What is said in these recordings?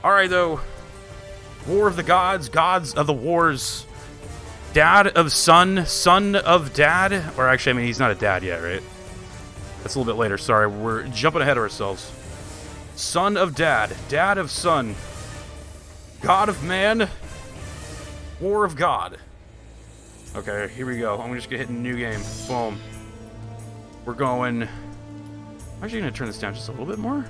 Alright, though. War of the gods, gods of the wars. Dad of son, son of dad. Or actually, I mean, he's not a dad yet, right? That's a little bit later. Sorry, we're jumping ahead of ourselves. Son of dad, dad of son. God of man. War of God. Okay, here we go. I'm just gonna hit new game. Boom. We're going. I'm actually gonna turn this down just a little bit more.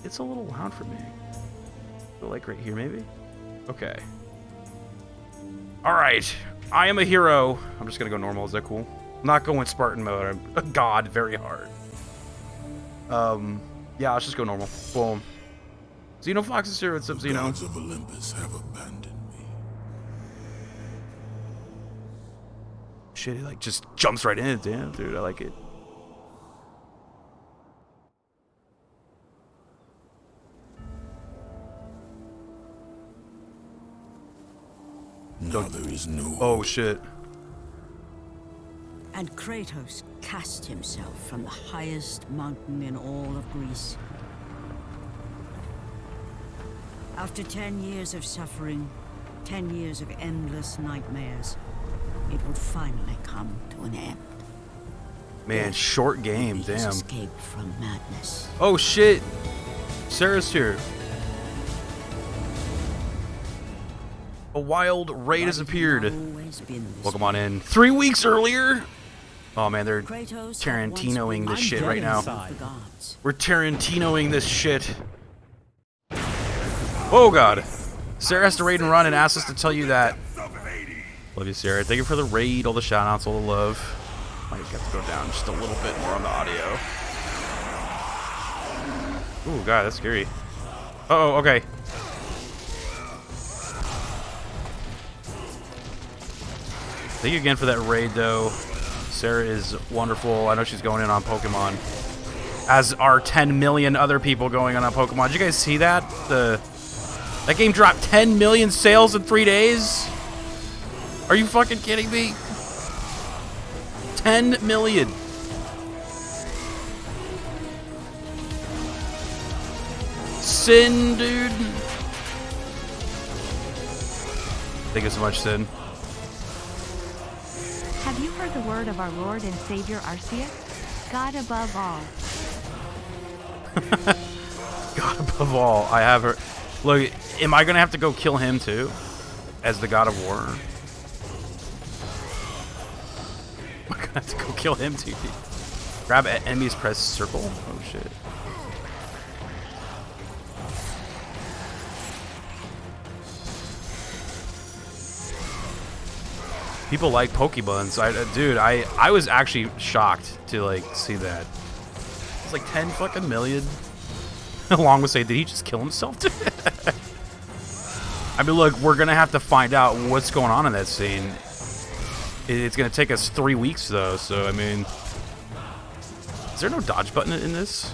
It's a little loud for me. So like right here, maybe? Okay. Alright. I am a hero. I'm just gonna go normal. Is that cool? I'm not going Spartan mode. I'm a god very hard. Yeah, let's just go normal. Boom. Xenofox is here. What's up, Xeno? The gods of Olympus have abandoned me. Shit, he like just jumps right in. Damn, dude, I like it. Now there is no Oh shit. And Kratos cast himself from the highest mountain in all of Greece. After 10 years of suffering, 10 years of endless nightmares, it would finally come to an end. Man, short game, He damn. escaped from madness. Oh shit. Sarah's here. A wild raid has appeared. Welcome on in. 3 weeks earlier? Oh man, they're Tarantinoing this shit right now. We're Tarantinoing this shit. Oh god. Sarah has to raid and run and asked us to tell you that. Love you, Sarah. Thank you for the raid, all the shoutouts, all the love. Might have to go down just a little bit more on the audio. Ooh, god, that's scary. Uh-oh, okay. Thank you again for that raid, though. Sarah is wonderful. I know she's going in on Pokemon. As are 10 million other people going on Pokemon. Did you guys see that? That game dropped 10 million sales in 3 days? Are you fucking kidding me? 10 million. Sin, dude. Thank you so much, Sin. Have you heard the word of our Lord and Savior Arceus? God above all. God above all. I have her. Look, am I gonna have to go kill him too? As the God of War? Am I gonna have to go kill him too? Grab enemies, press circle? Oh shit. People like Pokebuns. Dude, I was actually shocked to like see that. It's like 10 fucking million. Along with say, did he just kill himself? I mean, look, we're gonna have to find out what's going on in that scene. It's gonna take us 3 weeks though, so I mean, is there no dodge button in this?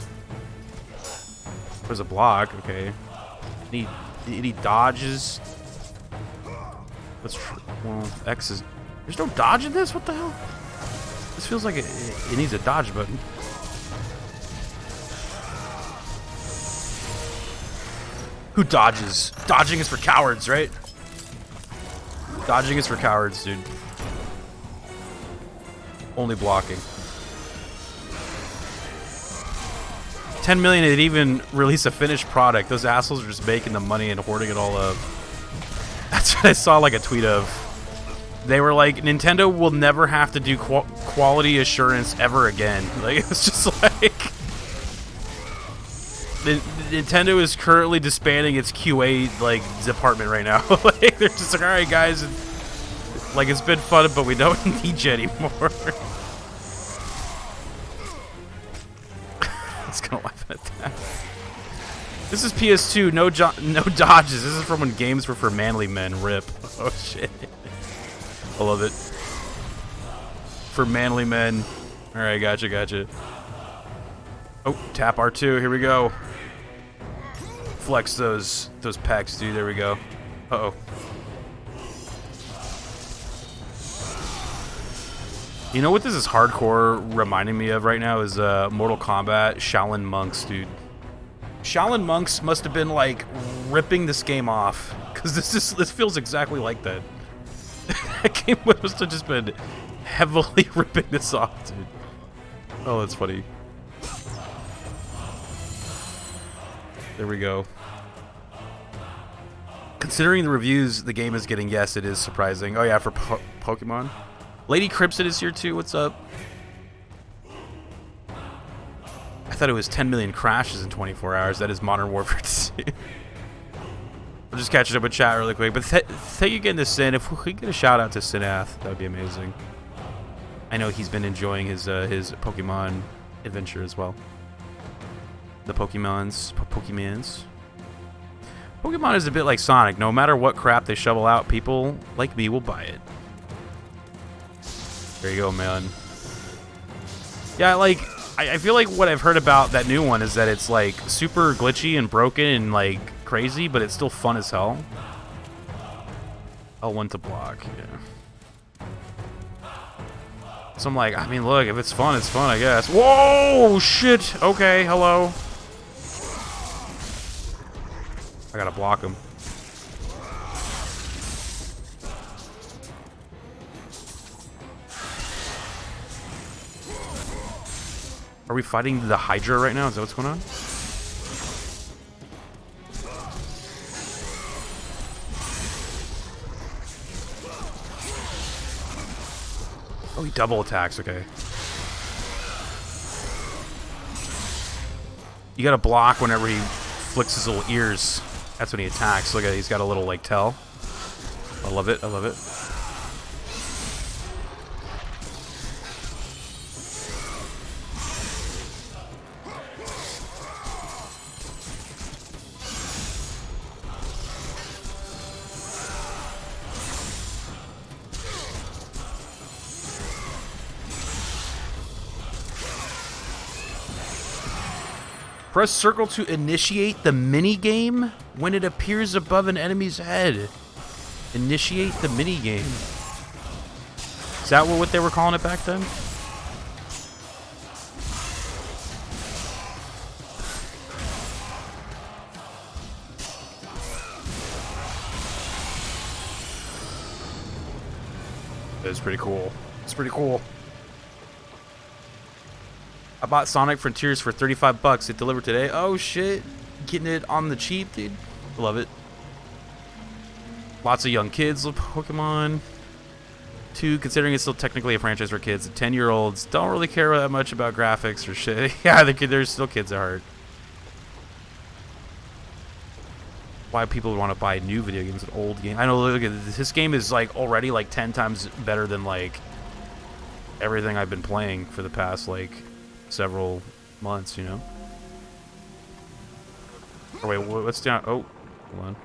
There's a block. Okay. Any dodges? Well, X is. There's no dodge in this? What the hell? This feels like it needs a dodge button. Who dodges? Dodging is for cowards, right? Dodging is for cowards, dude. Only blocking. 10 million, they'd even release a finished product. Those assholes are just making the money and hoarding it all up. That's what I saw like a tweet of. They were like, Nintendo will never have to do quality assurance ever again. Like, it was just like... Nintendo is currently disbanding its QA, like, department right now. Like, they're just like, alright guys, like, it's been fun, but we don't need you anymore. It's gonna laugh at that. This is PS2, no dodges. This is from when games were for manly men. RIP. Oh shit. I love it. For manly men. Alright, gotcha. Oh, tap R2, here we go. Flex those pecs, dude, there we go. Uh-oh. You know what this is hardcore reminding me of right now is Mortal Kombat Shaolin monks, dude. Shaolin monks must have been like ripping this game off, because this feels exactly like that. That game must have just been heavily ripping this off, dude. Oh, that's funny. There we go. Considering the reviews the game is getting, yes, it is surprising. Oh yeah, for Pokemon. Lady Crimson is here too. What's up? I thought it was 10 million crashes in 24 hours. That is Modern Warfare 2. We'll just catch it up with chat really quick. But thank you again to Sin. If we could get a shout out to Sinath, that would be amazing. I know he's been enjoying his Pokemon adventure as well. The Pokemons. Pokemon is a bit like Sonic. No matter what crap they shovel out, people like me will buy it. There you go, man. Yeah, like, I feel like what I've heard about that new one is that it's like super glitchy and broken and like crazy, but it's still fun as hell. L1 to block, yeah. So I'm like, I mean, look, if it's fun, I guess. Whoa, shit. Okay, hello. I gotta block him. Are we fighting the Hydra right now? Is that what's going on? Oh, he double attacks. Okay. You gotta block whenever he flicks his little ears. That's when he attacks. Look at it. He's got a little, like, tail. I love it. I love it. Press circle to initiate the mini-game when it appears above an enemy's head. Initiate the mini-game. Is that what they were calling it back then? It's pretty cool. It's pretty cool. I bought Sonic Frontiers for 35 bucks. It delivered today. Oh shit. Getting it on the cheap, dude. Love it. Lots of young kids love Pokemon. 2, considering it's still technically a franchise for kids, 10-year-olds don't really care that much about graphics or shit. Yeah, they're still kids at heart. Why people would want to buy new video games, an old game. I know, look at this game is like already like 10 times better than like everything I've been playing for the past like several months, you know? Oh wait, what's down? Oh, hold on.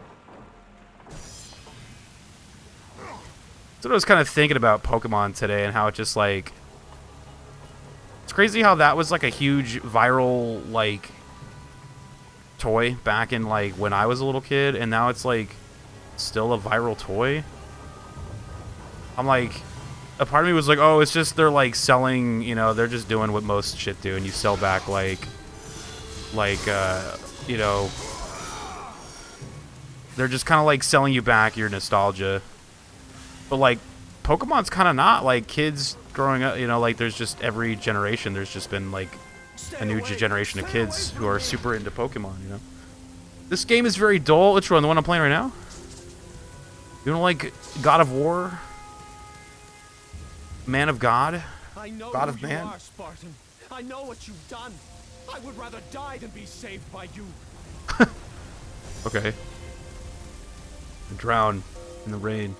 So I was kind of thinking about Pokemon today and how it just like, it's crazy how that was like a huge viral like toy back in like when I was a little kid, and now it's like still a viral toy. I'm like, a part of me was like, oh, it's just they're like selling, you know, they're just doing what most shit do, and you sell back like you know, they're just kind of like selling you back your nostalgia. But like Pokemon's kind of not like kids growing up, you know, like there's just every generation there's just been like a new generation of kids who are super into Pokemon, you know. This game is very dull. Which one? The one I'm playing right now? You don't like God of War? Man of God? God of Man? Are, Spartan. I know what you've done. I would rather die than be saved by you. Okay. Drown in the rain.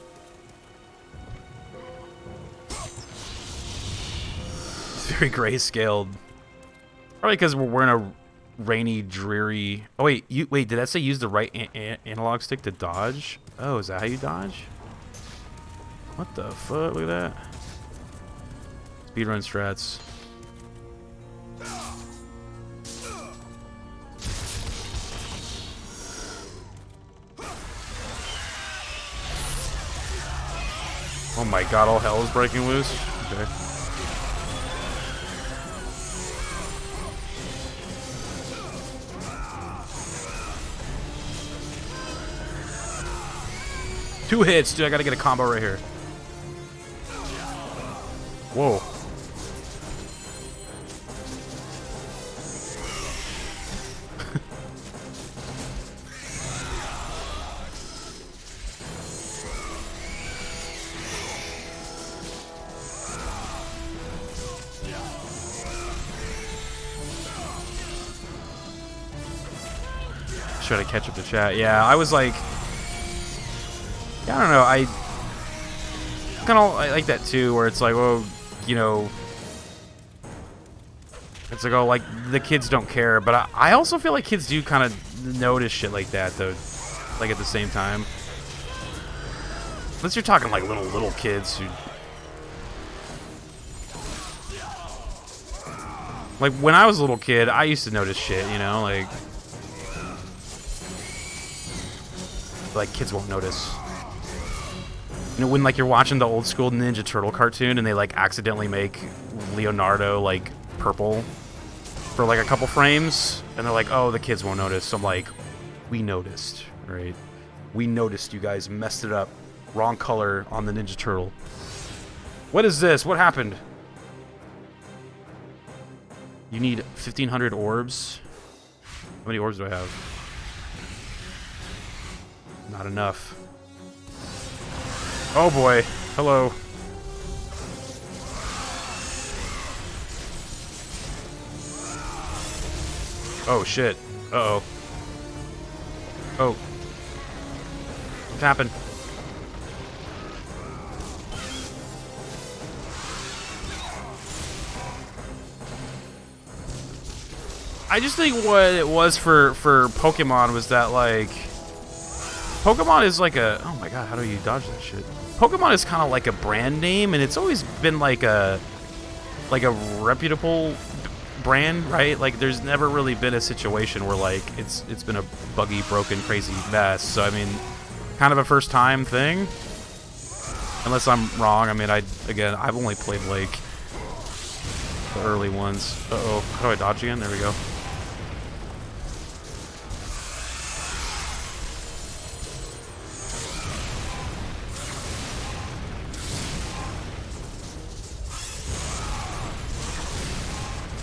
It's very grayscaled. Probably because we're in a rainy, dreary... Oh, wait. Wait, did that say use the right analog stick to dodge? Oh, is that how you dodge? What the fuck? Look at that. Speedrun strats. Oh my god, all hell is breaking loose? Okay. 2 hits, dude. I gotta get a combo right here. Whoa. Try to catch up to chat. Yeah, I was like, yeah, I don't know. I kind of like that too, where it's like, well, you know, it's like, oh, like the kids don't care, but I also feel like kids do kind of notice shit like that, though. Like at the same time, unless you're talking like little kids who, like when I was a little kid, I used to notice shit, you know, like kids won't notice. You know, when like you're watching the old school Ninja Turtle cartoon and they like accidentally make Leonardo like purple for like a couple frames and they're like, oh, the kids won't notice. So I'm like, we noticed, right? We noticed you guys messed it up. Wrong color on the Ninja Turtle. What is this? What happened? You need 1,500 orbs. How many orbs do I have? Not enough. Oh boy. Hello. Oh shit. Uh-oh. Oh. What happened? I just think what it was for Pokemon was that, like, Pokemon is like a... Oh my god, how do you dodge that shit? Pokemon is kind of like a brand name, and it's always been like a reputable brand, right? Like, there's never really been a situation where, like, it's been a buggy, broken, crazy mess. So, I mean, kind of a first-time thing. Unless I'm wrong. I mean, I've only played, like, the early ones. Uh-oh. How do I dodge again? There we go.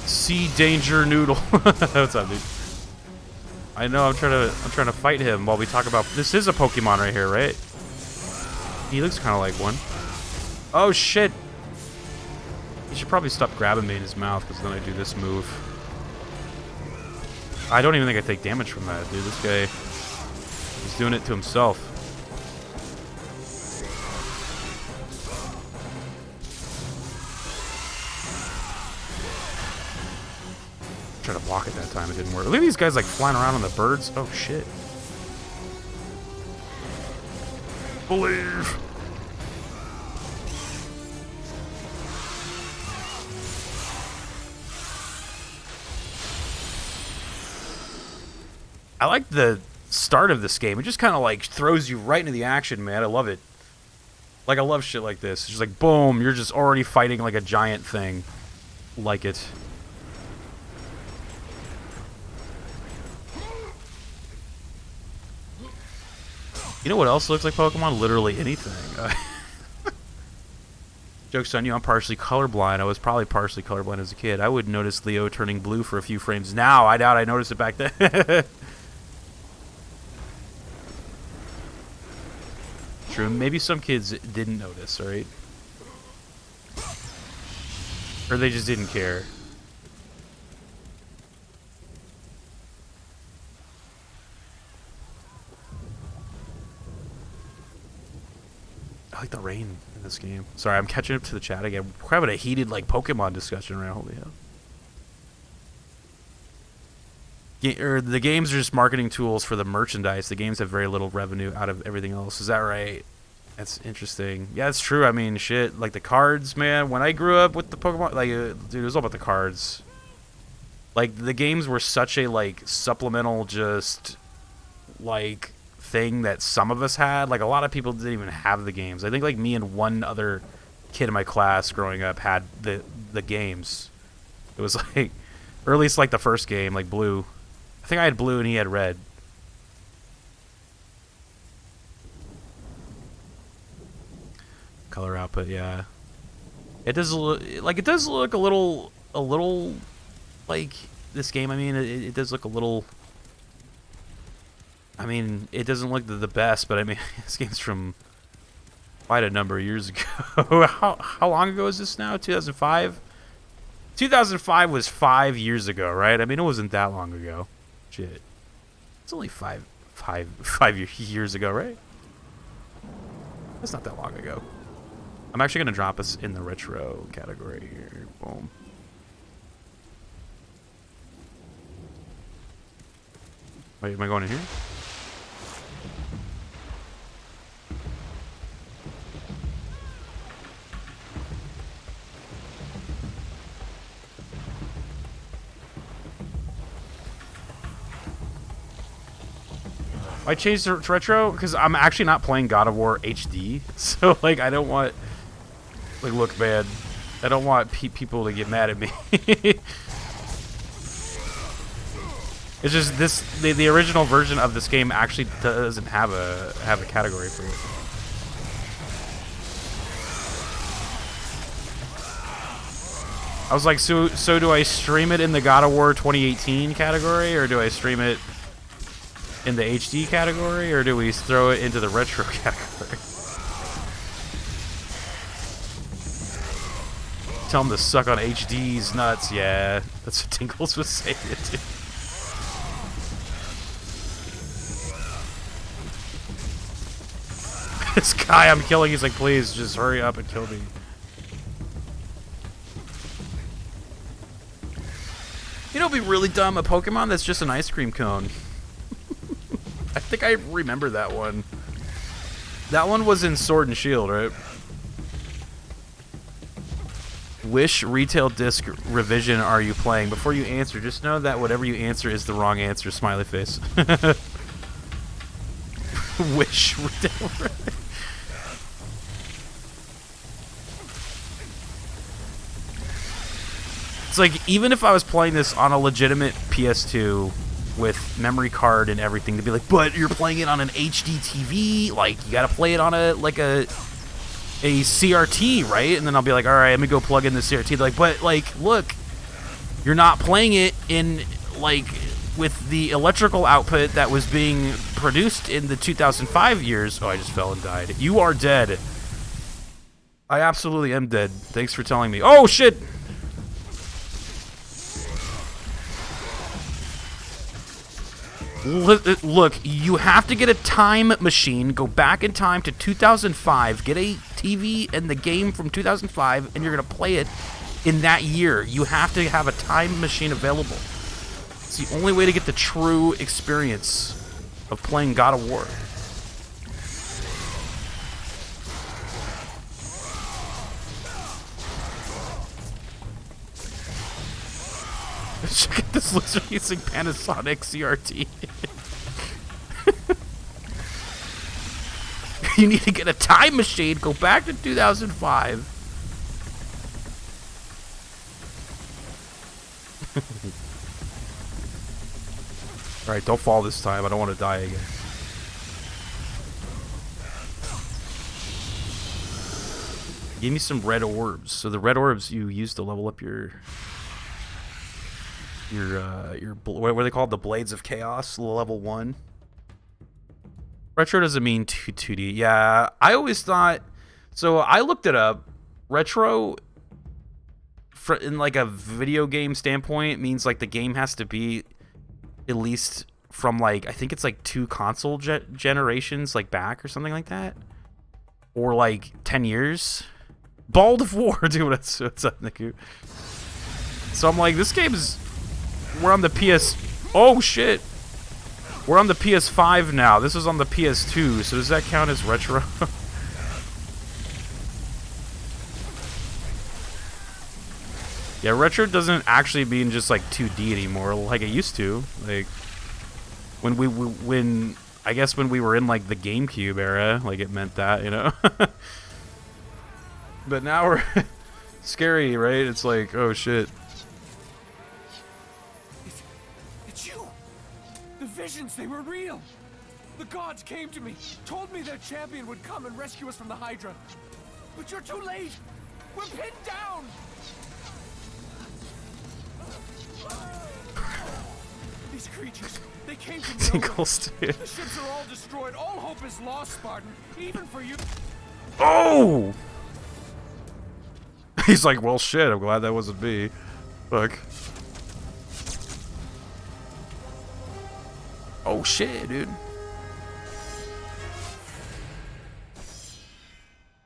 Sea Danger Noodle. What's up, dude? I know I'm trying to fight him while we talk about this is a Pokemon right here, right? He looks kind of like one. Oh shit! He should probably stop grabbing me in his mouth because then I do this move. I don't even think I take damage from that, dude. This guy is doing it to himself. Tried to block it that time, it didn't work. Look at these guys like flying around on the birds. Oh shit. Believe. I like the start of this game. It just kind of like throws you right into the action, man. I love it. Like, I love shit like this. It's just like, boom, you're just already fighting like a giant thing. Like it. You know what else looks like Pokemon? Literally anything. Joke's on you, I'm partially colorblind. I was probably partially colorblind as a kid. I would notice Leo turning blue for a few frames now. I doubt I noticed it back then. True, maybe some kids didn't notice, right? Or they just didn't care. I like the rain in this game. Sorry, I'm catching up to the chat again. We're having a heated, like, Pokemon discussion right now. Holy hell. The games are just marketing tools for the merchandise. The games have very little revenue out of everything else. Is that right? That's interesting. Yeah, it's true. I mean, shit. Like, the cards, man. When I grew up with the Pokemon, like, dude, it was all about the cards. Like, the games were such a, like, supplemental, just, like... thing that some of us had. Like, a lot of people didn't even have the games. I think like me and one other kid in my class growing up had the games. It was like, or at least like the first game, like blue. I think I had blue and he had red. color output. Yeah, it does look like a little like this game. I mean, it does look a little. I mean, it doesn't look the best, but I mean, this game's from quite a number of years ago. How long ago is this now? 2005. 2005 was 5 years ago, right? I mean, it wasn't that long ago. Shit, it's only five years ago, right? That's not that long ago. I'm actually gonna drop us in the retro category here. Boom. Wait, am I going in here? I changed it to retro because I'm actually not playing God of War HD, so like I don't want, like, look, man, I don't want people to get mad at me. It's just the original version of this game actually doesn't have a category for it. I was like, so do I stream it in the God of War 2018 category, or do I stream it in the HD category, or do we throw it into the retro category? Tell them to suck on HD's nuts. Yeah, that's what Tinkles was saying it too. This guy I'm killing, he's like, please just hurry up and kill me. You know, it'd be really dumb, a Pokemon that's just an ice cream cone. I think I remember that one. That one was in Sword and Shield, right? Which retail disc revision are you playing? Before you answer, just know that whatever you answer is the wrong answer, smiley face. Which retail It's like, even if I was playing this on a legitimate PS2 with memory card and everything, to be like, but you're playing it on an HD TV, like, you gotta play it on a CRT, right? And then I'll be like, all right, let me go plug in the CRT. They're like, but, like, look, you're not playing it in, like, with the electrical output that was being produced in the 2005 years. Oh, I just fell and died. You are dead. I absolutely am dead. Thanks for telling me. Oh, shit! Look, you have to get a time machine, go back in time to 2005, get a TV and the game from 2005, and you're going to play it in that year. You have to have a time machine available. It's the only way to get the true experience of playing God of War. Check out this loser using Panasonic CRT. You need to get a time machine, go back to 2005. Alright, don't fall this time. I don't want to die again. Give me some red orbs. So the red orbs you use to level up your what are they called? The Blades of Chaos, level 1. Retro doesn't mean 2D. Yeah, I always thought. So I looked it up. Retro, in like a video game standpoint, means like the game has to be at least from like, I think it's like 2 console generations like back or something like that, or like 10 years. Bald of War, dude. What's up, Niku? So I'm like, this game is. We're on the PS. Oh shit! We're on the PS5 now. This is on the PS2. So does that count as retro? Yeah, retro doesn't actually mean just like 2D anymore, like it used to. Like when I guess when we were in like the GameCube era, like it meant that, you know. But now we're scary, right? It's like, oh shit. Visions, they were real. The gods came to me, told me their champion would come and rescue us from the Hydra. But you're too late! We're pinned down! These creatures, they came from nowhere. Tingles, dude. The ships are all destroyed. All hope is lost, Spartan. Even for you. Oh! He's like, well, shit, I'm glad that wasn't me. Fuck. Oh, shit, dude.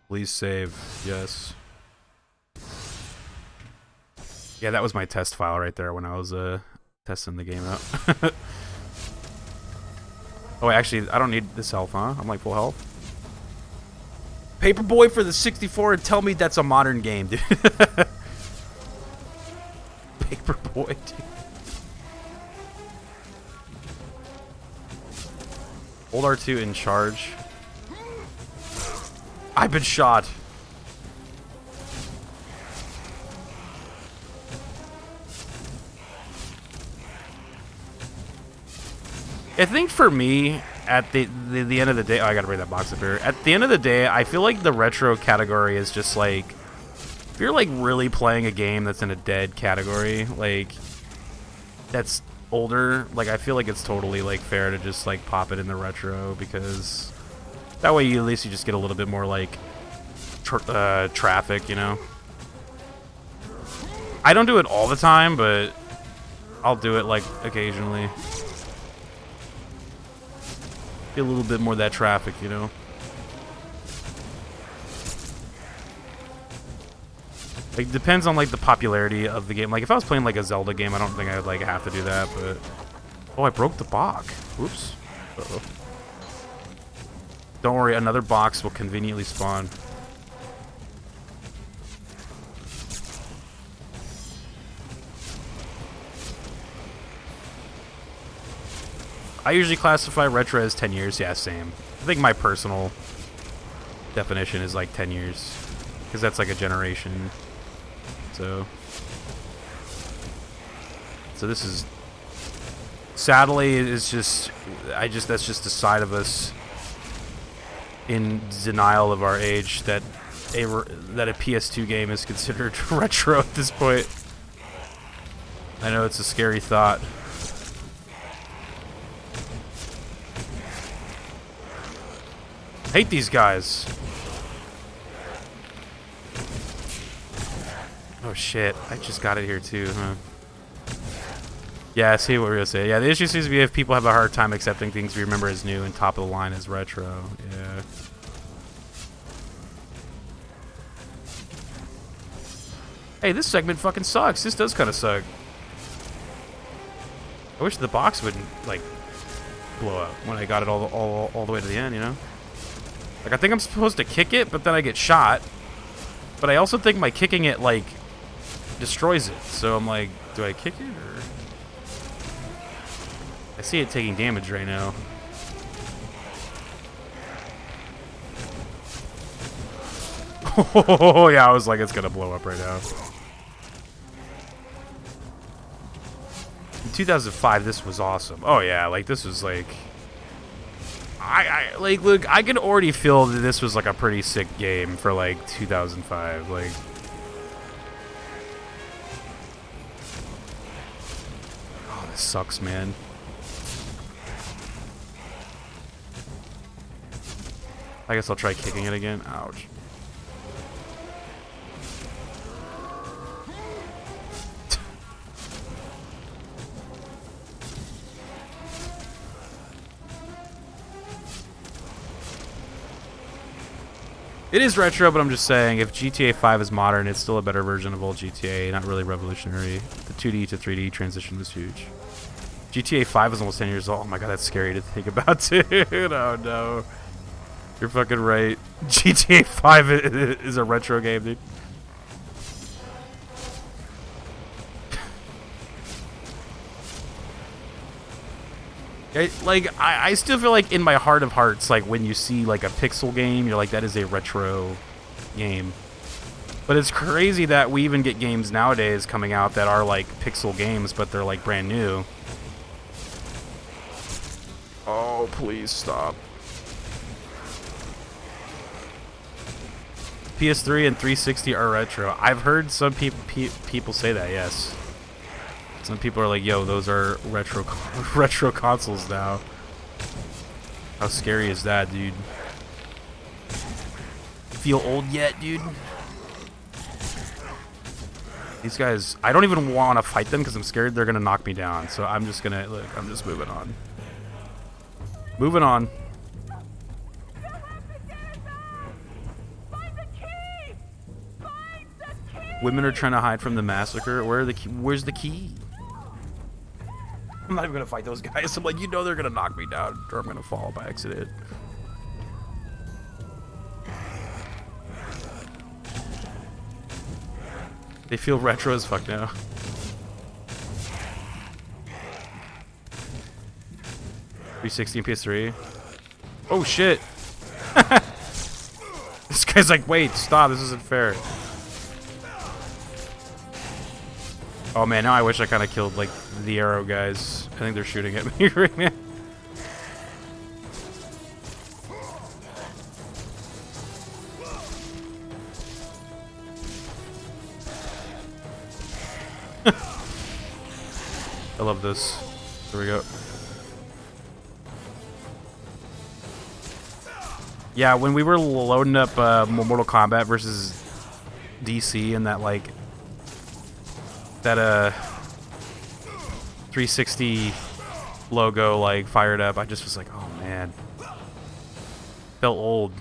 Please save. Yes. Yeah, that was my test file right there when I was testing the game out. Oh, wait, actually, I don't need this health, huh? I'm like full health. Paperboy for the 64 and tell me that's a modern game, dude. Paperboy, dude. Hold R2 in charge. I've been shot. I think for me, at the end of the day, oh, I gotta bring that box up here. At the end of the day, I feel like the retro category is just like, if you're like really playing a game that's in a dead category, like that's older, like I feel like it's totally like fair to just like pop it in the retro, because that way at least you just get a little bit more like traffic, you know. I don't do it all the time, but I'll do it like occasionally. Get a little bit more of that traffic, you know. Like, depends on like the popularity of the game. Like if I was playing like a Zelda game, I don't think I would like have to do that, but oh, I broke the box. Oops. Uh-oh. Don't worry, another box will conveniently spawn. I usually classify retro as 10 years. Yeah, same. I think my personal definition is like 10 years. Because that's like a generation. So this is... Sadly, it's just... that's just a side of us in denial of our age that a PS2 game is considered retro at this point. I know it's a scary thought. Hate these guys. Oh shit, I just got it here too, huh? Yeah, I see what we're gonna say. Yeah, the issue seems to be if people have a hard time accepting things we remember as new and top of the line as retro. Yeah. Hey, this segment fucking sucks. This does kind of suck. I wish the box wouldn't, like, blow up when I got it all the way to the end, you know? Like, I think I'm supposed to kick it, but then I get shot. But I also think my kicking it, like, destroys it. So I'm like, do I kick it, or... I see it taking damage right now. Oh, yeah, I was like, it's gonna blow up right now. In 2005, this was awesome. Oh, yeah, like, this was, like... like, look, I can already feel that this was, like, a pretty sick game for, like, 2005. Like... Oh, this sucks, man. I guess I'll try kicking it again. Ouch. It is retro, but I'm just saying, if GTA 5 is modern, it's still a better version of old GTA, not really revolutionary. The 2D to 3D transition was huge. GTA 5 is almost 10 years old. Oh my god, that's scary to think about, dude. Oh no. You're fucking right. GTA 5 is a retro game, dude. I still feel like in my heart of hearts, like when you see like a pixel game, you're like, that is a retro game. But it's crazy that we even get games nowadays coming out that are like pixel games, but they're like brand new. Oh, please stop. PS3 and 360 are retro. I've heard some people say that. Yes. Some people are like, "Yo, those are retro consoles now." How scary is that, dude? Feel old yet, dude? These guys, I don't even want to fight them because I'm scared they're gonna knock me down. So I'm just gonna look. I'm just moving on. Moving on. Women are trying to hide from the massacre. Where's the key? I'm not even gonna fight those guys. I'm like, you know they're gonna knock me down, or I'm gonna fall by accident. They feel retro as fuck now. .360 and PS3. Oh shit! This guy's like, wait, stop! This isn't fair. Oh man, now I wish I kind of killed like the arrow guys. I think they're shooting at me right now. I love this. Here we go. Yeah, when we were loading up Mortal Kombat versus DC and that like that 360 logo like fired up, I just was like, oh man. Felt old.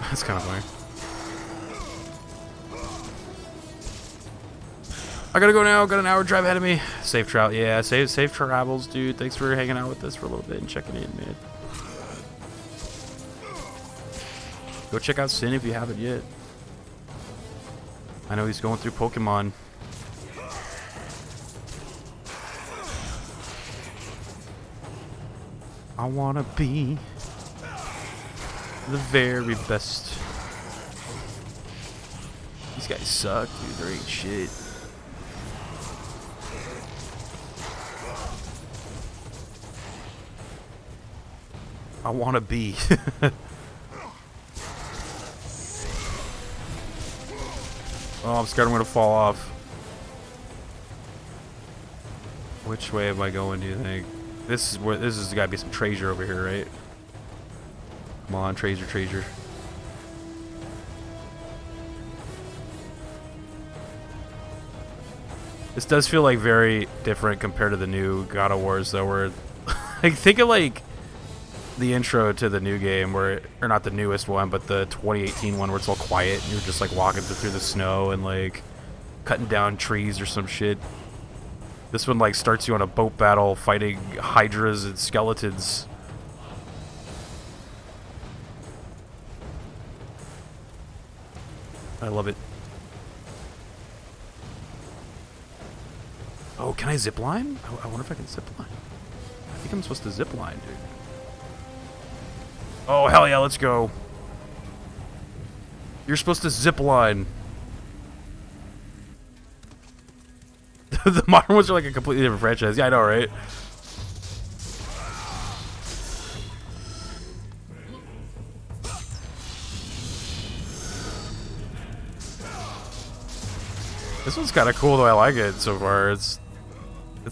That's kind of funny. I gotta go now. Got an hour drive ahead of me. Safe travel. Yeah, safe travels, dude. Thanks for hanging out with us for a little bit and checking in, man. Go check out Sin if you haven't yet. I know he's going through Pokemon. I wanna be the very best. These guys suck, dude. They ain't shit. I wanna be. Oh, I'm scared I'm gonna fall off. Which way am I going, do you think? This has gotta be some treasure over here, right? Come on, treasure. This does feel like very different compared to the new God of Wars, though, where like think of like the intro to the new game, or not the newest one, but the 2018 one, where it's all quiet and you're just like walking through the snow and like cutting down trees or some shit. This one like starts you on a boat battle fighting hydras and skeletons. I love it. Oh, can I zipline? I wonder if I can zipline. I think I'm supposed to zipline, dude. Oh, hell yeah, let's go. You're supposed to zipline. The modern ones are like a completely different franchise. Yeah, I know, right? This one's kind of cool, though. I like it so far. It's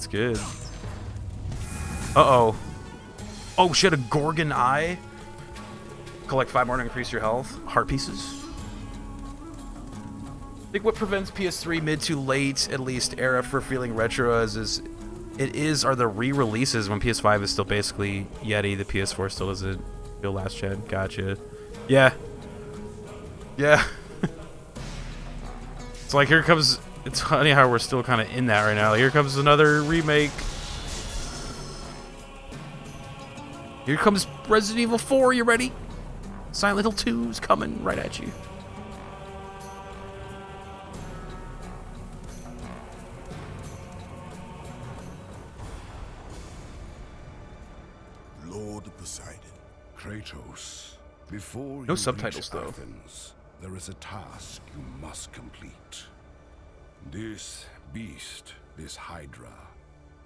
good. Uh-oh. Oh, shit, a Gorgon Eye? Collect 5 more to increase your health. Heart pieces. I think what prevents PS3 mid to late, at least, era for feeling retro are the re-releases when PS5 is still basically Yeti. The PS4 still doesn't feel last gen. Gotcha. Yeah. Yeah. It's like here comes... It's funny how we're still kind of in that right now. Here comes another remake. Here comes Resident Evil 4. You ready? Silent Hill 2's coming right at you. Lord Poseidon. Kratos, Before No you subtitles, reach though. Athens, there is a task you must complete. This beast, this Hydra,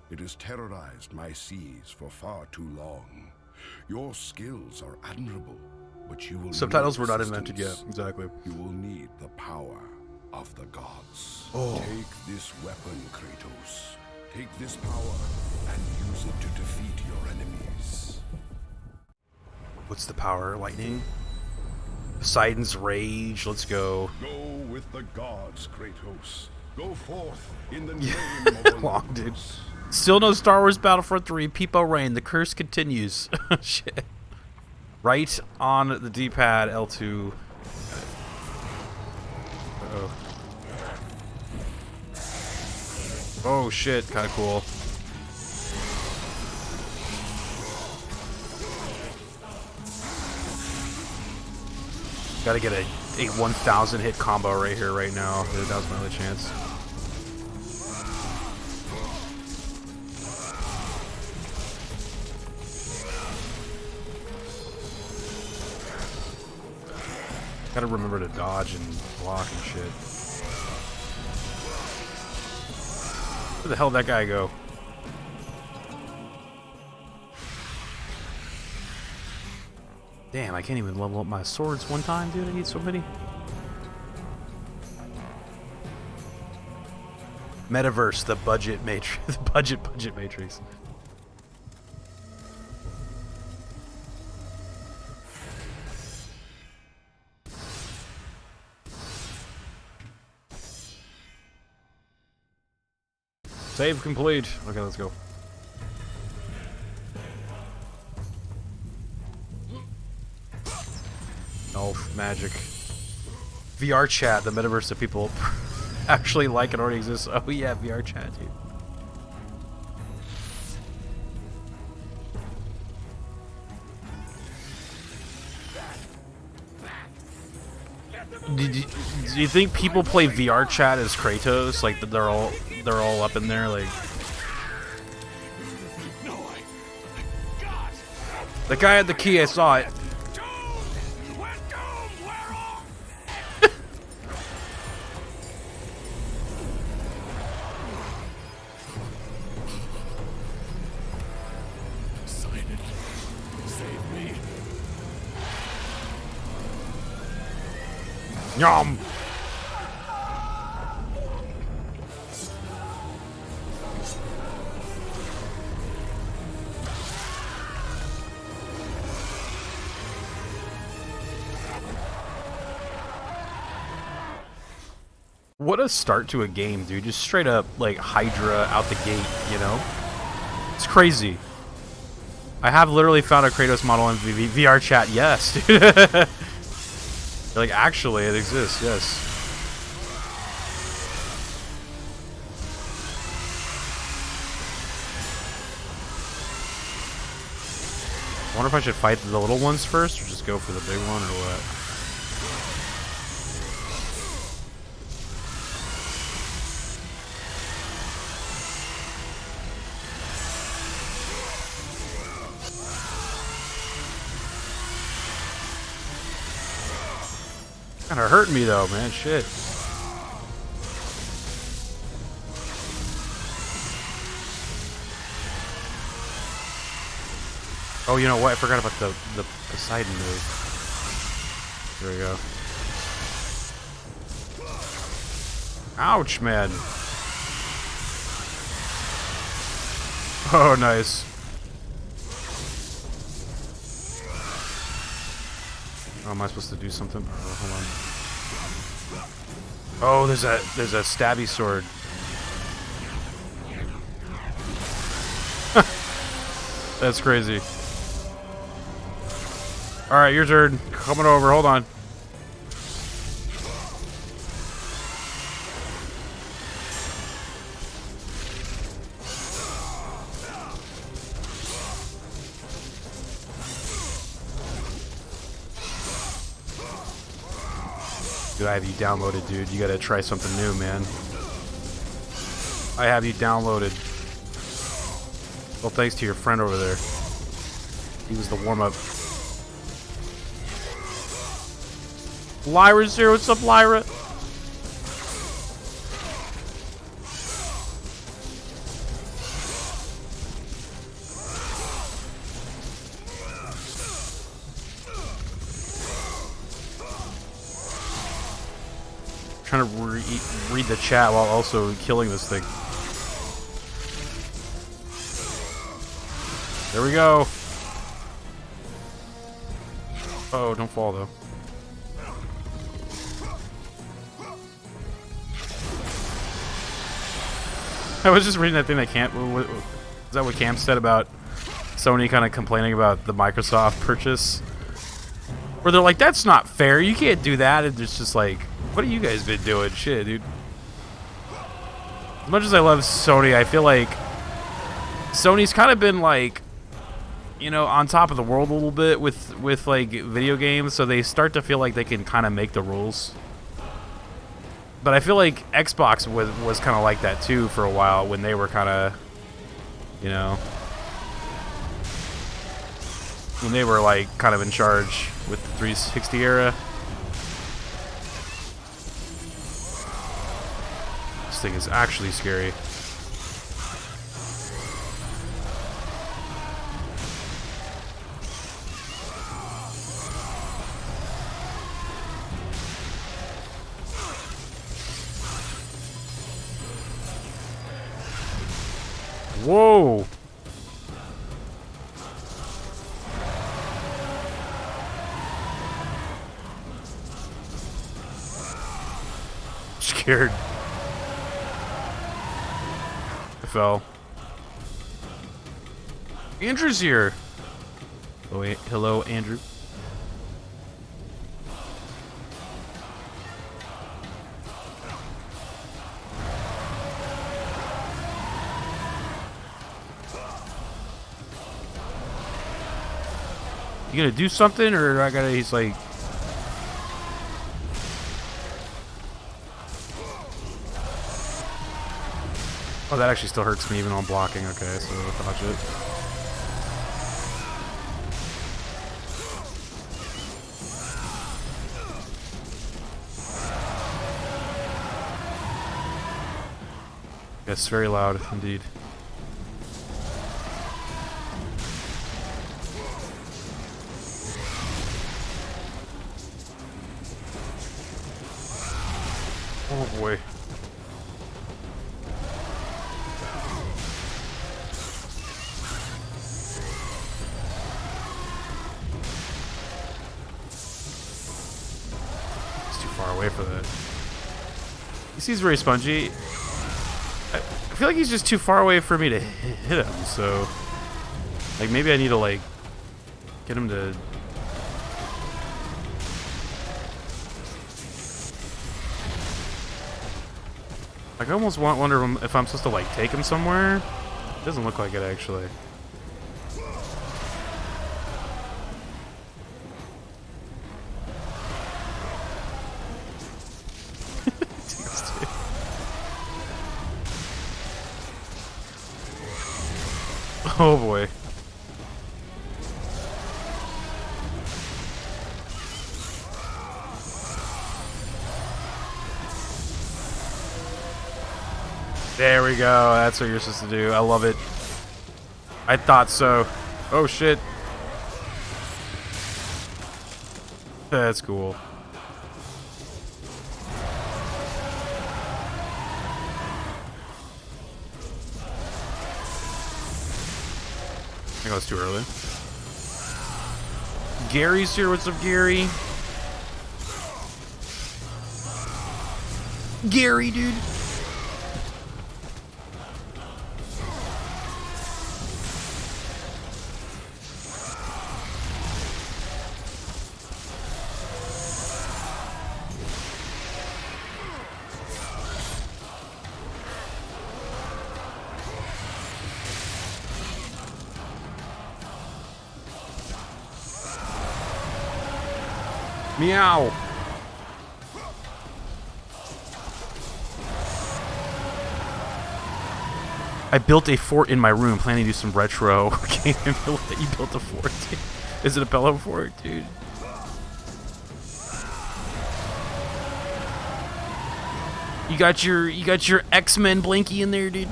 it has terrorized my seas for far too long. Your skills are admirable, but you will Subtitles need were not invented yet. assistance. Exactly. You will need the power of the gods. Oh. Take this weapon, Kratos. Take this power and use it to defeat your enemies. What's the power? Lightning? Poseidon's rage. Let's go. Go with the gods, Kratos. Go forth in the name of Long, dude. Olympus. Still no Star Wars Battlefront 3. Peepo Rain. The curse continues. Shit. Right on the D-pad, L2. Uh-oh. Oh, shit. Kind of cool. Gotta get a 1,000 hit combo right here, right now. That was my only chance. Gotta remember to dodge and block and shit. Where the hell did that guy go? Damn, I can't even level up my swords one time, dude. I need so many. Metaverse, the budget matrix. The budget matrix. Save complete. Okay, let's go. Elf magic. VR chat, the metaverse that people actually like and already exists. Oh yeah, VR chat, dude. Do you think people play VR chat as Kratos? Like that they're all up in there, like. The guy had the key. I saw it. Yum! What a start to a game, dude. Just straight up, like, Hydra out the gate, you know? It's crazy. I have literally found a Kratos model in VR chat, yes, dude. Like, actually, it exists, yes. I wonder if I should fight the little ones first, or just go for the big one, or what? Kinda hurting me though, man. Shit. Oh, you know what? I forgot about the Poseidon move. There we go. Ouch, man. Oh, nice. Oh, am I supposed to do something? Oh, hold on. Oh, there's a stabby sword. That's crazy. All right, your turn. Coming over. Hold on. Dude, I have you downloaded, dude. You gotta try something new, man. I have you downloaded. Well, thanks to your friend over there. He was the warm-up. Lyra's here. What's up, Lyra? Trying to read the chat while also killing this thing. There we go. Oh, don't fall though. I was just reading that thing that Camp. Is that what Camp said about Sony kind of complaining about the Microsoft purchase? Where they're like, that's not fair. You can't do that. And it's just like, what have you guys been doing? Shit, dude. As much as I love Sony, I feel like Sony's kind of been like, you know, on top of the world a little bit with like video games, so they start to feel like they can kind of make the rules. But I feel like Xbox was kind of like that too for a while when they were kind of, you know, when they were like kind of in charge with the 360 era. This thing is actually scary. Whoa! Scared. I fell. Andrew's here. Oh wait, hello, Andrew. You gonna do something, or I gotta? He's like, oh, that actually still hurts me even on blocking. Okay, so dodge it. Yes, very loud indeed. Oh boy. It's too far away for that. He seems very spongy. I feel like he's just too far away for me to hit him, so like maybe I need to like get him to. Like, I almost wonder if I'm supposed to, like, take him somewhere. It doesn't look like it, actually. Oh, boy. There we go. That's what you're supposed to do. I love it. I thought so. Oh, shit. That's cool. I think I was too early. Gary's here. What's up, Gary? Gary, dude. Meow. I built a fort in my room, planning to do some retro game. You built a fort, dude. Is it a pillow fort, dude? You got your X-Men blankie in there, dude.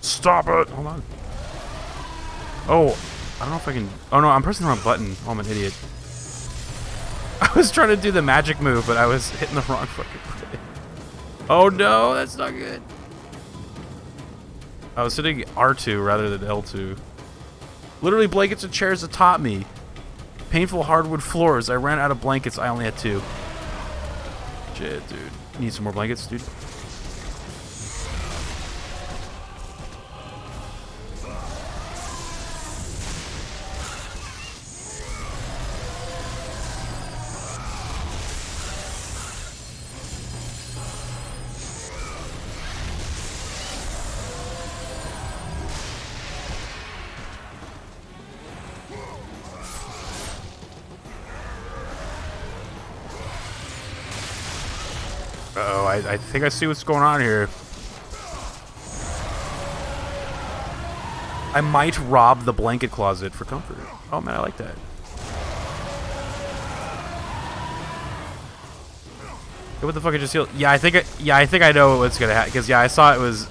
Stop it! Hold on. Oh, I don't know if I can... Oh no, I'm pressing the wrong button. Oh, I'm an idiot. I was trying to do the magic move, but I was hitting the wrong fucking button. Oh no, that's not good. I was hitting R2 rather than L2. Literally blankets and chairs atop me. Painful hardwood floors. I ran out of blankets. I only had 2. Shit, dude. Need some more blankets, dude. Uh-oh, I think I see what's going on here. I might rob the blanket closet for comfort. Oh man, I like that. Hey, what the fuck? I just healed. Yeah, I think I know what's gonna happen. Because yeah, I saw it was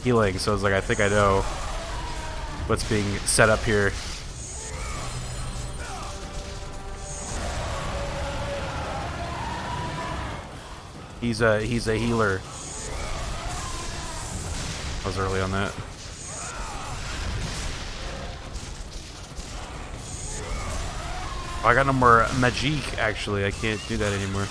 healing, so I was like, I think I know what's being set up here. He's a healer. I was early on that. Oh, I got no more magic, actually. I can't do that anymore.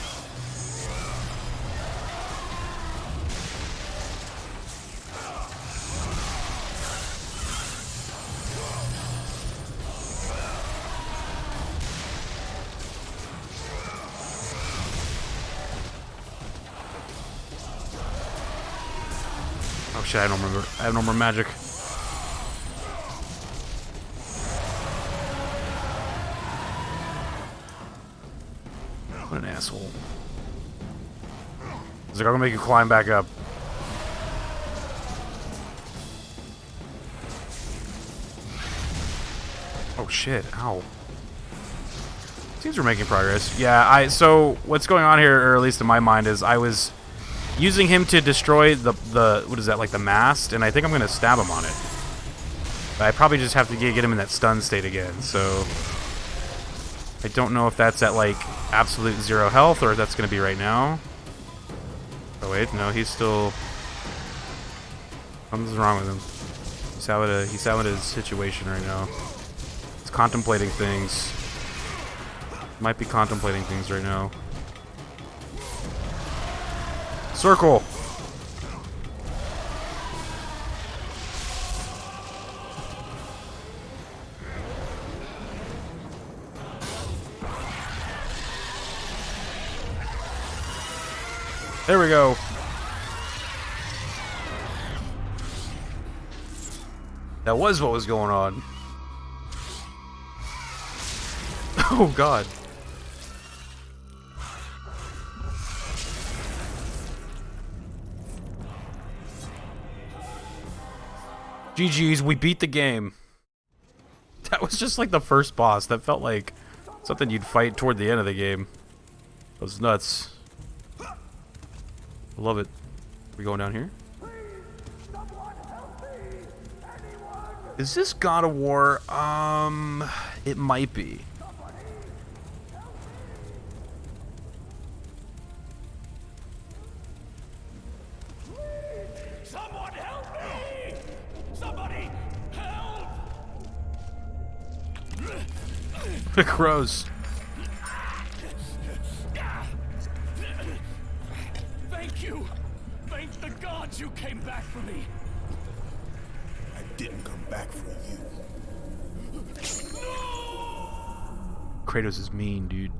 Oh shit, I don't remember. I have no more magic. What an asshole. He's like, I'm gonna make you climb back up. Oh shit, ow. Seems we're making progress. Yeah, so what's going on here, or at least in my mind, is I was using him to destroy the what is that, like the mast, and I think I'm gonna stab him on it. But I probably just have to get him in that stun state again, so I don't know if that's at like absolute 0 health or if that's gonna be right now. Oh wait, no, he's still... Something's wrong with him. He's out of his situation right now. He's contemplating things. Might be contemplating things right now. Circle! There we go. That was what was going on. Oh god. GG's, we beat the game. That was just like the first boss. That felt like something you'd fight toward the end of the game. That was nuts. I love it. We going down here? Is this God of War? It might be. Someone help me! Somebody help! The crows. Thank you! Thank the gods you came back for me! I didn't come back for you. Kratos is mean, dude.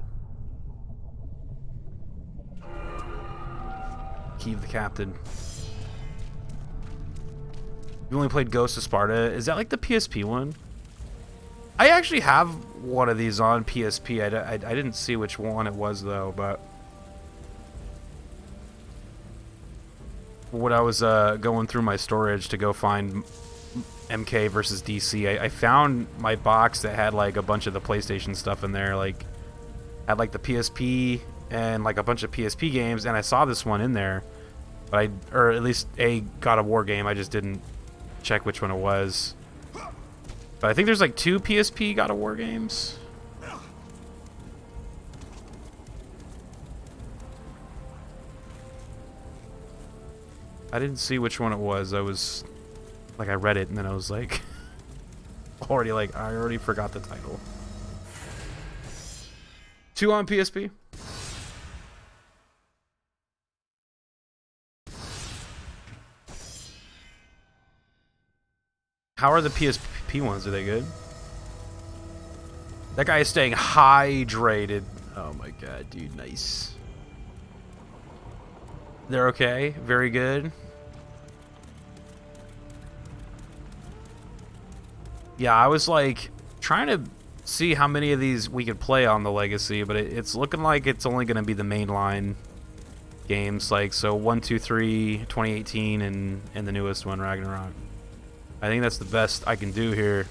Keeve the captain. You only played Ghost of Sparta. Is that like the PSP one? I actually have one of these on PSP. I didn't see which one it was though, but when I was going through my storage to go find MK versus DC, I found my box that had like a bunch of the PlayStation stuff in there, like had like the PSP and like a bunch of PSP games, and I saw this one in there, but or at least a God of War game. I just didn't check which one it was. But I think there's like 2 PSP God of War games. I didn't see which one it was. I was like, I read it and then I was like, I already forgot the title. 2 on PSP. How are the PSP ones? Are they good? That guy is staying hydrated. Oh my god, dude, nice. They're okay. Very good. Yeah, I was like trying to see how many of these we could play on the Legacy, but it's looking like it's only going to be the mainline games, like so 1, 2, 3, 2018, and the newest one, Ragnarok. I think that's the best I can do here,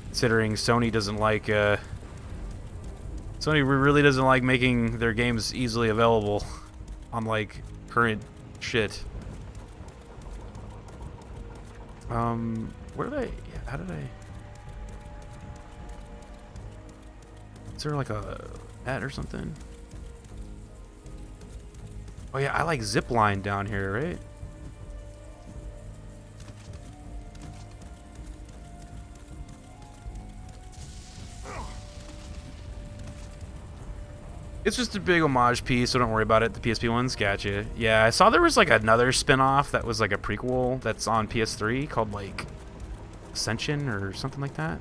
considering Sony doesn't like Sony really doesn't like making their games easily available on like current shit. Where did I? How did I? Is there like a ad or something? Oh yeah, I like zipline down here, right? It's just a big homage piece, so don't worry about it. The PSP ones, gotcha. Yeah, I saw there was like another spin-off that was like a prequel that's on PS3 called like Ascension or something like that.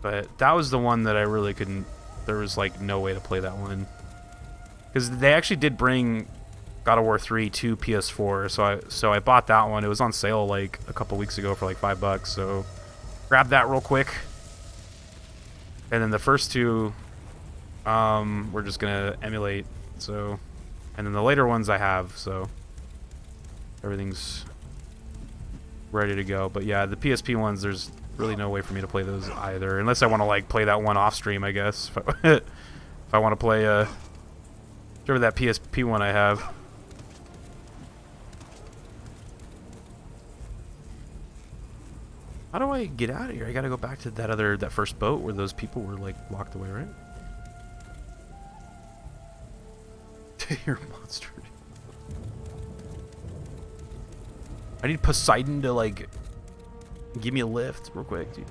But that was the one that I really couldn't, there was like no way to play that one. Because they actually did bring God of War 3 to PS4, so I bought that one. It was on sale like a couple weeks ago for like $5, so grabbed that real quick. And then the first 2 we're just gonna emulate, so, and then the later ones I have, so everything's ready to go. But yeah, the PSP ones, there's really no way for me to play those either, unless I want to like play that one off stream, I guess. If I want to play whatever that PSP one I have. How do I get out of here? I gotta go back to that first boat where those people were like locked away, right? You're a monster. I need Poseidon to like give me a lift real quick, dude.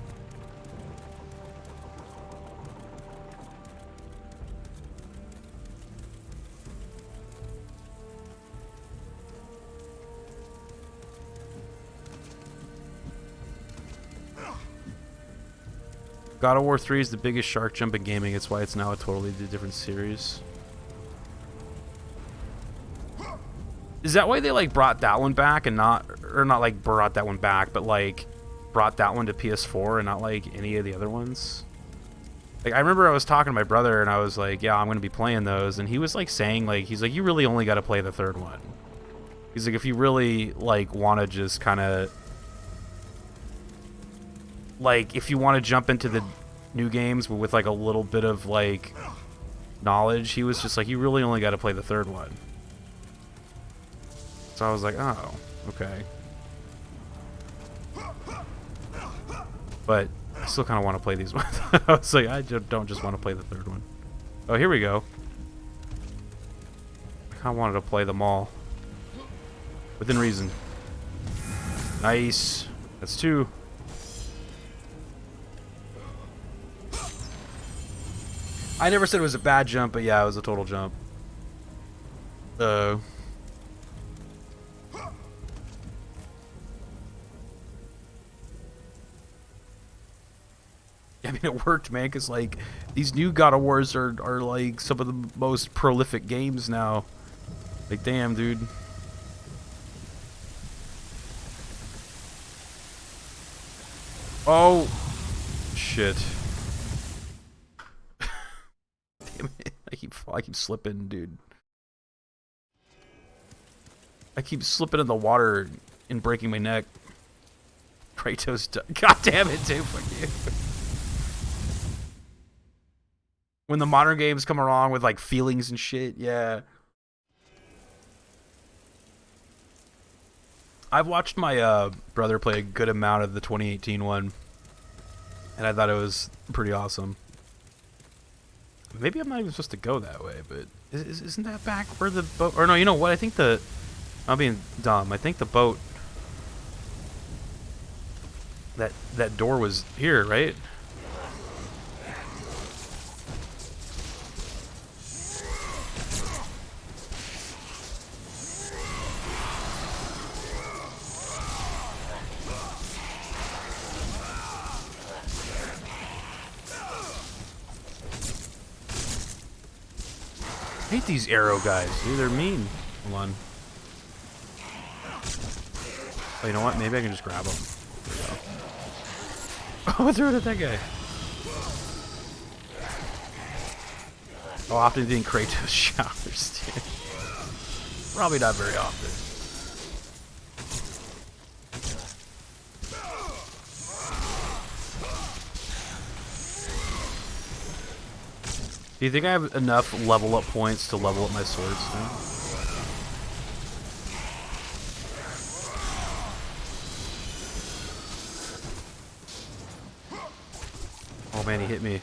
God of War 3 is the biggest shark jump in gaming. It's why it's now a totally different series. Is that why they like brought that one back and not like brought that one back, but like brought that one to PS4 and not like any of the other ones? Like I remember I was talking to my brother and I was like, yeah, I'm gonna be playing those, and he was like saying like, he's like, you really only got to play the third one. He's like, if you really like want to just kind of like, if you want to jump into the new games but with like a little bit of like knowledge, he was just like, you really only got to play the third one. So I was like, oh, okay. But I still kind of want to play these ones. I was like, I don't just want to play the third one. Oh, here we go. I kind of wanted to play them all. Within reason. Nice. That's 2. I never said it was a bad jump, but yeah, it was a total jump. I mean, it worked, man, because, like, these new God of Wars are, like, some of the most prolific games now. Like, damn, dude. Oh. Shit. Damn it. I keep slipping, dude. I keep slipping in the water and breaking my neck. Kratos, God damn it, dude, fuck you. When the modern games come along with like feelings and shit, yeah. I've watched my brother play a good amount of the 2018 one, and I thought it was pretty awesome. Maybe I'm not even supposed to go that way, but isn't that back where the boat? Or no, you know what? I think I'm being dumb. I think the boat. That door was here, right? I hate these arrow guys, dude. They're mean. Hold on. Oh, you know what? Maybe I can just grab them. There we go. Oh, I threw it at that guy. How often do you think Kratos showers, dude? Probably not very often. Do you think I have enough level up points to level up my swords now? Oh man, he hit me.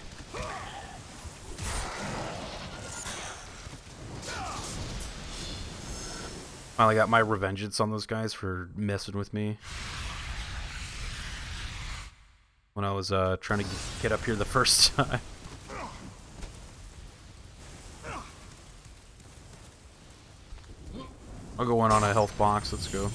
Finally got my revengeance on those guys for messing with me when I was trying to get up here the first time. I'll go in on a health box. Let's go.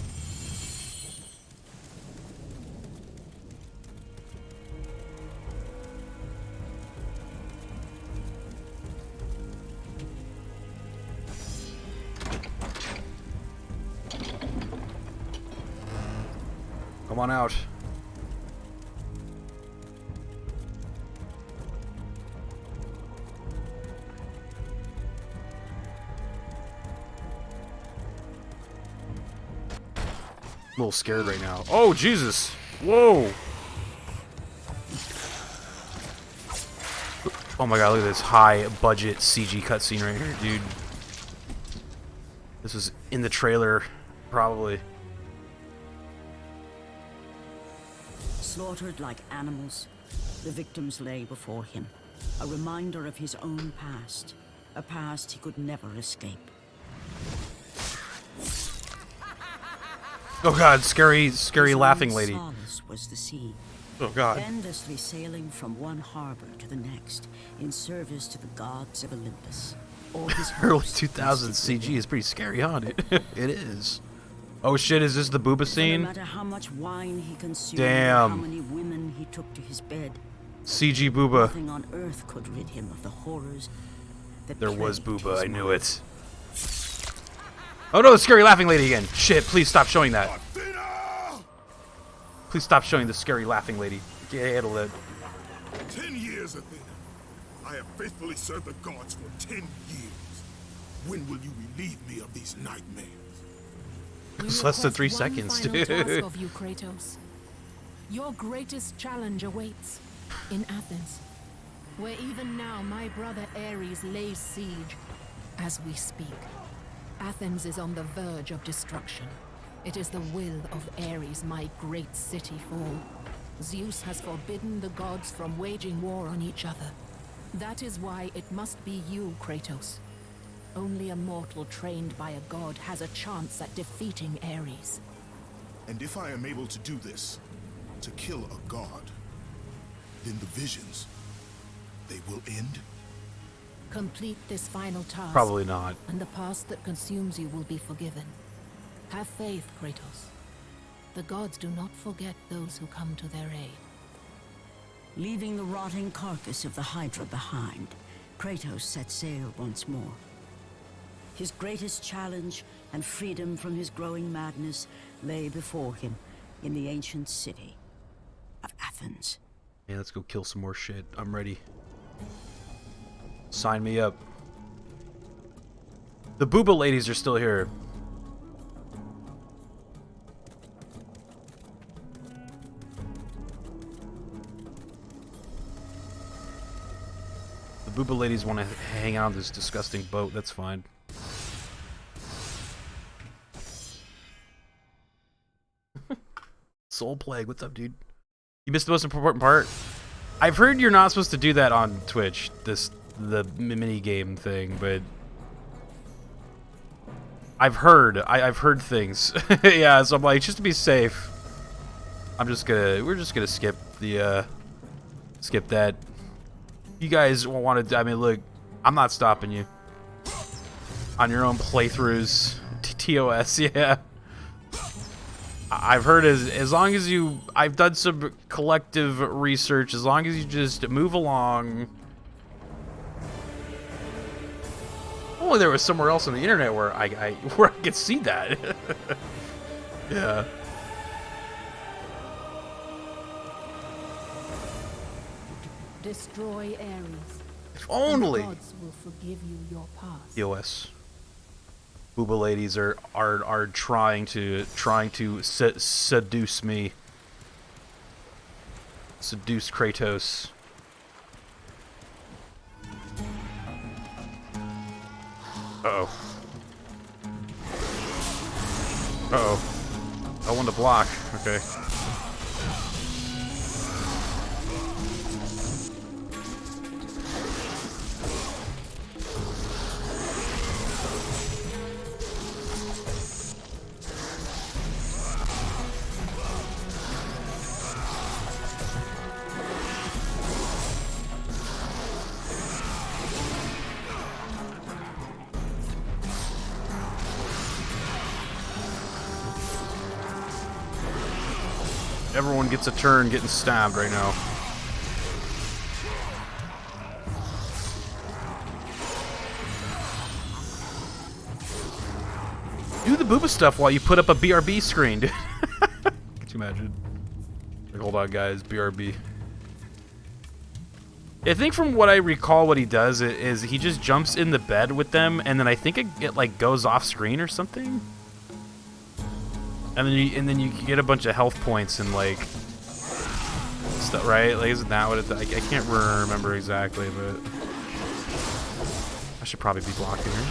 Come on out. A little scared right now. Oh, Jesus. Whoa. Oh my god, look at this high budget CG cutscene right here, dude. This was in the trailer, probably. Slaughtered like animals, the victims lay before him, a reminder of his own past, a past he could never escape. Oh god, scary laughing lady. Solace was the sea, Oh god. endlessly sailing from one harbor to the next in service to the gods of Olympus. Or his Early hopes 2000 twisted CG is pretty scary, huh, dude? It is. Oh shit, is this the booba no scene? matter how much wine he consumed, Damn. or how many women he took to his bed, CG booba. nothing on earth could rid him of the horrors that There was plagued booba, his I knew mind. it. Oh no, the scary laughing lady again. Shit, please stop showing that. Athena! Please stop showing the scary laughing lady. Can't handle it. 10 years, Athena. I have faithfully served the gods for 10 years. When will you relieve me of these nightmares? It's less than 3 request one seconds, final dude. task of you, Kratos. Your greatest challenge awaits in Athens, where even now my brother Ares lays siege as we speak. Athens is on the verge of destruction. It is the will of Ares my great city fall. Zeus has forbidden the gods from waging war on each other. That is why it must be you, Kratos. Only a mortal trained by a god has a chance at defeating Ares. And if I am able to do this, to kill a god, then the visions, they will end? Complete this final task. Probably not. And the past that consumes you will be forgiven. Have faith, Kratos. The gods do not forget those who come to their aid. Leaving the rotting carcass of the Hydra behind, Kratos set sail once more. His greatest challenge and freedom from his growing madness lay before him in the ancient city of Athens. Yeah, let's go kill some more shit. I'm ready. Sign me up. The booba ladies are still here. booba ladies want to hang out on this disgusting boat, that's fine. Soul Plague, what's up, dude? You missed the most important part. I've heard you're not supposed to do that on Twitch, the mini game thing, but I've heard things. Yeah, so I'm like, just to be safe, we're just gonna skip that. You guys want to? I mean, look, I'm not stopping you on your own playthroughs. TOS, yeah. I've heard as long as I've done some collective research. As long as you just move along. Only there was somewhere else on the internet where I could see that. Yeah. Destroy Ares. If only. The gods will forgive you your past. TOS. Booba ladies are trying to seduce me. Seduce Kratos. Uh-oh. Uh-oh. I want to block. Okay. Everyone gets a turn getting stabbed right now. Do the booba stuff while you put up a BRB screen, dude. Could you imagine? Like, hold on, guys. BRB. I think from what I recall, what he does is he just jumps in the bed with them, and then I think it like goes off screen or something. And then you get a bunch of health points and like stuff, right? Like, isn't that what it? I can't remember exactly, but I should probably be blocking her.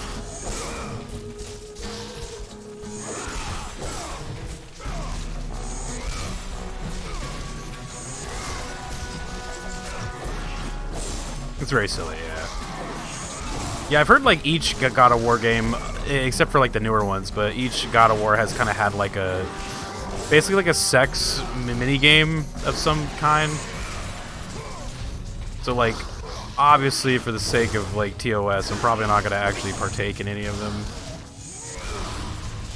It's very silly, yeah. Yeah, I've heard like each God of War game, except for like the newer ones, but each God of War has kind of had like basically like a sex mini game of some kind. So like, obviously for the sake of like TOS, I'm probably not gonna actually partake in any of them,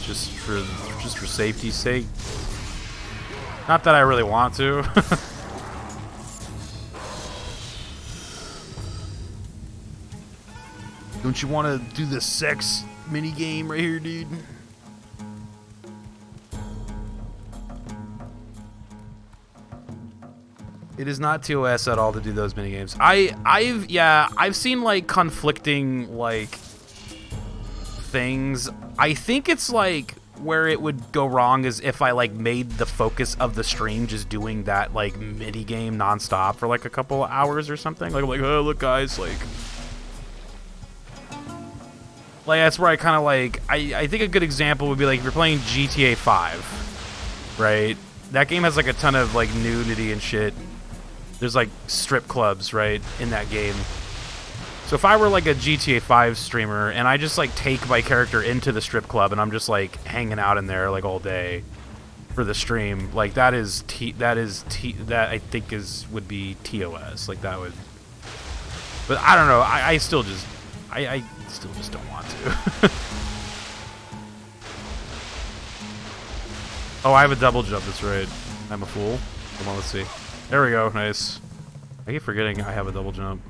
just for safety's sake. Not that I really want to. Don't you want to do the sex mini game right here, dude? It is not TOS at all to do those mini games. I've seen like conflicting like things. I think it's like where it would go wrong is if I like made the focus of the stream just doing that like mini game nonstop for like a couple of hours or something. Like I'm like, oh look guys, like that's where I kind of like, I think a good example would be like if you're playing GTA 5, right? That game has like a ton of like nudity and shit. There's like strip clubs, right, in that game. So if I were like a GTA 5 streamer and I just like take my character into the strip club and I'm just like hanging out in there like all day for the stream, like that I think would be TOS. Like that would, but I don't know. I still just don't want to. Oh, I have a double jump, that's right. I'm a fool. Come on, let's see. There we go, nice. I keep forgetting I have a double jump.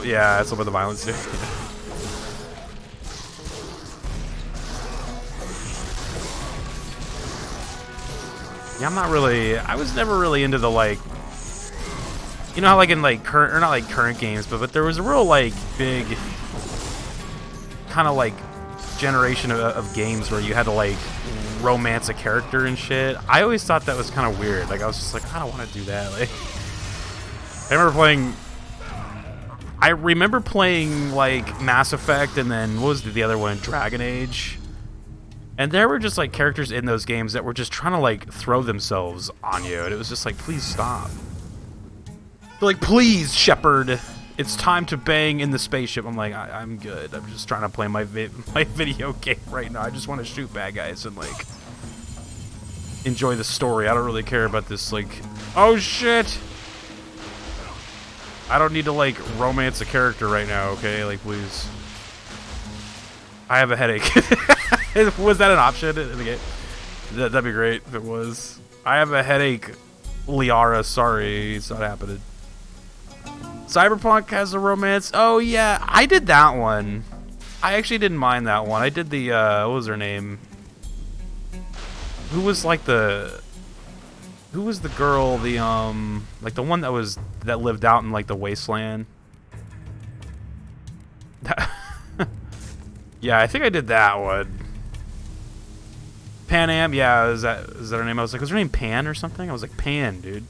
Yeah, it's about the violence too. Yeah, I was never really into the like, you know how like in like current, or not like current games, but there was a real like big kind of like generation of games where you had to like romance a character and shit. I always thought that was kind of weird. Like, I was just like, I don't want to do that. Like, I remember playing like Mass Effect, and then what was the other one, Dragon Age, and there were just like characters in those games that were just trying to like throw themselves on you, and it was just like, please stop. They're like, please, Shepard, it's time to bang in the spaceship. I'm like, I'm good. I'm just trying to play my video game right now. I just want to shoot bad guys and like enjoy the story. I don't really care about this like, oh shit. I don't need to like romance a character right now, okay? Like, please. I have a headache. Was that an option in the game? That'd be great if it was. I have a headache, Liara. Sorry, it's not happening. Cyberpunk has a romance. Oh yeah, I did that one. I actually didn't mind that one. I did the what was her name? Who was like the? Who was the girl? The like the one that lived out in like the wasteland. Yeah, I think I did that one. Pan Am. Yeah, is that her name? I was like, was her name Pan or something? I was like, Pan, dude.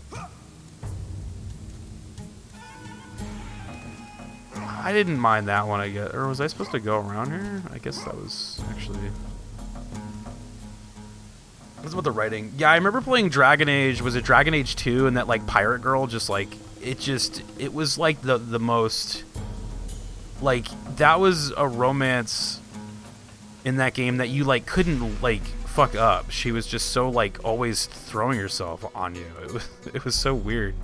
I didn't mind that one, I guess. Or was I supposed to go around here? I guess that was actually... What's about the writing? Yeah, I remember playing Dragon Age. Was it Dragon Age 2? And that, like, pirate girl just, like... It was, like, the most... Like, that was a romance in that game that you, like, couldn't, like, fuck up. She was just so, like, always throwing herself on you. It was so weird.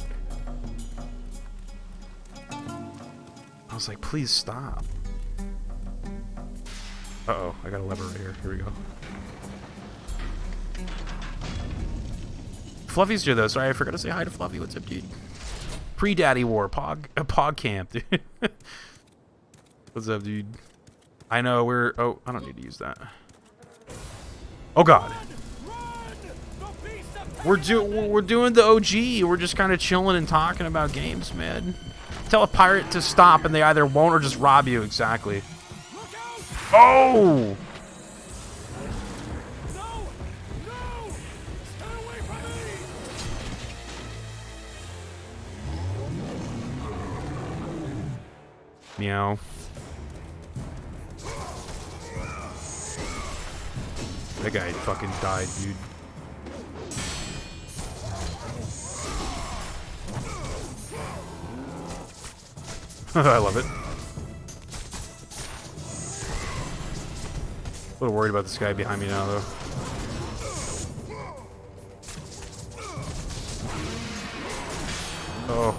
I was like, please stop. Uh-oh, I got a lever right here. Here we go. Fluffy's here, though. Sorry, I forgot to say hi to Fluffy. What's up, dude? Pre-Daddy War. Pog Camp, dude. What's up, dude? I know we're... Oh, I don't need to use that. Oh, God. We're doing the OG. We're just kind of chilling and talking about games, man. Tell a pirate to stop, and they either won't or just rob you. Exactly. Oh! Meow. That guy fucking died, dude. I love it. A little worried about this guy behind me now, though. Oh.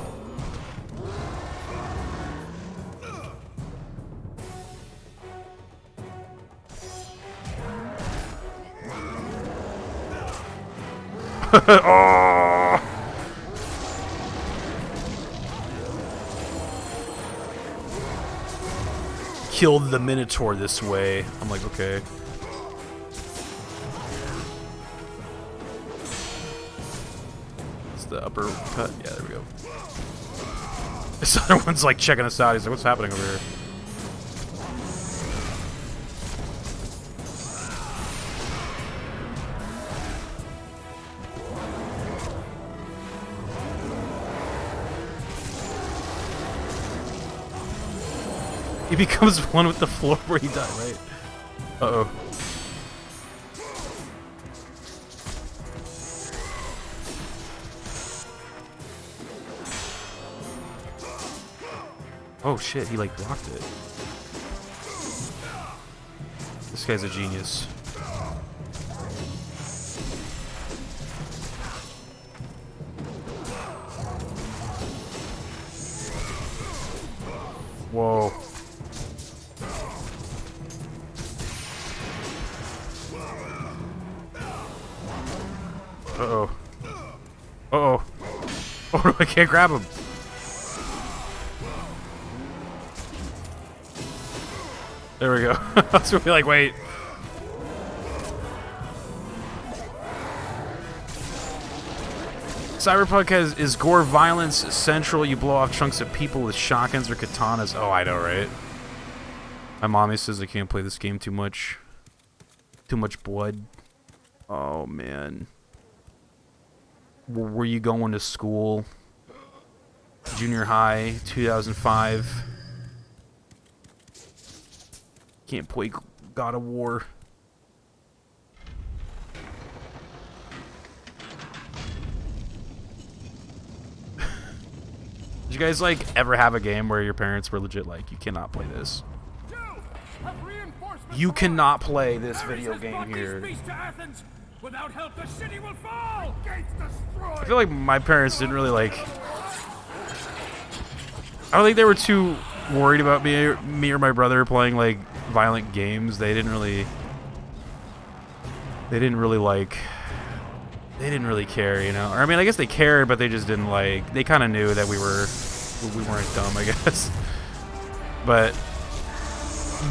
Oh! Killed the Minotaur this way. I'm like, okay. It's the upper cut. Yeah, there we go. This other one's like checking us out. He's like, what's happening over here? He becomes one with the floor where he died, right? Uh-oh. Oh shit, he like blocked it. This guy's a genius. Whoa. Uh-oh. Uh-oh. Oh, I can't grab him. There we go. I was gonna be like, wait. Cyberpunk is gore violence central. You blow off chunks of people with shotguns or katanas. Oh, I know, right? My mommy says I can't play this game too much. Too much blood. Oh, man. Were you going to school? Junior high, 2005. Can't play God of War. Did you guys, like, ever have a game where your parents were legit like, you cannot play this? You cannot play this video game here. Without help, the city will fall. I feel like my parents didn't really, like... I don't think they were too worried about me or my brother playing, like, violent games. They didn't really like... They didn't really care, you know? Or, I mean, I guess they cared, but they just didn't, like... They kind of knew that we weren't dumb, I guess. But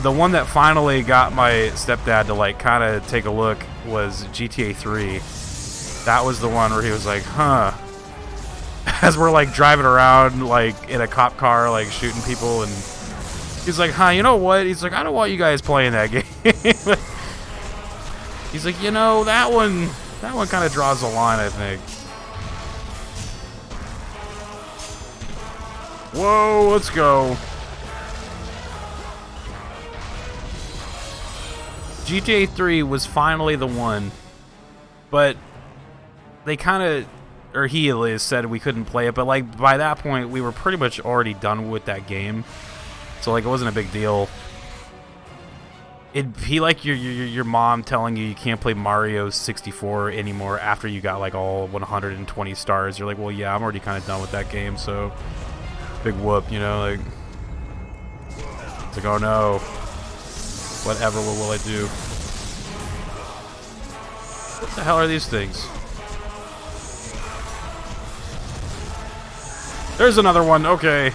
the one that finally got my stepdad to, like, kind of take a look was GTA 3. That was the one where he was like, huh. As we're, like, driving around, like, in a cop car, like, shooting people, and he's like, huh, you know what? He's like, I don't want you guys playing that game. He's like, you know, that one kind of draws the line, I think. Whoa, let's go. GTA 3 was finally the one, but they kind of, or he at least said we couldn't play it, but like by that point we were pretty much already done with that game, so like it wasn't a big deal. It'd be like your mom telling you can't play Mario 64 anymore after you got like all 120 stars. You're like, well, yeah, I'm already kind of done with that game, so big whoop, you know, like it's like, oh no. Whatever, what will I do? What the hell are these things? There's another one, okay.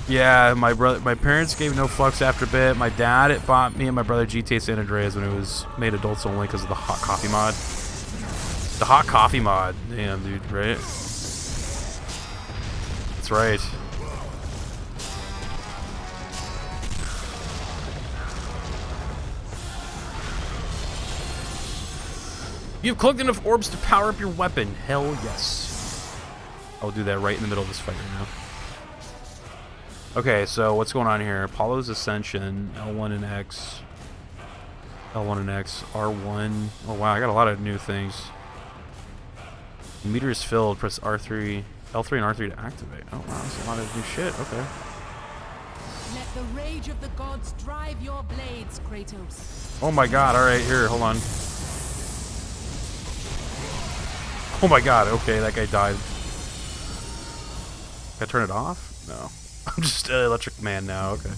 Yeah, my parents gave no fucks after a bit. My dad bought me and my brother GTA San Andreas when it was made adults only because of the hot coffee mod. The hot coffee mod. Damn, dude, right? That's right. You've collected enough orbs to power up your weapon. Hell yes. I'll do that right in the middle of this fight right now. Okay, so what's going on here? Apollo's Ascension, L1 and X. L1 and X, R1. Oh wow, I got a lot of new things. The meter is filled, press R3. L3 and R3 to activate. Oh wow, that's a lot of new shit. Okay. Let the rage of the gods drive your blades, Kratos. Oh my god, alright, here, hold on. Oh my god, okay, that guy died. Can I turn it off? No. I'm just an electric man now, okay.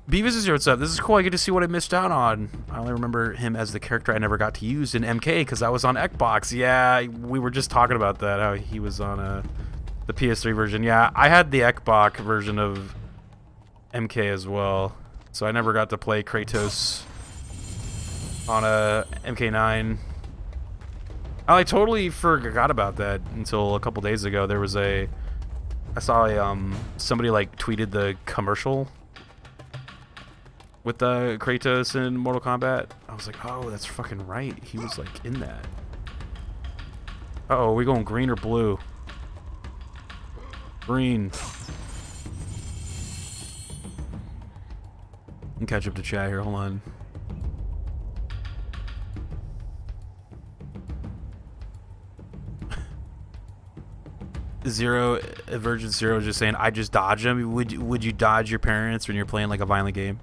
Beavis is here, what's up? This is cool, I get to see what I missed out on. I only remember him as the character I never got to use in MK because I was on Xbox. Yeah, we were just talking about that, how he was on the PS3 version. Yeah, I had the Xbox version of MK as well, so I never got to play Kratos on a MK9. I totally forgot about that until a couple days ago. There was I saw somebody like tweeted the commercial with the Kratos in Mortal Kombat. I was like, oh, that's fucking right. He was like in that. Uh-oh, are we going green or blue? Green. Can catch up to chat here, hold on. Virgin Zero is just saying, I just dodge them. Would you dodge your parents when you're playing like a violent game?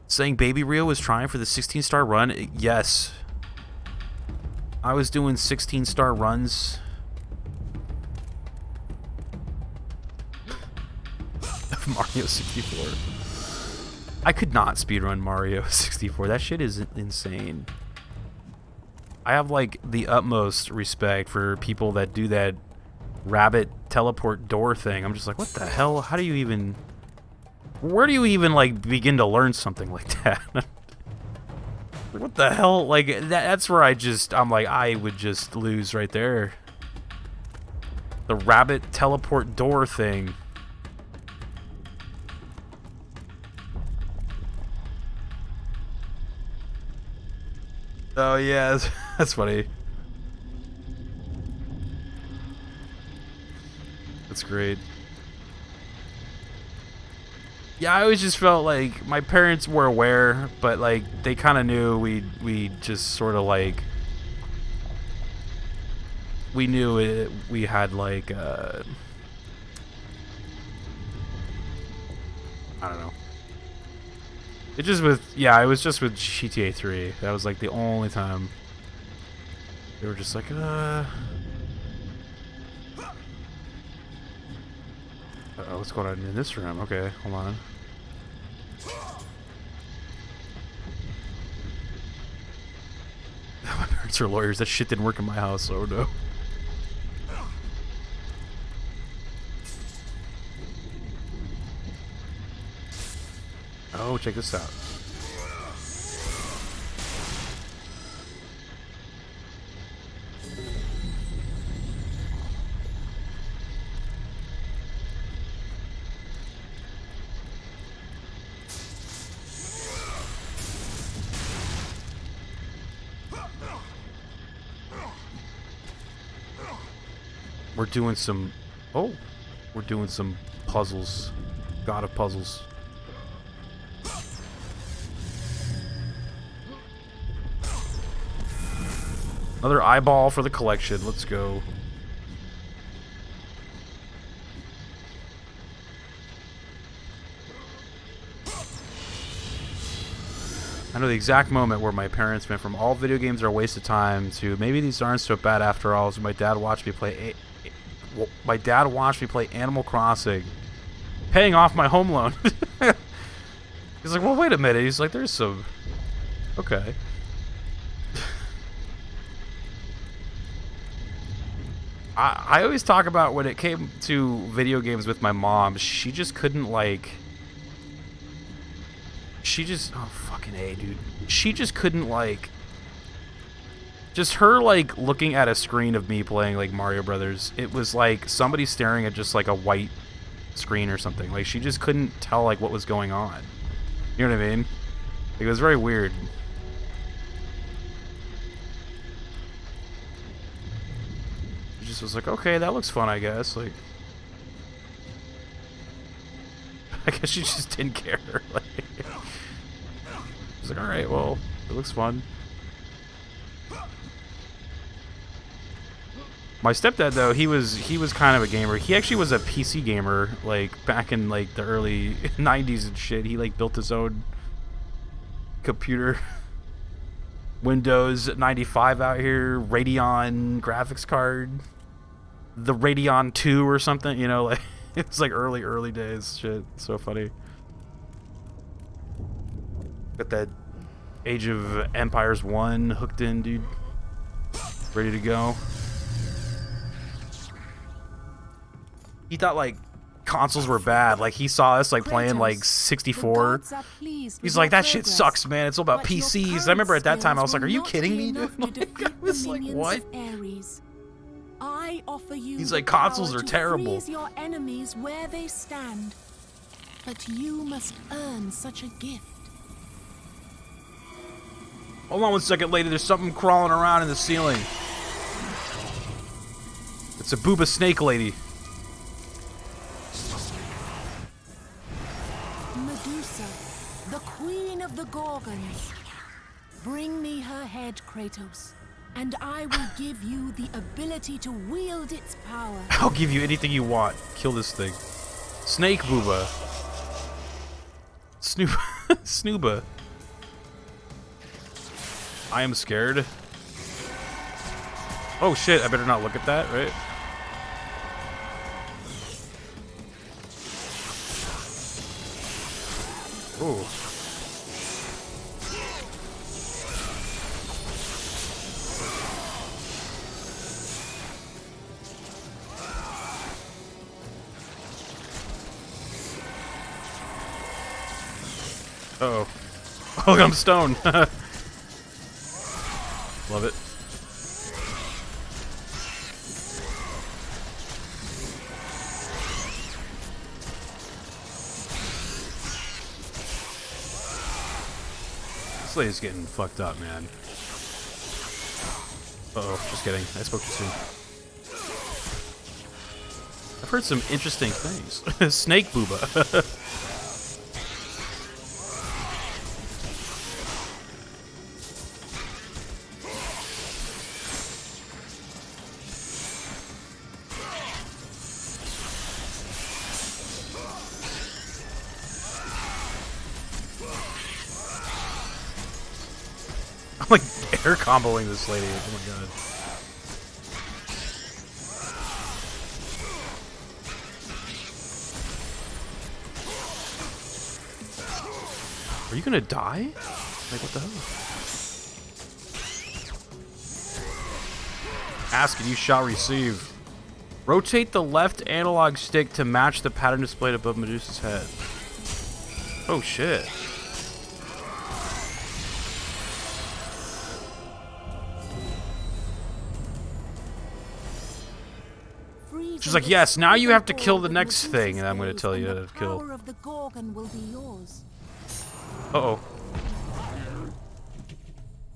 Saying Baby Rio was trying for the 16-star run? Yes. I was doing 16-star runs. Of Mario 64. I could not speedrun Mario 64. That shit is insane. I have like the utmost respect for people that do that rabbit teleport door thing. I'm just like, what the hell? How do you even... Where do you even like begin to learn something like that? What the hell? Like, that's where I'm like, I would just lose right there. The rabbit teleport door thing. Oh, yeah, that's funny. That's great. Yeah, I always just felt like my parents were aware, but like they kind of knew we just sort of like we knew it. We had like I don't know. It just with it was just with GTA 3. That was like the only time they were just like Uh-oh, what's going on in this room? Okay, hold on. My parents are lawyers. That shit didn't work in my house, so no. Oh, check this out. We're doing some... Oh! We're doing some puzzles. God of puzzles. Another eyeball for the collection. Let's go. I know the exact moment where my parents went from all video games are a waste of time to maybe these aren't so bad after all. So my dad watched me play Animal Crossing, paying off my home loan. He's like, well, wait a minute. He's like, there's some... Okay. I always talk about when it came to video games with my mom, she just couldn't, like... Oh, fucking A, dude. She just couldn't, like... Just her, like, looking at a screen of me playing, like, Mario Brothers, it was like somebody staring at just, like, a white screen or something. Like, she just couldn't tell, like, what was going on. You know what I mean? It was very weird. She just was like, okay, that looks fun, I guess. Like... I guess she just didn't care. Like... She's like, alright, well, it looks fun. My stepdad, though, he was kind of a gamer. He actually was a PC gamer, like, back in, like, the early 90s and shit. He, like, built his own computer. Windows 95 out here, Radeon graphics card. The Radeon 2 or something, you know, like, it's like early days shit. So funny. Got that Age of Empires 1 hooked in, dude. Ready to go. He thought, like, consoles were bad. Like, he saw us, like, playing, like, 64. He's like, that shit sucks, man. It's all about PCs. And I remember at that time, I was like, are you kidding me, dude? Like, I was like, what? He's like, consoles are terrible. Your enemies where they stand. But you must earn such a gift. Hold on 1 second, lady. There's something crawling around in the ceiling. It's a booba snake lady. Medusa, the queen of the Gorgons. Bring me her head, Kratos, and I will give you the ability to wield its power. I'll give you anything you want. Kill this thing. Snake booba. Snooba. I am scared. Oh shit, I better not look at that, right? Ooh. Uh-oh. Oh, I'm stoned. Love it. This lady's getting fucked up, man. Uh-oh, just kidding. I spoke too soon. I've heard some interesting things. Snake booba. I'm like air comboing this lady. Oh my god. Are you gonna die? Like, what the hell? Ask and you shall receive. Rotate the left analog stick to match the pattern displayed above Medusa's head. Oh shit. She's like, yes, now you have to kill the next thing, and I'm going to tell you to kill. Uh-oh.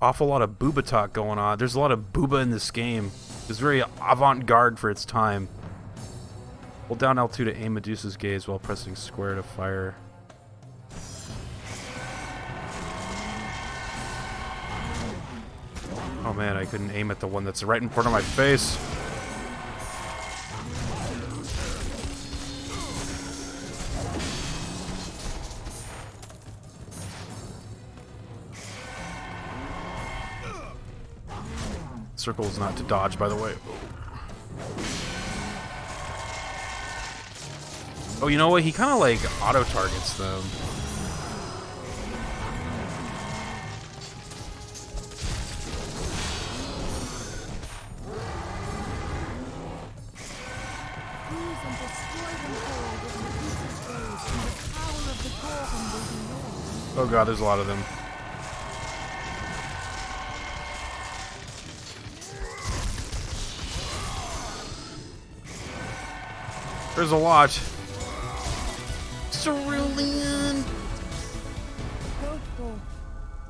Awful lot of booba talk going on. There's a lot of booba in this game. It's very avant-garde for its time. Hold down L2 to aim Medusa's gaze while pressing square to fire. Oh man, I couldn't aim at the one that's right in front of my face. Circle is not to dodge, by the way. Oh, you know what? He kind of like auto-targets them. Oh god, there's a lot of them. There's a lot. Cerulean.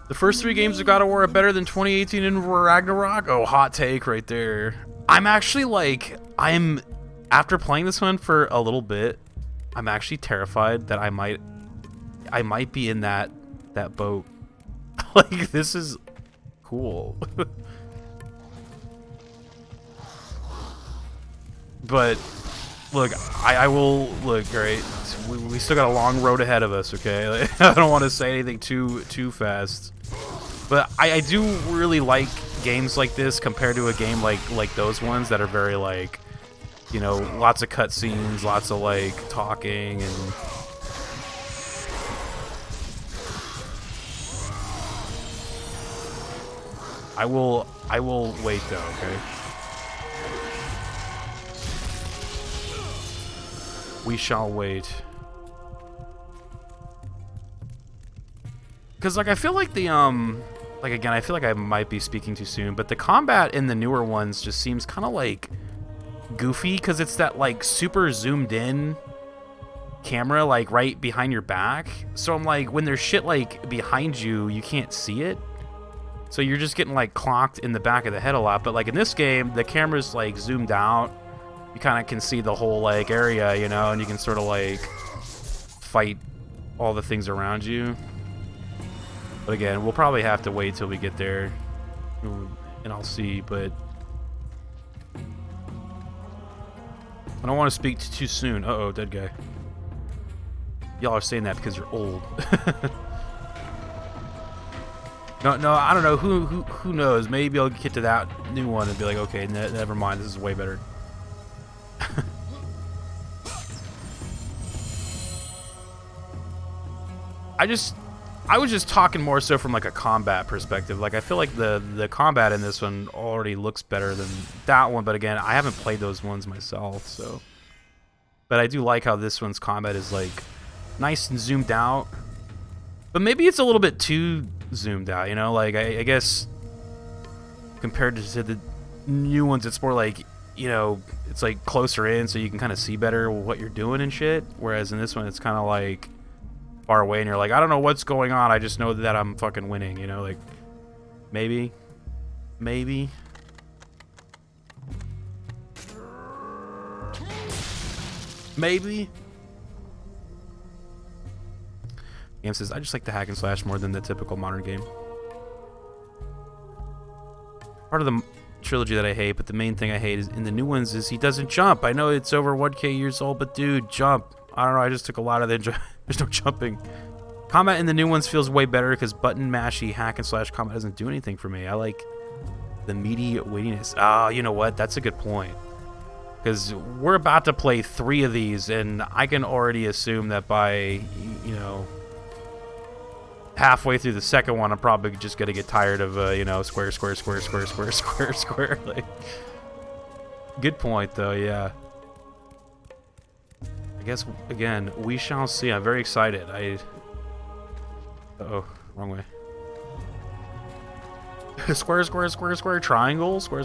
The first 3 games of God of War are better than 2018 in Ragnarok. Oh, hot take right there. I'm actually like, after playing this one for a little bit, I'm actually terrified that I might be in that boat. Like, this is cool. But look, I will look. Right, we still got a long road ahead of us. Okay, like, I don't want to say anything too fast, but I do really like games like this compared to a game like those ones that are very like, you know, lots of cutscenes, lots of like talking and. I will wait though. Okay. We shall wait. Because, like, I feel like the, like, again, I feel like I might be speaking too soon, but the combat in the newer ones just seems kind of, like, goofy, because it's that, like, super zoomed in camera, like, right behind your back. So I'm like, when there's shit, like, behind you, you can't see it. So you're just getting, like, clocked in the back of the head a lot. But, like, in this game, the camera's, like, zoomed out. You kind of can see the whole, like, area, you know, and you can sort of, like, fight all the things around you. But again, we'll probably have to wait till we get there, and I'll see, but I don't want to speak too soon. Uh-oh, dead guy. Y'all are saying that because you're old. No, I don't know. Who knows? Maybe I'll get to that new one and be like, okay, never mind. This is way better. I was just talking more so from like a combat perspective. Like I feel like the combat in this one already looks better than that one, but again, I haven't played those ones myself, so. But I do like how this one's combat is like nice and zoomed out. But maybe it's a little bit too zoomed out, you know? Like I guess compared to the new ones, it's more like, you know, it's like closer in, so you can kind of see better what you're doing and shit. Whereas in this one, it's kind of like far away, and you're like, I don't know what's going on. I just know that I'm fucking winning. You know, like maybe. Game says, I just like the hack and slash more than the typical modern game. Part of the trilogy that I hate, but the main thing I hate is in the new ones is he doesn't jump. I know it's over 1K years old, but dude, jump. I don't know, I just took a lot of the there's no jumping. Combat in the new ones feels way better because button mashy hack and slash combat doesn't do anything for me. I like the meaty weightiness. Oh, you know what? That's a good point. Because we're about to play 3 of these, and I can already assume that by, you know, halfway through the second one, I'm probably just gonna get tired of, you know, square. Like, good point, though. Yeah. I guess again, we shall see. I'm very excited. Uh-oh, wrong way. Square. Triangle. Square.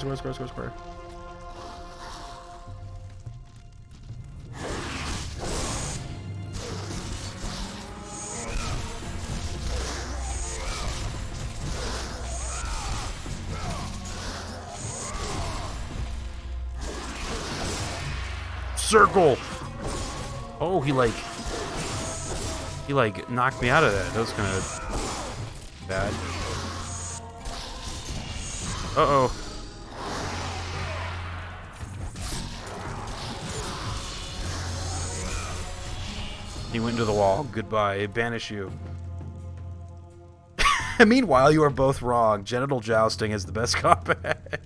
Circle. Oh, he like knocked me out of that. That was kind of bad. Uh-oh. He went into the wall. Goodbye. Banish you. Meanwhile, you are both wrong. Genital jousting is the best combat.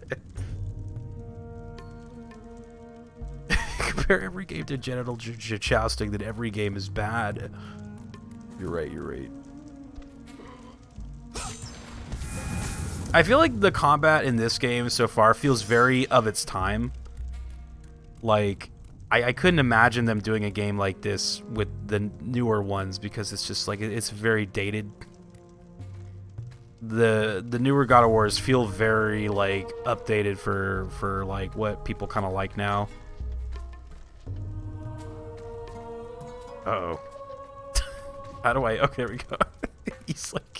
Compare every game to genital jousting, then every game is bad. You're right. I feel like the combat in this game so far feels very of its time. Like, I couldn't imagine them doing a game like this with the newer ones because it's just like, it's very dated. The newer God of Wars feel very like updated for like what people kind of like now. Uh-oh. How do I... Okay, there we go. He's like...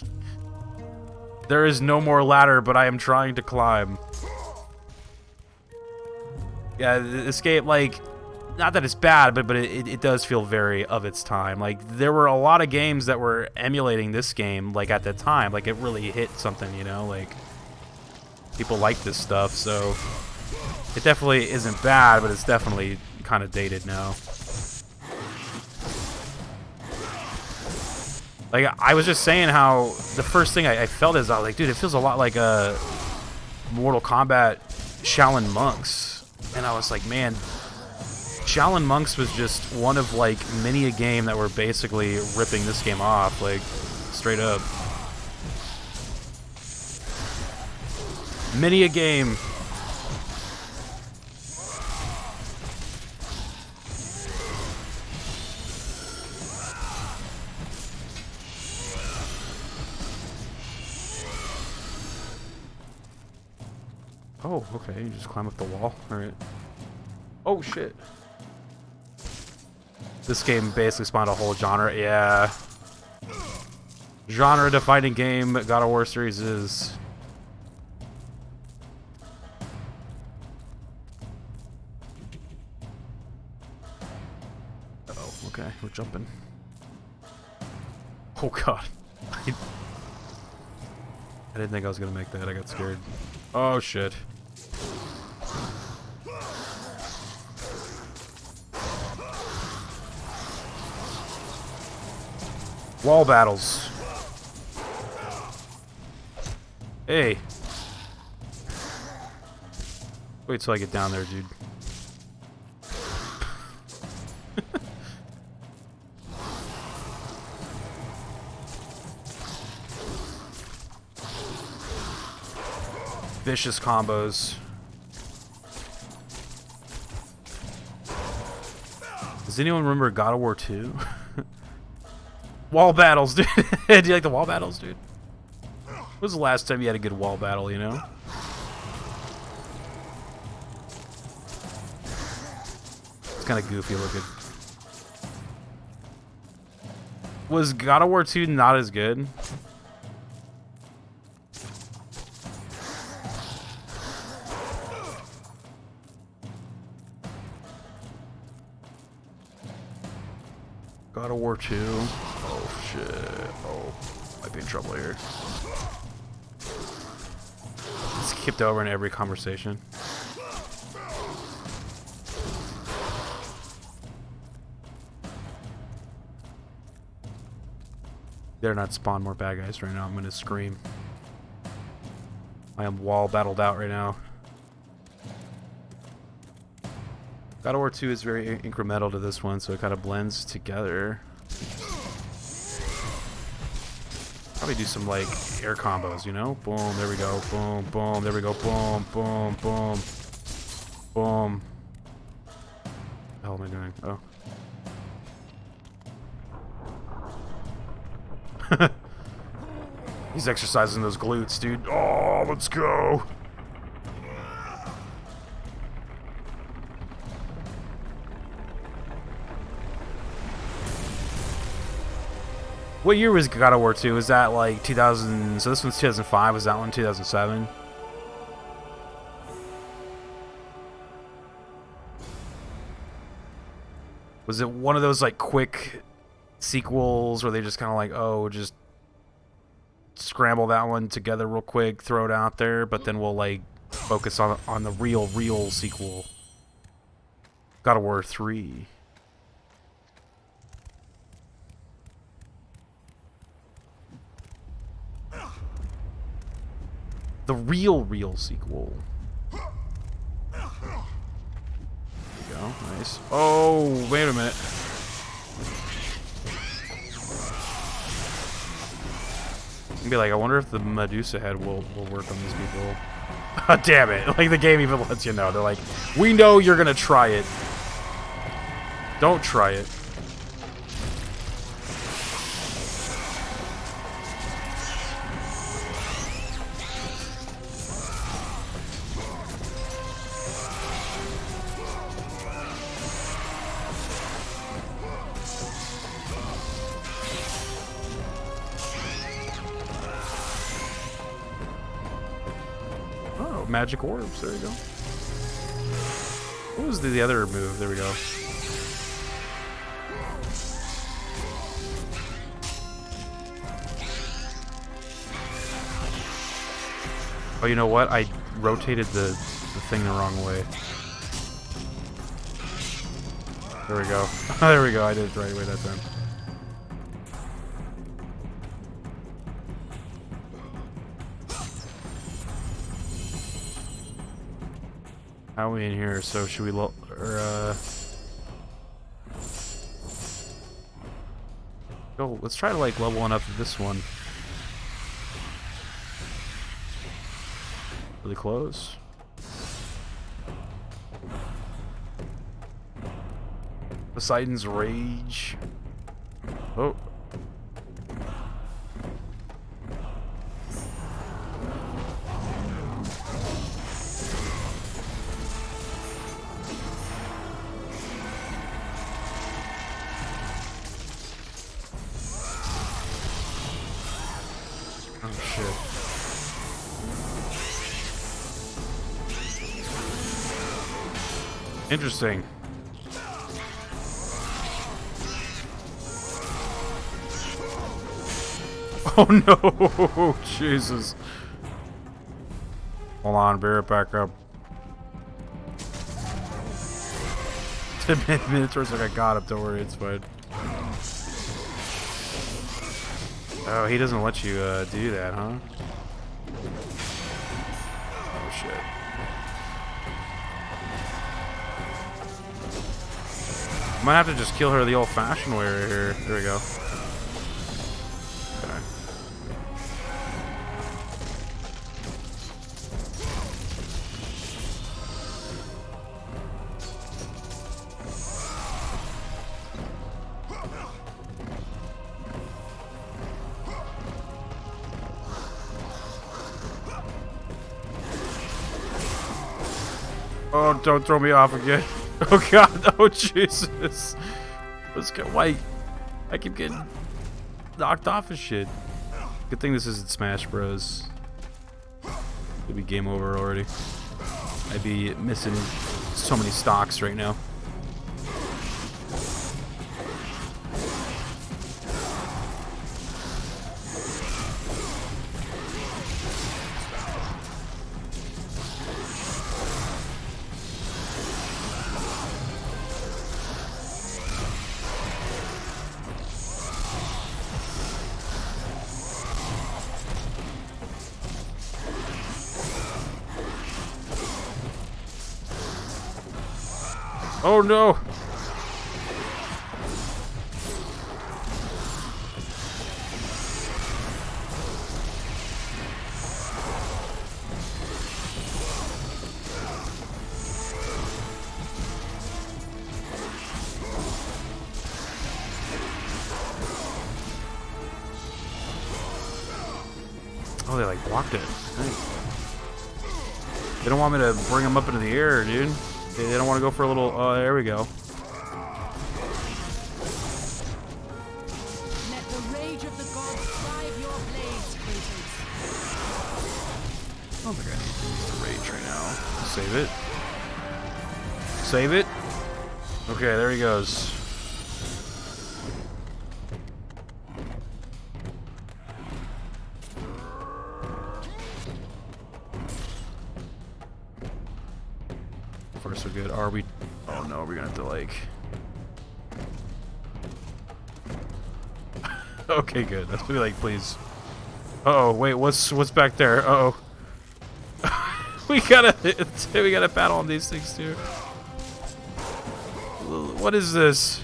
There is no more ladder, but I am trying to climb. Yeah, this game, like... Not that it's bad, but it does feel very of its time. Like, there were a lot of games that were emulating this game, like, at the time. Like, it really hit something, you know? Like, people like this stuff, so... It definitely isn't bad, but it's definitely kind of dated now. Like, I was just saying how the first thing I felt is, I was like, dude, it feels a lot like a Mortal Kombat Shaolin Monks. And I was like, man, Shaolin Monks was just one of, like, many a game that were basically ripping this game off, like, straight up. Many a game. Oh, okay, you just climb up the wall. Alright. Oh, shit. This game basically spawned a whole genre. Yeah. Genre-defining game God of War series is. Uh-oh, okay, we're jumping. Oh, God. I didn't think I was gonna make that. I got scared. Oh, shit. Wall battles. Hey. Wait till I get down there, dude. Vicious combos. Does anyone remember God of War 2? Wall battles, dude. Do you like the wall battles, dude? When was the last time you had a good wall battle, you know? kind of goofy looking. Was God of War 2 not as good? God of War 2. Oh shit. Oh, might be in trouble here. Skipped over in every conversation. Dare not spawn more bad guys right now. I'm gonna scream. I am wall battled out right now. God of War 2 is very incremental to this one, so it kind of blends together. Probably do some like air combos, you know? Boom, there we go. Boom, boom, there we go. Boom, boom, boom, boom. What the hell am I doing? Oh. He's exercising those glutes, dude. Oh, let's go. What year was God of War 2? Was that like 2000? So this one's 2005. Was that one 2007? Was it one of those like quick sequels where they just kind of like, oh, just scramble that one together real quick, throw it out there, but then we'll like focus on the real sequel? God of War 3. The real sequel. There we go. Nice. Oh, wait a minute. Be like, I wonder if the Medusa head will work on these people. Damn it. Like, the game even lets you know. They're like, we know you're gonna try it. Don't try it. Magic orbs, there you go. What was the other move? There we go. Oh, you know what? I rotated the thing the wrong way. There we go. There we go, I did it the right way that time. How are we in here? So should we go, let's try to like level one up this one. Really close. Poseidon's Rage. Oh. Interesting. Oh no! Jesus. Hold on, bear it back up. 10 minutes or so I got up, don't worry, it's fine. Oh, he doesn't let you do that, huh? Oh shit. Might have to just kill her the old-fashioned way right here. There we go. Okay. Oh, don't throw me off again. Oh god, oh Jesus. Let's go. Why? I keep getting knocked off of shit. Good thing this isn't Smash Bros. It'd be game over already. I'd be missing so many stocks right now. Oh no! Oh, they like blocked it. Nice. They don't want me to bring them up into the air, dude. They don't want to go for a little. Oh, there we go. Let the rage of the gods drive your blades, Kratos. I don't think I need to use the rage right now. Save it. Save it. Okay, there he goes. Far so good. Are we? Oh no, we're gonna have to like. Okay, good. That's be like, please. Uh oh, wait, what's back there? Uh oh. we gotta battle on these things too. What is this?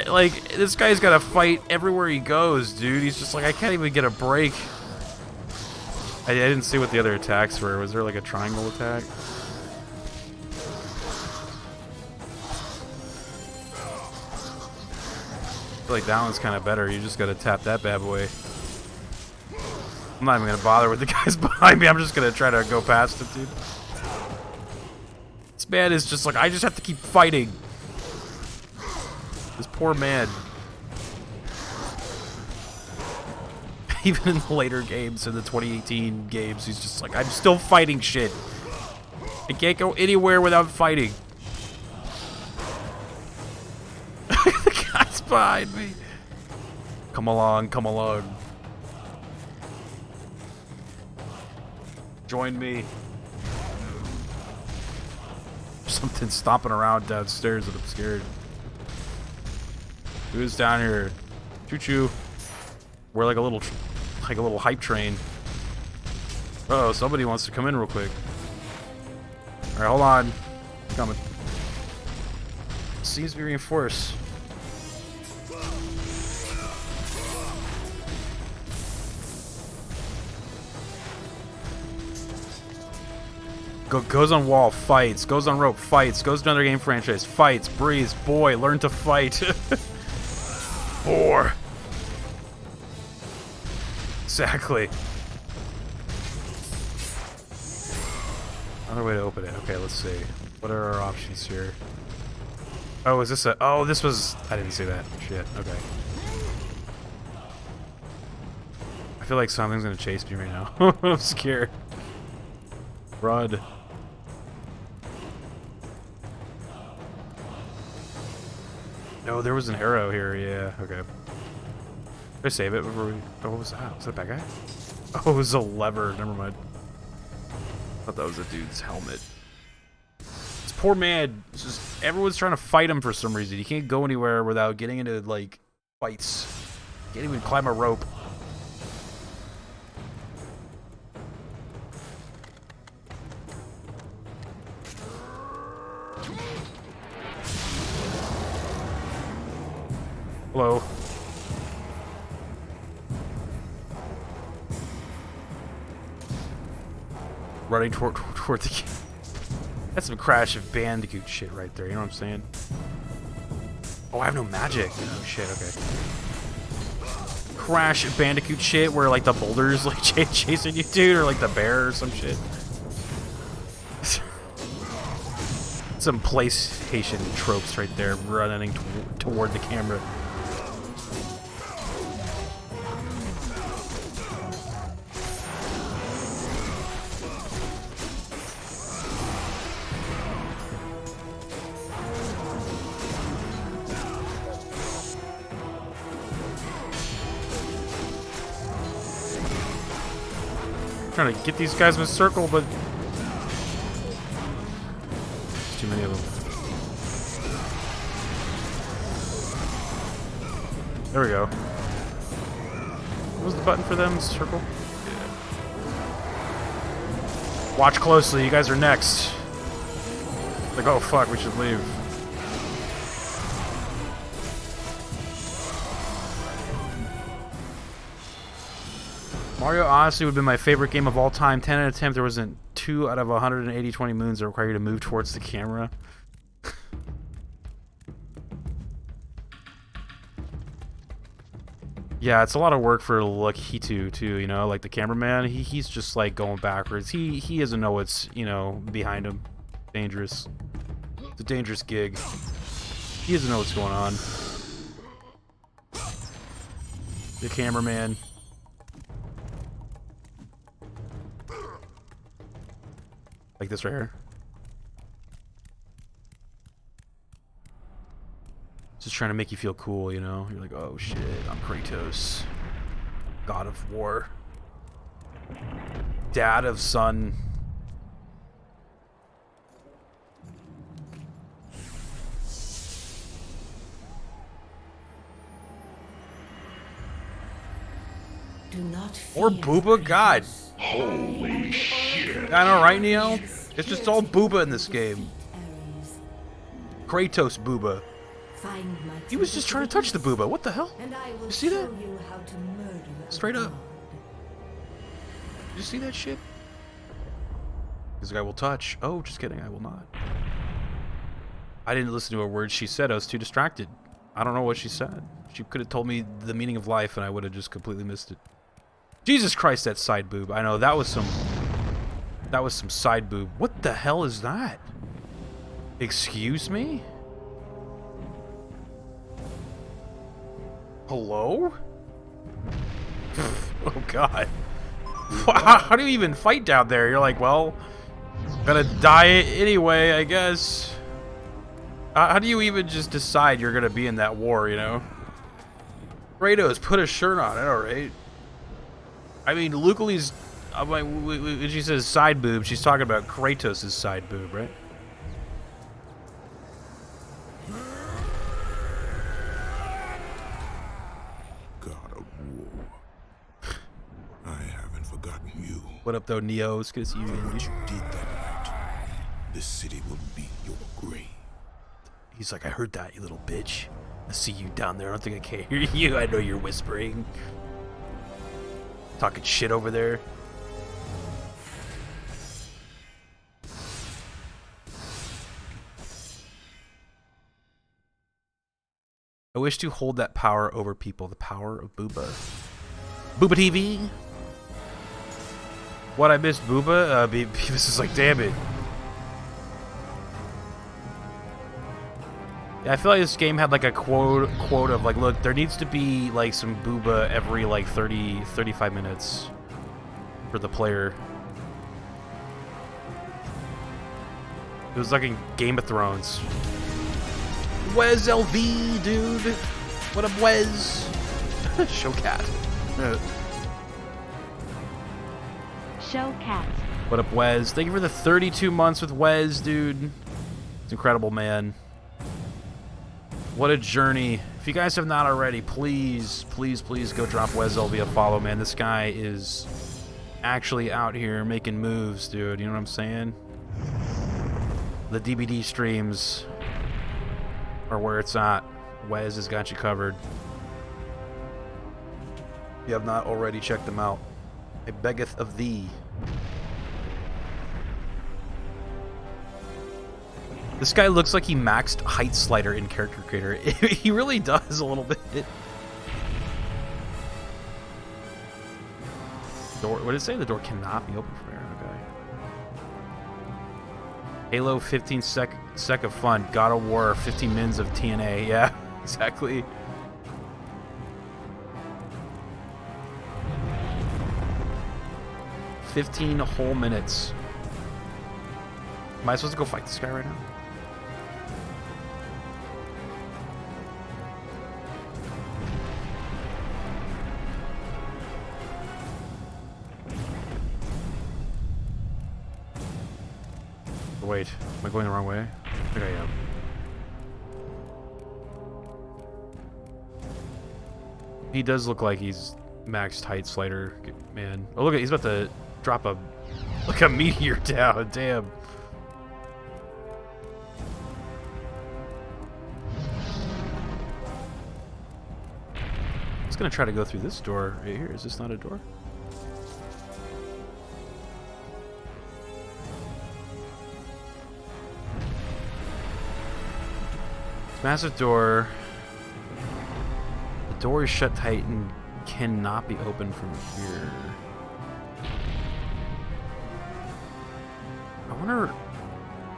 Like, this guy's gotta fight everywhere he goes, dude. He's just like, I can't even get a break. I didn't see what the other attacks were. Was there like a triangle attack? I feel like that one's kind of better. You just gotta tap that bad boy. I'm not even gonna bother with the guys behind me. I'm just gonna try to go past him, dude. This man is just like, I just have to keep fighting. This poor man. Even in the later games, in the 2018 games, he's just like, I'm still fighting shit. I can't go anywhere without fighting. The guy's behind me. Come along, come along. Join me. Something stomping around downstairs and I'm scared. Who's down here? Choo choo. We're like a little hype train. Uh oh, somebody wants to come in real quick. All right, hold on. Coming. Seems to be reinforced. Goes on wall, fights. Goes on rope, fights. Goes to another game franchise, fights. Breathes, boy, learn to fight. Or exactly. Another way to open it. Okay, let's see. What are our options here? Oh, is this a... Oh, this was... I didn't see that. Shit. Okay. I feel like something's gonna chase me right now. I'm scared. Run. No, there was an arrow here. Yeah, okay. Did I save it before we... Oh, what was that? Was that a bad guy? Oh, it was a lever. Never mind. I thought that was a dude's helmet. This poor man. It's just... Everyone's trying to fight him for some reason. He can't go anywhere without getting into, like, fights. Can't even climb a rope. Hello. Running toward the... That's some Crash of Bandicoot shit right there, you know what I'm saying? Oh, I have no magic. Oh shit, okay. Crash Bandicoot shit where like the boulders like chasing you, dude, or like the bear or some shit. some PlayStation tropes right there, running toward the camera. Trying to get these guys in a circle, but there's too many of them. There we go. What was the button for them? Circle? Yeah. Watch closely, you guys are next. Like, oh fuck, we should leave. Mario Odyssey would have been my favorite game of all time. 10 out of 10 if there wasn't 2 out of 180 20 moons that require you to move towards the camera. Yeah, it's a lot of work for Lakitu too, you know, like the cameraman. He's just like going backwards. He doesn't know what's, you know, behind him. Dangerous. It's a dangerous gig. He doesn't know what's going on. The cameraman. Like this right here. Just trying to make you feel cool, you know? You're like, oh shit, I'm Kratos. God of War. Dad of Son. Do not Or fear, Booba? God. Holy shit. I know, right, Neo? It's just all Booba in this game. Ares. Kratos Booba. Find my He was just trying to touch the Booba. What the hell? and I will You see that? show you how to murder a Straight up. god. Did you see that shit? This guy will touch. Oh, just kidding. I will not. I didn't listen to a word she said. I was too distracted. I don't know what she said. She could have told me the meaning of life and I would have just completely missed it. Jesus Christ, that side boob. I know, that was some side boob. What the hell is that? Excuse me? Hello? Oh god. How do you even fight down there? You're like, well, gonna die anyway, I guess. How do you even just decide you're gonna be in that war, you know? Kratos, put a shirt on, alright? I mean, Lucali's, when she says side boob, she's talking about Kratos' side boob, right? God of War. I haven't forgotten you. What up, though, Neo? It's good to see you, What Andy. you did that night. This city will be your grave. He's like, I heard that, you little bitch. I see you down there. I don't think I can hear you. I know you're whispering. Talking shit over there. I wish to hold that power over people. The power of Booba. Booba TV. What, I missed Booba? This is like, damn it. Yeah, I feel like this game had like a quote of like, look, there needs to be like some Booba every like 35 minutes for the player. It was like in Game of Thrones. Wes LV, dude. What up, Wes? Showcat. Show cat. What up, Wes? Thank you for the 32 months with Wes, dude. It's incredible, man. What a journey. If you guys have not already, please, please, please go drop Wes LV a follow, man. This guy is actually out here making moves, dude. You know what I'm saying? The DBD streams are where it's at. Wes has got you covered. If you have not already checked them out, I beggeth of thee. This guy looks like he maxed height slider in Character Creator. He really does a little bit. Door, what did it say? The door cannot be opened from here. Okay. Halo 15 sec of fun. God of War 15 mins of TNA. Yeah, exactly. "15 whole minutes." Am I supposed to go fight this guy right now? Wait, am I going the wrong way? I think I am. He does look like he's maxed height slider, man. Oh, look at, he's about to drop a meteor down. Damn. I was gonna try to go through this door right here. Is this not a door? Massive door. The door is shut tight and cannot be opened from here. I wonder if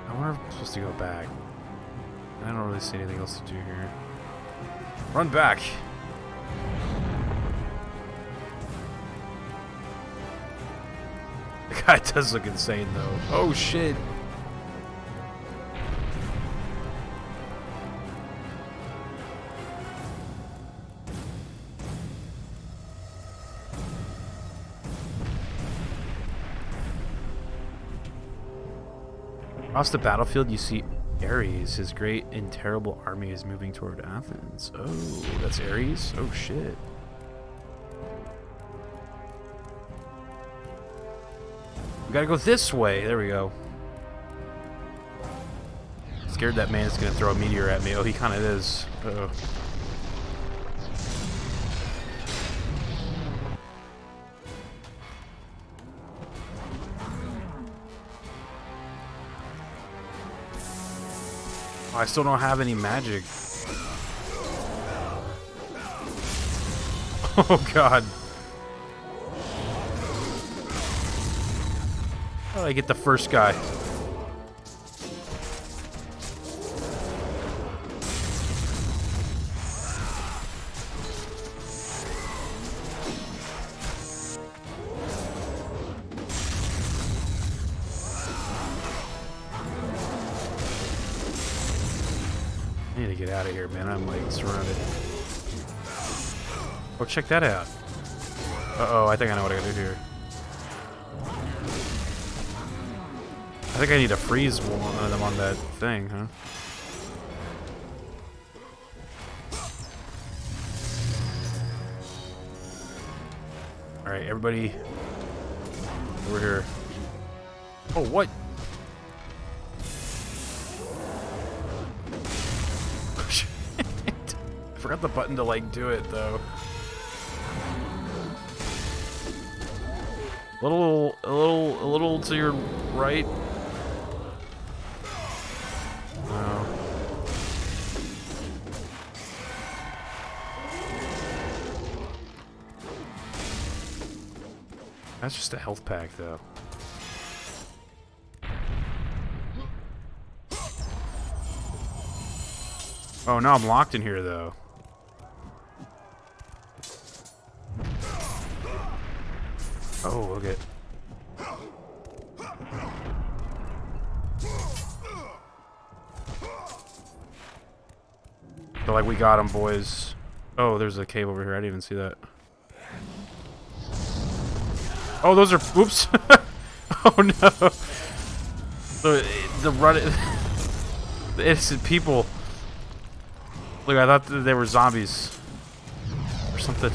I'm supposed to go back. I don't really see anything else to do here. Run back. The guy does look insane though. Oh shit. Across the battlefield, you see Ares. His great and terrible army is moving toward Athens. Oh, that's Ares? Oh, shit. We gotta go this way. There we go. Scared that man is gonna throw a meteor at me. Oh, he kind of is. Uh-oh. I still don't have any magic. Oh god. How did I get the first guy? I need to get out of here, man. I'm like surrounded. Oh, check that out. Uh-oh, I think I know what I gotta do here. I think I need to freeze one of them on that thing, huh? Alright, everybody over here. Oh, what? I forgot the button to like do it though. A little to your right. No. That's just a health pack though. Oh, now I'm locked in here though. Oh, okay. So, like, we got him, boys. Oh, there's a cave over here. I didn't even see that. Oh, those are... Oops. Oh, no. The run... The innocent people. Look, I thought that they were zombies. Or something.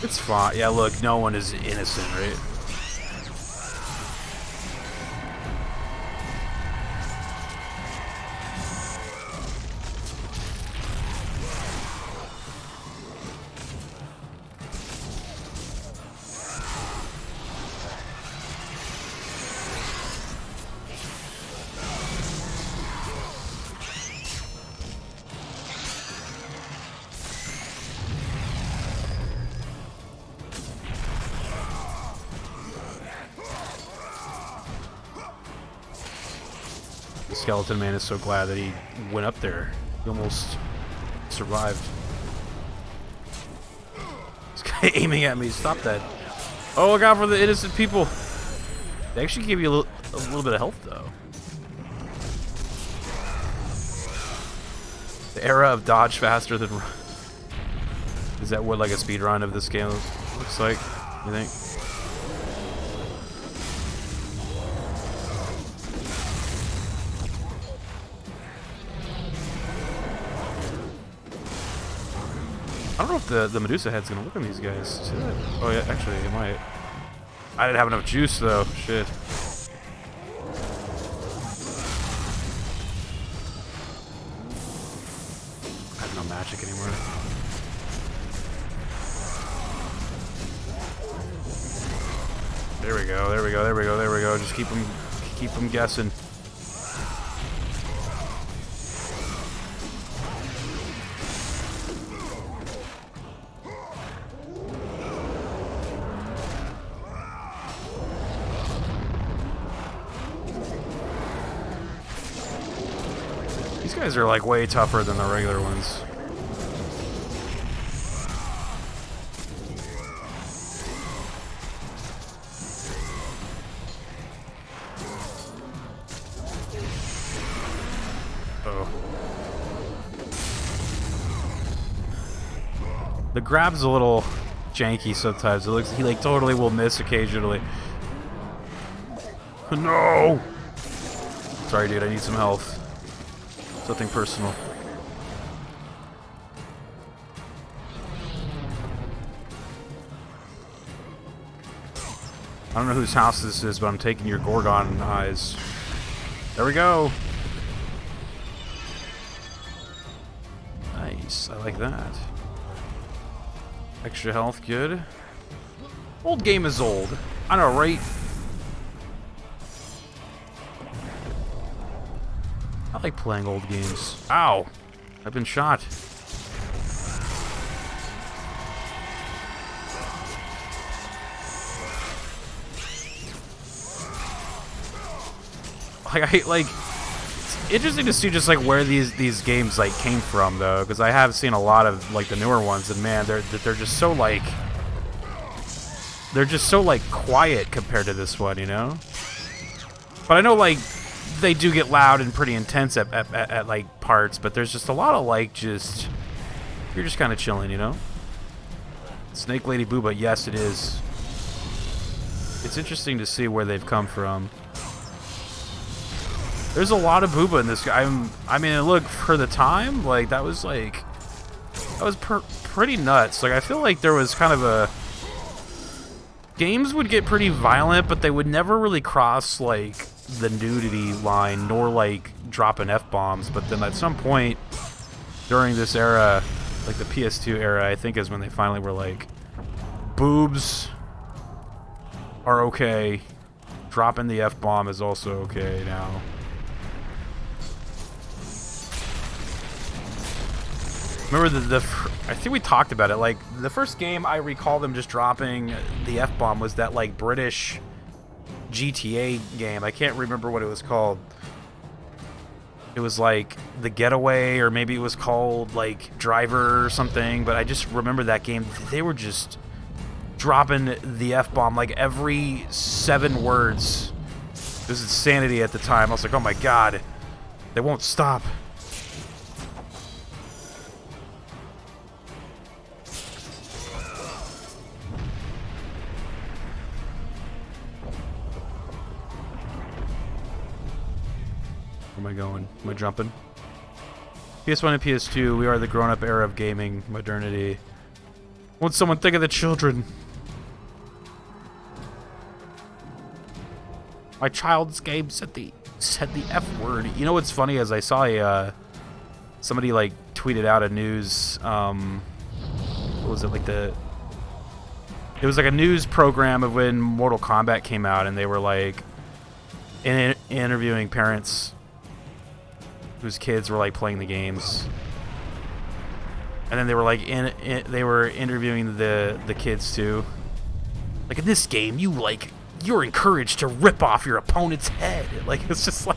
It's fine. Yeah, look, no one is innocent, right? Skeleton Man is so glad that he went up there. He almost survived. This guy aiming at me. Stop that. Oh, look out for the innocent people. They actually give you a little bit of health, though. The era of dodge faster than run. Is that what like a speed run of this game looks like, you think? I don't know if the Medusa head's gonna work on these guys. See that? Oh yeah, actually it might. I didn't have enough juice though. Shit. I have no magic anymore. There we go. There we go. There we go. There we go. Just keep them guessing. These guys are like way tougher than the regular ones. The grab's a little janky sometimes. It looks he like totally will miss occasionally. No! Sorry, dude. I need some health. Something personal. I don't know whose house this is, but I'm taking your Gorgon eyes. There we go. Nice. I like that. Extra health, good. Old game is old. I know, right? I like playing old games. Ow! I've been shot. Like it's interesting to see just like where these games like came from though, because I have seen a lot of like the newer ones, and man, they're just so like quiet compared to this one, you know. But I know like they do get loud and pretty intense at like parts, but there's just a lot of like just you're just kind of chilling, you know. Snake Lady Booba, yes, it is. It's interesting to see where they've come from. There's a lot of booba in this guy. I mean, look, for the time, like, that was pretty nuts. Like, I feel like there was kind of a... Games would get pretty violent, but they would never really cross, like, the nudity line, nor, like, dropping F-bombs. But then at some point during this era, like the PS2 era, I think is when they finally were like, boobs are okay. Dropping the F-bomb is also okay now. Remember I think we talked about it, like, the first game I recall them just dropping the F-bomb was that, like, British GTA game. I can't remember what it was called. It was, like, The Getaway, or maybe it was called, like, Driver or something, but I just remember that game. They were just dropping the F-bomb, like, every 7 words. It was insanity at the time. I was like, oh my god, they won't stop. Where am I going? Am I jumping? PS1 and PS2, we are the grown-up era of gaming modernity. Won't someone think of the children? My child's game said the F word. You know what's funny is I saw somebody like tweeted out a news what was it, like it was like a news program of when Mortal Kombat came out, and they were like interviewing parents whose kids were like playing the games, and then they were like they were interviewing the kids too. Like, in this game, you're encouraged to rip off your opponent's head. Like, it's just like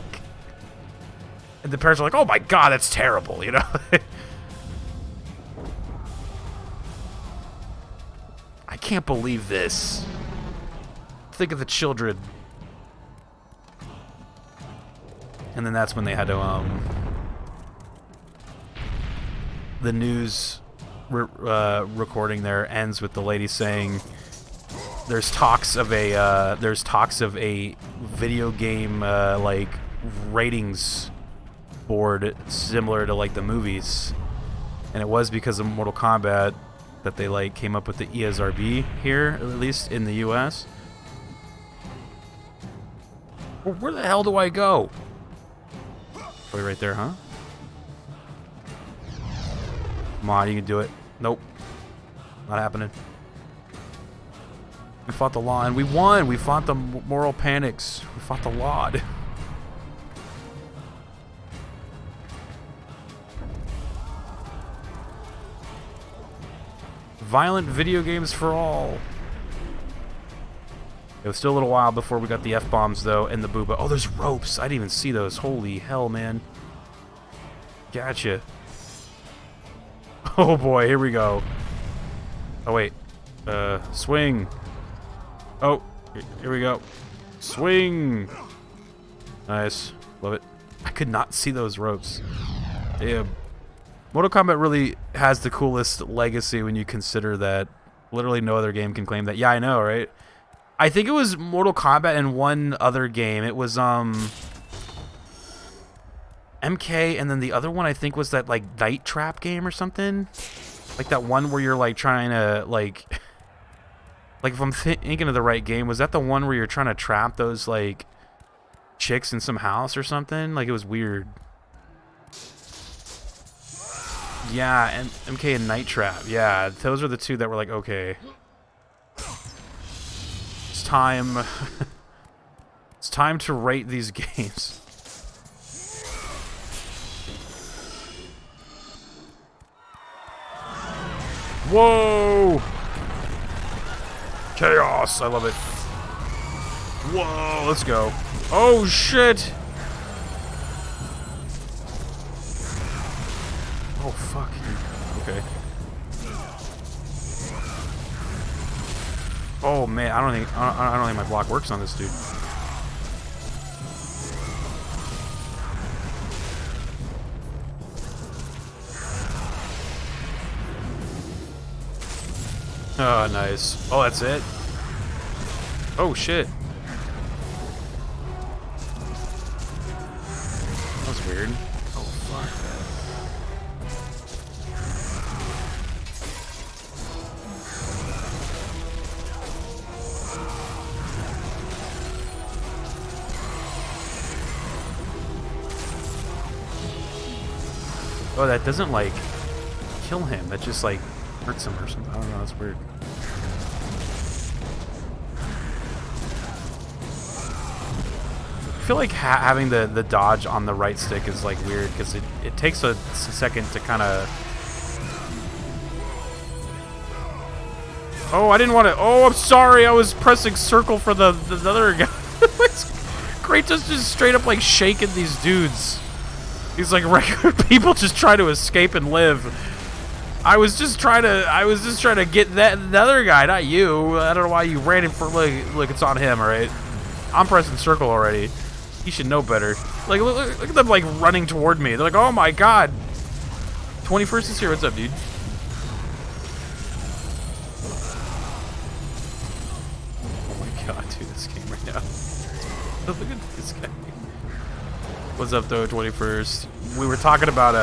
the parents are like, oh my god, that's terrible, you know? I can't believe this. Think of the children. And then that's when they had to, the news recording there ends with the lady saying there's talks of a video game like ratings board similar to like the movies, and it was because of Mortal Kombat that they like came up with the ESRB here, at least in the US. Well, where the hell do I go? Probably right there, huh? Come on, you can do it. Nope. Not happening. We fought the law and we won! We fought the moral panics. We fought the law. Violent video games for all. It was still a little while before we got the F-bombs, though, and the booba. Oh, there's ropes. I didn't even see those. Holy hell, man. Gotcha. Oh, boy. Here we go. Oh, wait. Swing. Oh, here we go. Swing. Nice. Love it. I could not see those ropes. Damn. Mortal Kombat really has the coolest legacy when you consider that literally no other game can claim that. Yeah, I know, right? I think it was Mortal Kombat and one other game. It was MK, and then the other one I think was that like Night Trap game or something. Like that one where you're like trying to like if I'm thinking of the right game, was that the one where you're trying to trap those like chicks in some house or something? Like it was weird. Yeah, and MK and Night Trap. Yeah, those are the two that were like, okay. It's time. It's time to rate these games. Whoa! Chaos! I love it. Whoa, let's go. Oh, shit! Oh, fuck. Okay. Oh, man, I don't think my block works on this dude. Oh, nice. Oh, that's it? Oh, shit. That was weird. Oh, fuck. Oh, that doesn't, like, kill him. That just, like, hurts him or something. I don't know, that's weird. I feel like having the dodge on the right stick is, like, weird, because it takes a second to kind of... Oh, I didn't want to... Oh, I'm sorry, I was pressing circle for the other guy. Kratos just straight up, like, shaking these dudes. He's like regular people just try to escape and live. I was just trying to get the other guy, not you. I don't know why you ran in for look, it's on him, alright? I'm pressing circle already. He should know better. Like look at them like running toward me. They're like, oh my god. 21st is here, what's up, dude? Oh my god, dude, this game right now. Look at this guy. What's up, though? 21st. We were talking about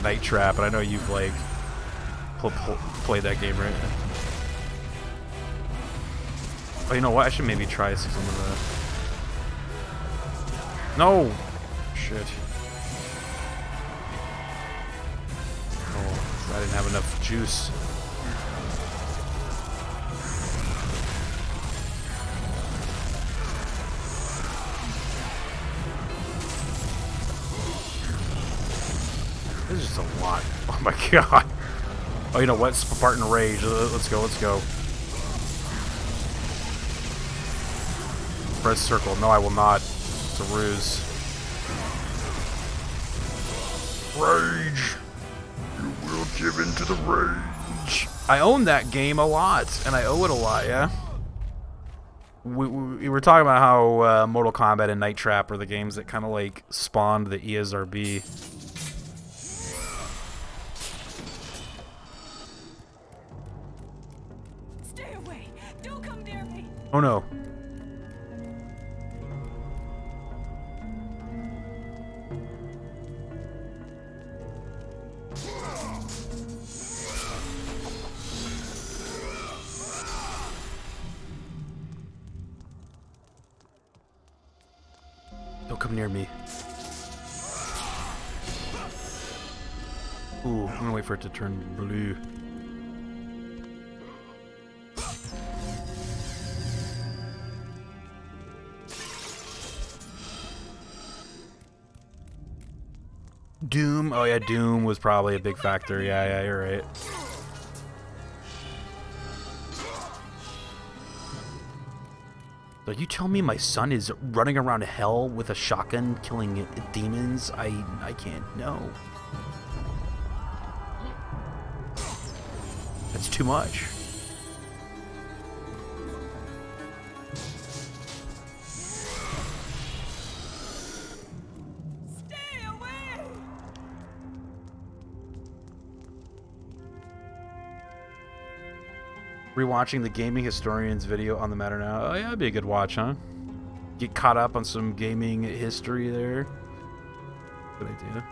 Night Trap, and I know you've like played that game, right? Oh, you know what? I should maybe try some of the. No. Shit. Oh, I didn't have enough juice. This is just a lot. Oh my god. Oh, you know what? Spartan Rage. Let's go, let's go. Press circle. No, I will not. It's a ruse. Rage. You will give in to the rage. I own that game a lot, and I owe it a lot, yeah? We were talking about how Mortal Kombat and Night Trap are the games that kind of like spawned the ESRB. Stay away! Don't come near me! Oh no. Don't come near me. Ooh, I'm gonna wait for it to turn blue. Doom. Oh yeah, Doom was probably a big factor. Yeah, you're right. So you tell me my son is running around hell with a shotgun killing demons? I can't know. That's too much. Stay away! Rewatching the Gaming Historian's video on the matter now. Oh yeah, that'd be a good watch, huh? Get caught up on some gaming history there. Good idea.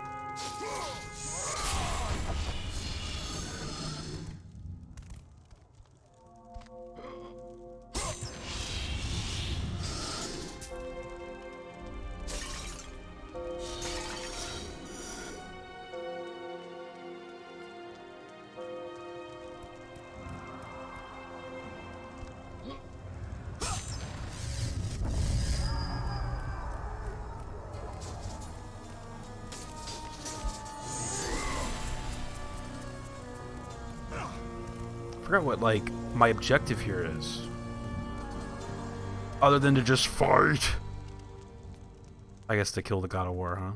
I forgot what, like, my objective here is. Other than to just fight. I guess to kill the God of War, huh?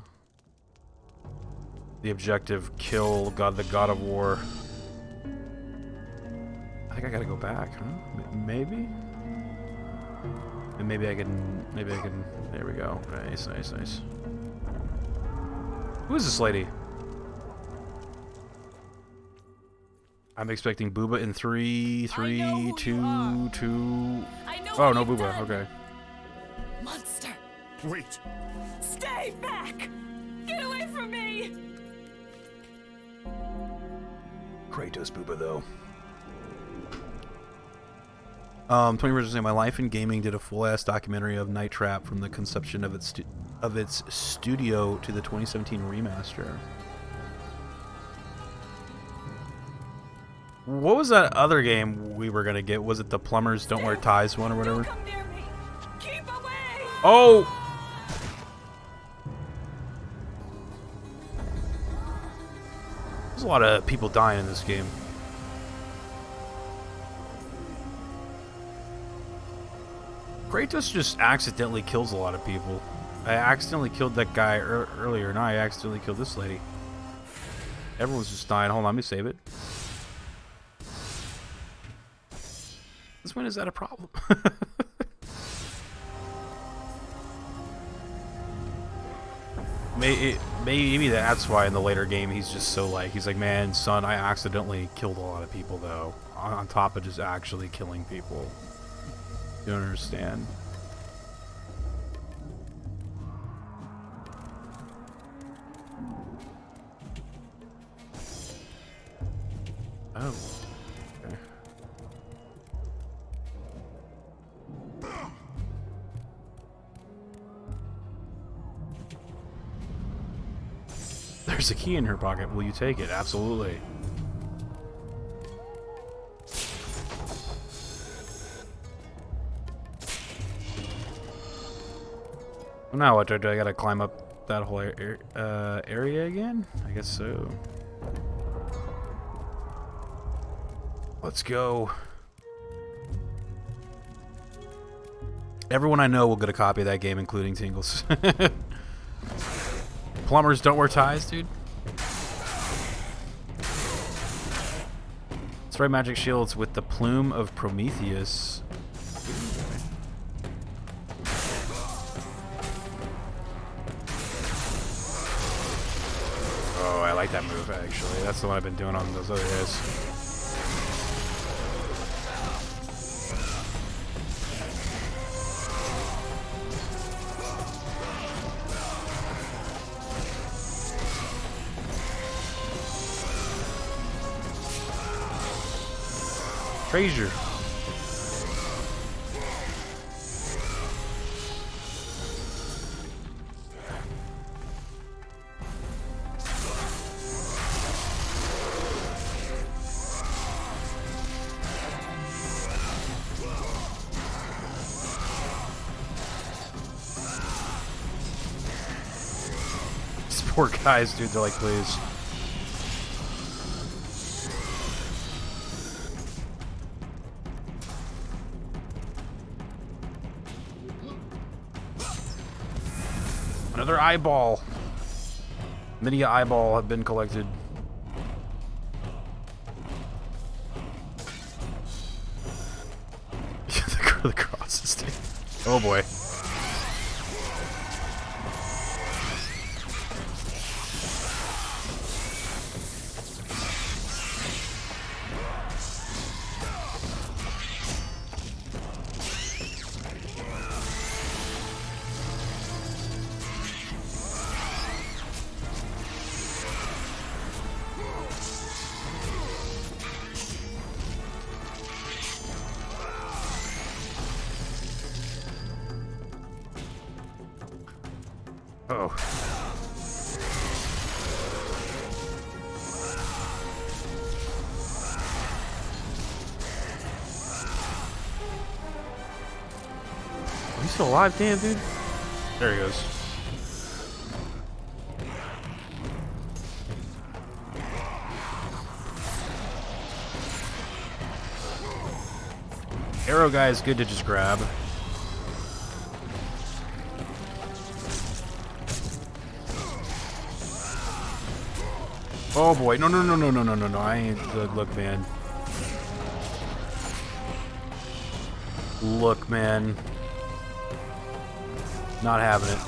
The objective, kill the God of War. I think I gotta go back, huh? Maybe? And maybe I can, there we go. Nice, nice, nice. Who is this lady? I'm expecting Booba in 3, 3, 2, 2. Oh, no Booba. Okay. Monster! Wait! Stay back! Get away from me! Kratos Booba, though. 20 Versions of My Life in Gaming did a full-ass documentary of Night Trap from the conception of its studio to the 2017 remaster. What was that other game we were gonna get? Was it the Plumbers Don't Wear Ties one or whatever? Don't come near me! Keep away! Oh! There's a lot of people dying in this game. Kratos just accidentally kills a lot of people. I accidentally killed that guy earlier. Now I accidentally killed this lady. Everyone's just dying. Hold on, let me save it. Since when is that a problem? Maybe that's why in the later game he's just so like, he's like, man, son, I accidentally killed a lot of people though. On top of just actually killing people. You don't understand. Oh. Okay. There's a key in her pocket. Will you take it? Absolutely. Well, now what? Do I gotta climb up that whole area again? I guess so. Let's go. Everyone I know will get a copy of that game, including Tingles. Plumbers Don't Wear Ties, dude. Destroy magic shields with the plume of Prometheus. Oh, I like that move, actually. That's the one I've been doing on those other guys. Treasure. These poor guys, dude, they're like, please. Another eyeball. Many eyeball have been collected. The crosses, dude. Oh boy. Oh. Are you still alive? Damn, dude. There he goes. Arrow guy is good to just grab. Oh boy, no, I ain't, look, man. Look, man. Not having it.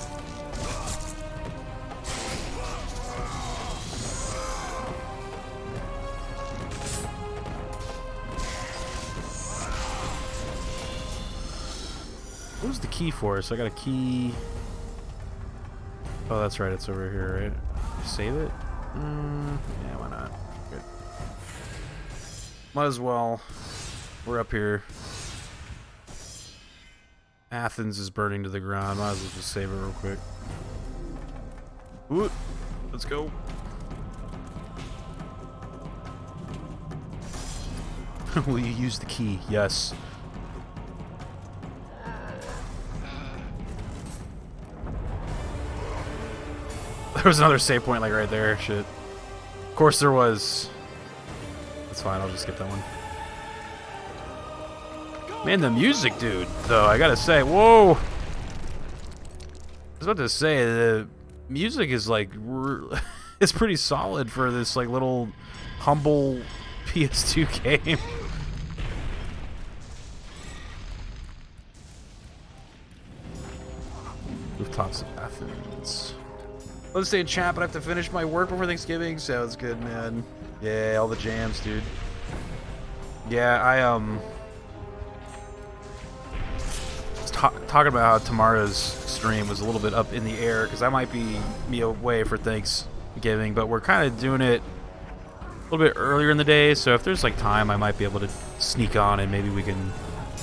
What was the key for? So I got a key. Oh, that's right, it's over here, right? Save it? Yeah, why not? Good. Might as well. We're up here. Athens is burning to the ground. Might as well just save it real quick. Ooh, let's go. Will you use the key? Yes. There was another save point like right there. Shit. Of course there was. That's fine. I'll just skip that one. Man, the music, dude, though, I gotta say, whoa! I was about to say, the music is, like, it's pretty solid for this, like, little humble PS2 game. Rooftops of Athens. Let's stay in chat, but I have to finish my work before Thanksgiving. Sounds good, man. Yeah, all the jams, dude. Yeah, talking about how tomorrow's stream was a little bit up in the air because I might be away for Thanksgiving, but we're kind of doing it a little bit earlier in the day, so if there's like time, I might be able to sneak on and maybe we can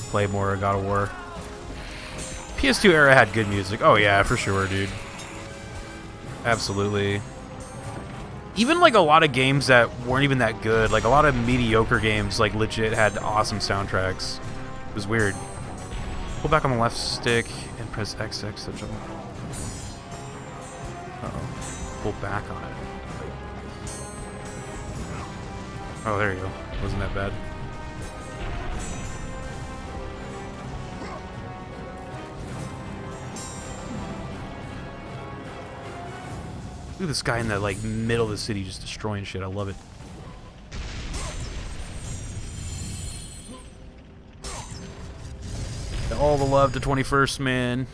play more God of War. PS2 era had good music. Oh yeah, for sure, dude. Absolutely. Even like a lot of games that weren't even that good, like a lot of mediocre games, like legit had awesome soundtracks. It was weird. Pull back on the left stick and press XX to jump. Uh-oh. Pull back on it. Oh, there you go. Wasn't that bad. Look at this guy in the like middle of the city just destroying shit. I love it. all the love to 21st, man.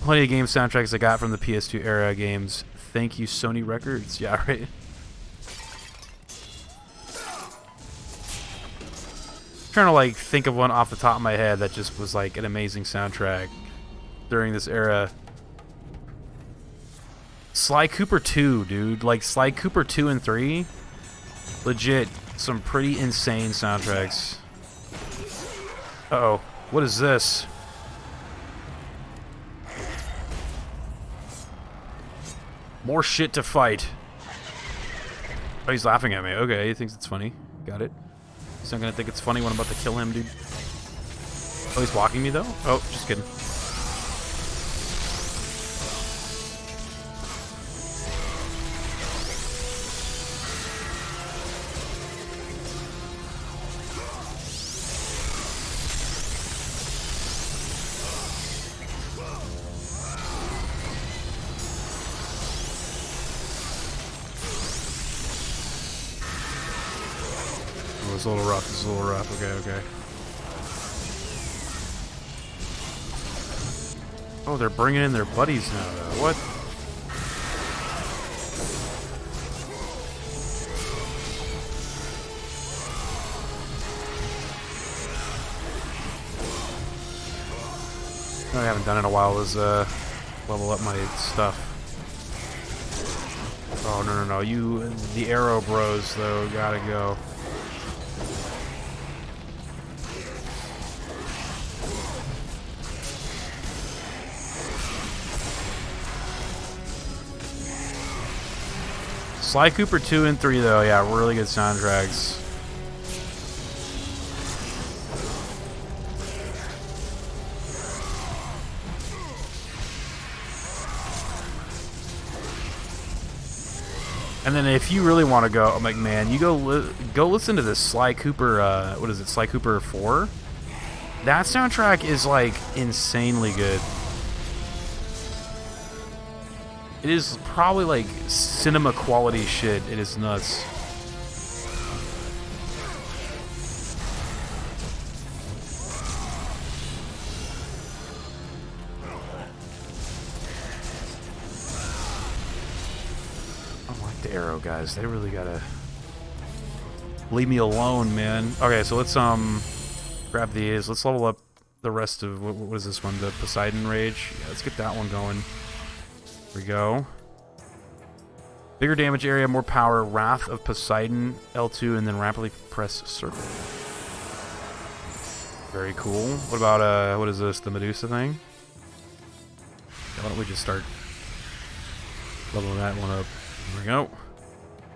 Plenty of game soundtracks I got from the PS2 era games. Thank you, Sony Records. Yeah, right. Trying to like think of one off the top of my head that just was like an amazing soundtrack during this era. Sly Cooper 2, dude. Like Sly Cooper 2 and 3. Legit, some pretty insane soundtracks. Uh-oh. What is this? More shit to fight. Oh, he's laughing at me. Okay, he thinks it's funny. Got it. He's not gonna think it's funny when I'm about to kill him, dude. Oh, he's blocking me, though? Oh, just kidding. It's a little rough, it's a little rough. Okay, okay. Oh, they're bringing in their buddies now, though. What? I haven't done in a while is level up my stuff. Oh, no, no, no. You, the arrow bros, though, gotta go. Sly Cooper 2 and 3, though, yeah, really good soundtracks. And then if you really want to go, I'm like, man, you go listen to this Sly Cooper, what is it, Sly Cooper 4? That soundtrack is, like, insanely good. It is probably like cinema quality shit. It is nuts. I don't like the arrow guys. They really gotta leave me alone, man. Okay, so let's grab these. Let's level up the rest of what is this one? The Poseidon Rage. Yeah, let's get that one going. There we go. Bigger damage area, more power, Wrath of Poseidon, L2, and then rapidly press circle. Very cool. What about, what is this, the Medusa thing? Yeah, why don't we just start leveling that one up? There we go.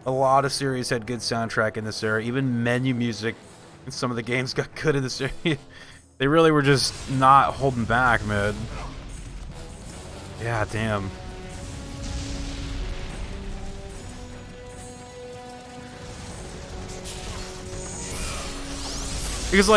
A lot of series had good soundtrack in this era. Even menu music in some of the games got good in this area. They really were just not holding back, man. Yeah, damn. Because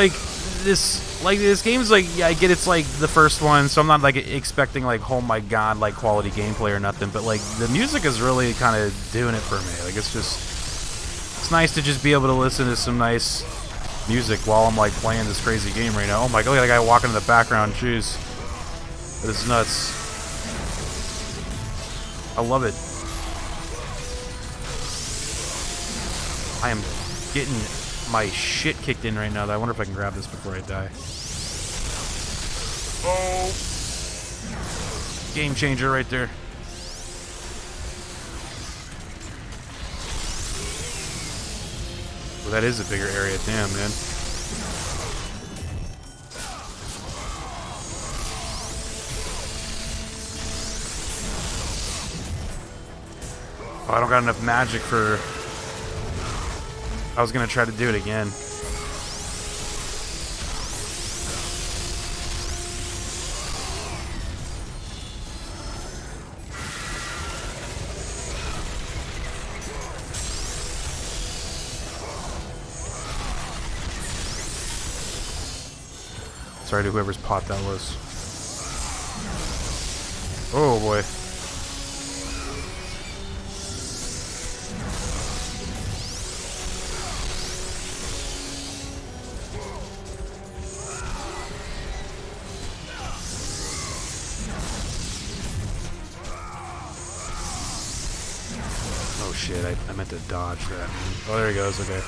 this game's like, yeah, I get it's like the first one, so I'm not like expecting like, oh my god, like quality gameplay or nothing, but like the music is really kind of doing it for me. Like it's nice to just be able to listen to some nice music while I'm like playing this crazy game right now. Oh my god, look at that guy walking in the background, jeez. That is nuts. I love it. I am getting my shit kicked in right now, though. I wonder if I can grab this before I die. Oh! Game changer right there. Well, that is a bigger area. Damn, man. Oh, I don't got enough magic for... I was gonna try to do it again. Sorry to whoever's pot that was. Oh boy. Oh shit, I meant to dodge that. Oh, there he goes, okay.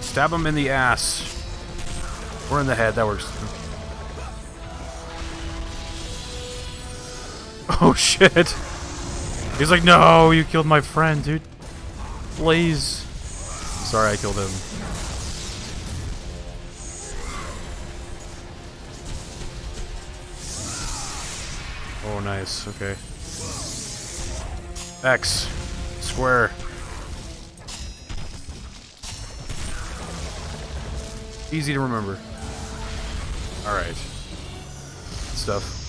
Stab him in the ass. Or in the head, that works. Oh shit! He's like, no, you killed my friend, dude. Please. Sorry I killed him. Oh, nice. Okay. X. Square. Easy to remember. Alright. Stuff.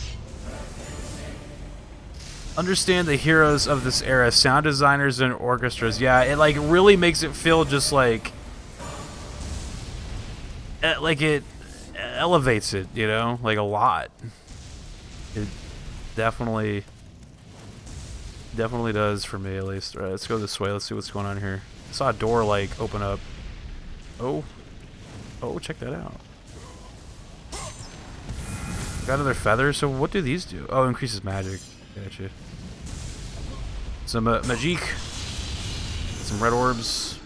Understand the heroes of this era, sound designers and orchestras. Yeah, it like really makes it feel just like it elevates it, you know, like a lot. It definitely does for me at least. All right, let's go this way. Let's see what's going on here. I saw a door like open up. Oh, check that out. Got another feather. So what do these do? Oh, increases magic. Gotcha. Some magic. Some red orbs.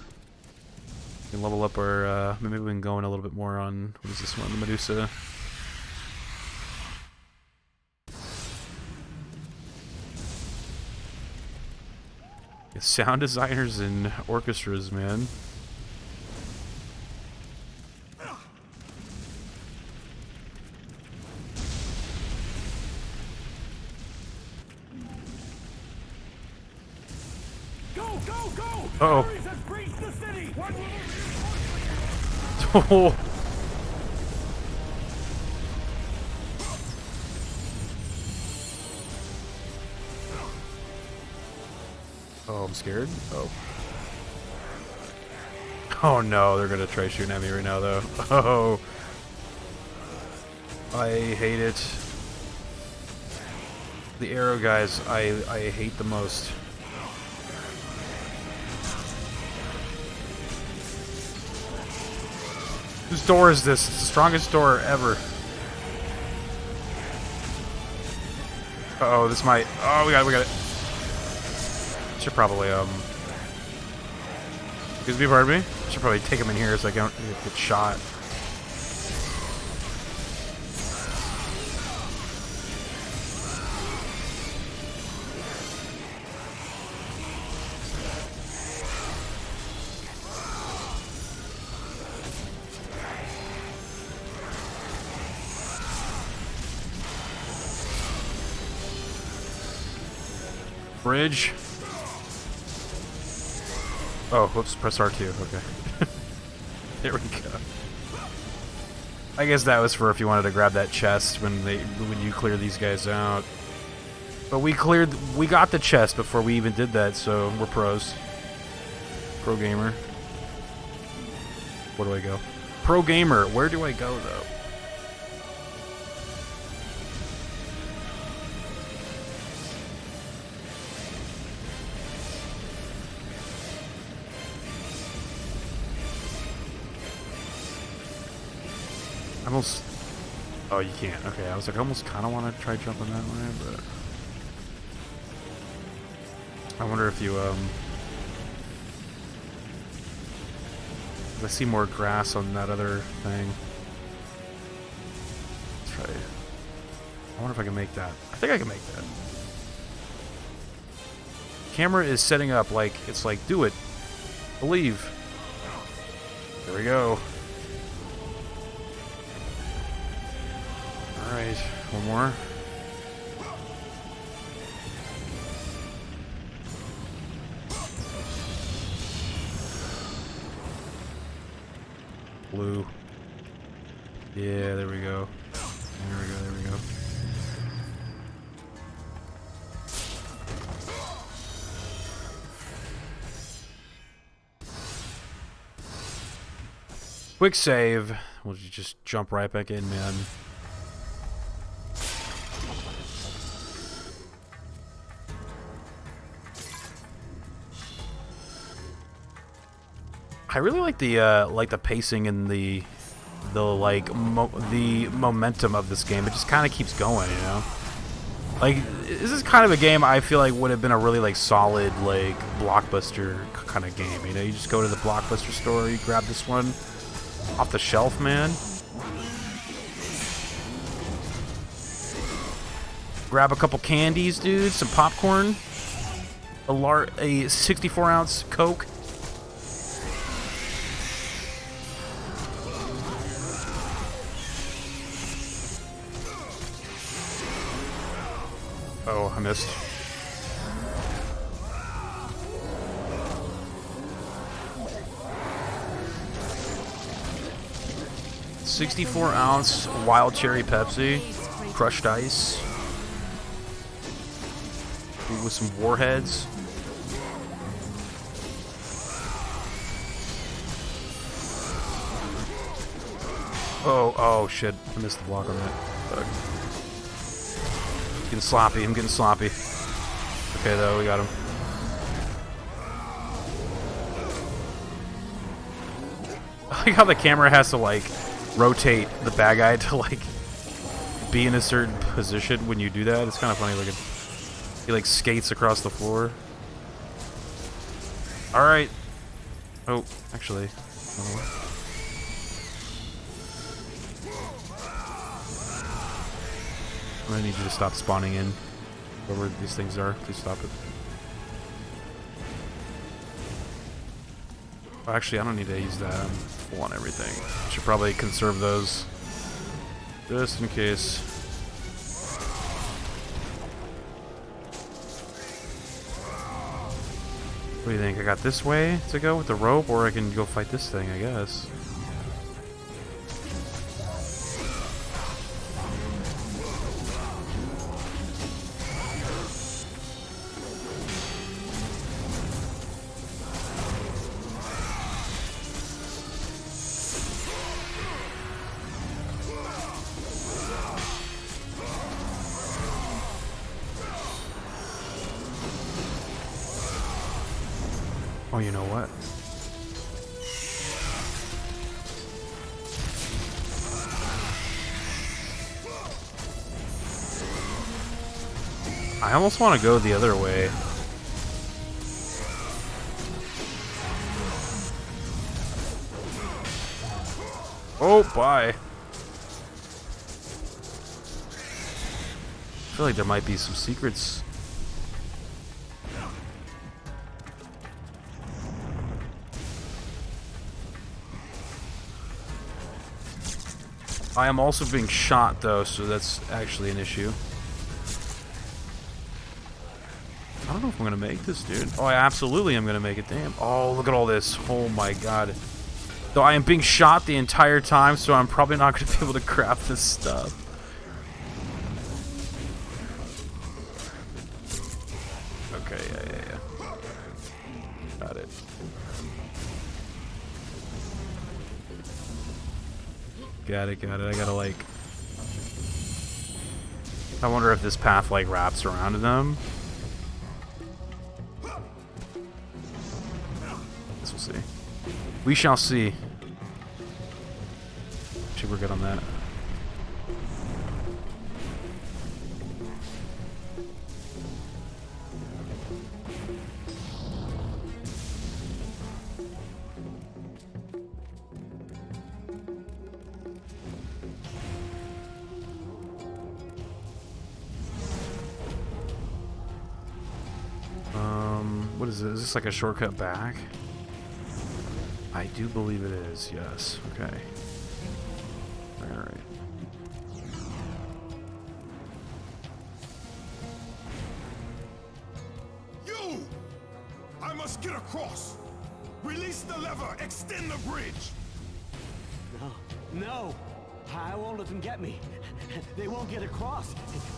We can level up our. Maybe we can go in a little bit more on what is this one? The Medusa. Yeah, sound designers and orchestras, man. Uh-oh. Oh. Oh, I'm scared. Oh. Oh no, they're gonna try shooting at me right now though. Oh. I hate it. The arrow guys, I hate the most. Whose door is this? It's the strongest door ever. Uh-oh, this might... Oh, we got it. Should probably, Excuse me, pardon me? Should probably take him in here so I don't get shot. Bridge. Oh, whoops, press R2, okay. There we go. I guess that was for if you wanted to grab that chest when you clear these guys out. But we got the chest before we even did that, so we're pros. Pro gamer. Where do I go? Pro gamer, where do I go though? Almost. Oh, you can't. Okay, I was like, I almost kind of want to try jumping that way, but I wonder if you I see more grass on that other thing. Let's try. I wonder if I can make that. I think I can make that. Camera is setting up like it's like do it, believe. There we go. Alright, one more. Blue. Yeah, there we go. There we go. Quick save. We'll just jump right back in, man. I really like the pacing and the momentum of this game. It just kind of keeps going, you know. Like, this is kind of a game I feel like would have been a really, like, solid, like, blockbuster kind of game. You know, you just go to the Blockbuster store, you grab this one off the shelf, man. Grab a couple candies, dude, some popcorn, a 64-ounce Coke. Oh, I missed. $64-ounce wild cherry Pepsi, crushed ice, with some warheads. Oh shit! I missed the block on that. Fuck. Getting sloppy. I'm getting sloppy. Okay, though, we got him. I like how the camera has to, like, rotate the bad guy to, like, be in a certain position when you do that. It's kind of funny looking. He, like, skates across the floor. Alright. Oh, actually. I'm gonna need you to stop spawning in. Wherever these things are, please stop it. Oh, actually, I don't need to use that. I'm full on everything. I should probably conserve those. Just in case. What do you think? I got this way to go with the rope, or I can go fight this thing, I guess. Oh, you know what? I almost want to go the other way. Oh, bye. I feel like there might be some secrets. I am also being shot, though, so that's actually an issue. I don't know if I'm going to make this, dude. Oh, I absolutely am going to make it. Damn. Oh, look at all this. Oh, my God. Though I am being shot the entire time, so I'm probably not going to be able to craft this stuff. Okay, yeah. Got it. Got it. I gotta, like... I wonder if this path, like, wraps around to them. Guess we'll see. We shall see. Actually, we're good on that. What is this? Is this like a shortcut back? I do believe it is, yes. Okay. Alright. You! I must get across! Release the lever! Extend the bridge! No! I won't let them get me. They won't get across.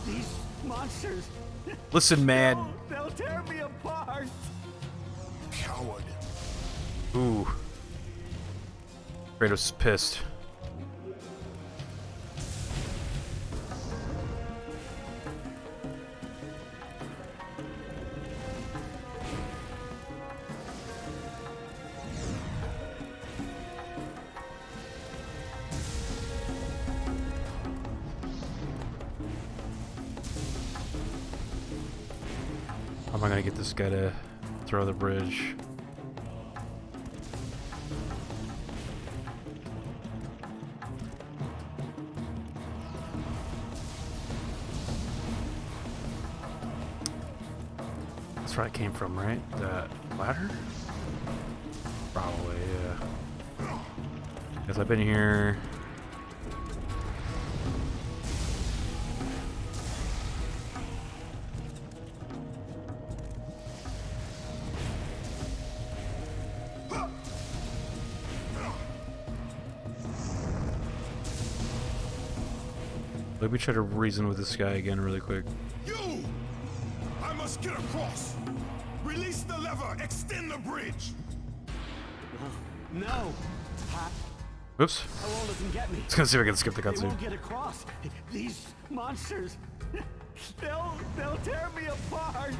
These monsters. Listen, man. No, they'll tear me apart. Coward. Ooh. Kratos is pissed. How am I gonna get this guy to throw the bridge? That's where I came from, right? That ladder? Probably, yeah. Guess I've been here. Let me try to reason with this guy again really quick. You! I must get across. Release the lever. Extend the bridge. No. Oops. I won't let them get me. Let's go see if I can skip the They cutscene. won't get across. These monsters. They'll tear me apart.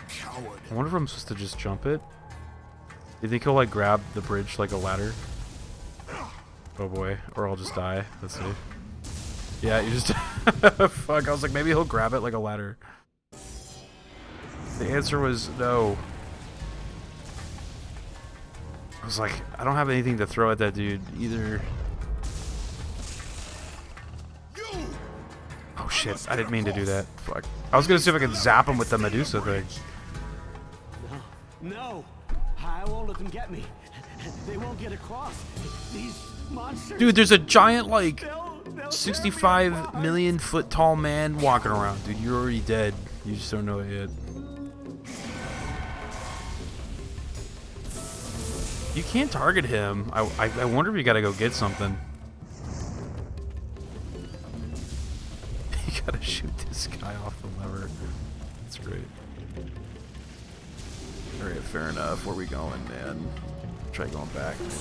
Coward. I wonder if I'm supposed to just jump it. Do you think he'll like grab the bridge like a ladder? Oh boy. Or I'll just die. Let's see. Yeah, you just... Fuck, I was like, maybe he'll grab it like a ladder. The answer was no. I was like, I don't have anything to throw at that dude either. You! Oh shit, I didn't mean to do that. Fuck. I was gonna see if I could zap him with the Medusa thing. No. I won't let them get me. They won't get across. These monsters. Dude, there's a giant, like, They'll tear me 65 apart. million foot tall man walking around. Dude, you're already dead. You just don't know it yet. You can't target him. I wonder if you gotta go get something. You gotta shoot this guy off the lever. That's great. Alright, fair enough. Where we going, man? Try going back, maybe.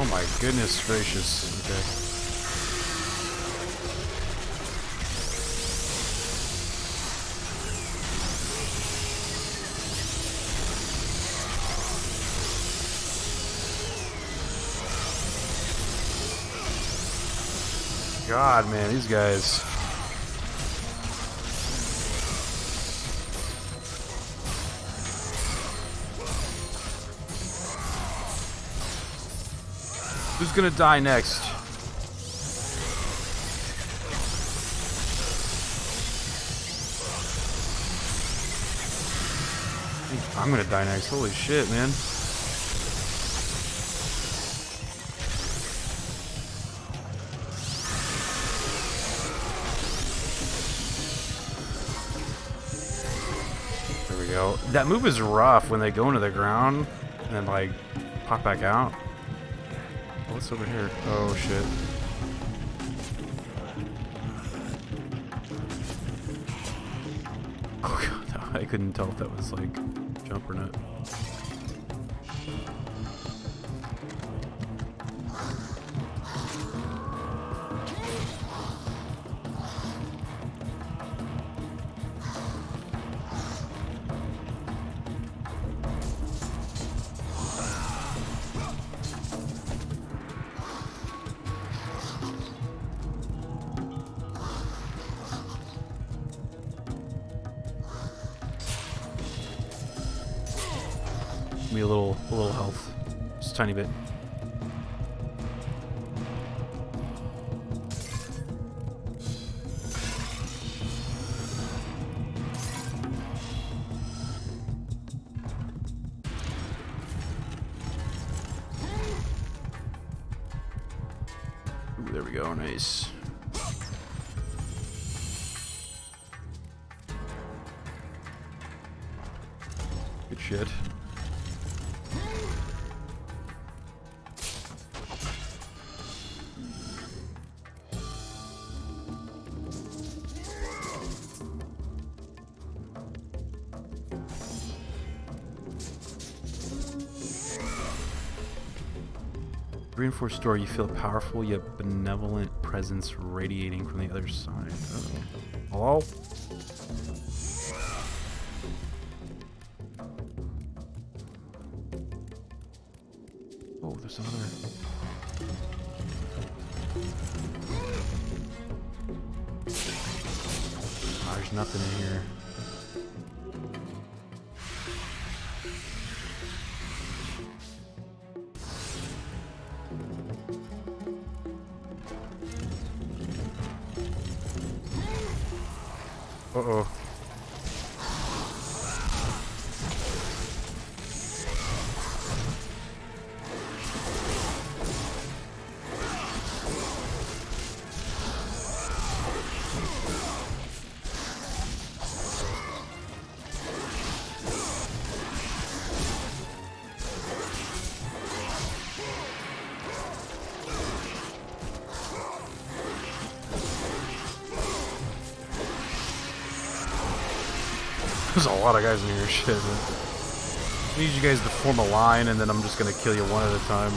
Oh my goodness gracious. Okay. God, man, these guys. Who's gonna die next? I'm gonna die next. Holy shit, man. There we go. That move is rough when they go into the ground and then like pop back out. What's over here? Oh shit. Oh god, I couldn't tell if that was like jump or not. Give me a little health. Just a tiny bit. Ooh, there we go, nice. Good shit. Reinforced door, you feel a powerful yet benevolent presence radiating from the other side. Hello? Oh, there's another. Oh, there's nothing in here. Uh-oh. There's a lot of guys in here, shit. I need you guys to form a line, and then I'm just gonna kill you one at a time.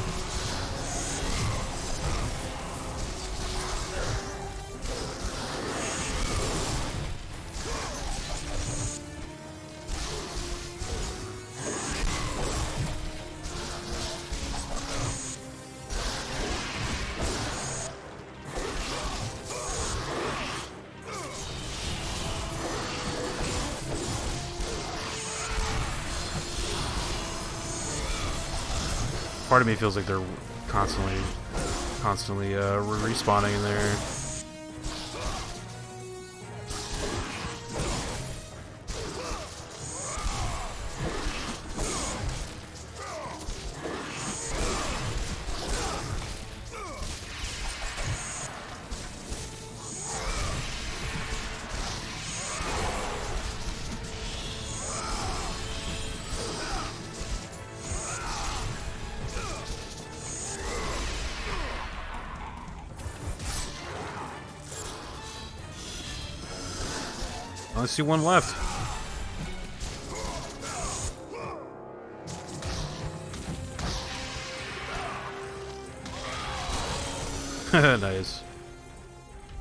Part of me feels like they're constantly respawning in there. I see one left. Nice.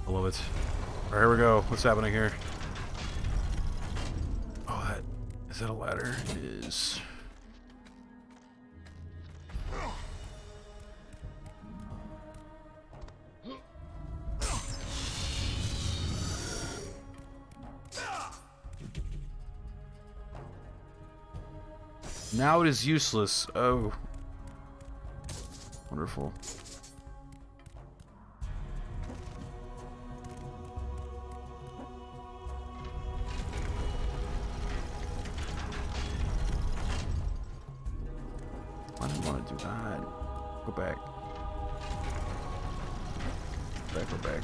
I love it. Alright, here we go. What's happening here? Oh, that... Is that a ladder? It is. Now it is useless. Oh. Wonderful. I didn't want to do that. Go back. Go back.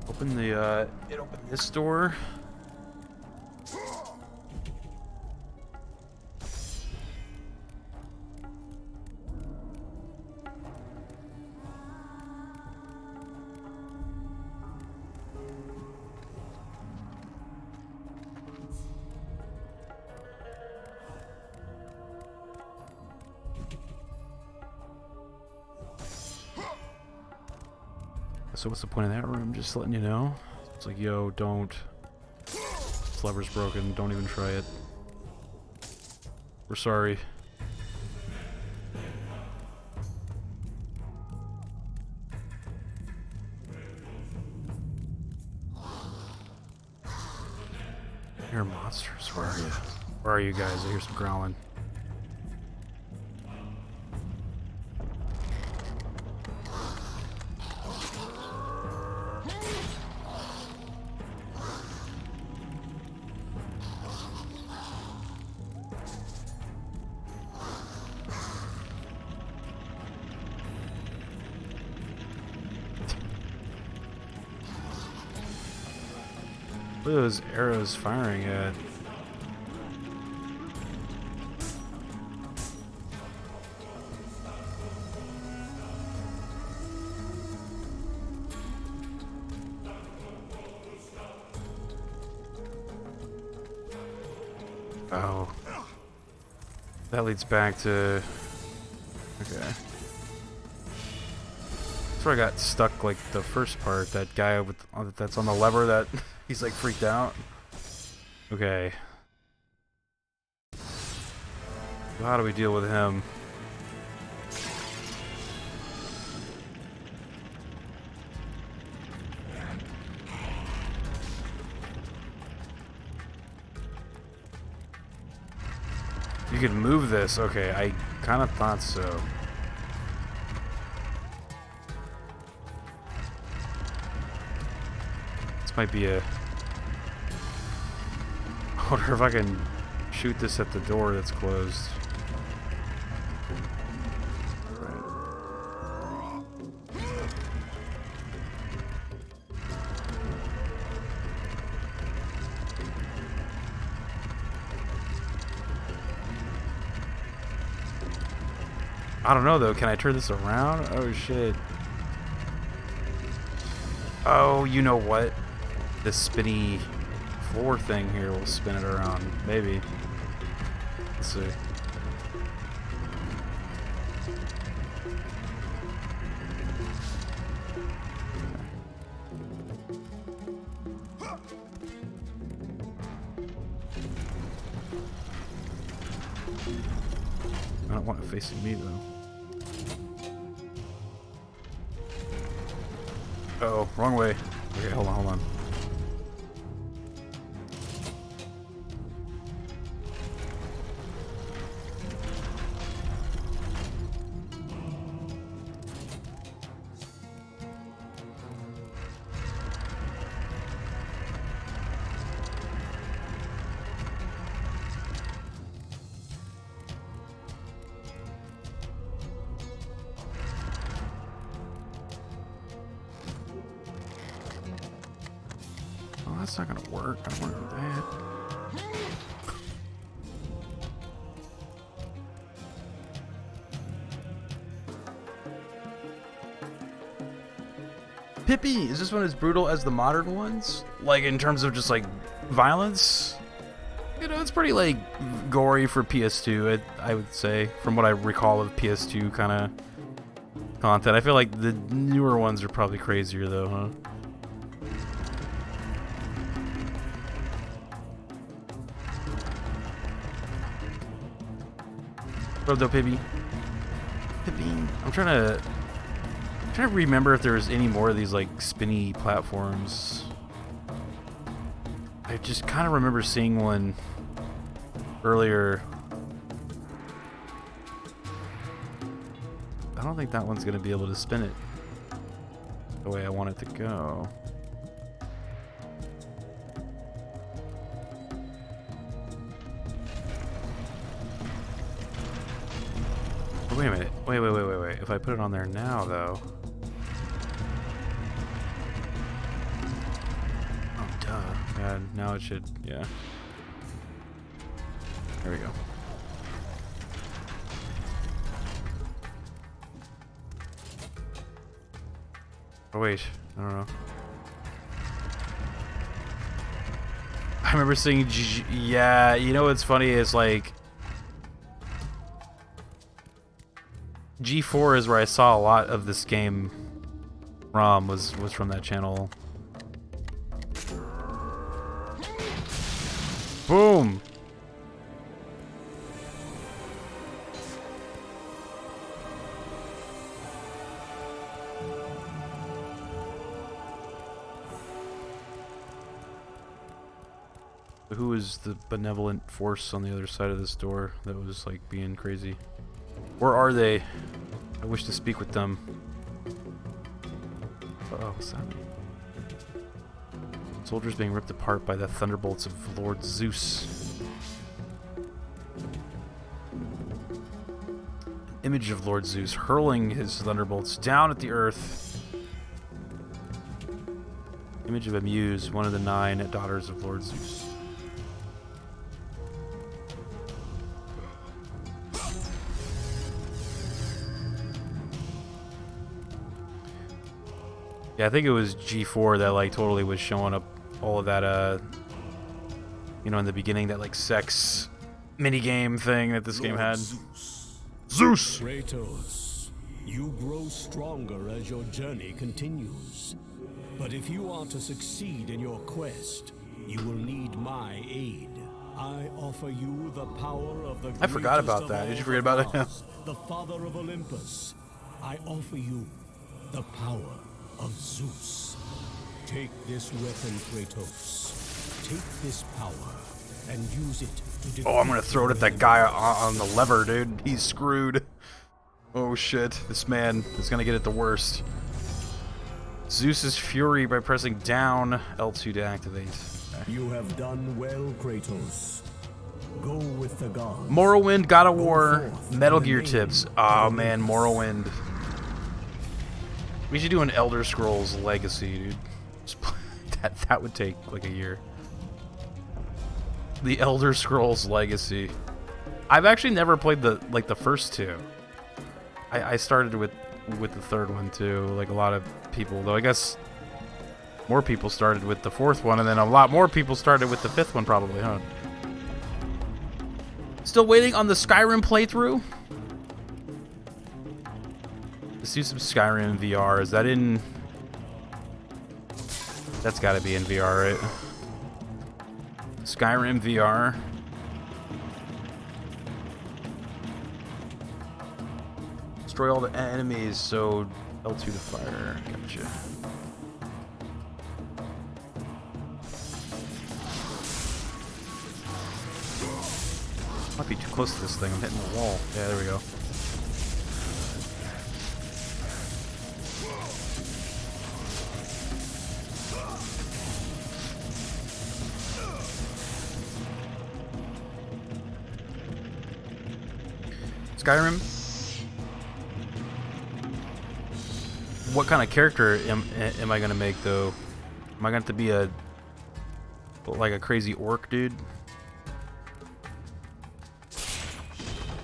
Open the, it opened this door. So what's the point of that room? Just letting you know. It's like, yo, don't. This lever's broken. Don't even try it. We're sorry. You're monsters. Where are you? Where are you guys? I hear some growling. What are those arrows firing at? Oh. That leads back to That's where I got stuck, like, the first part. That guy with that's on the lever that he's, like, freaked out. Okay. So how do we deal with him? You can move this. Okay, I kind of thought so. This might be a... I wonder if I can shoot this at the door that's closed. I don't know though, can I turn this around? Oh shit. Oh, you know what? This spinny floor thing here will spin it around. Maybe. Let's see. I don't want it facing me though. Uh-oh, wrong way. Okay, hold on, hold on. That's not gonna work. I don't want to do that. Pippi, is this one as brutal as the modern ones? Like in terms of just like violence? You know, it's pretty like gory for PS2. I would say, from what I recall of PS2 kind of content. I feel like the newer ones are probably crazier though, huh? What up, though, Pibby? Pibby. I'm trying to remember if there's any more of these like spinny platforms. I just kind of remember seeing one earlier. I don't think that one's gonna be able to spin it the way I want it to go. Wait a minute. Wait. If I put it on there now, though. Oh, duh. Yeah, now it should, yeah. There we go. Oh, wait. I don't know. I remember seeing yeah, you know what's funny is like G4 is where I saw a lot of this game from, was from that channel. Boom! Who is the benevolent force on the other side of this door that was like being crazy? Where are they? I wish to speak with them. Uh-oh, what's that mean? Soldiers being ripped apart by the thunderbolts of Lord Zeus. Image of Lord Zeus hurling his thunderbolts down at the earth. Image of a muse, one of the 9 daughters of Lord Zeus. Yeah, I think it was G4 that like totally was showing up all of that you know, in the beginning, that like sex minigame thing that this game had. Zeus. Kratos, You grow stronger as your journey continues. But if you are to succeed in your quest, you will need my aid. I offer you the power of the I forgot greatest about of that. all Did you forget the about it? gods, the father of Olympus. I offer you the power of Zeus. Take this weapon, Kratos. Take this power and use it to defeat. Oh, I'm gonna throw it at that guy on the lever, dude. He's screwed. Oh shit, this man is gonna get it the worst. Zeus's fury by pressing down L2 to activate. Okay. You have done well, Kratos. Go with the gods. Morrowind, God of War, Metal Gear tips. Oh man, Morrowind. We should do an Elder Scrolls Legacy, dude. That would take like a year. The Elder Scrolls Legacy. I've actually never played the first two. I started with the third one too, like a lot of people, though I guess more people started with the fourth one, and then a lot more people started with the fifth one probably, huh? Still waiting on the Skyrim playthrough? Let's do some Skyrim VR. Is that in... That's gotta be in VR, right? Skyrim VR. Destroy all the enemies, so L2 to fire. Gotcha. Might be too close to this thing. I'm hitting the wall. Yeah, there we go. Skyrim. What kind of character am I gonna make though? Am I going to have to be like a crazy orc dude?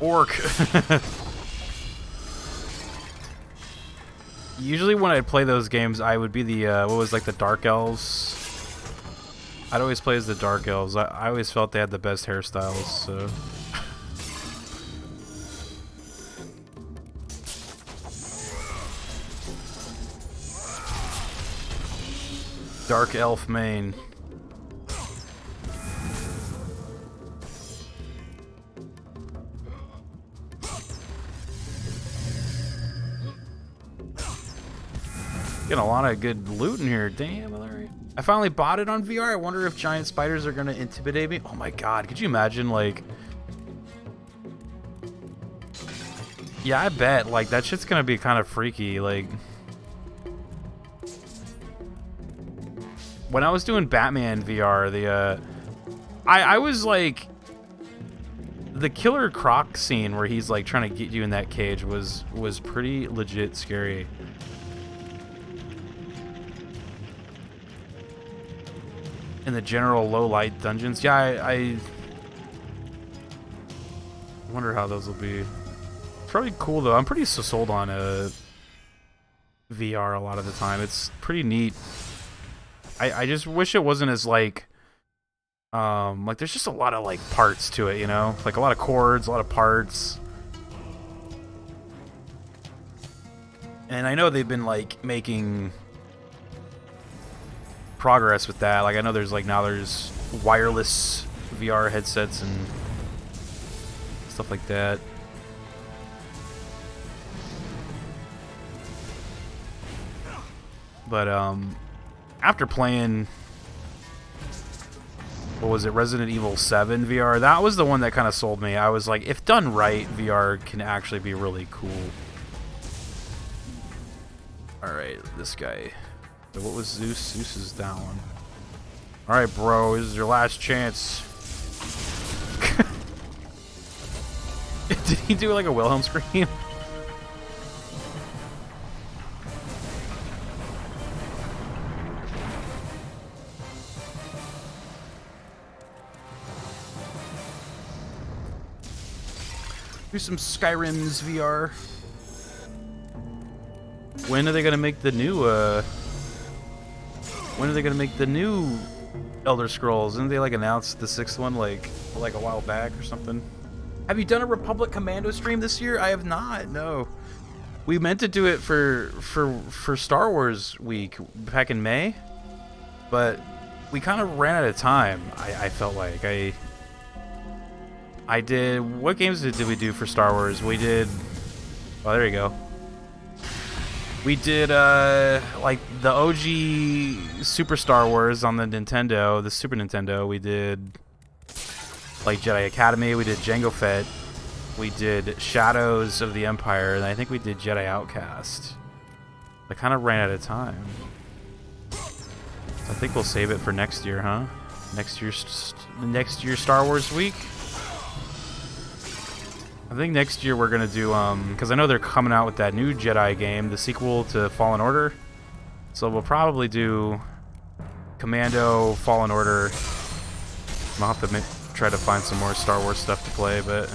Orc. Usually when I play those games, I would be the what was like the Dark Elves. I'd always play as the Dark Elves. I always felt they had the best hairstyles. So. Dark Elf main. Getting a lot of good loot in here. Damn, alright. I finally bought it on VR. I wonder if giant spiders are gonna intimidate me. Oh my god, could you imagine, like... Yeah, I bet, like, that shit's gonna be kind of freaky, like... When I was doing Batman VR, I was like... The Killer Croc scene where he's, like, trying to get you in that cage was pretty legit scary. In the general low light dungeons, yeah, I wonder how those will be. It's probably cool though. I'm pretty sold on VR a lot of the time. It's pretty neat. I just wish it wasn't as like there's just a lot of like parts to it, you know, like a lot of chords, a lot of parts. And I know they've been like making progress with that. Like I know there's like now there's wireless VR headsets and stuff like that. But after playing, what was it, Resident Evil 7 VR, that was the one that kind of sold me. I was like, if done right, VR can actually be really cool. Alright, this guy. So what was Zeus? Zeus is down. Alright, bro, this is your last chance. Did he do like a Wilhelm scream? Do some Skyrim's VR. When are they gonna make the new when are they gonna make the new Elder Scrolls? Didn't they like announce the 6th one like a while back or something? Have you done a Republic Commando stream this year? I have not, no. We meant to do it for Star Wars week back in May, but we kind of ran out of time. I felt like I did. What games did we do for Star Wars? We did. Oh, there you go. We did like the OG Super Star Wars on the Nintendo, the Super Nintendo. We did like Jedi Academy. We did Jango Fett. We did Shadows of the Empire, and I think we did Jedi Outcast. I kind of ran out of time. I think we'll save it for next year, huh? Next year's Star Wars week. I think next year we're gonna do because I know they're coming out with that new Jedi game, the sequel to Fallen Order. So we'll probably do Commando, Fallen Order. I'll have to try to find some more Star Wars stuff to play, but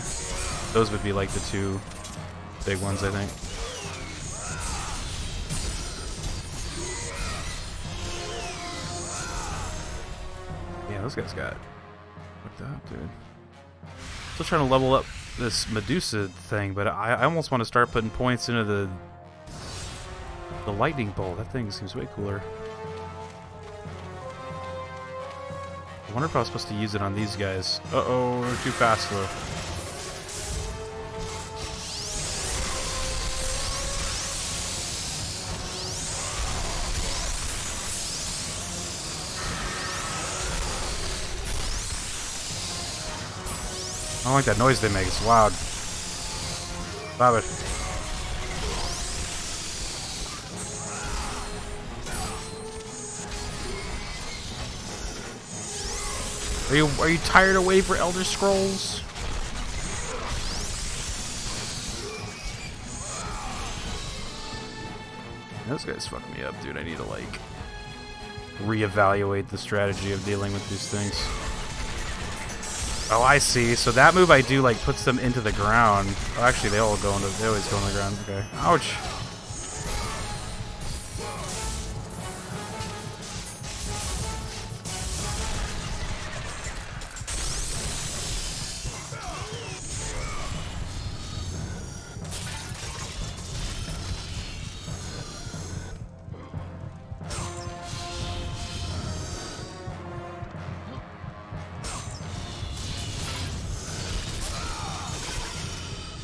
those would be like the two big ones, I think. Yeah, those guys got looked up, dude. Still trying to level up this Medusa thing, but I almost want to start putting points into the lightning bolt. That thing seems way cooler. I wonder if I was supposed to use it on these guys. Uh-oh, we're too fast though. I don't like that noise they make. It's loud. Stop it. Are you tired of waiting for Elder Scrolls? Those guys fuck me up, dude. I need to like reevaluate the strategy of dealing with these things. Oh, I see. So that move I do like puts them into the ground. Oh, actually, they always go on the ground. Okay. Ouch.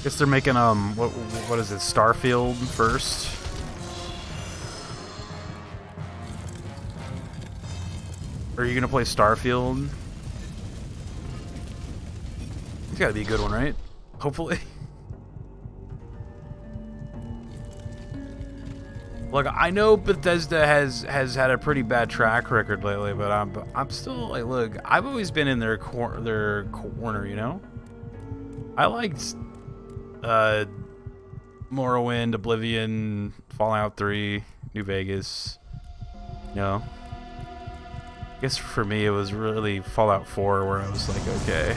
Guess they're making what is it, Starfield first? Are you gonna play Starfield? It's gotta be a good one, right? Hopefully. Look, I know Bethesda has had a pretty bad track record lately, but I'm still like, look, I've always been in their corner, you know. I liked Morrowind, Oblivion, Fallout 3, New Vegas. You know, I guess for me it was really Fallout 4 where I was like, okay,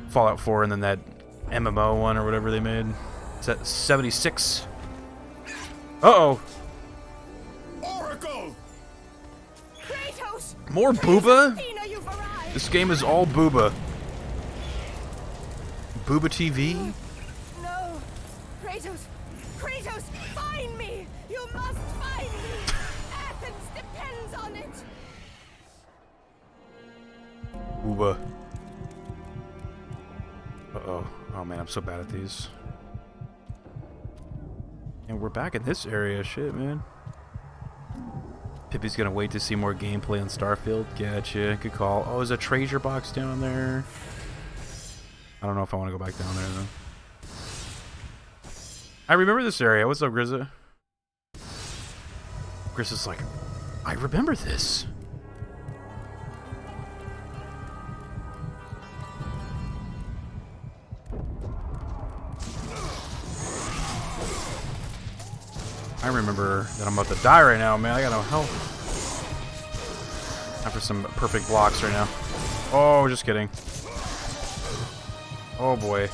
Fallout 4, and then that MMO one or whatever they made. It's at 76. Uh-oh. Oracle! Kratos! More booba? Athena, you've arrived! This game is all booba. Booba TV? No! Kratos! Kratos! Find me! You must find me! Athens depends on it! Booba. Uh-oh. Oh man, I'm so bad at these. And we're back in this area. Shit, man. Pippi's gonna wait to see more gameplay on Starfield. Gotcha. Good call. Oh, there's a treasure box down there. I don't know if I want to go back down there, though. I remember this area. What's up, Grizza? Grizza's like, I remember this. I remember that I'm about to die right now, man. I got no health. Time for some perfect blocks right now. Oh, just kidding. Oh boy.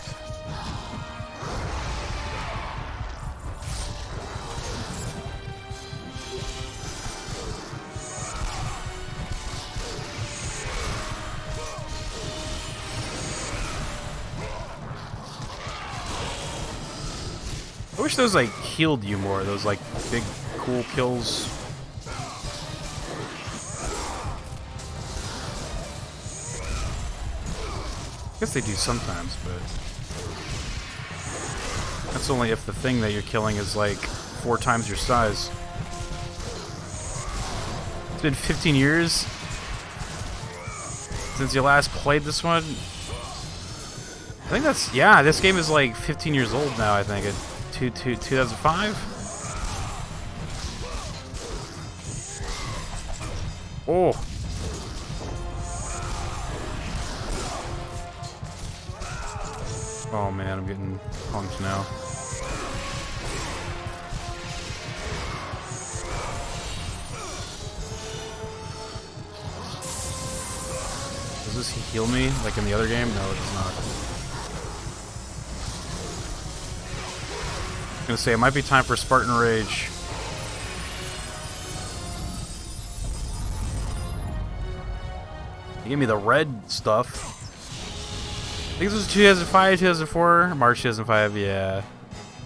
wish those like healed you more. Those like big cool kills. I guess they do sometimes, but that's only if the thing that you're killing is like 4 times your size. It's been 15 years since you last played this one. I think that's, yeah, this game is like 15 years old now, I think. 2005? Oh. Oh man, I'm getting punked now. Does this heal me like in the other game? No, it does not. I'm gonna say it might be time for Spartan Rage. He gave me the red stuff. I think this was 2005, 2004, March 2005, yeah.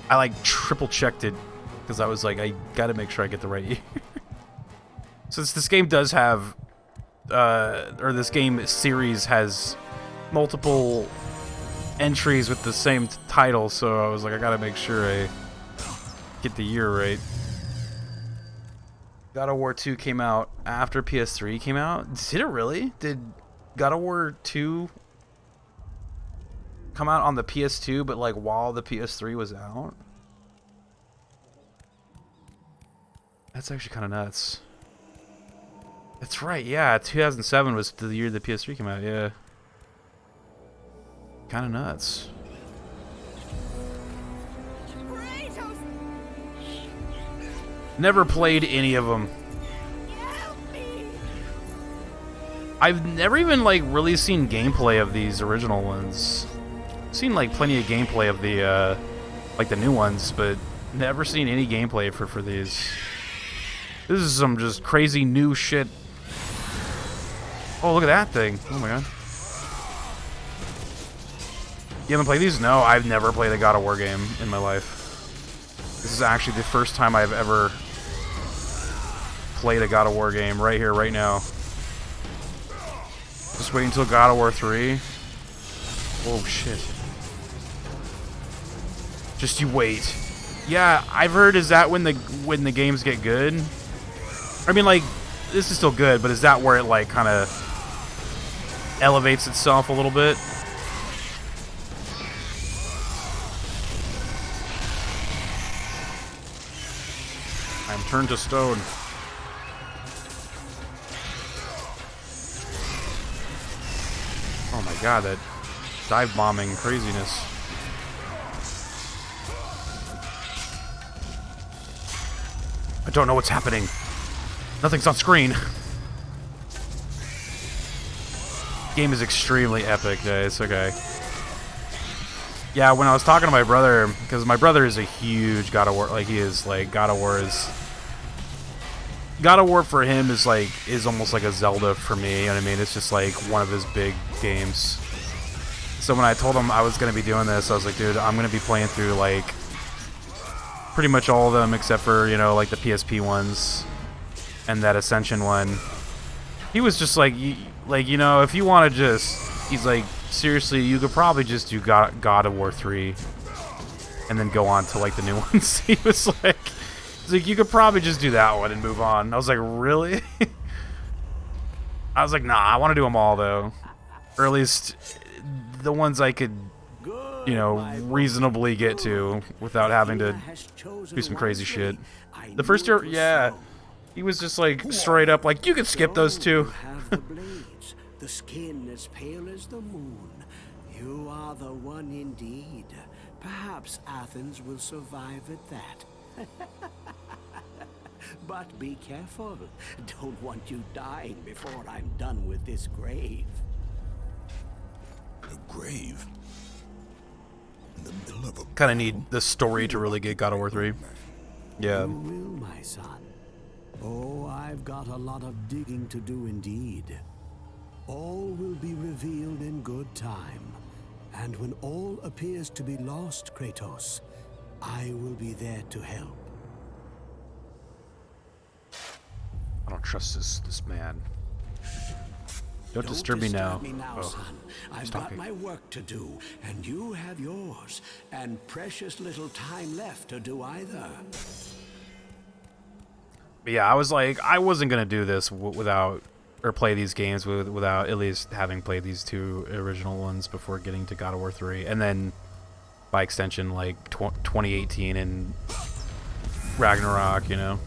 I like triple checked it because I was like, I gotta make sure I get the right year. Since this game does have, or this game series has multiple entries with the same title, so I was like, I gotta make sure I get the year right. God of War 2 came out after PS3 came out? Did it really? Did God of War 2 come out on the PS2, but like while the PS3 was out? That's actually kind of nuts. That's right, yeah, 2007 was the year the PS3 came out, yeah. Kind of nuts. Kratos! Never played any of them. Help me! I've never even like really seen gameplay of these original ones. I've seen like plenty of gameplay of the like the new ones, but never seen any gameplay for these. This is some just crazy new shit. Oh, look at that thing. Oh my god. You haven't played these? No, I've never played a God of War game in my life. This is actually the first time I've ever played a God of War game right here, right now. Just wait until God of War 3. Oh shit. Just you wait. Yeah, I've heard, is that when the games get good? I mean, like, this is still good, but is that where it like kind of elevates itself a little bit? I'm turned to stone. Oh my god, that dive bombing craziness. I don't know what's happening. Nothing's on screen. Game is extremely epic, guys. Okay. Yeah, when I was talking to my brother, because my brother is a huge God of War, like he is, like God of War for him is almost like a Zelda for me, you know what I mean? It's just like one of his big games. So when I told him I was going to be doing this, I was like, dude, I'm going to be playing through like pretty much all of them except for, you know, like the PSP ones and that Ascension one. He was just like, you know, if you want to just, he's like, seriously, you could probably just do God of War 3 and then go on to like the new ones. He was like, you could probably just do that one and move on. I was like, really? I was like, nah, I want to do them all though. Or at least the ones I could, you know, reasonably get to without having to do some crazy shit. The first year, yeah, he was just like straight up like, you could skip those two. The skin as pale as the moon. You are the one indeed. Perhaps Athens will survive at that. But be careful. Don't want you dying before I'm done with this grave. A grave? In the middle of a Kind of need the story to really get God of War 3. Yeah. You will, my son. Oh, I've got a lot of digging to do indeed. All will be revealed in good time. And when all appears to be lost, Kratos, I will be there to help. I don't trust this man. Don't disturb me now. Oh, son. I've got my work to do, and you have yours, and precious little time left to do either. But yeah, I was like, I wasn't gonna do this without, or play these games without at least having played these 2 original ones before getting to God of War 3, and then by extension, like 2018 and Ragnarok, you know.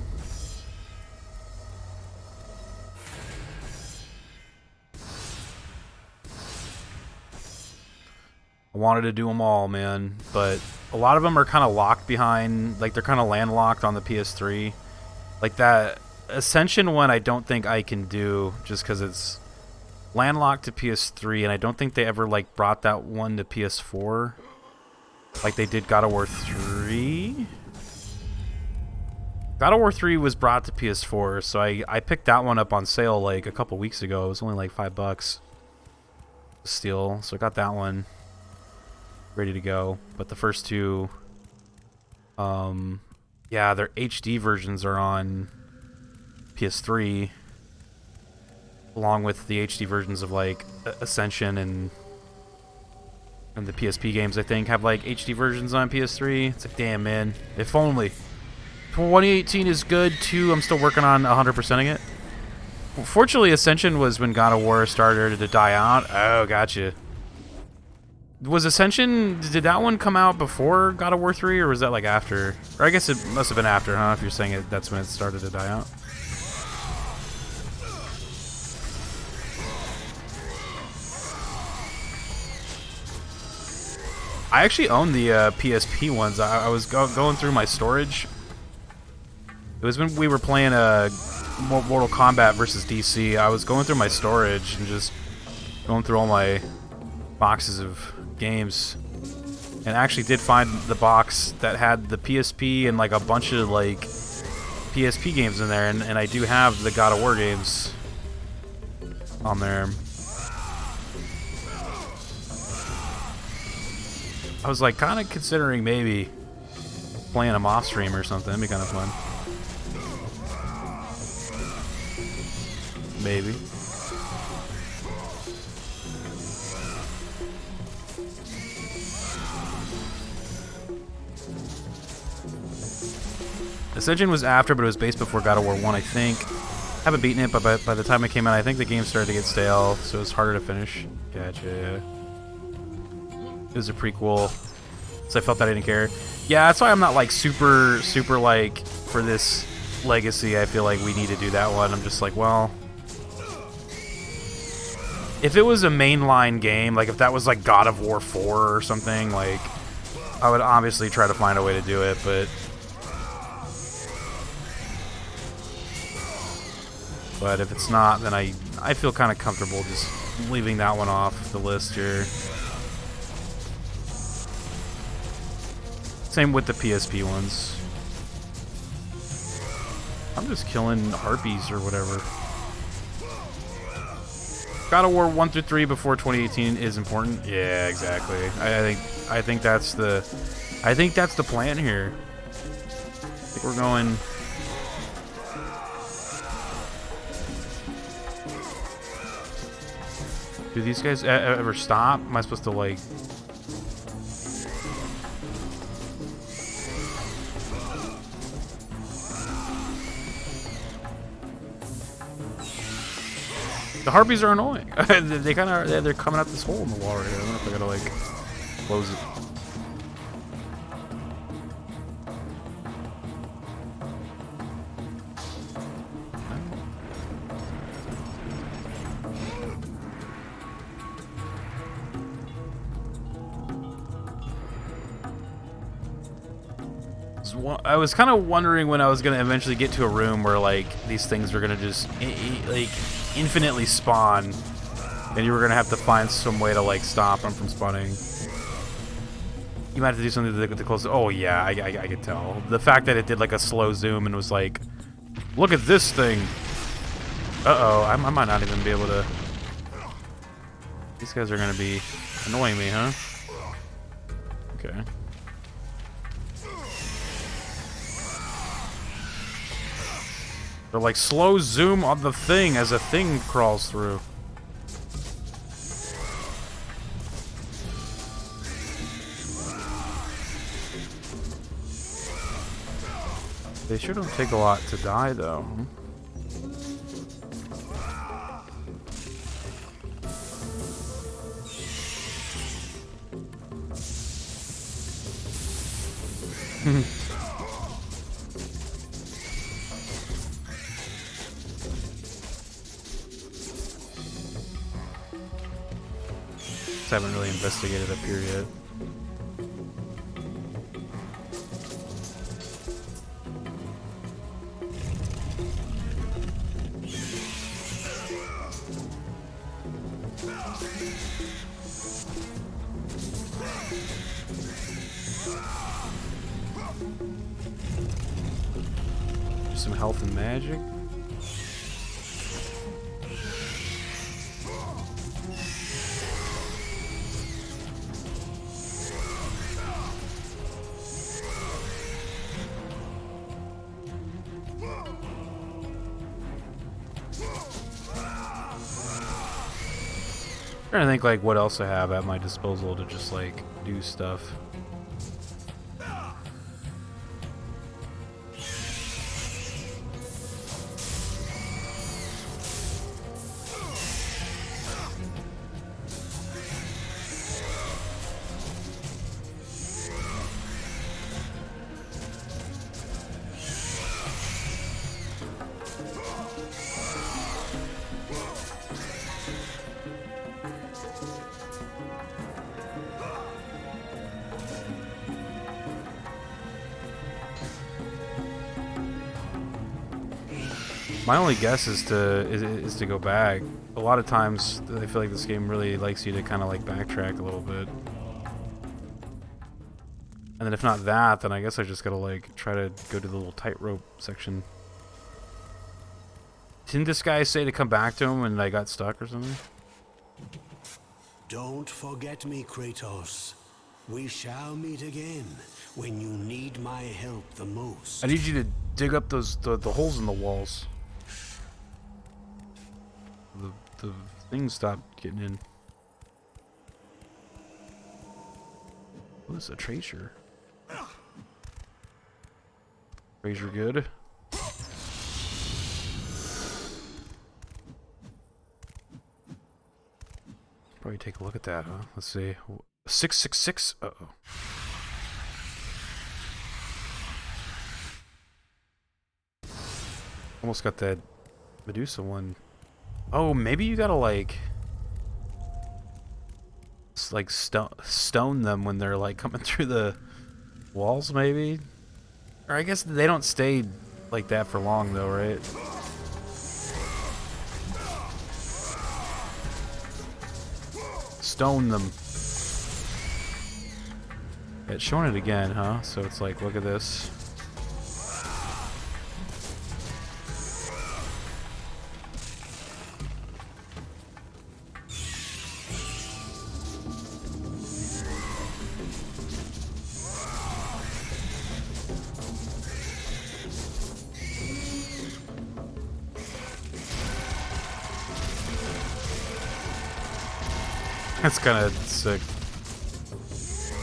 I wanted to do them all, man, but a lot of them are kind of locked behind, like they're kind of landlocked on the PS3. Like that Ascension one I don't think I can do just because it's landlocked to PS3, and I don't think they ever like brought that one to PS4 like they did God of War 3. God of War 3 was brought to PS4, so I picked that one up on sale like a couple weeks ago. It was only like $5 to steal, so I got that one ready to go. But the first 2, yeah, their HD versions are on PS3, along with the HD versions of like Ascension and the PSP games. I think have like HD versions on PS3. It's like, damn, man, if only. 2018 is good too. I'm still working on 100%ing it. Well, fortunately, Ascension was when God of War started to die out. Oh, gotcha. Was Ascension, did that one come out before God of War 3, or was that like after? Or I guess it must have been after, huh? If you're saying it, that's when it started to die out. I actually own the PSP ones. I was going through my storage. It was when we were playing Mortal Kombat versus DC. I was going through my storage and just going through all my boxes of games, and actually did find the box that had the PSP and like a bunch of like PSP games in there, and I do have the God of War games on there. I was like kind of considering maybe playing them off stream or something. That'd be kind of fun. Maybe. Ascension was after, but it was based before God of War 1, I think. Haven't beaten it, but by the time it came out, I think the game started to get stale, so it was harder to finish. Gotcha. It was a prequel, so I felt that I didn't care. Yeah, that's why I'm not like super like for this legacy. I feel like we need to do that one. I'm just like, well, if it was a mainline game, like if that was like God of War 4 or something, like I would obviously try to find a way to do it, but if it's not, then I feel kind of comfortable just leaving that one off the list here. Same with the PSP ones. I'm just killing harpies or whatever. God of War 1 through 3 before 2018 is important. Yeah, exactly. I think that's the plan here. I think we're going. Do these guys ever stop? Am I supposed to like? The harpies are annoying. They kind of they're coming out this hole in the wall right here. I don't know if I gotta like close it. I was kind of wondering when I was going to eventually get to a room where like these things were going to just like infinitely spawn, and you were going to have to find some way to like stop them from spawning. You might have to do something to close. Oh yeah, I could tell. The fact that it did like a slow zoom and was like, look at this thing. Uh-oh, I might not even be able to. These guys are going to be annoying me, huh? Okay. Or like slow zoom on the thing as a thing crawls through. They sure don't take a lot to die though. Haven't really investigated up here yet. Some health and magic. I'm trying to think like what else I have at my disposal to just like do stuff. My only guess is to go back. A lot of times, I feel like this game really likes you to kind of like backtrack a little bit. And then if not that, then I guess I just gotta like try to go to the little tightrope section. Didn't this guy say to come back to him when I got stuck or something? Don't forget me, Kratos. We shall meet again when you need my help the most. I need you to dig up those the holes in the walls. The things stopped getting in. What is a treasure? Treasure good. Probably take a look at that, huh? Let's see. 666. Uh-oh. Almost got that Medusa one. Oh, maybe you gotta like stone them when they're like coming through the walls, maybe? Or I guess they don't stay like that for long though, right? Stone them. It's showing it again, huh? So it's like, look at this. That's kind of sick.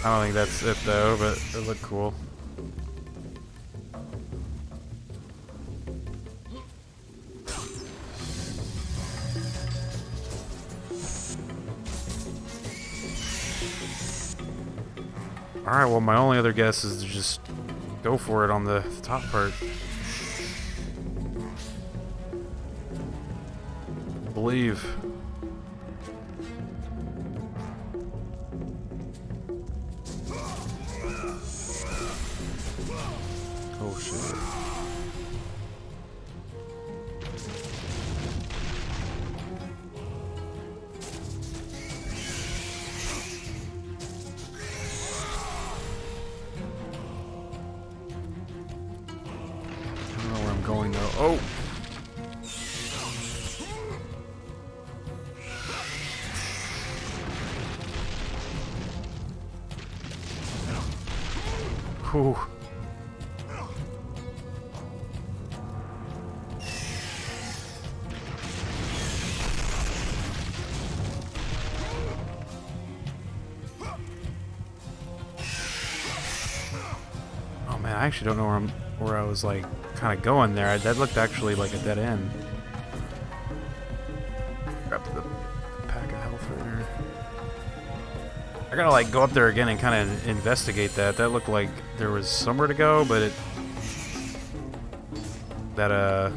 I don't think that's it though, but it looked cool. Alright, well my only other guess is to just go for it on the top part. Believe. Oh shit. I don't know where I'm going though. Oh! Whew. I actually don't know where I was like kind of going there. That looked actually like a dead end. Grab the pack of health right here. I gotta like go up there again and kind of investigate that. That looked like there was somewhere to go, but it I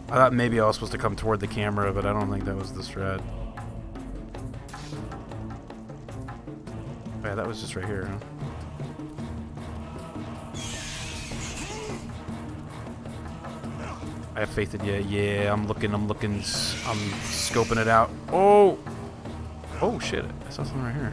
thought maybe I was supposed to come toward the camera, but I don't think that was the strat. Oh, yeah, that was just right here, huh? I have faith in you. Yeah, I'm looking, I'm scoping it out. Oh! Oh, shit. I saw something right here.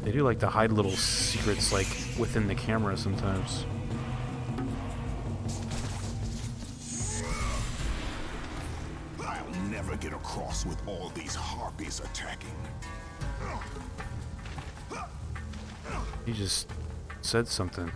They do like to hide little secrets like within the camera sometimes. I'll never get across with all these harpies attacking. He just said something.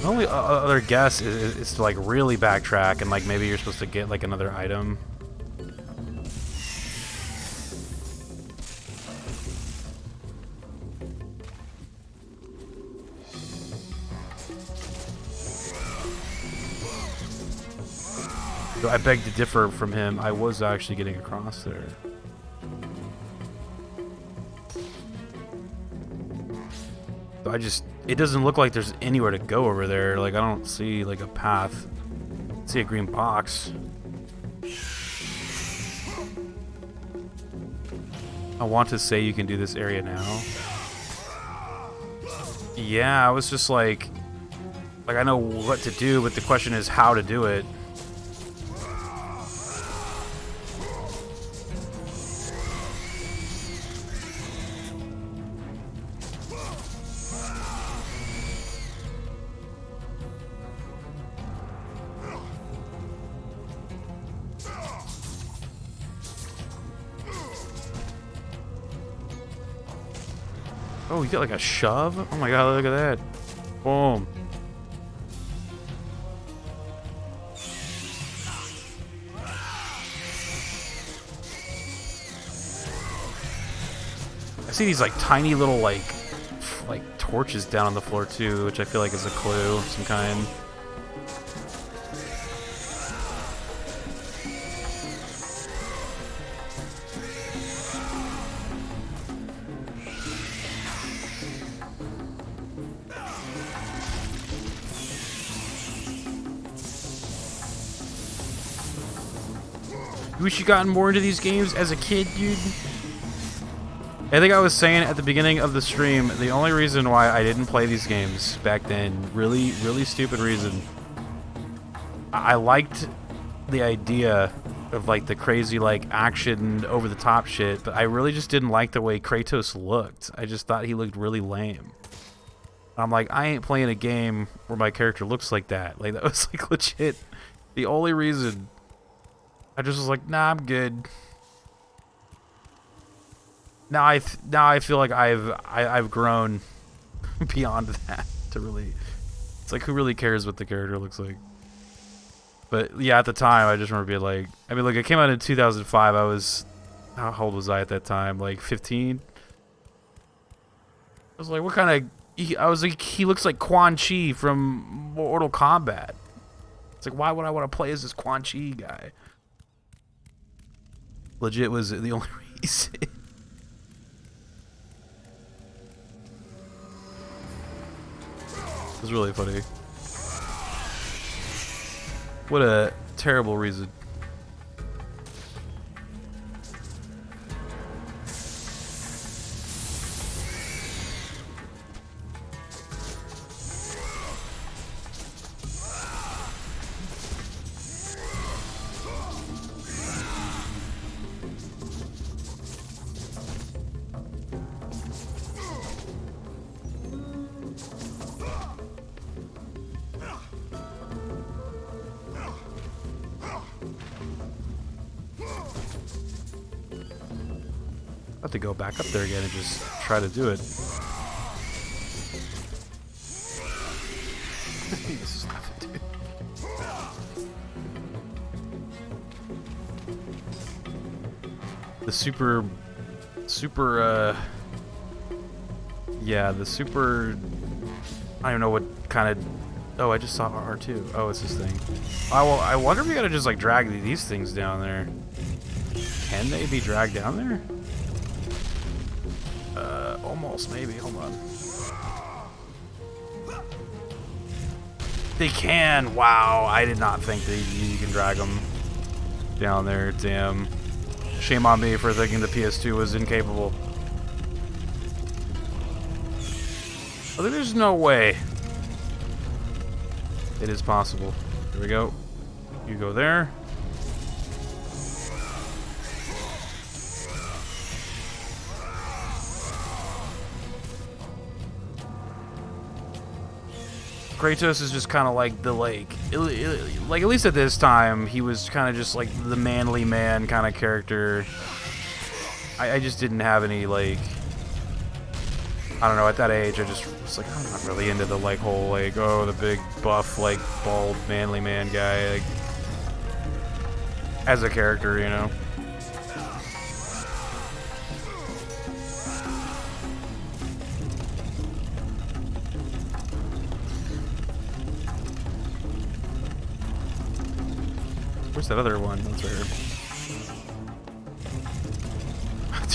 The only other guess is to like really backtrack and like maybe you're supposed to get like another item. So I beg to differ from him. I was actually getting across there. It doesn't look like there's anywhere to go over there. Like, I don't see, like, a path. I see a green box. I want to say you can do this area now. Yeah, I was just like, I know what to do, but the question is how to do it. Oh, you get like a shove? Oh my god, look at that. Boom. I see these like tiny little like torches down on the floor too, which I feel like is a clue of some kind. You wish you gotten more into these games as a kid, dude. I think I was saying at the beginning of the stream, the only reason why I didn't play these games back then, really stupid reason. I liked the idea of like the crazy like action over the top shit, but I really just didn't like the way Kratos looked. I just thought he looked really lame. I'm like, I ain't playing a game where my character looks like that. Like that was like legit the only reason. I just was like, nah, I'm good. Now I feel like I've grown beyond that to really. It's like, who really cares what the character looks like? But yeah, at the time, I just remember being like, I mean, look, it came out in 2005. I was, how old was I at that time? Like 15. I was like, what kind of? I was like, he looks like Quan Chi from Mortal Kombat. It's like, why would I want to play as this Quan Chi guy? Legit was the only reason. It was really funny. What a terrible reason. have to go back up there again and just try to do it. This is nothing, dude. The super, yeah, the super, I don't know what kind of, oh, I just saw R2. Oh, it's this thing. Oh, well, I wonder if we gotta just, like, drag these things down there. Can they be dragged down there? Almost, maybe. Hold on. They can! Wow, I did not think that you can drag them down there. Damn. Shame on me for thinking the PS2 was incapable. Oh, there's no way. It is possible. Here we go. You go there. Kratos is just kind of like the, like at least at this time, he was kind of just like the manly man kind of character. I just didn't have any, like, I don't know, at that age, I just was like, I'm not really into the, like, whole, like, oh, the big, buff, like, bald, manly man guy, like, as a character, you know? Where's that other one? That's right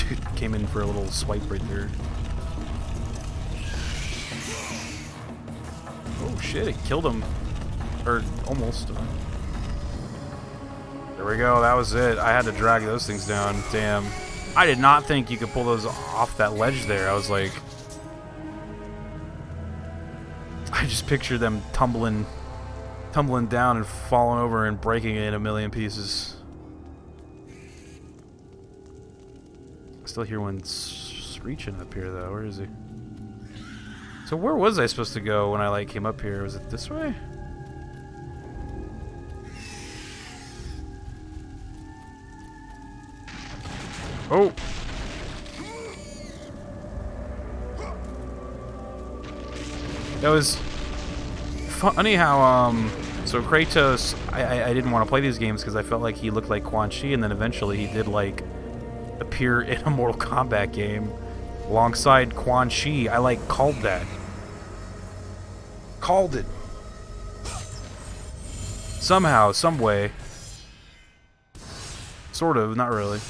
here. Dude, came in for a little swipe right there. Oh shit, it killed him. Or almost. There we go, that was it. I had to drag those things down. Damn. I did not think you could pull those off that ledge there. I was like... I just pictured them tumbling down and falling over and breaking it in a million pieces. I still hear one screeching up here, though. Where is he? So where was I supposed to go when I, like, came up here? Was it this way? Oh! That was funny how, so Kratos, I didn't want to play these games because I felt like he looked like Quan Chi, and then eventually he did, like, appear in a Mortal Kombat game alongside Quan Chi. I, like, called that. Called it. Somehow, some way. Sort of, not really.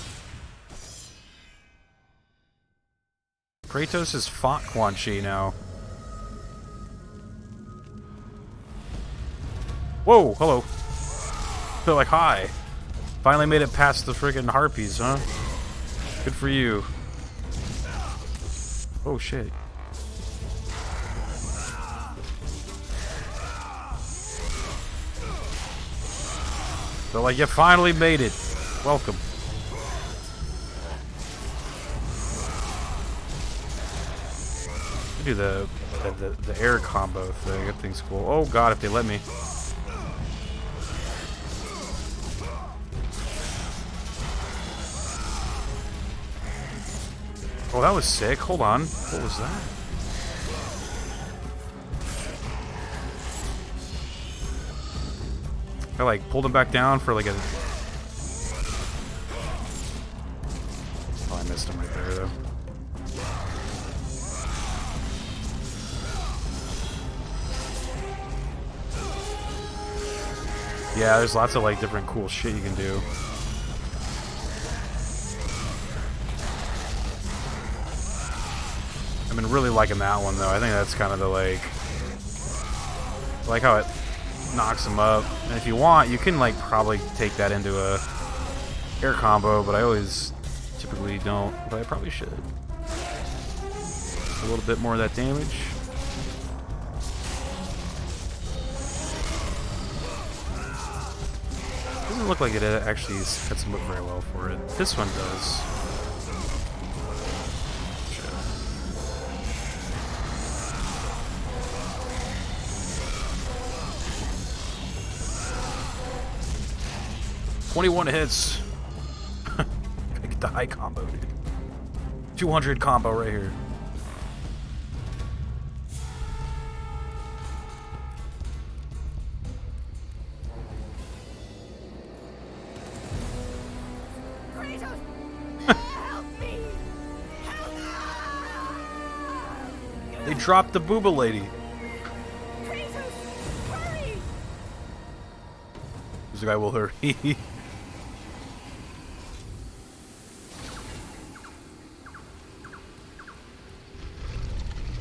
Kratos has fought Quan Chi now. Whoa, hello. They're like, hi. Finally made it past the friggin' harpies, huh? Good for you. Oh, shit. They're like, you finally made it. Welcome. I do the air combo thing. That thing's cool. Oh god, if they let me. Oh, that was sick. Hold on. What was that? I like pulled him back down for like a... Oh, I missed him right there though. Yeah, there's lots of like different cool shit you can do. I've been really liking that one though. I think that's kind of the like how it knocks him up. And if you want, you can like probably take that into a air combo, but I always typically don't. But I probably should. A little bit more of that damage. Doesn't look like it actually sets him up very well for it. This one does. Shit. .21 hits. Gotta get the high combo, dude. 200 combo right here. Kratos! Help me! Help me! They dropped the booba lady. Kratos! Hurry! This guy will hurry.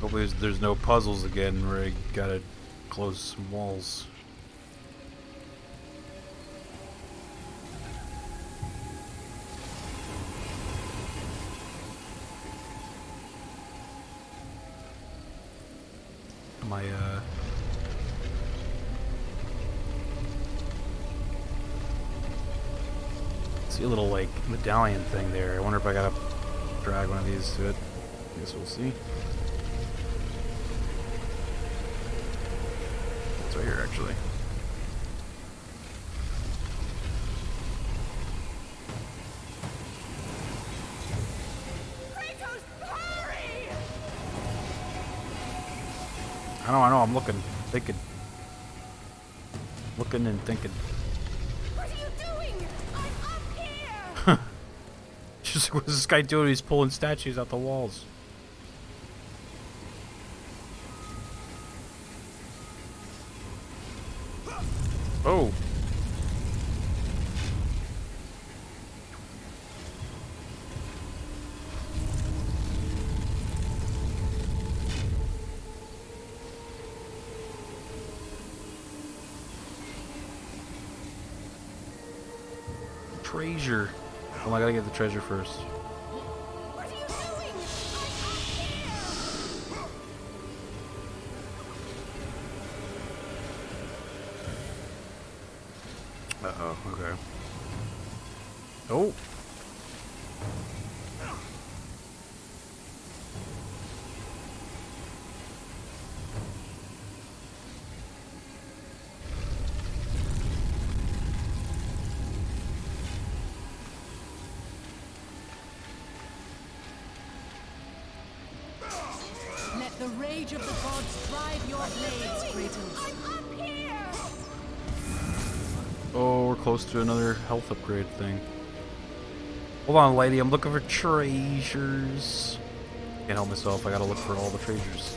Hopefully there's no puzzles again where I gotta close some walls. My see a little like medallion thing there. I wonder if I gotta drag one of these to it. I guess we'll see. It's right here actually. Kratos, hurry! I know, I'm looking, thinking. Looking and thinking. What are you doing? I'm up here! Just what's this guy doing? He's pulling statues out the walls. Oh. Treasure. Oh, I gotta get the treasure first. What are you doing? I'm up here! Uh-oh, okay. Oh! Let the rage of the gods drive your blades, Kratos. I'm up here! Oh, we're close to another health upgrade thing. Hold on, lady. I'm looking for treasures. Can't help myself. I gotta look for all the treasures.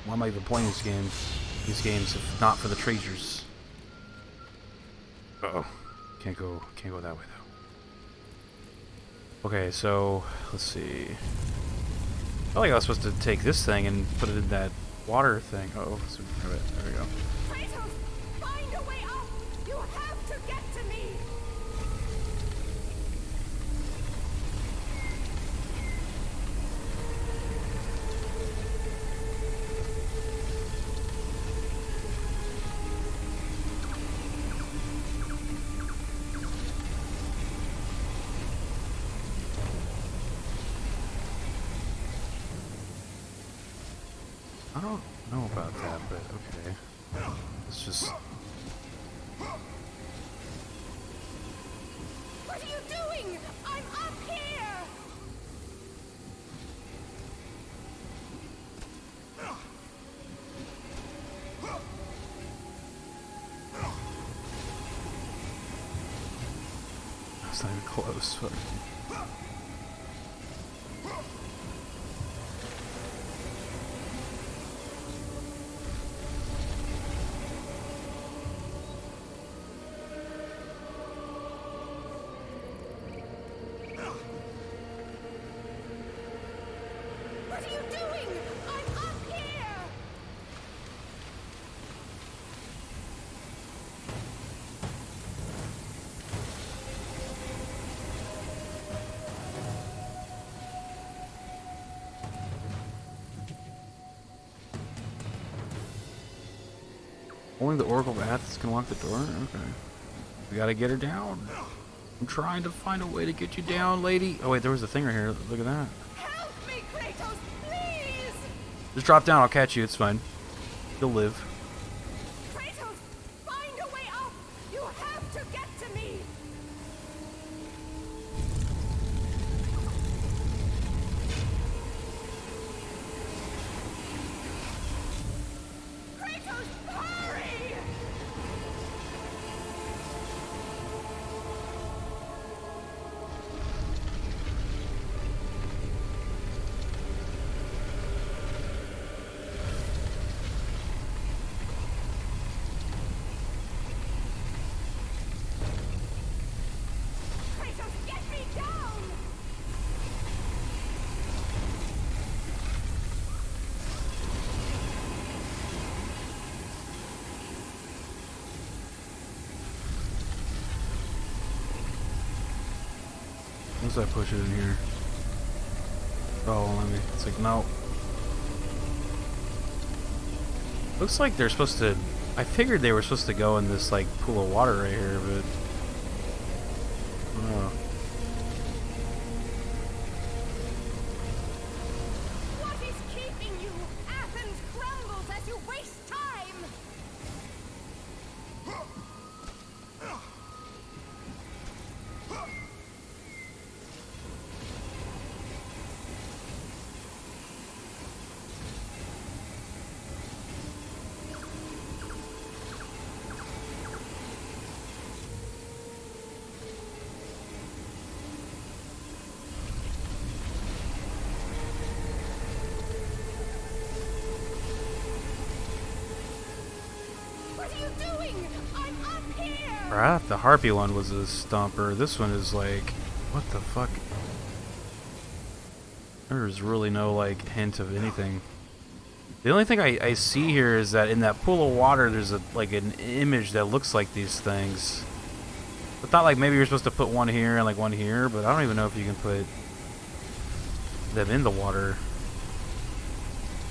Why am I even playing this game? These games, if not for the treasures. Uh-oh. Can't go that way, though. Okay, so, let's see. I felt like I was supposed to take this thing and put it in that water thing. Uh-oh, so there we go. Kratos, find a way up! You have to get to me! I don't know about that, but okay. Let's just... What are you doing? I'm up here! It's not even close. But... What are you doing? I'm up here! Only the Oracle of Athens can lock the door? Okay. We gotta get her down. I'm trying to find a way to get you down, lady. Oh wait, there was a thing right here. Look at that. Help me, Kratos, please! Just drop down, I'll catch you, it's fine. You'll live. Kratos, find a way up! You have to get to me! suppose I push it in here. Oh, let me. It's like, no. Looks like they're supposed to. I figured they were supposed to go in this like pool of water right here, but. Oh. What is keeping you? Athens crumbles as you waste time! What are you doing? I'm up here! Right, the harpy one was a stomper. This one is like, what the fuck? There's really no like hint of anything. The only thing I see here is that in that pool of water, there's a like an image that looks like these things. I thought like maybe you're supposed to put one here and like one here, but I don't even know if you can put them in the water.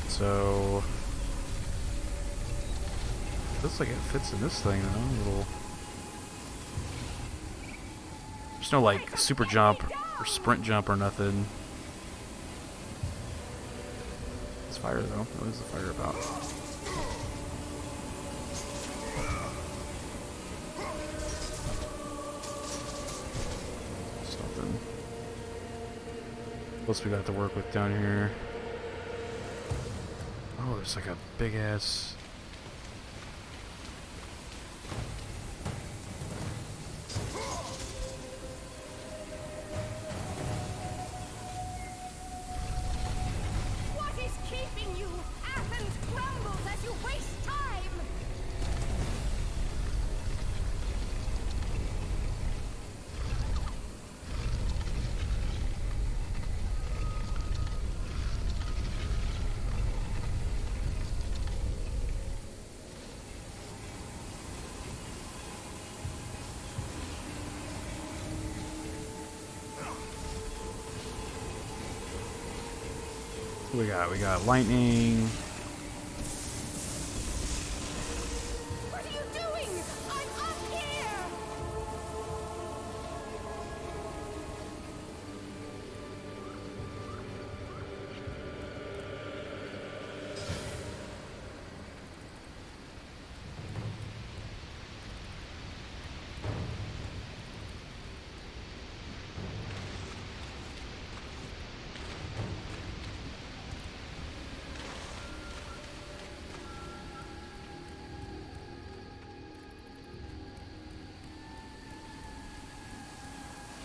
So looks like it fits in this thing, though. Little. There's no like super jump or sprint jump or nothing. It's fire though. What is the fire about? Something. What else we got to work with down here? Oh, there's like a big ass. What is keeping you? Athens crumbles as you waste time! What we got? We got lightning. What are you doing? I'm up here!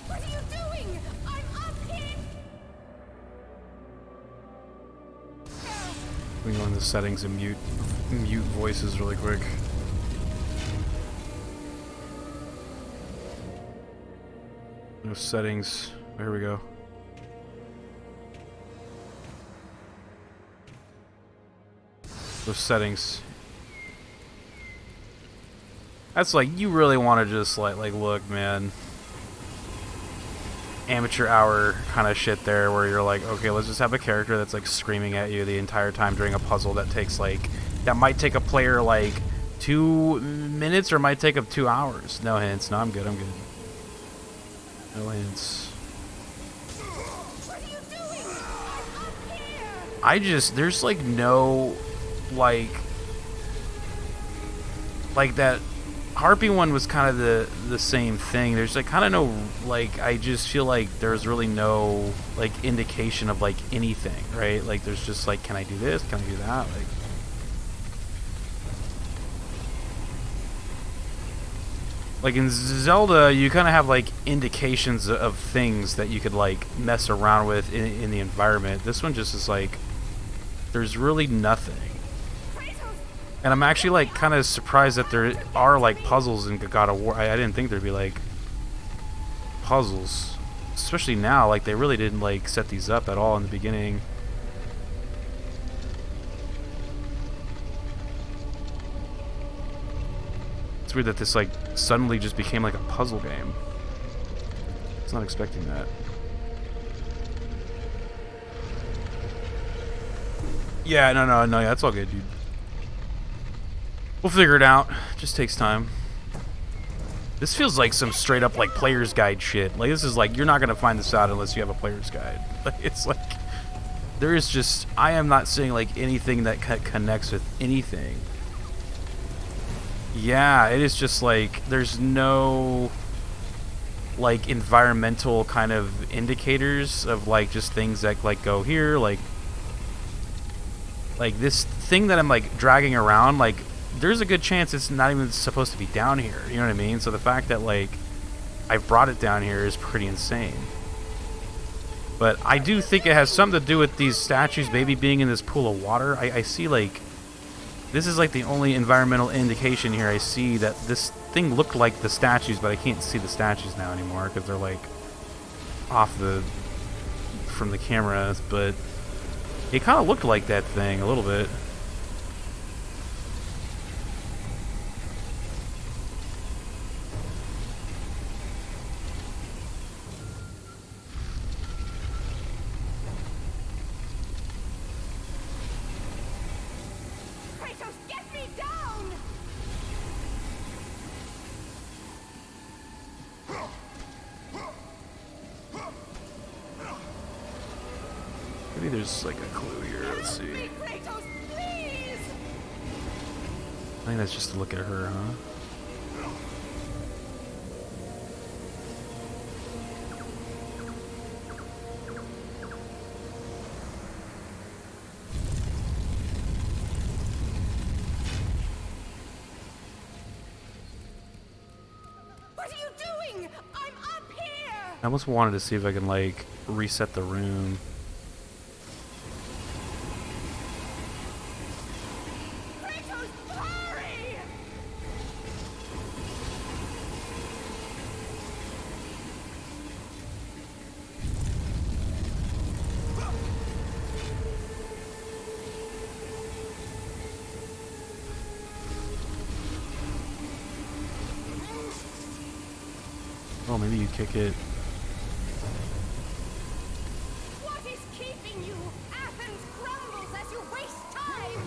What are you doing? I'm up here! We go into settings and mute voices really quick. No settings. There we go. Those settings. That's like you really want to just like look, man. Amateur hour kind of shit there where you're like, okay, let's just have a character that's like screaming at you the entire time during a puzzle that takes like that might take a player like 2 minutes or might take up 2 hours. No hints. No, I'm good. No hints. What are you doing? I'm up here! There's like no like that harpy one was kind of the same thing. There's like kind of no like I just feel like there's really no like indication of like anything, right? Like there's just like, can I do this? Can I do that? Like in Zelda, you kind of have like indications of things that you could like mess around with in the environment. This one just is like there's really nothing. And I'm actually like kind of surprised that there are like puzzles in God of War. I didn't think there'd be like puzzles, especially now. Like they really didn't like set these up at all in the beginning. It's weird that this like suddenly just became like a puzzle game. I was not expecting that. Yeah, no, that's all good, dude. We'll figure it out. Just takes time. This feels like some straight up like player's guide shit. Like this is like you're not gonna find this out unless you have a player's guide. Like it's like there is just I am not seeing like anything that connects with anything. Yeah, it is just like there's no like environmental kind of indicators of like just things that like go here, like this thing that I'm like dragging around, like there's a good chance it's not even supposed to be down here, you know what I mean? So the fact that like I've brought it down here is pretty insane. But I do think it has something to do with these statues maybe being in this pool of water. I see like this is like the only environmental indication here I see that this thing looked like the statues, but I can't see the statues now anymore because they're like off from the camera, but it kind of looked like that thing a little bit. Maybe there's like a clue here. Let's see. I think that's just to look at her, huh? What are you doing? I'm up here. I almost wanted to see if I can like reset the room. Oh, maybe you kick it. What is keeping you? Athens crumbles as you waste time.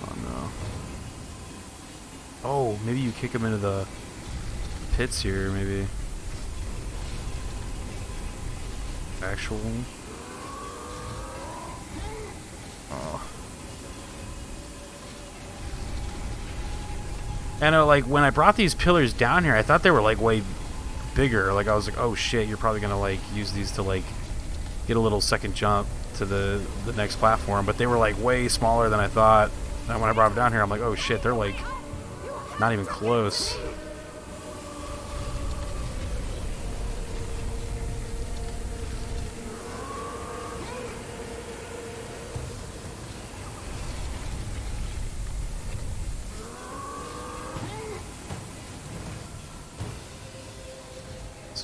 Oh no. Oh, maybe you kick him into the pits here, maybe. Actual. Oh. I know, like, when I brought these pillars down here, I thought they were, like, way bigger. Like, I was like, oh shit, you're probably gonna, like, use these to, like, get a little second jump to the next platform. But they were, like, way smaller than I thought. And when I brought them down here, I'm like, oh shit, they're, like, not even close.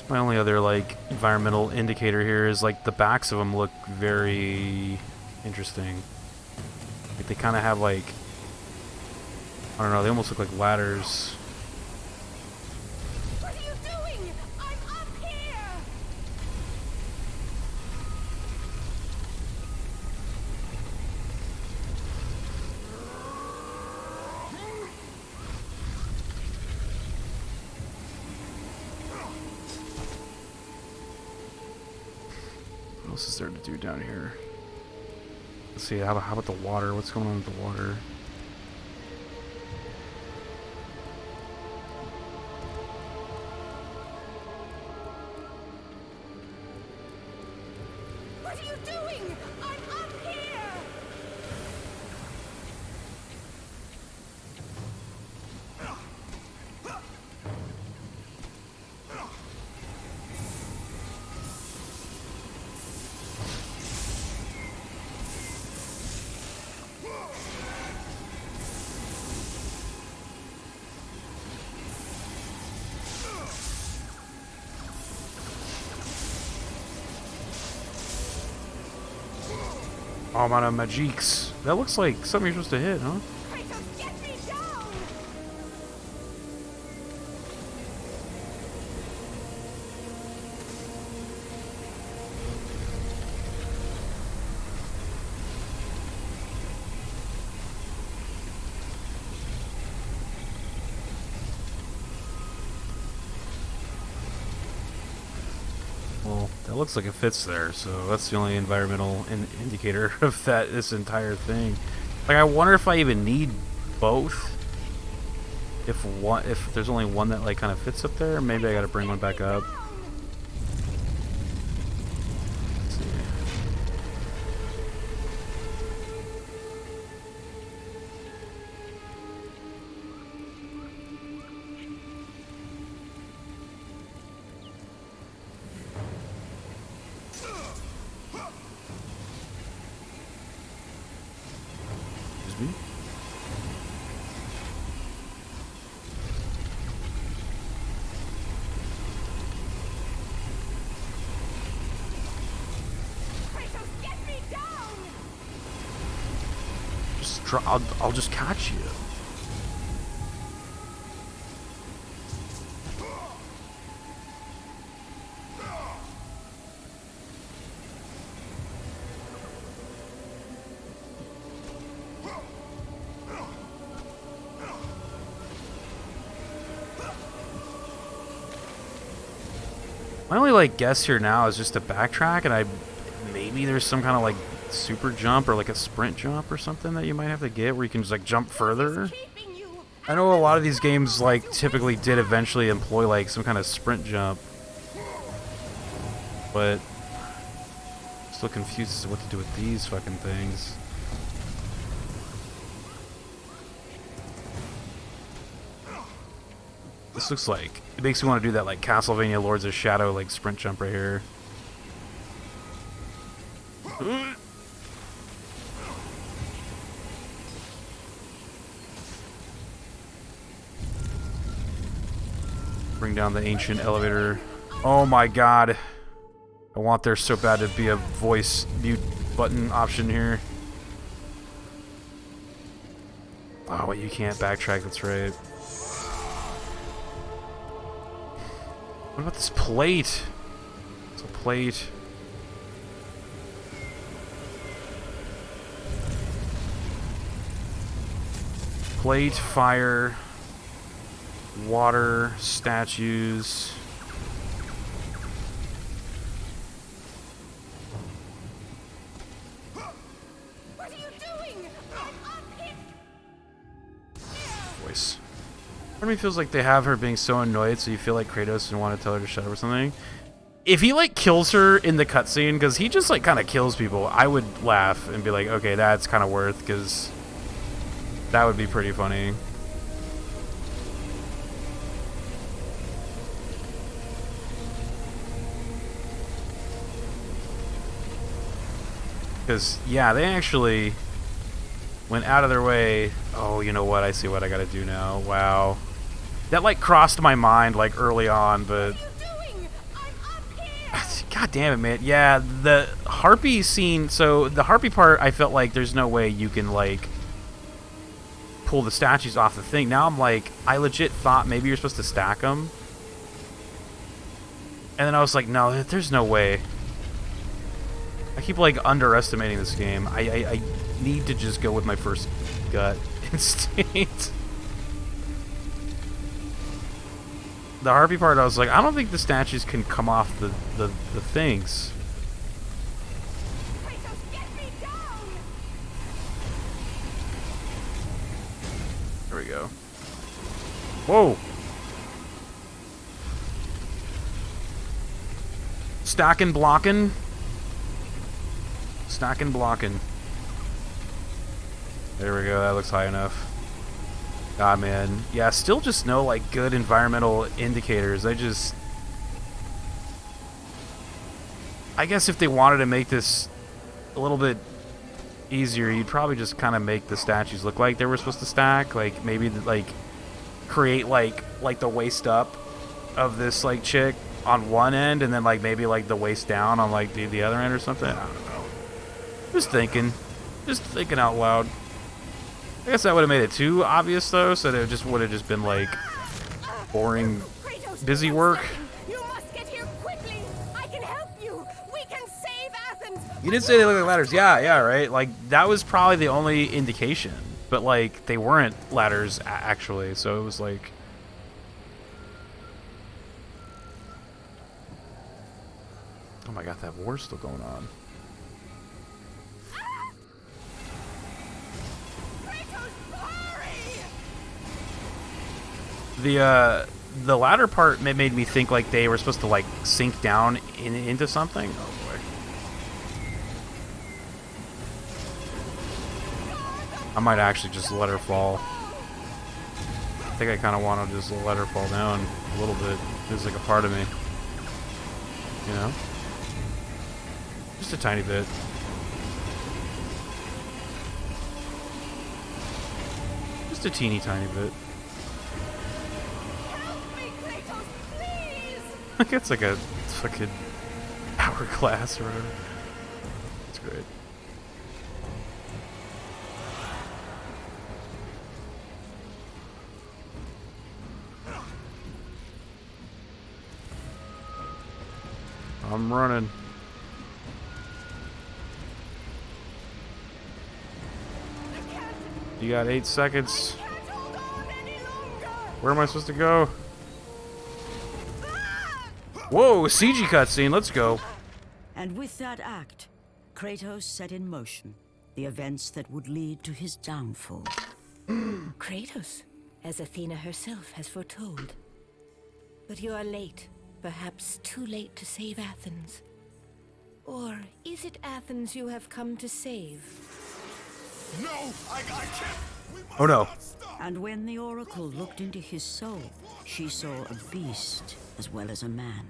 My only other, like, environmental indicator here is, like, the backs of them look very interesting. Like, they kind of have, like, I don't know, they almost look like ladders. What are you doing? I'm up here. What else is there to do down here? Let's see, how about the water? What's going on with the water? What are you doing? I'm up here. Oh, man, magiques. That looks like something you're supposed to hit, huh? Kratos, get me down. looks like it fits there, so that's the only environmental indicator of this entire thing. Like, I wonder if I even need both. If there's only one that like kind of fits up there, maybe I gotta bring one back up. Let's see. Excuse me. I'll just catch you. My only like guess here now is just to backtrack, and maybe there's some kind of like super jump or like a sprint jump or something that you might have to get where you can just like jump further. I know a lot of these games like typically did eventually employ like some kind of sprint jump, but I'm still confused as to what to do with these fucking things. This looks like it makes me want to do that like Castlevania Lords of Shadow like sprint jump right here. Bring down the ancient elevator. Oh my god. I want there so bad to be a voice mute button option here. Oh wait, you can't backtrack, that's right. What about this plate? It's a plate. Plate, fire, water, statues. What are you doing? I'm up here. Voice. Part of me feels like they have her being so annoyed, so you feel like Kratos doesn't want to tell her to shut up or something. If he like kills her in the cutscene, because he just like kind of kills people, I would laugh and be like, okay, that's kind of worth, because that would be pretty funny. Because, yeah, they actually went out of their way. Oh, you know what? I see what I gotta do now. Wow. That, like, crossed my mind, like, early on, but... God damn it, man. Yeah, the harpy scene... So, the harpy part, I felt like there's no way you can, like, pull the statues off the thing. Now I'm like, I legit thought maybe you're supposed to stack them. And then I was like, no, there's no way. I keep, like, underestimating this game. I need to just go with my first gut instinct. The harpy part, I was like, I don't think the statues can come off the things. There we go. Whoa! Stacking, blocking. Stacking, blocking. There we go, that looks high enough. God, man. Yeah, still just no, like, good environmental indicators. I guess if they wanted to make this a little bit easier, you'd probably just kind of make the statues look like they were supposed to stack. Like, maybe, like, create, like the waist up of this, like, chick on one end, and then, like, maybe, like, the waist down on, like, the other end or something. I don't know. Just thinking out loud. I guess that would have made it too obvious, though, so that it just would have just been, like, boring, busy work. You must get here quickly. I can help you. We can save Athens. You did say they look like ladders. Yeah, right? Like, that was probably the only indication. But, like, they weren't ladders, actually, so it was, like... Oh my god, that war's still going on. The latter part made me think like they were supposed to like sink down into something. Oh boy. I might actually just let her fall. I think I kind of want to just let her fall down a little bit. There's like a part of me. You know? Just a tiny bit. Just a teeny tiny bit. Like it's like a fucking hourglass or whatever. It's great. I'm running. You got 8 seconds. Where am I supposed to go? Whoa, CG cutscene, let's go. And with that act, Kratos set in motion the events that would lead to his downfall. Kratos, as Athena herself has foretold. But you are late, perhaps too late to save Athens. Or is it Athens you have come to save? No, I can't. We must Oh no. not stop. And when the Oracle looked into his soul, she saw a beast as well as a man.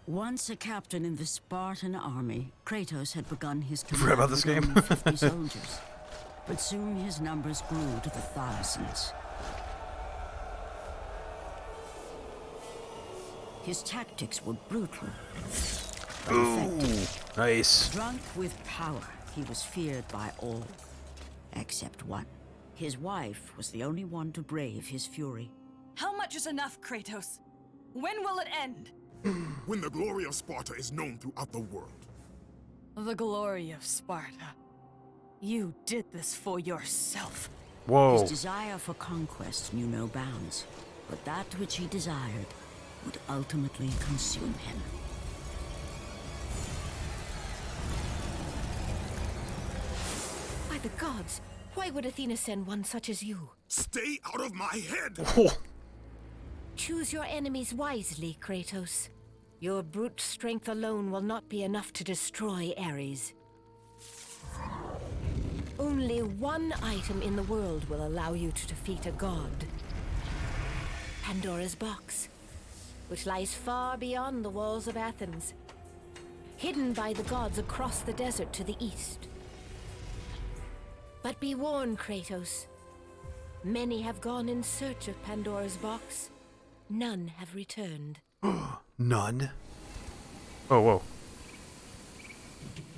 Once a captain in the Spartan army, Kratos had begun his Forgot about this command game. with only 50 soldiers. But soon his numbers grew to the thousands. His tactics were brutal, but effective. Nice. Drunk with power, he was feared by all, except one. His wife was the only one to brave his fury. How much is enough, Kratos? When will it end? When the glory of Sparta is known throughout the world. The glory of Sparta. You did this for yourself. Whoa. His desire for conquest knew no bounds, but that which he desired would ultimately consume him. By the gods, why would Athena send one such as you? Stay out of my head! Choose your enemies wisely, Kratos. Your brute strength alone will not be enough to destroy Ares. Only one item in the world will allow you to defeat a god. Pandora's box, which lies far beyond the walls of Athens, hidden by the gods across the desert to the east. But be warned, Kratos. Many have gone in search of Pandora's box. None have returned. None? Oh, whoa.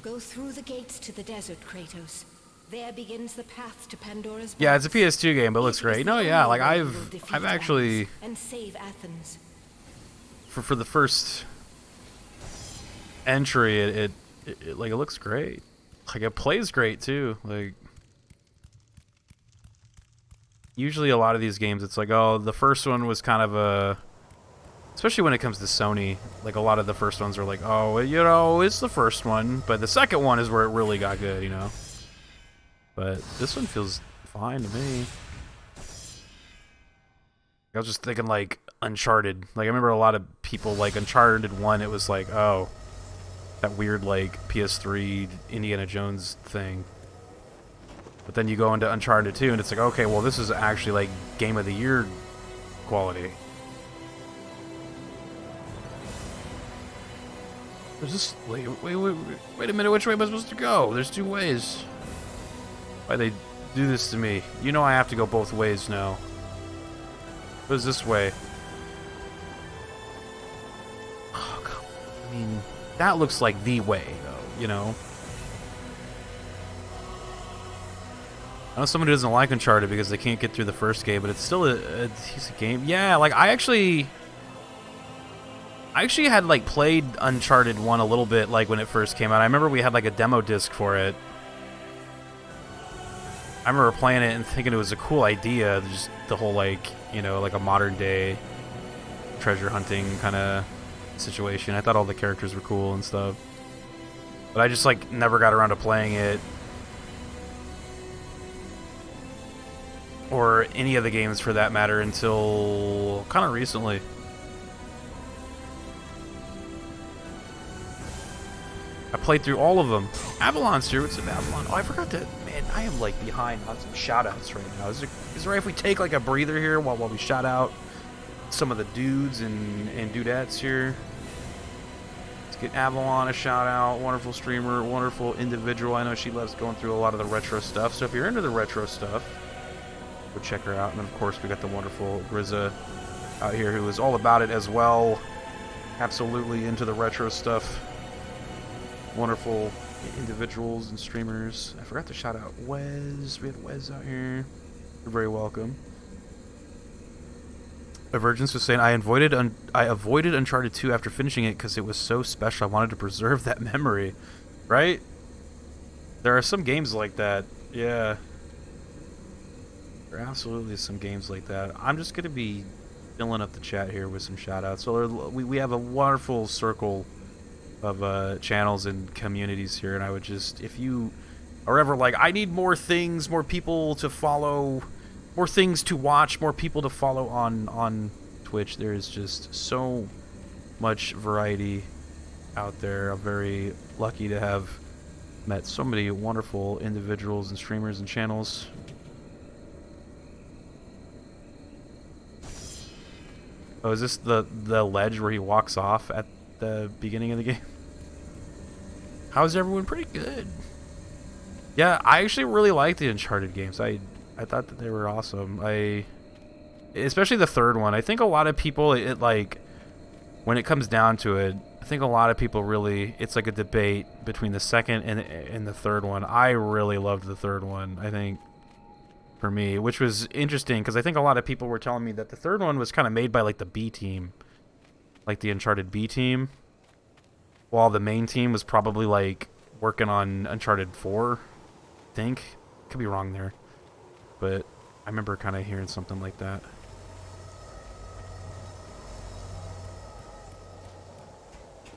Go through the gates to the desert, Kratos. There begins the path to Pandora's box. Yeah, it's a PS2 game, but it looks It is great. the No, yeah, only like way you will defeat I've actually Ares and save Athens. for the first entry, it like it looks great. Like it plays great too. Like usually a lot of these games, it's like, oh, the first one was kind of a, especially when it comes to Sony, like a lot of the first ones are like, oh, you know, it's the first one, but the second one is where it really got good, you know. But this one feels fine to me. I was just thinking like Uncharted. Like I remember a lot of people like Uncharted 1, it was like, oh, that weird like PS3 Indiana Jones thing. But then you go into Uncharted 2 and it's like, okay, well this is actually like Game of the Year quality. There's this, wait a minute, which way am I supposed to go? There's two ways. Why they do this to me? You know I have to go both ways now. What is this way? Oh, God. I mean, that looks like the way, though, you know? I know someone who doesn't like Uncharted because they can't get through the first game, but it's still a decent game. Yeah, like, I actually had, like, played Uncharted 1 a little bit, like, when it first came out. I remember we had, like, a demo disc for it. I remember playing it and thinking it was a cool idea, just the whole, like, you know, like a modern day treasure hunting kind of situation. I thought all the characters were cool and stuff. But I just like never got around to playing it. Or any of the games for that matter until kind of recently. I played through all of them. Avalon's here. What's up, Avalon? Oh, I forgot to... Man, I am like behind on some shout-outs right now. Is it right if we take like a breather here while we shout out some of the dudes and dudettes here? Let's get Avalon a shout-out. Wonderful streamer. Wonderful individual. I know she loves going through a lot of the retro stuff. So if you're into the retro stuff, go check her out. And of course, we got the wonderful Grizza out here who is all about it as well. Absolutely into the retro stuff. Wonderful individuals and streamers. I forgot to shout out Wes. We have Wes out here. You're very welcome. Divergence was saying, I avoided Uncharted 2 after finishing it because it was so special. I wanted to preserve that memory. Right? There are some games like that. Yeah. There are absolutely some games like that. I'm just going to be filling up the chat here with some shout outs. So we have a wonderful circle of channels and communities here, and I would just, if you are ever like, I need more things, more people to follow, more things to watch, more people to follow on Twitch, there is just so much variety out there. I'm very lucky to have met so many wonderful individuals and streamers and channels. Oh, is this the ledge where he walks off at the beginning of the game? How's everyone? Pretty good. Yeah, I actually really like the Uncharted games. I thought that they were awesome. Especially the third one. I think a lot of people, it like, when it comes down to it, I think a lot of people really, it's like a debate between the second and the third one. I really loved the third one, I think, for me, which was interesting because I think a lot of people were telling me that the third one was kind of made by like the B team, like the Uncharted B team, while the main team was probably like working on Uncharted 4, I think. Could be wrong there, but I remember kind of hearing something like that.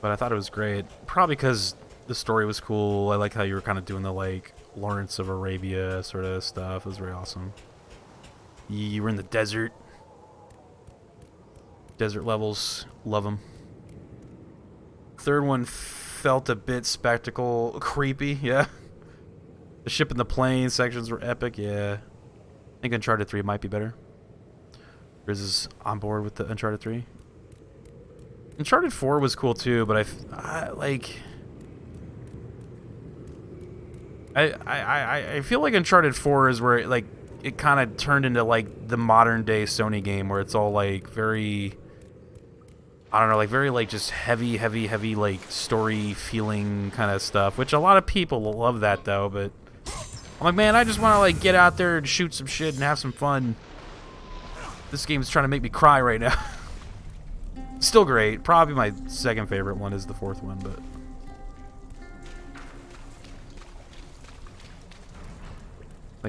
But I thought it was great, probably because the story was cool. I like how you were kind of doing the like Lawrence of Arabia sort of stuff. It was very awesome. You were in the desert. Desert levels, love them. Third one felt a bit spectacle, creepy, yeah. The ship and the plane sections were epic, yeah. I think Uncharted 3 might be better. Riz is on board with the Uncharted 3. Uncharted 4 was cool too, but I feel like Uncharted 4 is where it kind of turned into like the modern day Sony game where it's all like very, I don't know, like very like just heavy like story feeling kind of stuff, which a lot of people love that though, but I'm like, man, I just want to like get out there and shoot some shit and have some fun. This game is trying to make me cry right now. Still great. Probably my second favorite one is the fourth one, but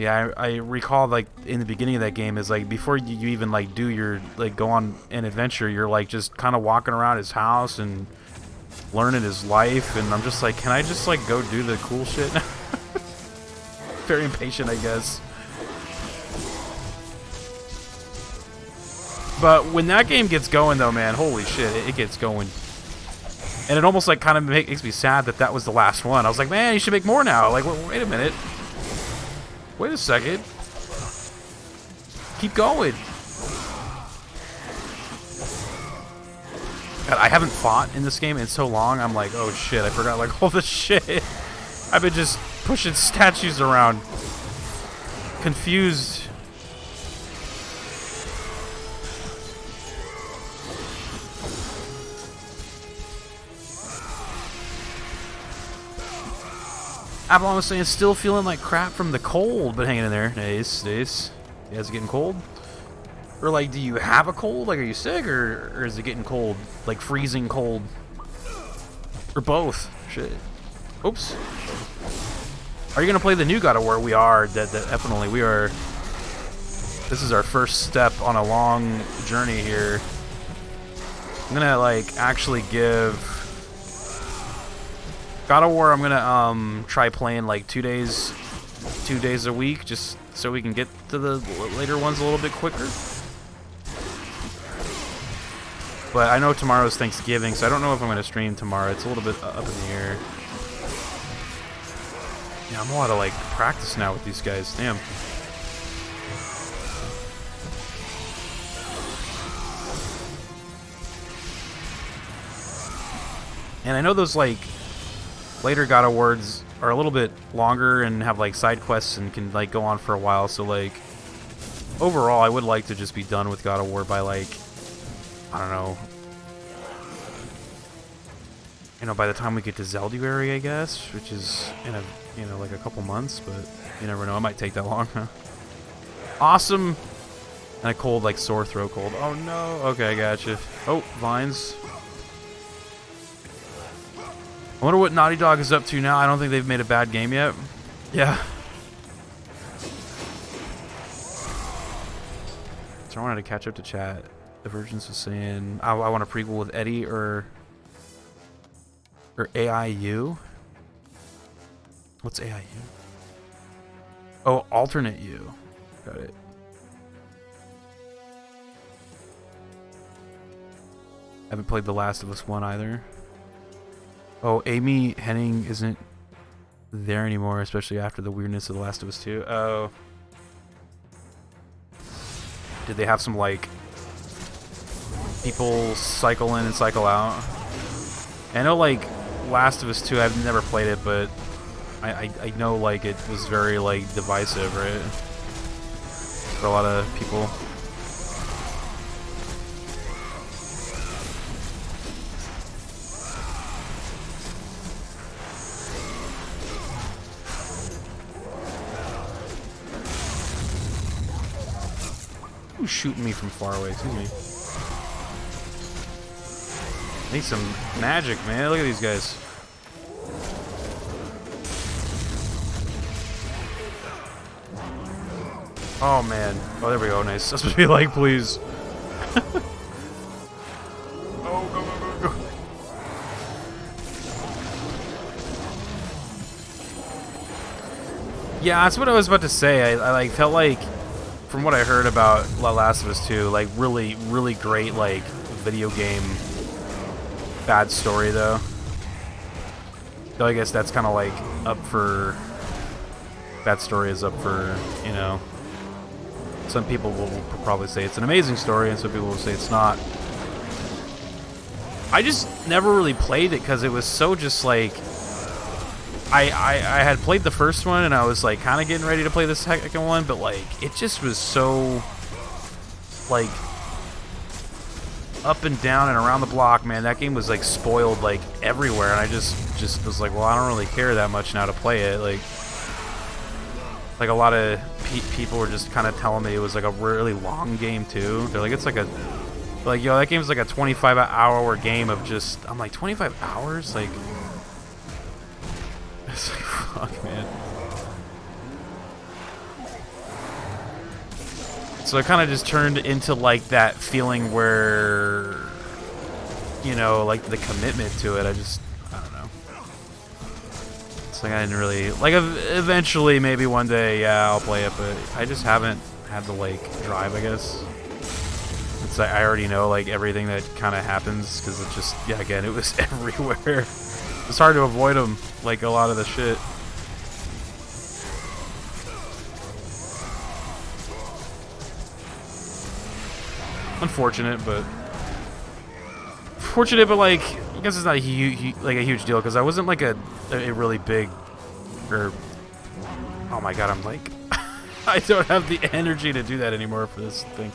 yeah, I recall like in the beginning of that game is like before you even like do your like go on an adventure, you're like just kind of walking around his house and learning his life, and I'm just like, can I just like go do the cool shit? Very impatient, I guess. But when that game gets going though, man, holy shit, it gets going. And it almost like kind of makes me sad that was the last one. I was like, man, you should make more now. Like, wait a minute. Wait a second. Keep going. God, I haven't fought in this game in so long. I'm like, oh shit, I forgot like all the shit. I've been just pushing statues around. Confused. Avalon was saying, still feeling like crap from the cold, but hanging in there. Nice, nice. You guys getting cold? Or like, do you have a cold? Like, are you sick, or is it getting cold? Like freezing cold? Or both? Shit. Oops. Are you gonna play the new God of War? We are. Definitely. We are. This is our first step on a long journey here. I'm gonna like actually give God of War, I'm gonna try playing like 2 days a week, just so we can get to the later ones a little bit quicker. But I know tomorrow's Thanksgiving, so I don't know if I'm gonna stream tomorrow. It's a little bit up in the air. Yeah, I'm a lot of like practice now with these guys. Damn. And I know those like later God of Wars are a little bit longer and have like side quests and can like go on for a while. So like overall, I would like to just be done with God of War by like, I don't know, by the time we get to Zelduary, I guess, which is in a like a couple months, but you never know. It might take that long. Huh? Awesome. And a cold, like sore throat cold. Oh no. Okay, I gotcha. Oh, vines. I wonder what Naughty Dog is up to now. I don't think they've made a bad game yet. Yeah. So I wanted to catch up to chat. Divergence was saying, I want a prequel with Eddie or AIU. What's AIU? Oh, alternate you. Got it. Haven't played The Last of Us 1 either. Oh, Amy Hennig isn't there anymore, especially after the weirdness of The Last of Us 2. Oh. Did they have some, like, people cycle in and cycle out? I know, like, Last of Us 2, I've never played it, but I know, like, it was very, like, divisive, right? For a lot of people. Who's shooting me from far away? Excuse me. I need some magic, man. Look at these guys. Oh, man. Oh, there we go. Nice. I was supposed to be like, please. Oh, go, go, go, go. Yeah, that's what I was about to say. I like felt like, from what I heard about The Last of Us 2, like really, really great like video game. Bad story though. So I guess that's kind of like up for. Bad story is up for, you know. Some people will probably say it's an amazing story, and some people will say it's not. I just never really played it because it was so just like. I had played the first one and I was like kind of getting ready to play the second one, but like it just was so like up and down and around the block, man. That game was like spoiled like everywhere, and I just was like, well, I don't really care that much now to play it. Like a lot of people were just kind of telling me it was like a really long game too. They're like, it's like yo, that game's like a 25-hour game of just. I'm like, 25 hours, like. It's like, fuck, man. So it kind of just turned into, like, that feeling where, you know, like, the commitment to it, I don't know. It's like I didn't really, like, eventually, maybe one day, yeah, I'll play it, but I just haven't had the, like, drive, I guess. It's like, I already know, like, everything that kind of happens, because it just, yeah, again, it was everywhere. It's hard to avoid them, like a lot of the shit. Unfortunate, but like I guess it's not a huge deal because I wasn't like a really big or oh my god, I'm like I don't have the energy to do that anymore for this thing.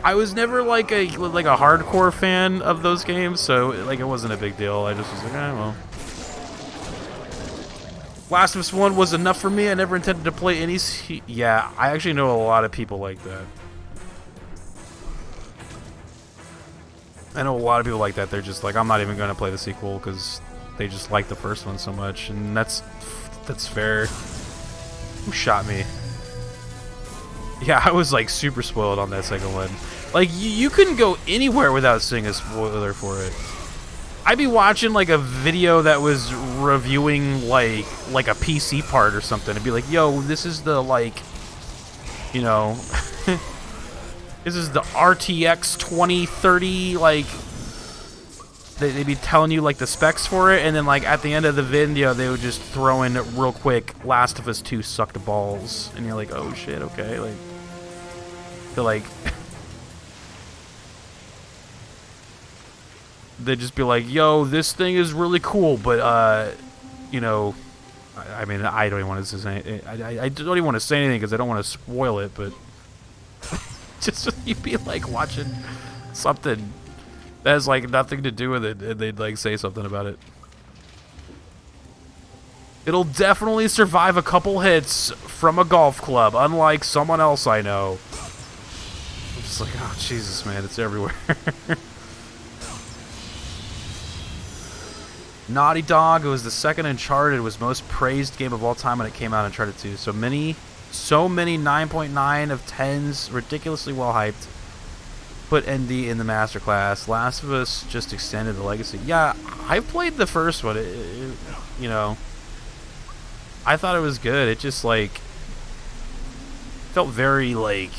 I was never like a hardcore fan of those games, so like it wasn't a big deal. I just was like, well. Last of Us 1 was enough for me. I never intended to play any. Yeah, I actually know a lot of people like that. I know a lot of people like that. They're just like, I'm not even going to play the sequel because they just like the first one so much, and that's fair. Who shot me? Yeah, I was like super spoiled on that second one. Like, you couldn't go anywhere without seeing a spoiler for it. I'd be watching like a video that was reviewing like a PC part or something. It'd be like, yo, this is the like, you know, this is the RTX 2030 like. They'd be telling you like the specs for it, and then like at the end of the video, they would just throw in real quick, "Last of Us 2 sucked balls," and you're like, "Oh shit, okay." Like, they're like, they'd just be like, "Yo, this thing is really cool," but you know, I mean, I don't even want to say, I don't even want to say anything because I don't want to spoil it, but just you'd be like watching something that has like nothing to do with it, and they'd like say something about it. It'll definitely survive a couple hits from a golf club, unlike someone else I know. I'm just like, oh Jesus, man, it's everywhere. Naughty Dog, it was the second Uncharted, was most praised game of all time when it came out. Uncharted 2. So many 9.9 of 10s, ridiculously well hyped. Put ND in the masterclass. Last of Us just extended the legacy. Yeah, I played the first one. You know, I thought it was good. It just like felt very like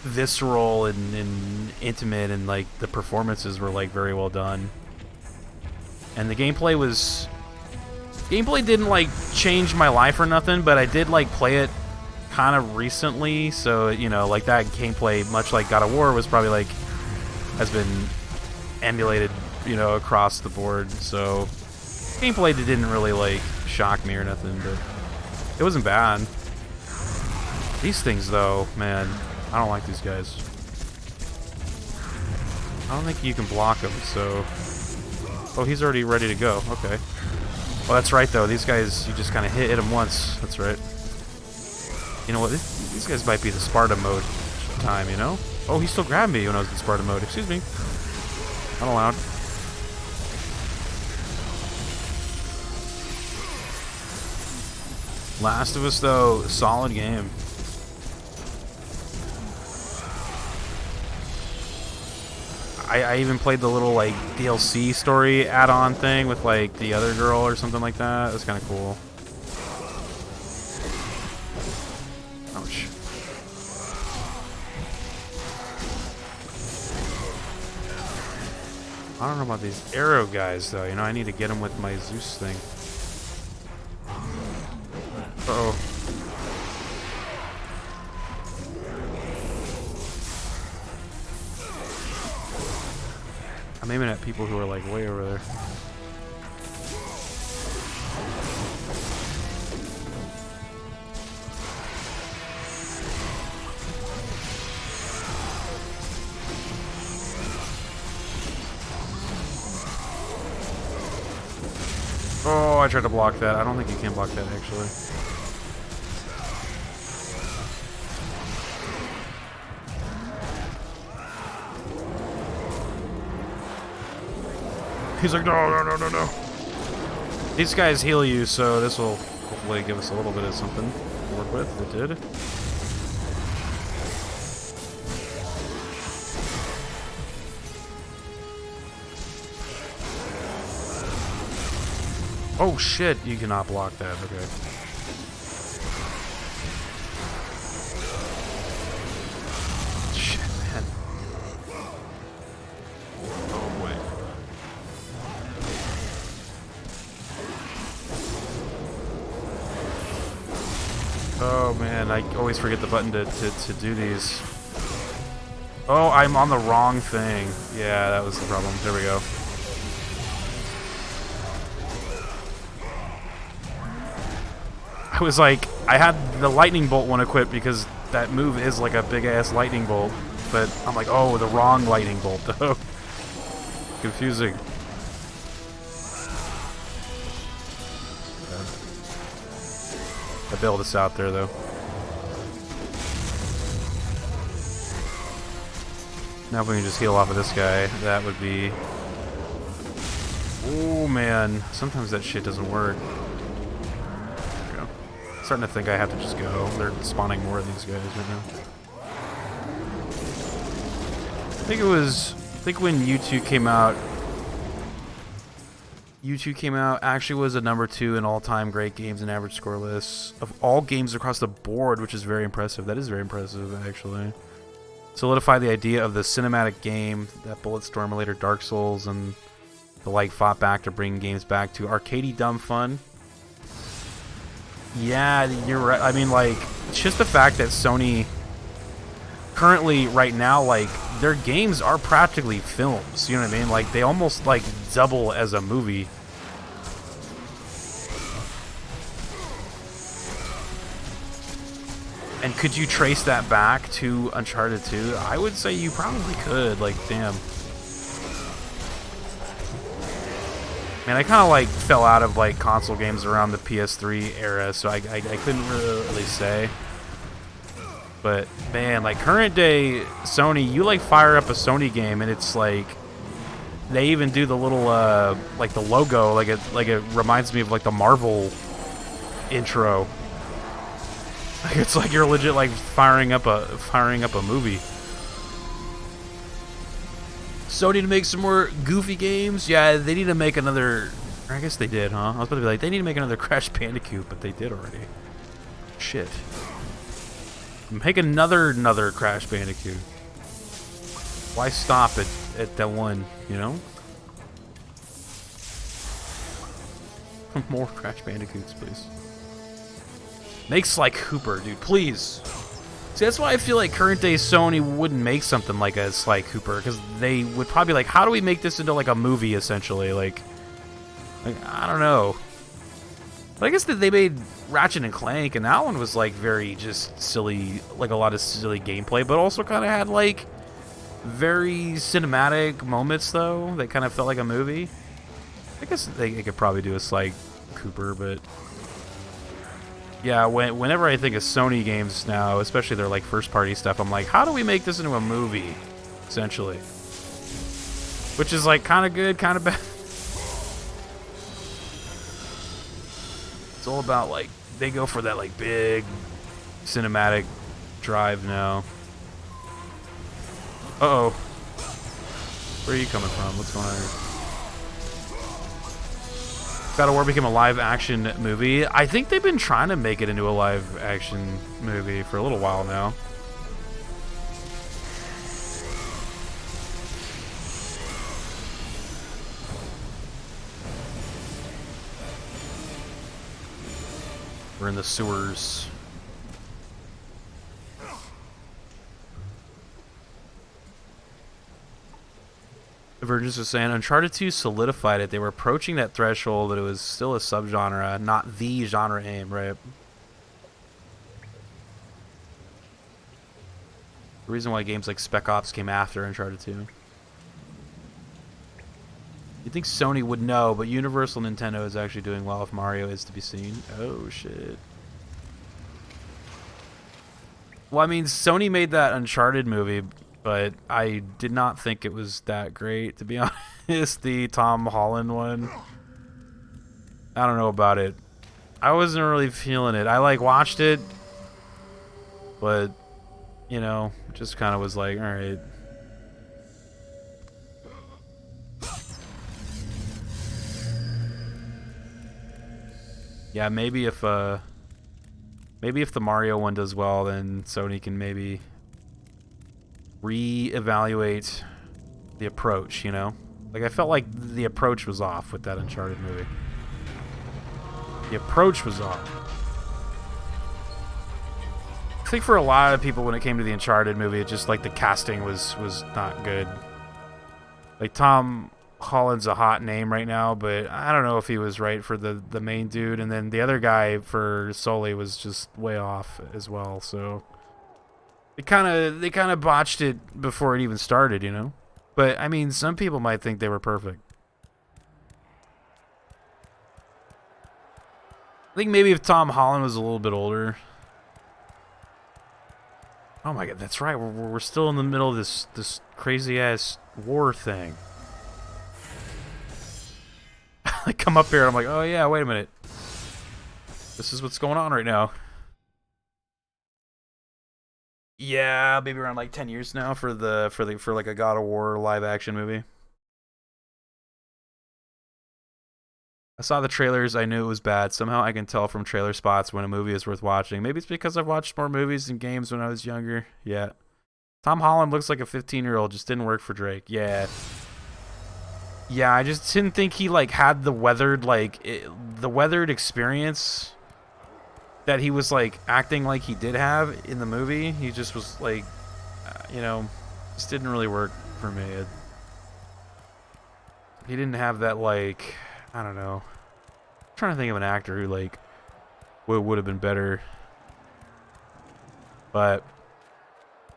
visceral and intimate, and like the performances were like very well done. And the gameplay didn't like change my life or nothing, but I did like play it kind of recently, so you know, like that gameplay, much like God of War, was probably like has been emulated, you know, across the board. So gameplay didn't really like shock me or nothing, but it wasn't bad. These things though, man, I don't like these guys. I don't think you can block them, so... Oh, he's already ready to go. Okay. Well, that's right, though. These guys, you just kind of hit them once. That's right. You know what? These guys might be the Sparta mode time, you know? Oh, he still grabbed me when I was in Sparta mode. Excuse me. Not allowed. Last of Us, though, solid game. I even played the little, like, DLC story add-on thing with, like, the other girl or something like that. It was kind of cool. Ouch. I don't know about these arrow guys, though. You know, I need to get them with my Zeus thing. Uh-oh. I'm aiming at people who are like way over there. Oh, I tried to block that. I don't think you can block that actually. He's like, no. These guys heal you, so this will hopefully give us a little bit of something to work with. It did. Oh shit, you cannot block that. Okay. Shit, man. Oh man, I always forget the button to do these. Oh, I'm on the wrong thing. Yeah, that was the problem. There we go. I was like, I had the lightning bolt one equipped because that move is like a big ass lightning bolt. But I'm like, oh, the wrong lightning bolt though. Confusing. I bailed us out there, though. Now if we can just heal off of this guy, that would be... Oh, man. Sometimes that shit doesn't work. There we go. I'm starting to think I have to just go. They're spawning more of these guys right now. I think when U2 came out, U2 came out, actually was a #2 in all-time great games and average score lists of all games across the board, which is very impressive. That is very impressive, actually. Solidified the idea of the cinematic game that Bulletstorm and later Dark Souls and the like fought back to bring games back to arcadey dumb fun. Yeah, you're right. I mean, like, it's just the fact that Sony currently, right now, like, their games are practically films. You know what I mean? Like, they almost, like, double as a movie. And could you trace that back to Uncharted 2? I would say you probably could. Like, damn. Man, I kind of, like, fell out of, like, console games around the PS3 era, so I couldn't really say. But, man, like, current day Sony, you, like, fire up a Sony game, and it's, like, they even do the little, like, the logo, like it reminds me of, like, the Marvel intro. It's like you're legit, like, firing up a movie. Sony to make some more goofy games? Yeah, they need to make another... I guess they did, huh? I was about to be like, they need to make another Crash Bandicoot, but they did already. Shit. Make another Crash Bandicoot. Why stop at that one, you know? More Crash Bandicoots, please. Make Sly Cooper, dude, please. See, that's why I feel like current day Sony wouldn't make something like a Sly Cooper, because they would probably be like, how do we make this into, like, a movie, essentially? Like I don't know. But I guess that they made Ratchet and Clank, and that one was, like, very just silly, like, a lot of silly gameplay, but also kind of had, like, very cinematic moments, though. They kind of felt like a movie. I guess they could probably do a Sly Cooper, but... Yeah, whenever I think of Sony games now, especially their, like, first-party stuff, I'm like, how do we make this into a movie, essentially? Which is, like, kind of good, kind of bad. It's all about, like, they go for that, like, big cinematic drive now. Uh-oh. Where are you coming from? What's going on here? God of War became a live-action movie. I think they've been trying to make it into a live-action movie for a little while now. We're in the sewers. Virgins was saying Uncharted 2 solidified it. They were approaching that threshold, but it was still a subgenre, not the genre aim, right? The reason why games like Spec Ops came after Uncharted 2. You'd think Sony would know, but Universal Nintendo is actually doing well if Mario is to be seen. Oh, shit. Well, I mean, Sony made that Uncharted movie, but I did not think it was that great, to be honest. The Tom Holland one. I don't know about it. I wasn't really feeling it. I, like, watched it, but, you know, just kind of was like, alright. Yeah, maybe if the Mario one does well, then Sony can maybe reevaluate the approach, you know? Like, I felt like the approach was off with that Uncharted movie. The approach was off. I think for a lot of people when it came to the Uncharted movie, it just, like, the casting was not good. Like, Tom Holland's a hot name right now, but I don't know if he was right for the main dude, and then the other guy for Sully was just way off as well, so they kind of botched it before it even started, you know? But I mean, some people might think they were perfect. I think maybe if Tom Holland was a little bit older. Oh my god, that's right. We're still in the middle of this crazy ass war thing. I come up here and I'm like, oh yeah, wait a minute. This is what's going on right now. Yeah, maybe around like 10 years now for like a God of War live action movie. I saw the trailers. I knew it was bad. Somehow I can tell from trailer spots when a movie is worth watching. Maybe it's because I've watched more movies and games when I was younger. Yeah. Tom Holland looks like a 15-year-old. Just didn't work for Drake. Yeah. Yeah, I just didn't think he like had the weathered the weathered experience that he was like acting like he did have in the movie. He just was like, you know, just didn't really work for me. He didn't have that like, I don't know. I'm trying to think of an actor who like would have been better. But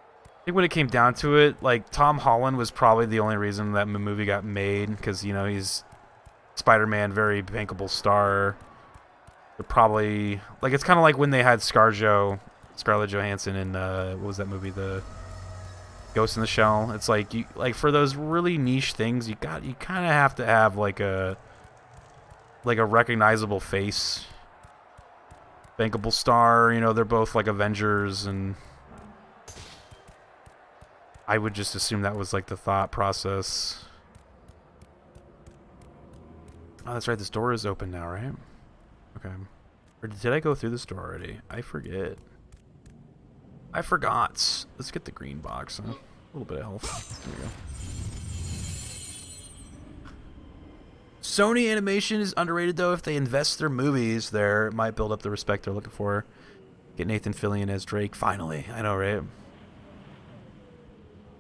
I think when it came down to it, like Tom Holland was probably the only reason that movie got made, because you know he's Spider-Man, very bankable star. They're probably like, it's kind of like when they had Scarlett Johansson in what was that movie, the Ghost in the Shell. It's like you like for those really niche things, you kind of have to have like a recognizable face, bankable star. You know, they're both like Avengers, and I would just assume that was like the thought process. Oh, that's right. This door is open now, right? Okay. Or did I go through this door already? I forget. I forgot. Let's get the green box. Huh? A little bit of health. There we go. Sony animation is underrated, though. If they invest their movies there, it might build up the respect they're looking for. Get Nathan Fillion as Drake, finally. I know, right?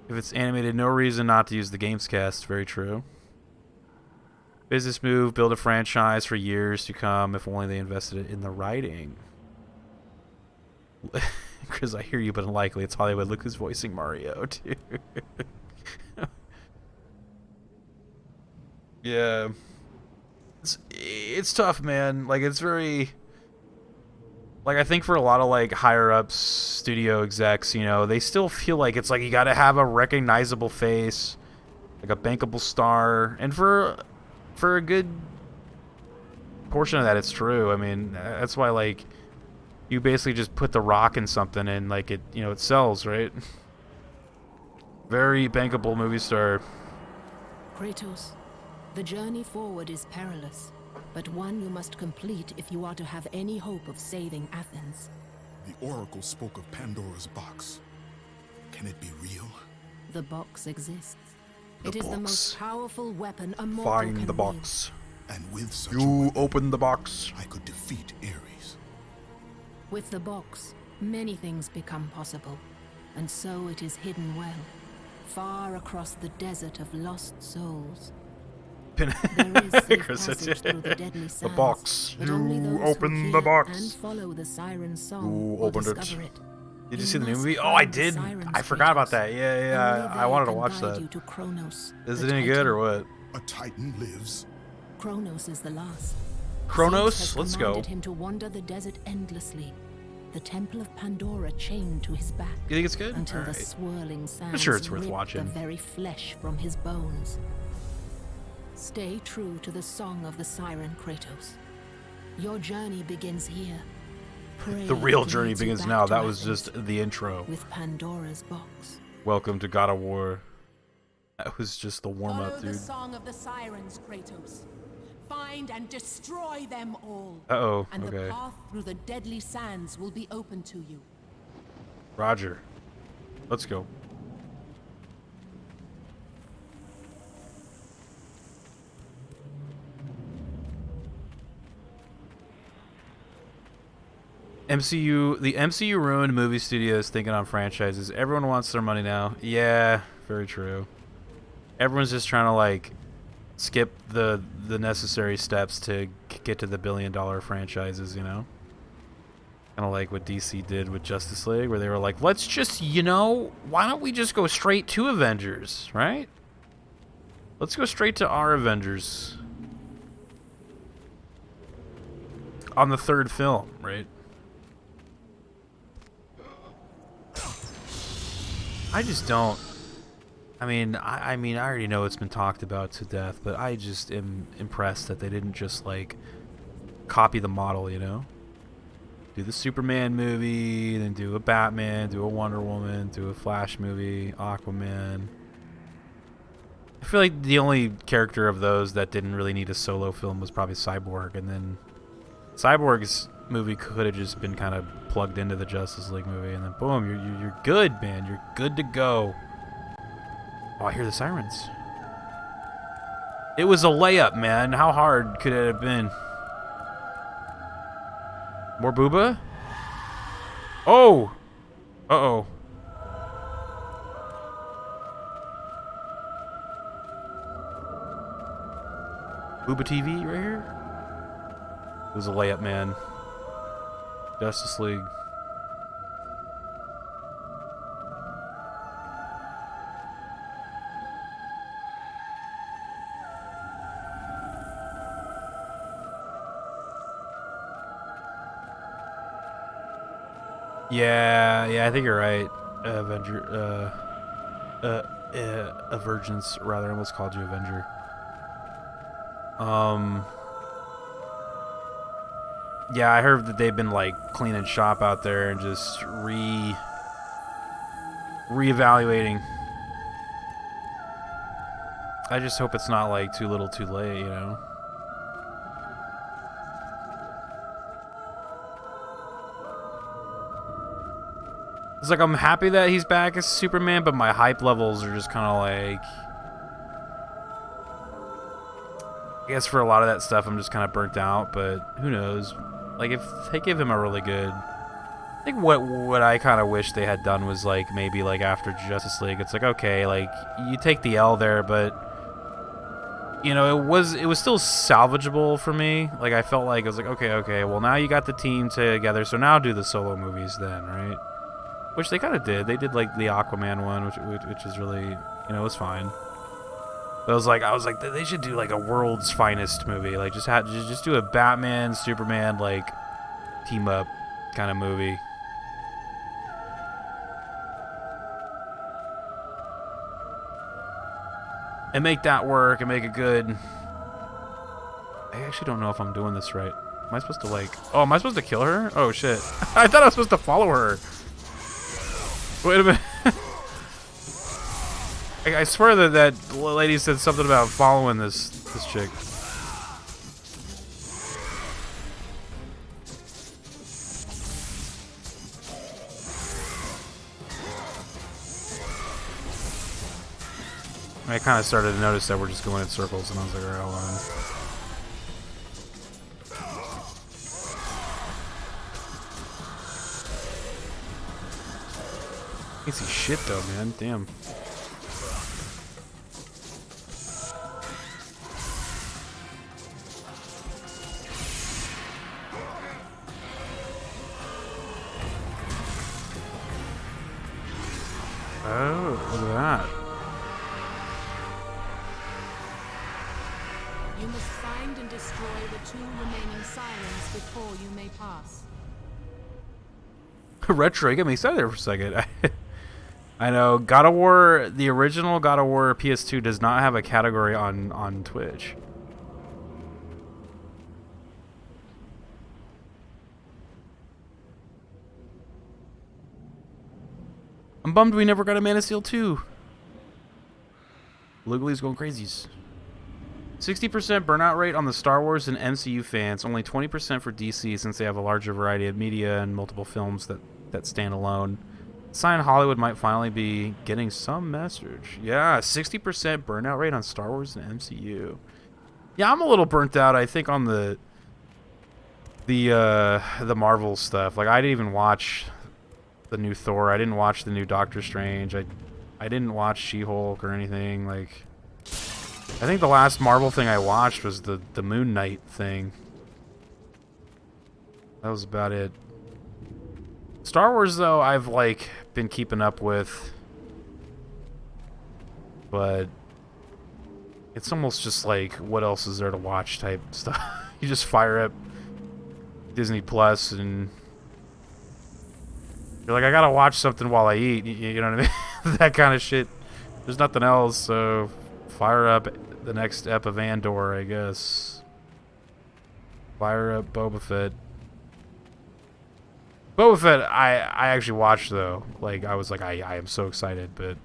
If it's animated, no reason not to use the games cast. Very true. Business move, build a franchise for years to come if only they invested it in the writing. Chris, I hear you, but unlikely. It's Hollywood. Look who's voicing Mario, too. Yeah. It's tough, man. Like, it's very... Like, I think for a lot of, like, higher-ups, studio execs, you know, they still feel like it's like you gotta have a recognizable face, like a bankable star, and for a good portion of that, it's true. I mean, that's why, like, you basically just put The Rock in something and, like, it, you know, it sells, right? Very bankable movie star. Kratos, the journey forward is perilous, but one you must complete if you are to have any hope of saving Athens. The Oracle spoke of Pandora's box. Can it be real? The box exists. It is the most powerful weapon a mortal Find can the box. And with such a You weapon, open the box. I could defeat Ares. With the box, many things become possible, and so it is hidden well, far across the desert of lost souls. There is safe passage through the deadly sands, The box. but only You those open who the hear box. and follow the siren's song You will opened it. discover it. Did you You see the new must movie? Oh, I find the did. sirens, I forgot about Kratos. that. Yeah, Only yeah. I they wanted to can watch guide that. you to Kronos, Is the it any good or Titan. what? A Titan lives. Kronos is the last. Kronos? Zeus has Let's go. commanded him to wander the desert endlessly. The temple of Pandora chained to his back. You think it's good? Until All the right. swirling sands sure it's worth rip watching. the very flesh from his bones. Stay true to the song of the siren, Kratos. Your journey begins here. Pray The real it journey leads you begins back now. to That was Athens just the intro. with Pandora's box. Welcome to God of War. That was just the warm Follow up, the dude. song of the sirens, Kratos. Find and destroy them all. Uh-oh, And okay. the path through the deadly sands will be open to you. Roger. Let's go. The MCU ruined movie studios thinking on franchises. Everyone wants their money now. Yeah, very true. Everyone's just trying to like skip the necessary steps to get to the billion-dollar franchises, you know? Kind of like what DC did with Justice League, where they were like, let's just, you know, why don't we just go straight to Avengers, right? Let's go straight to our Avengers. On the third film, right? I just don't. I mean, I already know it's been talked about to death, but I just am impressed that they didn't just, like, copy the model, you know? Do the Superman movie, then do a Batman, do a Wonder Woman, do a Flash movie, Aquaman. I feel like the only character of those that didn't really need a solo film was probably Cyborg, and then Cyborg's movie could have just been kind of plugged into the Justice League movie, and then boom, you're good, man. You're good to go. Oh, I hear the sirens. It was a layup, man. How hard could it have been? More booba? Oh! Uh-oh. Booba TV right here? It was a layup, man. Justice League. Yeah, I think you're right. Avergence, rather. I almost called you Avenger. Yeah, I heard that they've been like cleaning shop out there and just reevaluating. I just hope it's not like too little too late, you know? It's like I'm happy that he's back as Superman, but my hype levels are just kind of like... I guess for a lot of that stuff, I'm just kind of burnt out, but who knows? Like, if they give him a really good... I think what I kind of wish they had done was, like, maybe, like, after Justice League, it's like, okay, like, you take the L there, but, you know, it was still salvageable for me. Like, I felt like, I was like, okay, well, now you got the team together, so now do the solo movies then, right? Which they kind of did. They did, like, the Aquaman one, which is really, you know, it was fine. But I was like, they should do like a world's finest movie. Like just do a Batman, Superman like team up kind of movie. And make that work and make it good. I actually don't know if I'm doing this right. Am I supposed to like... Oh, am I supposed to kill her? Oh shit. I thought I was supposed to follow her. Wait a minute. I swear that lady said something about following this chick. I kind of started to notice that we're just going in circles, and I was like, alright, hold on. I can't see shit though, man. Damn. Oh, look at that. You must find and destroy the 2 remaining sirens before you may pass. Retro, you got me excited there for a second. I know God of War, the original God of War PS2 does not have a category on Twitch. I'm bummed we never got a Man of Steel 2. Lugli's going crazies. 60% burnout rate on the Star Wars and MCU fans, only 20% for DC since they have a larger variety of media and multiple films that stand alone. Sign Hollywood might finally be getting some message. Yeah, 60% burnout rate on Star Wars and MCU. Yeah, I'm a little burnt out, I think, on the Marvel stuff. Like, I didn't even watch the new Thor. I didn't watch the new Doctor Strange. I didn't watch She-Hulk or anything. Like, I think the last Marvel thing I watched was the Moon Knight thing. That was about it. Star Wars, though, I've like been keeping up with, but it's almost just like, what else is there to watch type stuff. You just fire up Disney Plus and you're like, I gotta watch something while I eat. You know what I mean? That kind of shit. There's nothing else, so fire up the next ep of Andor, I guess. Fire up Boba Fett. Boba Fett, I actually watched, though. Like, I was like, I am so excited, but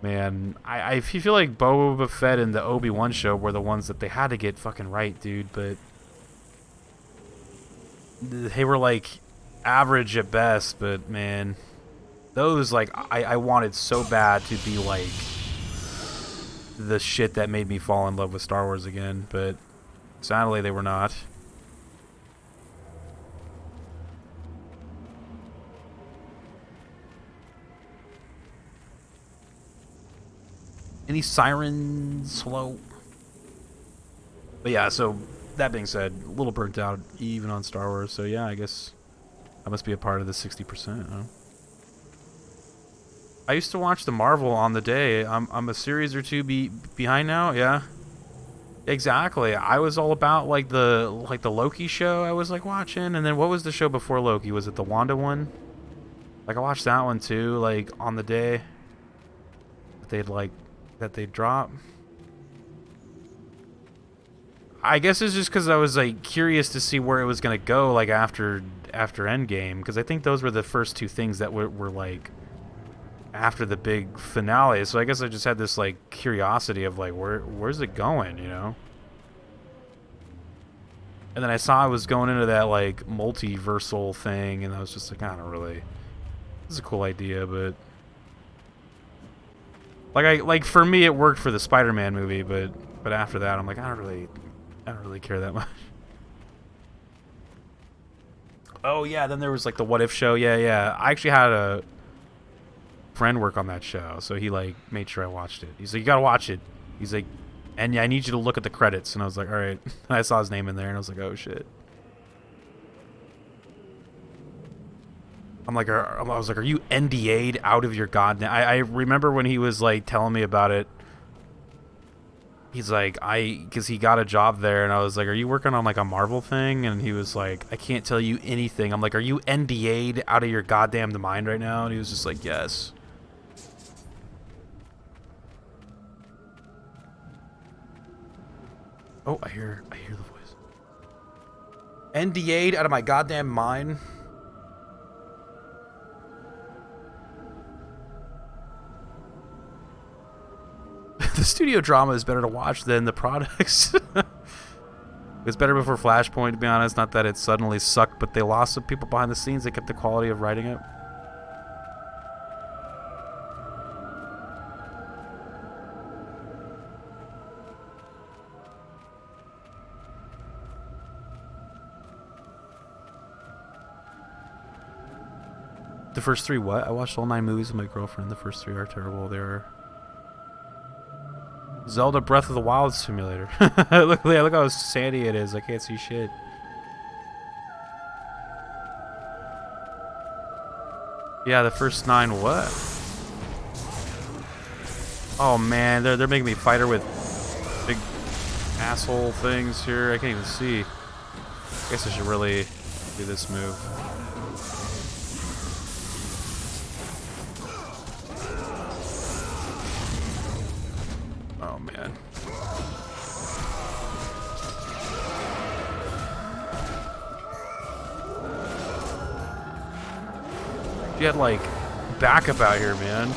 Man, I feel like Boba Fett and the Obi-Wan show were the ones that they had to get fucking right, dude, but they were like average at best, but man, those like I wanted so bad to be like the shit that made me fall in love with Star Wars again, but sadly they were not. Any sirens? Hello? But yeah, so that being said, a little burnt out even on Star Wars, so yeah, I guess I must be a part of the 60%, huh? I used to watch the Marvel on the day. I'm a series or two behind now, yeah. Exactly. I was all about like the Loki show I was like watching, and then what was the show before Loki? Was it the Wanda one? Like I watched that one too, like on the day that they'd drop. I guess it's just because I was like curious to see where it was gonna go, like after Endgame, because I think those were the first two things that were like after the big finale. So I guess I just had this like curiosity of like where's it going, you know? And then I saw I was going into that like multiversal thing, and I was just like, I don't really. This is a cool idea, but like for me it worked for the Spider-Man movie, but after that I'm like I don't really care that much. Oh yeah, then there was like the What If show. Yeah. I actually had a friend work on that show, so he like made sure I watched it. He's like, you gotta watch it. He's like, and I need you to look at the credits. And I was like, all right. And I saw his name in there, and I was like, oh shit. I was like, are you NDA'd out of your goddamn? I remember when he was like telling me about it. He's like, because he got a job there, and I was like, are you working on like a Marvel thing? And he was like, I can't tell you anything. I'm like, are you NDA'd out of your goddamn mind right now? And he was just like, yes. Oh, I hear the voice. NDA'd out of my goddamn mind. The studio drama is better to watch than the products. It was better before Flashpoint, to be honest. Not that it suddenly sucked, but they lost some people behind the scenes. They kept the quality of writing it. The first three what? I watched all 9 movies with my girlfriend. The first 3 are terrible. They're Zelda Breath of the Wild simulator. look how sandy it is. I can't see shit. Yeah, the first 9 what? Oh man, they're making me fight her with big asshole things here. I can't even see. I guess I should really do this move. Oh man. You had like backup out here, man.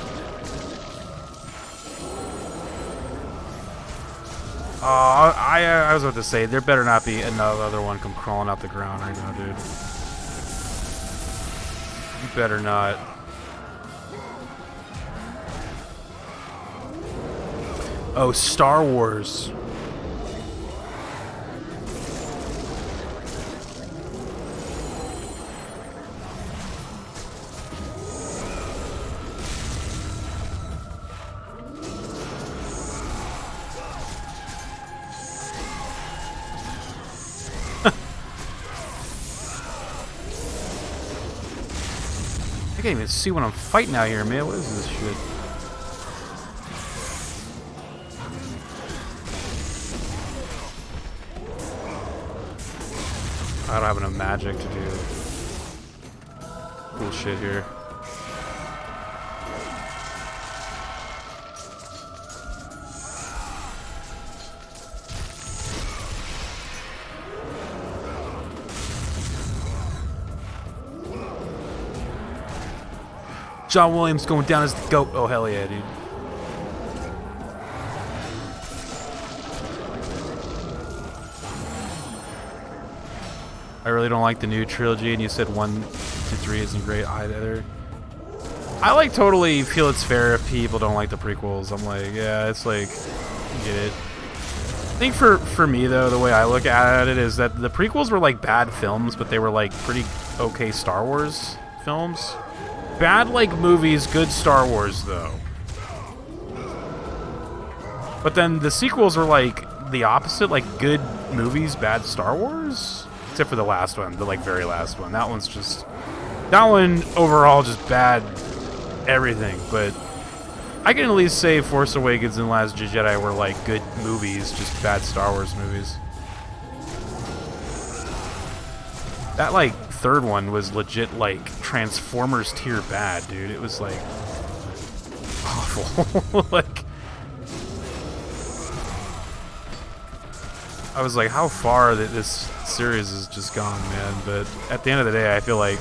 I was about to say there better not be another one come crawling out the ground right now, dude. You better not. Oh, Star Wars. I can't even see what I'm fighting out here, man. What is this shit? I don't have enough magic to do cool shit here. John Williams going down as the GOAT. Oh, hell yeah, dude. I really don't like the new trilogy, and you said 1 to 3 isn't great either. I like totally feel it's fair if people don't like the prequels. I'm like, yeah, it's like, I get it. I think for me though, the way I look at it is that the prequels were like bad films, but they were like pretty okay Star Wars films. Bad like movies, good Star Wars though. But then the sequels were like the opposite, like good movies, bad Star Wars. Except for the last one, the like very last one. That one's just, that one overall just bad everything. But I can at least say Force Awakens and Last Jedi were like good movies, just bad Star Wars movies. That like third one was legit like Transformers tier bad, dude. It was like awful. Like I was like, how far that this series has just gone, man. But at the end of the day, I feel like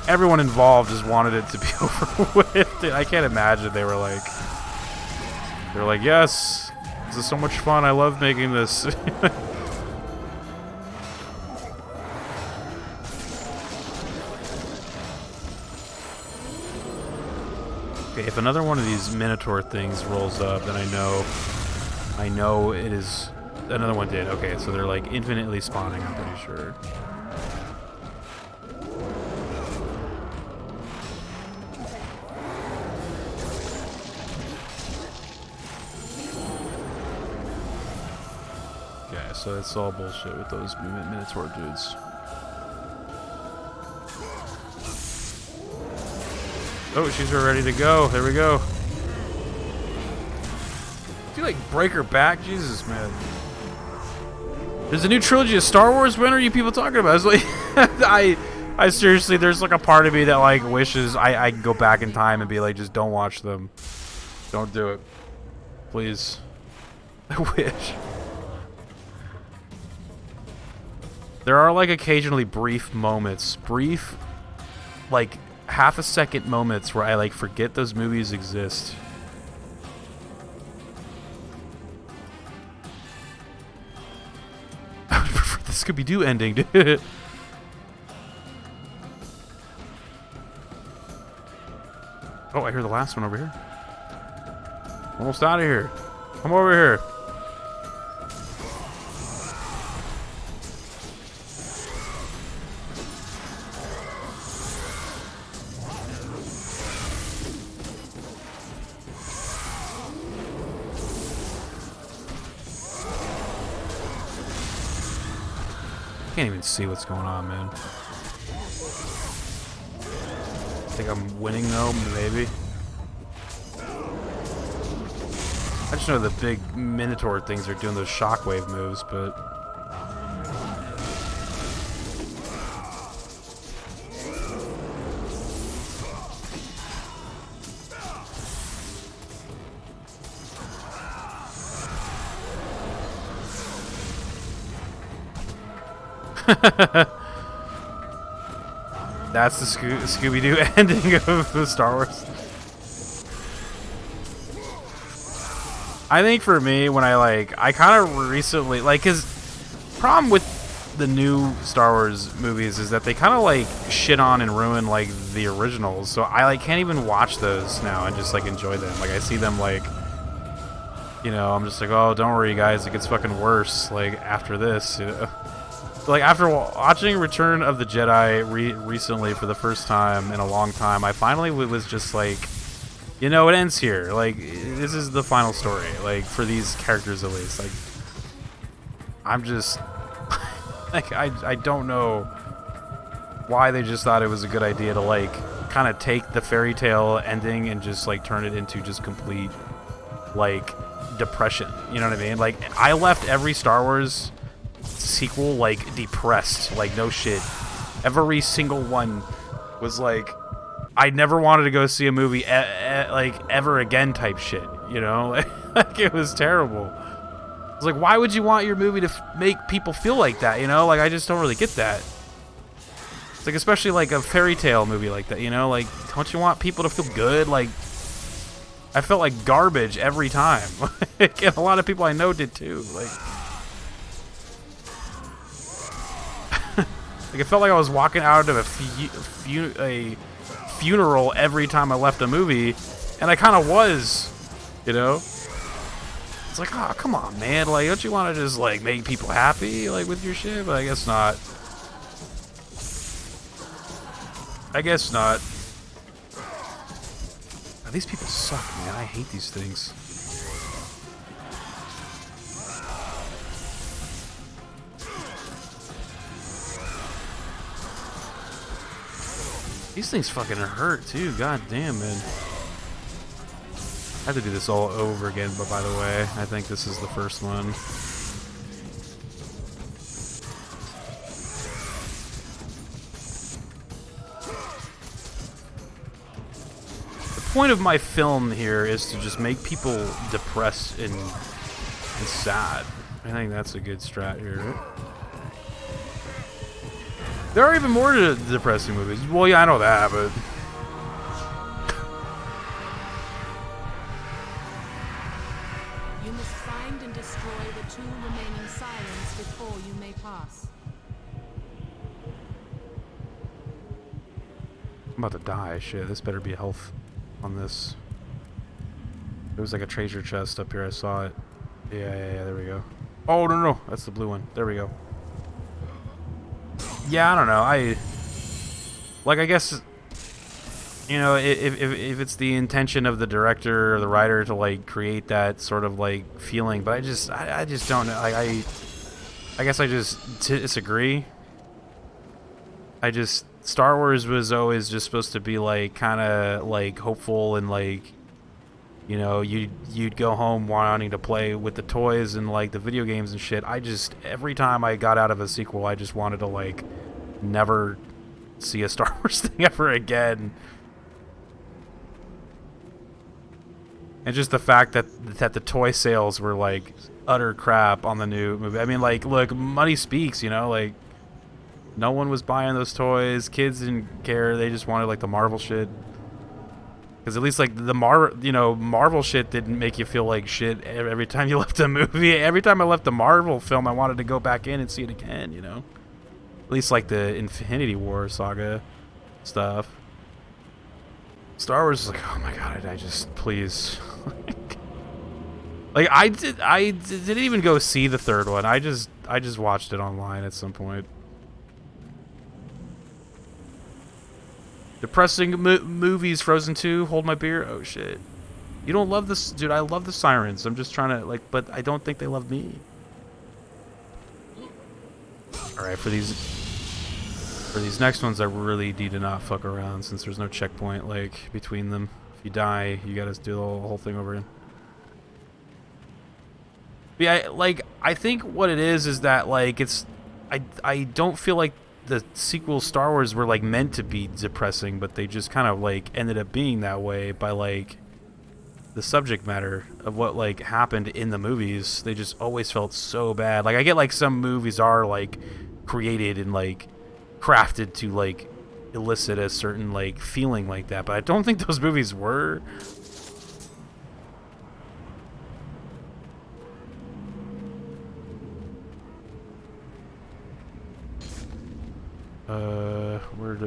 everyone involved just wanted it to be over with. I can't imagine they were like, yes, this is so much fun. I love making this. Okay, if another one of these Minotaur things rolls up, then I know it is. Another one did. Okay, so they're like infinitely spawning, I'm pretty sure. Okay, so it's all bullshit with those Minotaur dudes. Oh, she's ready to go. There we go. Do you like break her back? Jesus, man. There's a new trilogy of Star Wars. When are you people talking about? It's like, I seriously, there's like a part of me that like wishes I could go back in time and be like, just don't watch them. Don't do it. Please. I wish. There are like occasionally brief moments, like half a second moments where I like forget those movies exist. I would prefer the Scooby-Doo ending, dude. Oh, I hear the last one over here. Almost out of here. Come over here. Can't even see what's going on, man. I think I'm winning though, maybe. I just know the big Minotaur things are doing those shockwave moves, but that's the Scooby-Doo ending of the Star Wars. I think for me, when I kind of recently, cause problem with the new Star Wars movies is that they kind of like shit on and ruin like the originals. So I like can't even watch those now and just like enjoy them. Like I see them like, you know, I'm just like, oh, don't worry guys, it gets fucking worse like after this, you know. Like after watching Return of the Jedi recently for the first time in a long time, I finally was just like, you know, it ends here. Like this is the final story. Like for these characters at least. Like I'm just like I don't know why they just thought it was a good idea to like kind of take the fairy tale ending and just like turn it into just complete like depression. You know what I mean? Like I left every Star Wars sequel like depressed, like no shit. Every single one was like I never wanted to go see a movie like ever again type shit, you know. Like it was terrible. It's like, why would you want your movie to make people feel like that, you know? Like I just don't really get that. It's like especially like a fairy tale movie like that, you know, like don't you want people to feel good? Like I felt like garbage every time. Like, and a lot of people I know did too. Like Like, it felt like I was walking out of a funeral every time I left a movie, and I kind of was, you know? It's like, oh, come on, man. Like, don't you want to just, like, make people happy, like, with your shit? But I guess not. I guess not. Oh, these people suck, man. I hate these things. These things fucking hurt, too. God damn, man. I have to do this all over again, but by the way, I think this is the first one. The point of my film here is to just make people depressed and sad. I think that's a good strat here, right? There are even more depressing movies. Well, yeah, I know that, but... You must find and destroy the 2 remaining sirens before you may pass. I'm about to die. Shit, this better be health on this. There was like a treasure chest up here. I saw it. Yeah, there we go. Oh, no. That's the blue one. There we go. Yeah, I don't know. I guess, you know, if it's the intention of the director or the writer to like create that sort of like feeling, but I just don't know. Like, I guess I just disagree. Star Wars was always just supposed to be like kind of like hopeful and like, you know, you'd go home wanting to play with the toys and like the video games and shit. Every time I got out of a sequel, I just wanted to like never see a Star Wars thing ever again. And just the fact that the toy sales were like utter crap on the new movie. I mean, like, look, money speaks, you know, like no one was buying those toys. Kids didn't care. They just wanted like the Marvel shit. Because at least, like, the Marvel shit didn't make you feel like shit every time you left a movie. Every time I left a Marvel film, I wanted to go back in and see it again, you know? At least, like, the Infinity War saga stuff. Star Wars is like, oh my god, I just, please. Like, I didn't even go see the third one. I just watched it online at some point. Depressing movies, Frozen 2, Hold My Beer. Oh shit. You don't love this, dude. I love the sirens. I'm just trying to like, but I don't think they love me. All right, for these next ones, I really need to not fuck around since there's no checkpoint like between them. If you die, you gotta do the whole thing over again. But yeah, I think what it is that like I don't feel like the sequel Star Wars were like meant to be depressing, but they just kind of like ended up being that way by like the subject matter of what like happened in the movies. They just always felt so bad. Like, I get like some movies are like created and like crafted to like elicit a certain like feeling like that, but I don't think those movies were.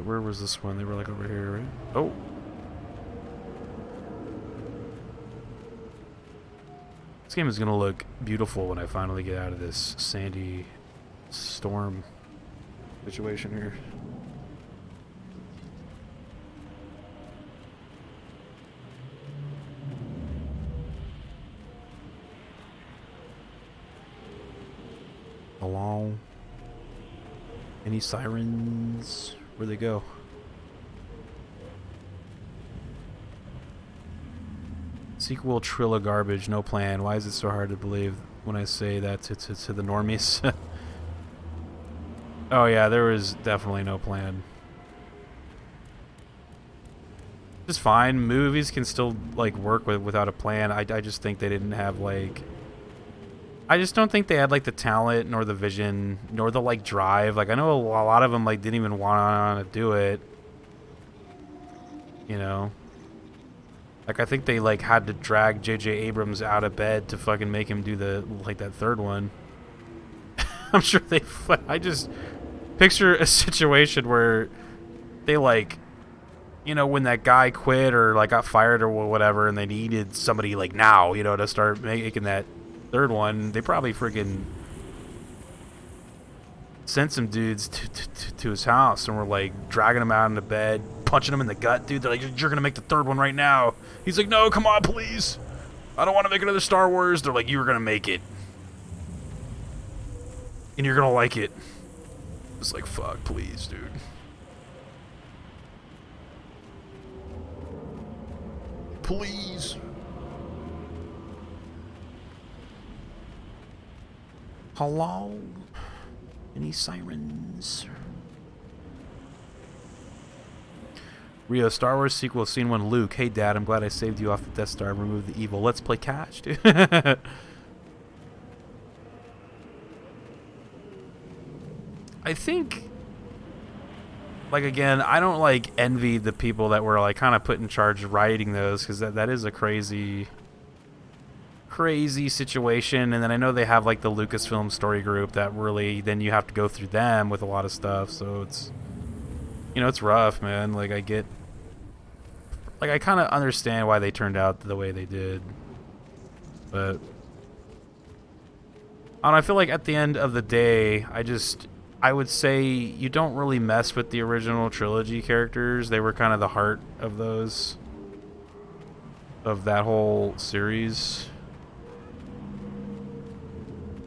Where was this one? They were like over here, right? Oh. This game is gonna look beautiful when I finally get out of this sandy storm situation here. Hello? Any sirens? Where'd they go? Sequel Trilla garbage, no plan. Why is it so hard to believe when I say that to the normies? Oh yeah, there was definitely no plan. Just fine. Movies can still like work without a plan. I just think they didn't have like... I just don't think they had like the talent nor the vision nor the like drive. Like, I know a lot of them like didn't even want to do it. You know? Like, I think they like had to drag J.J. Abrams out of bed to fucking make him do the like that third one. I'm sure they... picture a situation where they like, you know, when that guy quit or like got fired or whatever, and they needed somebody like now, you know, to start making that third one, they probably freaking sent some dudes to his house and were like dragging him out into bed, punching him in the gut, dude. They're like, you're gonna make the third one right now. He's like, no, come on, please. I don't want to make another Star Wars. They're like, you were gonna make it. And you're gonna like it. It's like, fuck, please, dude. Please. Hello? Any sirens? Rio, Star Wars sequel, scene 1, Luke. Hey, Dad, I'm glad I saved you off the Death Star and removed the evil. Let's play catch, dude. I think, like, again, I don't, like, envy the people that were, like, kind of put in charge of writing those, because that is a crazy situation. And then I know they have, like, the Lucasfilm story group that really, then you have to go through them with a lot of stuff, so it's, you know, it's rough, man. Like, I get, like, I kind of understand why they turned out the way they did, but I don't know, I feel like at the end of the day, I would say you don't really mess with the original trilogy characters. They were kind of the heart of that whole series.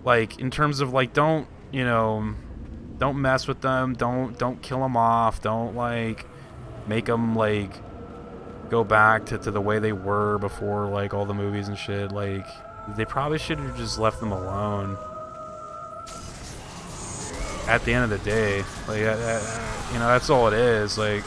Like, in terms of, like, don't mess with them. Don't kill them off. Don't, like, make them, like, go back to the way they were before, like, all the movies and shit. Like, they probably should have just left them alone. At the end of the day, like, you know, that's all it is. Like,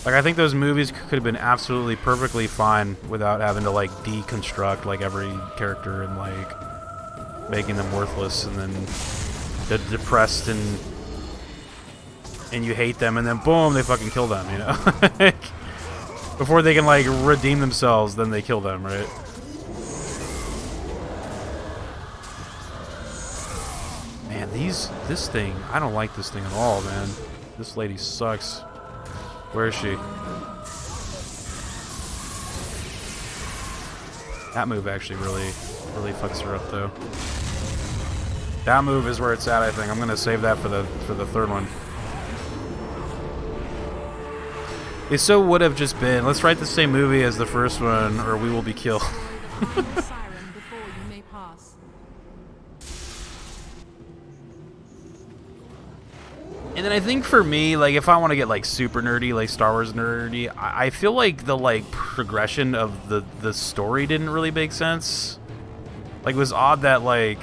I think those movies could have been absolutely perfectly fine without having to, like, deconstruct, like, every character and, like, making them worthless, and then they're depressed and you hate them, and then boom, they fucking kill them, you know? Like, before they can, like, redeem themselves, then they kill them, right? Man, this thing, I don't like this thing at all, man. This lady sucks. Where is she? That move actually really fucks her up, though. That move is where it's at, I think. I'm gonna save that for the third one. It so would have just been, let's write the same movie as the first one, or we will be killed. And then I think for me, like, if I want to get, like, super nerdy, like Star Wars nerdy, I feel like the, like, progression of the story didn't really make sense. Like, it was odd that, like,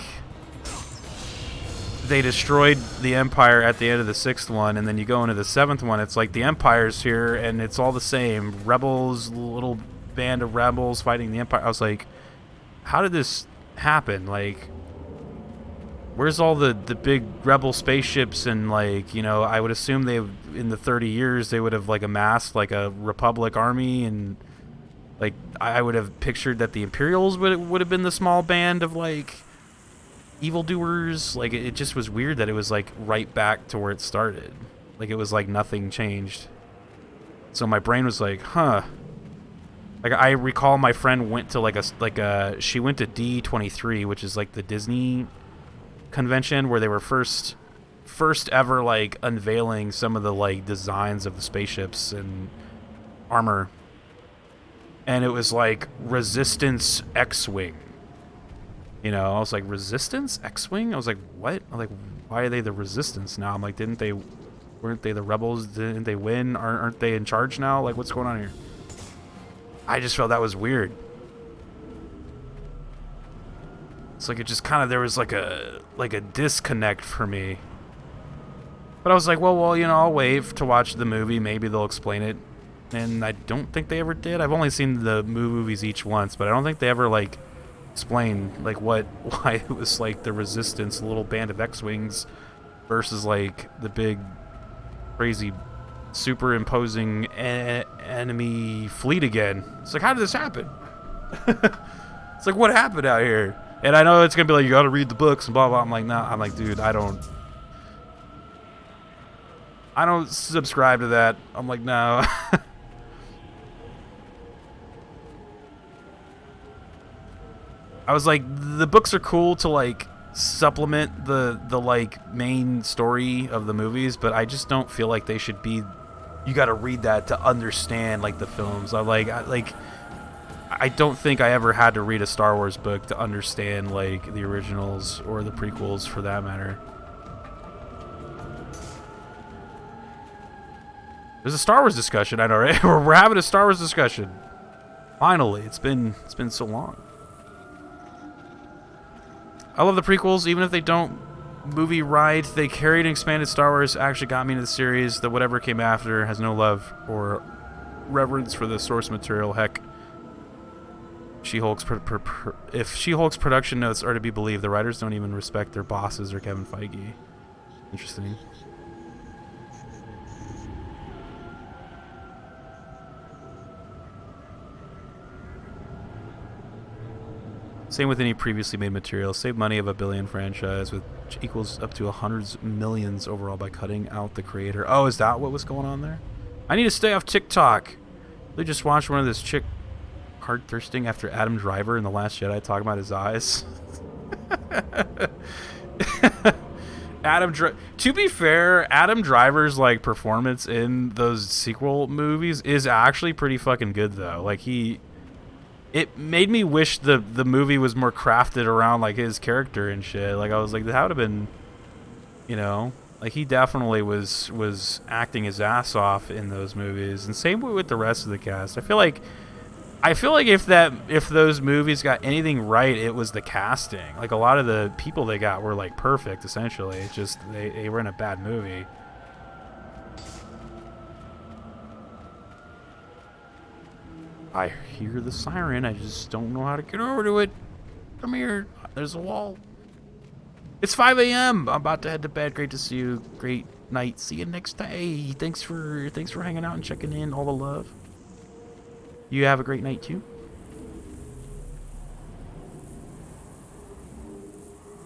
they destroyed the Empire at the end of the 6th one, and then you go into the 7th one, it's like the Empire's here, and it's all the same. Rebels, little band of rebels fighting the Empire. I was like, how did this happen? Like, where's all the big rebel spaceships? And, like, you know, I would assume in the 30 years, they would have, like, amassed, like, a Republic army, and, like, I would have pictured that the Imperials would have been the small band of, like, evildoers. Like, it just was weird that it was, like, right back to where it started. Like, it was like nothing changed. So my brain was like, huh. Like, I recall my friend went to she went to D23, which is like the Disney convention where they were first ever, like, unveiling some of the, like, designs of the spaceships and armor. And it was like Resistance X-Wing. You know, I was like, Resistance? X-Wing? I was like, what? I'm like, why are they the Resistance now? I'm like, weren't they the rebels? Didn't they win? Aren't they in charge now? Like, what's going on here? I just felt that was weird. It's like, it just kind of, there was like a disconnect for me. But I was like, well, you know, I'll wait to watch the movie. Maybe they'll explain it. And I don't think they ever did. I've only seen the movies each once, but I don't think they ever, like, explain, like, why it was, like, the Resistance, a little band of X-Wings versus, like, the big crazy superimposing enemy fleet again. It's like, how did this happen? It's like, what happened out here? And I know it's gonna be like, you gotta read the books and blah blah. I'm like, nah. I'm like, dude, I don't subscribe to that. I'm like, no. I was like, the books are cool to like supplement the like main story of the movies, but I just don't feel like they should be. You got to read that to understand like the films. I don't think I ever had to read a Star Wars book to understand like the originals or the prequels for that matter. There's a Star Wars discussion, I know, right? We're having a Star Wars discussion. Finally, it's been so long. I love the prequels, even if they don't movie right. They carried and expanded Star Wars, actually got me into the series. That whatever came after has no love or reverence for the source material. Heck, if She-Hulk's production notes are to be believed, the writers don't even respect their bosses or Kevin Feige. Interesting. Same with any previously made material. Save money of $1 billion franchise, which equals up to hundreds of millions overall by cutting out the creator. Oh, is that what was going on there? I need to stay off TikTok. They just watched one of this chick hard thirsting after Adam Driver in The Last Jedi talking about his eyes. To be fair, Adam Driver's like performance in those sequel movies is actually pretty fucking good though. Like it made me wish the movie was more crafted around like his character and shit. Like I was like, that would have been, you know, like he definitely was acting his ass off in those movies. And same with the rest of the cast. I feel like if those movies got anything right, it was the casting. Like a lot of the people they got were like perfect essentially. It's just they were in a bad movie. I hear the siren. I just don't know how to get over to it. Come here. There's a wall. It's 5 a.m. I'm about to head to bed. Great to see you. Great night. See you next day. Thanks for hanging out and checking in. All the love. You have a great night too.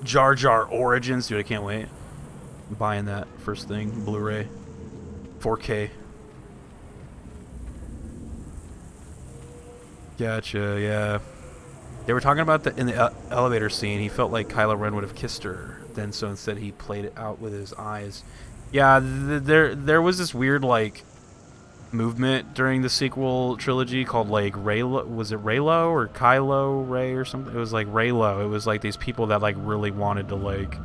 Jar Jar Origins, dude. I can't wait. I'm buying that first thing. Blu-ray. 4K. Gotcha, yeah. They were talking about in the elevator scene, he felt like Kylo Ren would have kissed her. Then so instead he played it out with his eyes. Yeah, there was this weird like movement during the sequel trilogy called like Raylo. Was it Raylo or Kylo Ray or something? It was like Raylo. It was like these people that like really wanted to like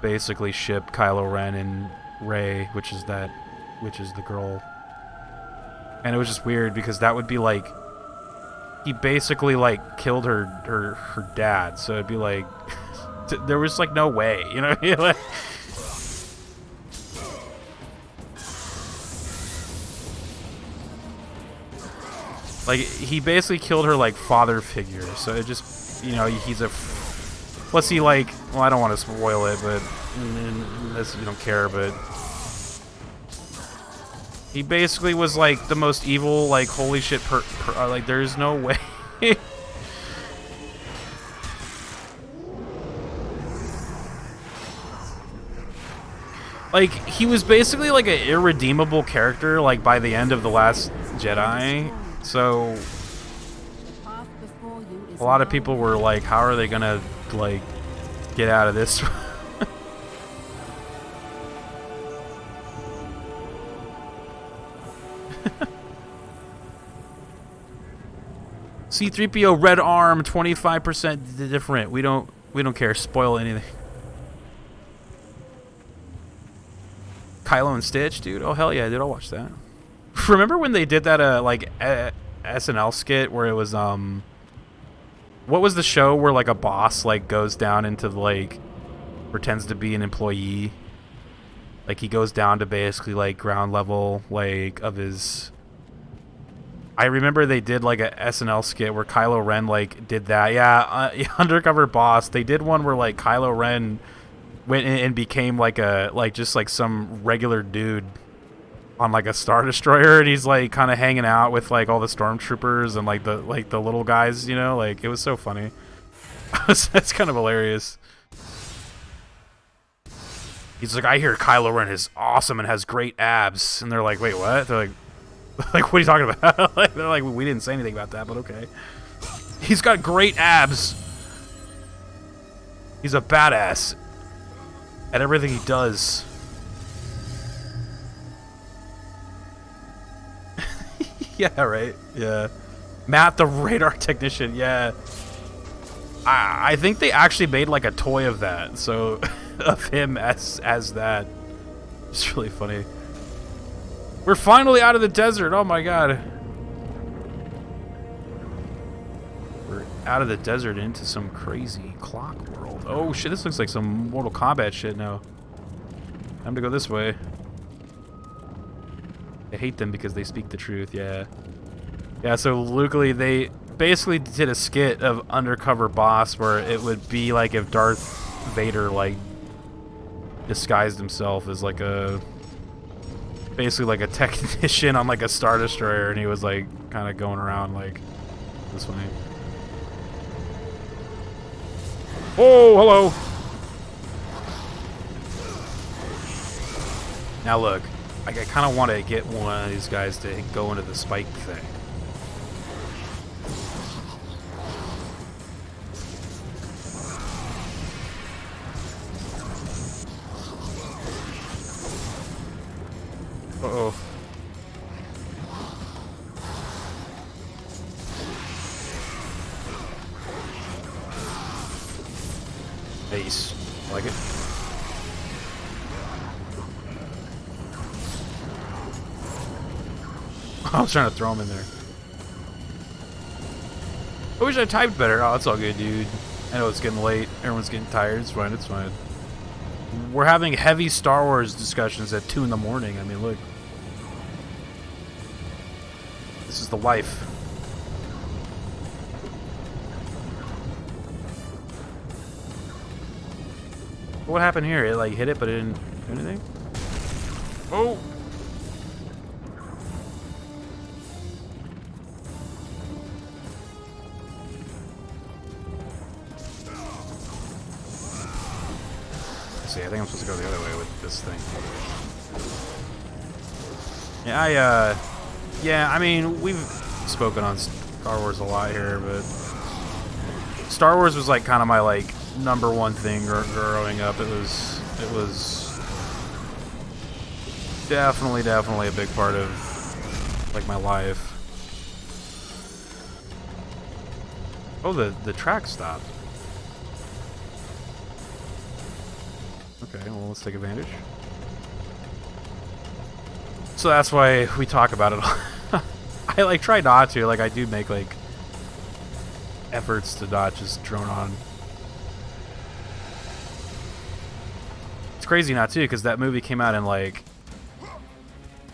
basically ship Kylo Ren and Rey, which is the girl. And it was just weird because that would be like he basically like killed her dad, so it'd be like there was like no way, you know. Like he basically killed her like father figure, so it just, you know, he's a what's he like? Well, I don't want to spoil it, but unless you don't care, but he basically was like the most evil, like holy shit like there's no way. Like he was basically like an irredeemable character like by the end of The Last Jedi. So a lot of people were like, how are they gonna like get out of this? C-3PO red arm 25% different. We don't care. Spoil anything. Kylo and Stitch, dude. Oh hell yeah, dude. I'll watch that. Remember when they did that like SNL skit where it was what was the show where like a boss like goes down into like pretends to be an employee, like he goes down to basically like ground level like of his. I remember they did like a SNL skit where Kylo Ren like did that. Yeah, Undercover Boss. They did one where like Kylo Ren went in and became like a just like some regular dude on like a Star Destroyer, and he's like kind of hanging out with like all the stormtroopers and like the little guys, you know, like it was so funny. That's kind of hilarious. He's like, I hear Kylo Ren is awesome and has great abs, and they're like, wait, what? They're like, what are you talking about? They're like, we didn't say anything about that, but okay. He's got great abs. He's a badass at everything he does. Yeah, right. Yeah. Matt, the radar technician. Yeah. I think they actually made like a toy of that, so of him as that. It's really funny. We're finally out of the desert. Oh my god. We're out of the desert into some crazy clock world. Oh shit, this looks like some Mortal Kombat shit now. Time to go this way. I hate them because they speak the truth, yeah. Yeah, so luckily they basically did a skit of Undercover Boss where it would be like if Darth Vader like disguised himself as like a basically like a technician on like a Star Destroyer, and he was like kind of going around like this way. Oh, hello. Now look, I kind of want to get one of these guys to go into the spike thing. Uh-oh. Ace. Like it? I was trying to throw him in there. I wish I typed better. Oh, it's all good, dude. I know it's getting late. Everyone's getting tired. It's fine. It's fine. We're having heavy Star Wars discussions at 2 in the morning. I mean, look. This is the life. What happened here? It like hit it, but it didn't do anything? Oh! Let's see, I think I'm supposed to go the other way with this thing. Yeah, yeah, I mean, we've spoken on Star Wars a lot here, but Star Wars was like kind of my like #1 thing growing up. It was definitely a big part of like my life. Oh, the track stopped. Okay, well, let's take advantage. So that's why we talk about it. I like try not to. Like I do make like efforts to not just drone on. It's crazy now too, because that movie came out in like,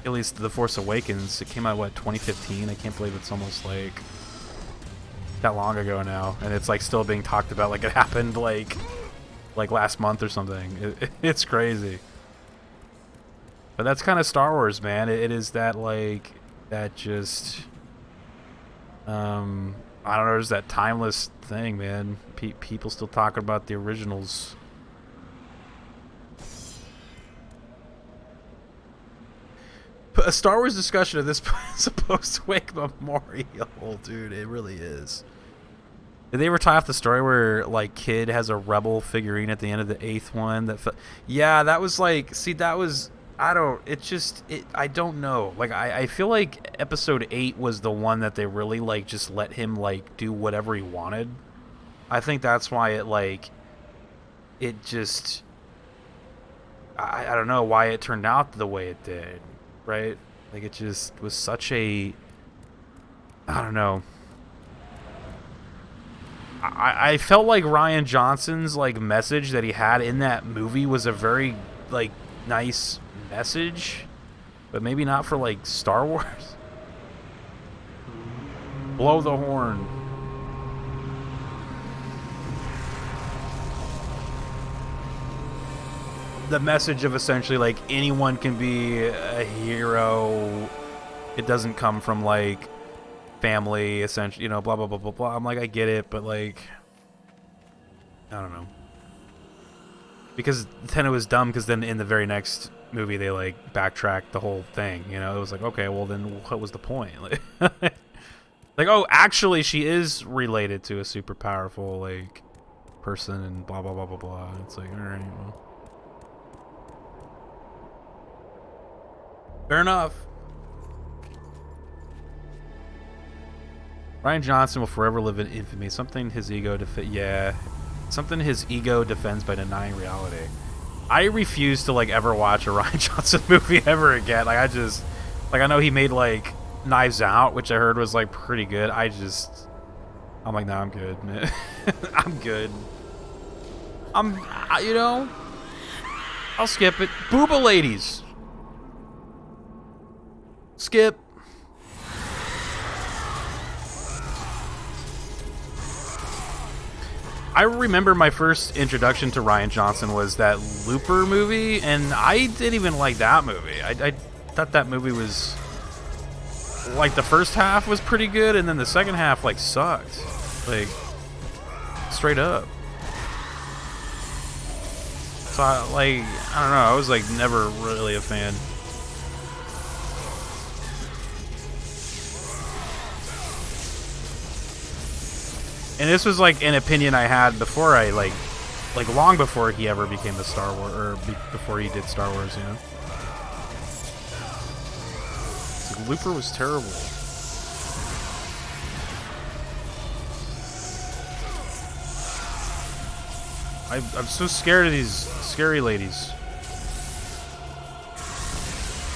at least The Force Awakens. It came out what, 2015? I can't believe it's almost like that long ago now, and it's like still being talked about like it happened like last month or something. It's crazy. But that's kind of Star Wars, man. It is that like that just I don't know, there's that timeless thing, man. People still talking about the originals. But a Star Wars discussion at this point is a post-wake memorial, dude. It really is. Did they ever tie off the story where like Kid has a Rebel figurine at the end of the 8th one? Yeah, that was like, see, that was, I don't know. Like, I feel like episode 8 was the one that they really like just let him like do whatever he wanted. I think that's why it just, I don't know why it turned out the way it did, right? Like it just was such a, I don't know. I felt like Rian Johnson's like message that he had in that movie was a very like nice message, but maybe not for like Star Wars. Blow the horn. the message of essentially like anyone can be a hero. It doesn't come from like family, essentially, you know, blah blah blah blah blah. I'm like, I get it, but like, I don't know. Because then it was dumb. Because then in the very next movie they like backtracked the whole thing. You know, it was like, okay, well then what was the point? Like, like, oh, actually she is related to a super powerful like person and blah blah blah blah blah. It's like, all right, well, fair enough. Rian Johnson will forever live in infamy. Something his ego something his ego defends by denying reality. I refuse to like ever watch a Rian Johnson movie ever again. Like I know he made like Knives Out, which I heard was like pretty good. I'm like, nah, I'm good, man. I'm good. You know, I'll skip it. Booba ladies. Skip. I remember my first introduction to Rian Johnson was that Looper movie, and I didn't even like that movie. I thought that movie was, like, the first half was pretty good, and then the second half, like, sucked. Like, straight up. So, I don't know, I was, like, never really a fan. And this was like an opinion I had before I like long before he ever became a Star Wars, or before he did Star Wars, you know. Like, Looper was terrible. I'm so scared of these scary ladies.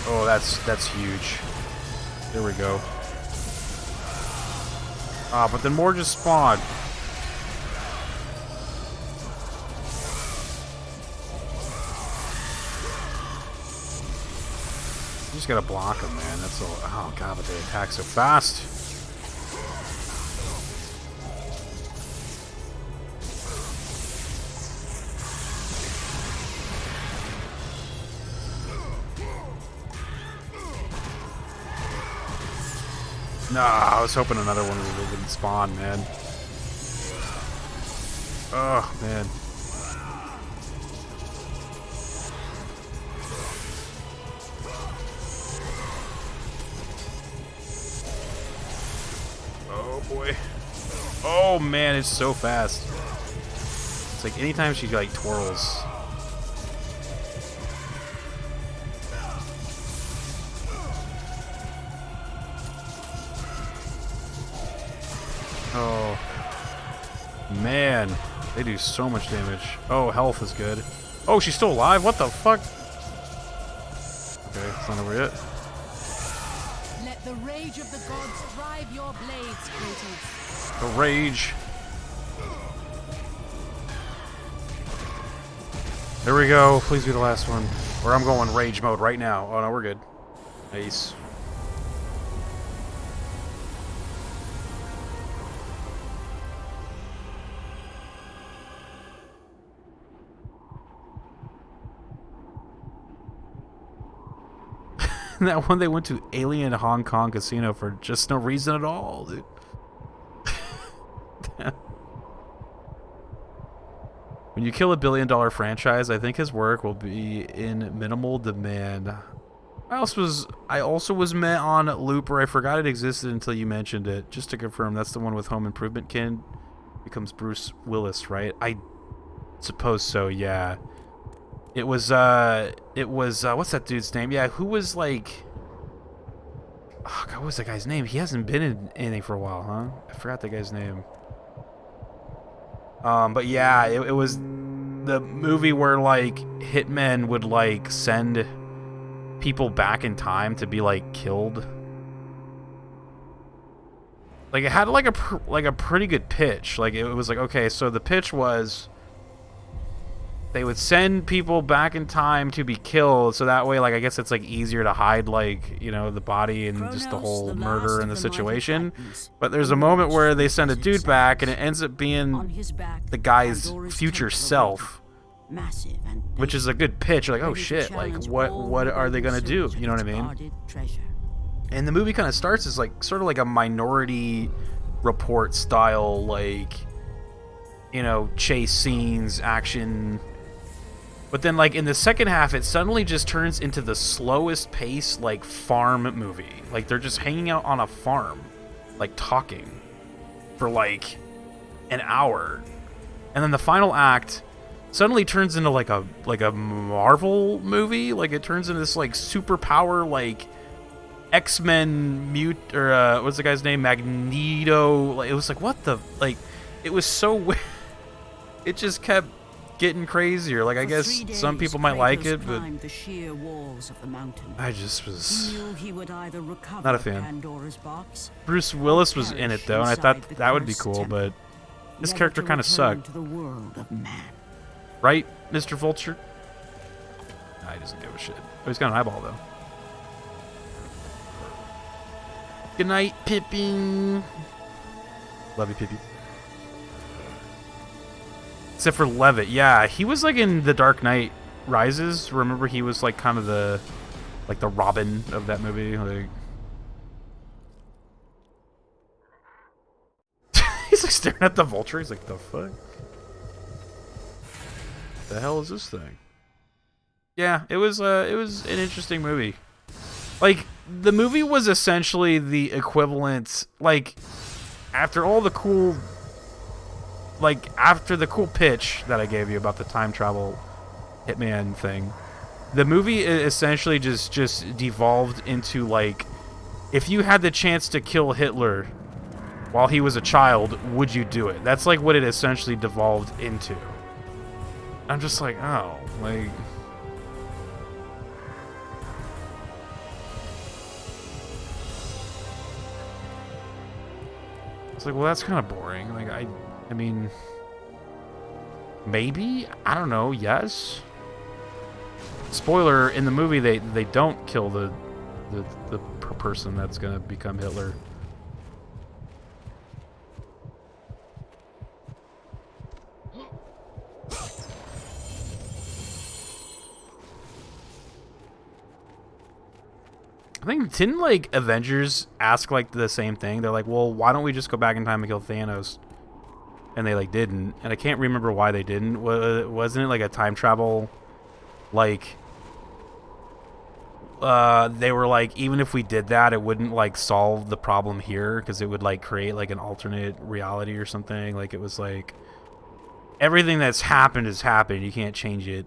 Oh, that's huge. There we go. Ah, but then more just spawned. You just gotta block them, man. That's all. Oh god, but they attack so fast. Nah, I was hoping another one wouldn't spawn, man. Oh, man. Oh, boy. Oh, man, it's so fast. It's like anytime she, like, twirls. Oh, man, they do so much damage. Oh, health is good. Oh, she's still alive? What the fuck? Okay, it's not over yet. Let the rage of the gods drive your blades, Kratos. The rage. There we go. Please be the last one. Or I'm going rage mode right now. Oh, no, we're good. Nice. That one they went to Alien Hong Kong Casino for just no reason at all, dude. When you kill $1 billion franchise, I think his work will be in minimal demand. I also was met on Looper. I forgot it existed until you mentioned it. Just to confirm, that's the one with Home Improvement Kid becomes Bruce Willis, right? I suppose so, yeah. It was what's that dude's name? Yeah, who was like, oh god, what was that guy's name? He hasn't been in anything for a while, huh? I forgot that guy's name. But yeah, it was the movie where like hitmen would like send people back in time to be like killed. Like it had like a pretty good pitch. Like it was like, okay, so the pitch was they would send people back in time to be killed, so that way, like, I guess it's like easier to hide, like, you know, the body and just the whole murder in the situation. But there's a moment where they send a dude back, and it ends up being the guy's future self, massive and which is a good pitch. Like, oh ready to shit, like challenge what all are they who gonna do? search You know what I its mean? guarded treasure. And the movie kind of starts as like sort of like a Minority Report style, like, you know, chase scenes, action. But then like in the second half, it suddenly just turns into the slowest pace like farm movie. Like they're just hanging out on a farm, like talking for like an hour. And then the final act suddenly turns into like a Marvel movie. Like it turns into this like superpower like X-Men what's the guy's name? Magneto. Like, it was like, what the, like, it was so weird. It just kept getting crazier. Like, I guess some people might like it, but the sheer walls of the mountain. I just was He knew he would either recover not a fan. Pandora's box, Bruce Willis was in it though, and I thought that would be cool, but his never character to kind of return sucked. to the world of man. Right, Mr. Vulture? Nah, he doesn't give a shit. Oh, he's got an eyeball though. Good night, Pippin. Love you, Pippi. Except for Levitt. Yeah, he was like in The Dark Knight Rises. Remember, he was like kind of the Robin of that movie. Like, he's like staring at the vulture. He's like, the fuck? The hell is this thing? Yeah, it was an interesting movie. Like, the movie was essentially the equivalent, like, after the cool pitch that I gave you about the time travel Hitman thing, the movie essentially just devolved into, like, if you had the chance to kill Hitler while he was a child, would you do it? That's, like, what it essentially devolved into. I'm just like, oh, like... It's like, well, that's kind of boring. Like, I mean, maybe? I don't know, yes? Spoiler, in the movie, they don't kill the person that's gonna become Hitler. I think, didn't, like, Avengers ask, like, the same thing? They're like, well, why don't we just go back in time and kill Thanos? And they, like, didn't. And I can't remember why they didn't. Wasn't it, like, a time travel, like... they were like, even if we did that, it wouldn't, like, solve the problem here, because it would, like, create, like, an alternate reality or something. Like, it was, like... Everything that's happened has happened. You can't change it.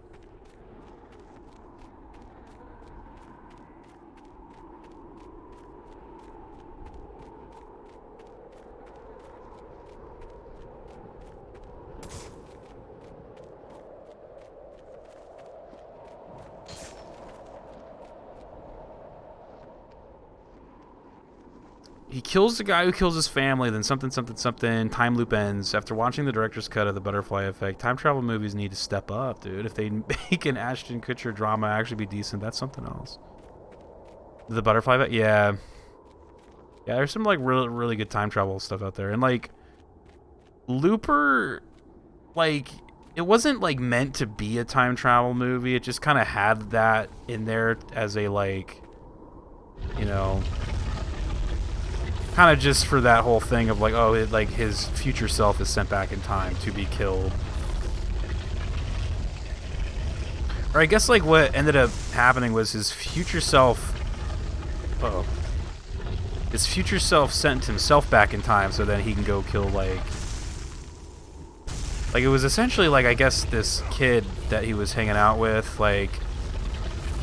He kills the guy who kills his family, then something, time loop ends. After watching the director's cut of The Butterfly Effect, time travel movies need to step up, dude. If they make an Ashton Kutcher drama actually be decent, that's something else. The Butterfly Effect? Yeah. Yeah, there's some, like, really good time travel stuff out there. And, like, Looper, like, it wasn't, like, meant to be a time travel movie. It just kind of had that in there as a, like, you know... kind of just for that whole thing of like, oh, like his future self is sent back in time to be killed. Or I guess like what ended up happening was his future self... Uh-oh. His future self sent himself back in time so that he can go kill like... Like, it was essentially like, I guess this kid that he was hanging out with, like,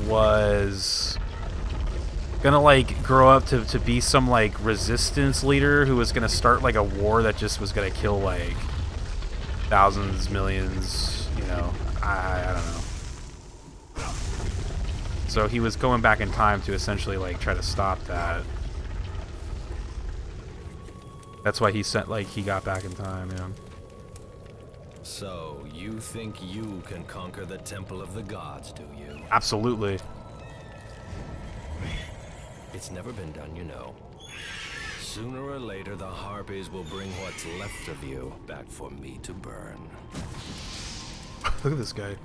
was... gonna like grow up to be some like resistance leader who was gonna start like a war that just was gonna kill like thousands, millions, you know, I don't know. So he was going back in time to essentially like try to stop that. That's why he got back in time, yeah. So you think you can conquer the Temple of the Gods, do you? Absolutely. It's never been done, you know. Sooner or later, the Harpies will bring what's left of you back for me to burn. Look at this guy.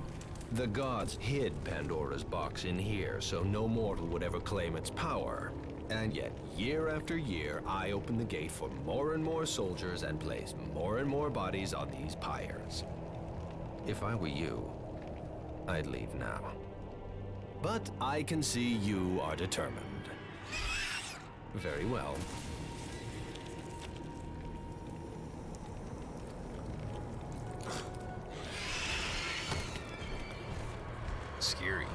The gods hid Pandora's box in here so no mortal would ever claim its power. And yet, year after year, I open the gate for more and more soldiers and place more and more bodies on these pyres. If I were you, I'd leave now. But I can see you are determined. Very well. Scary.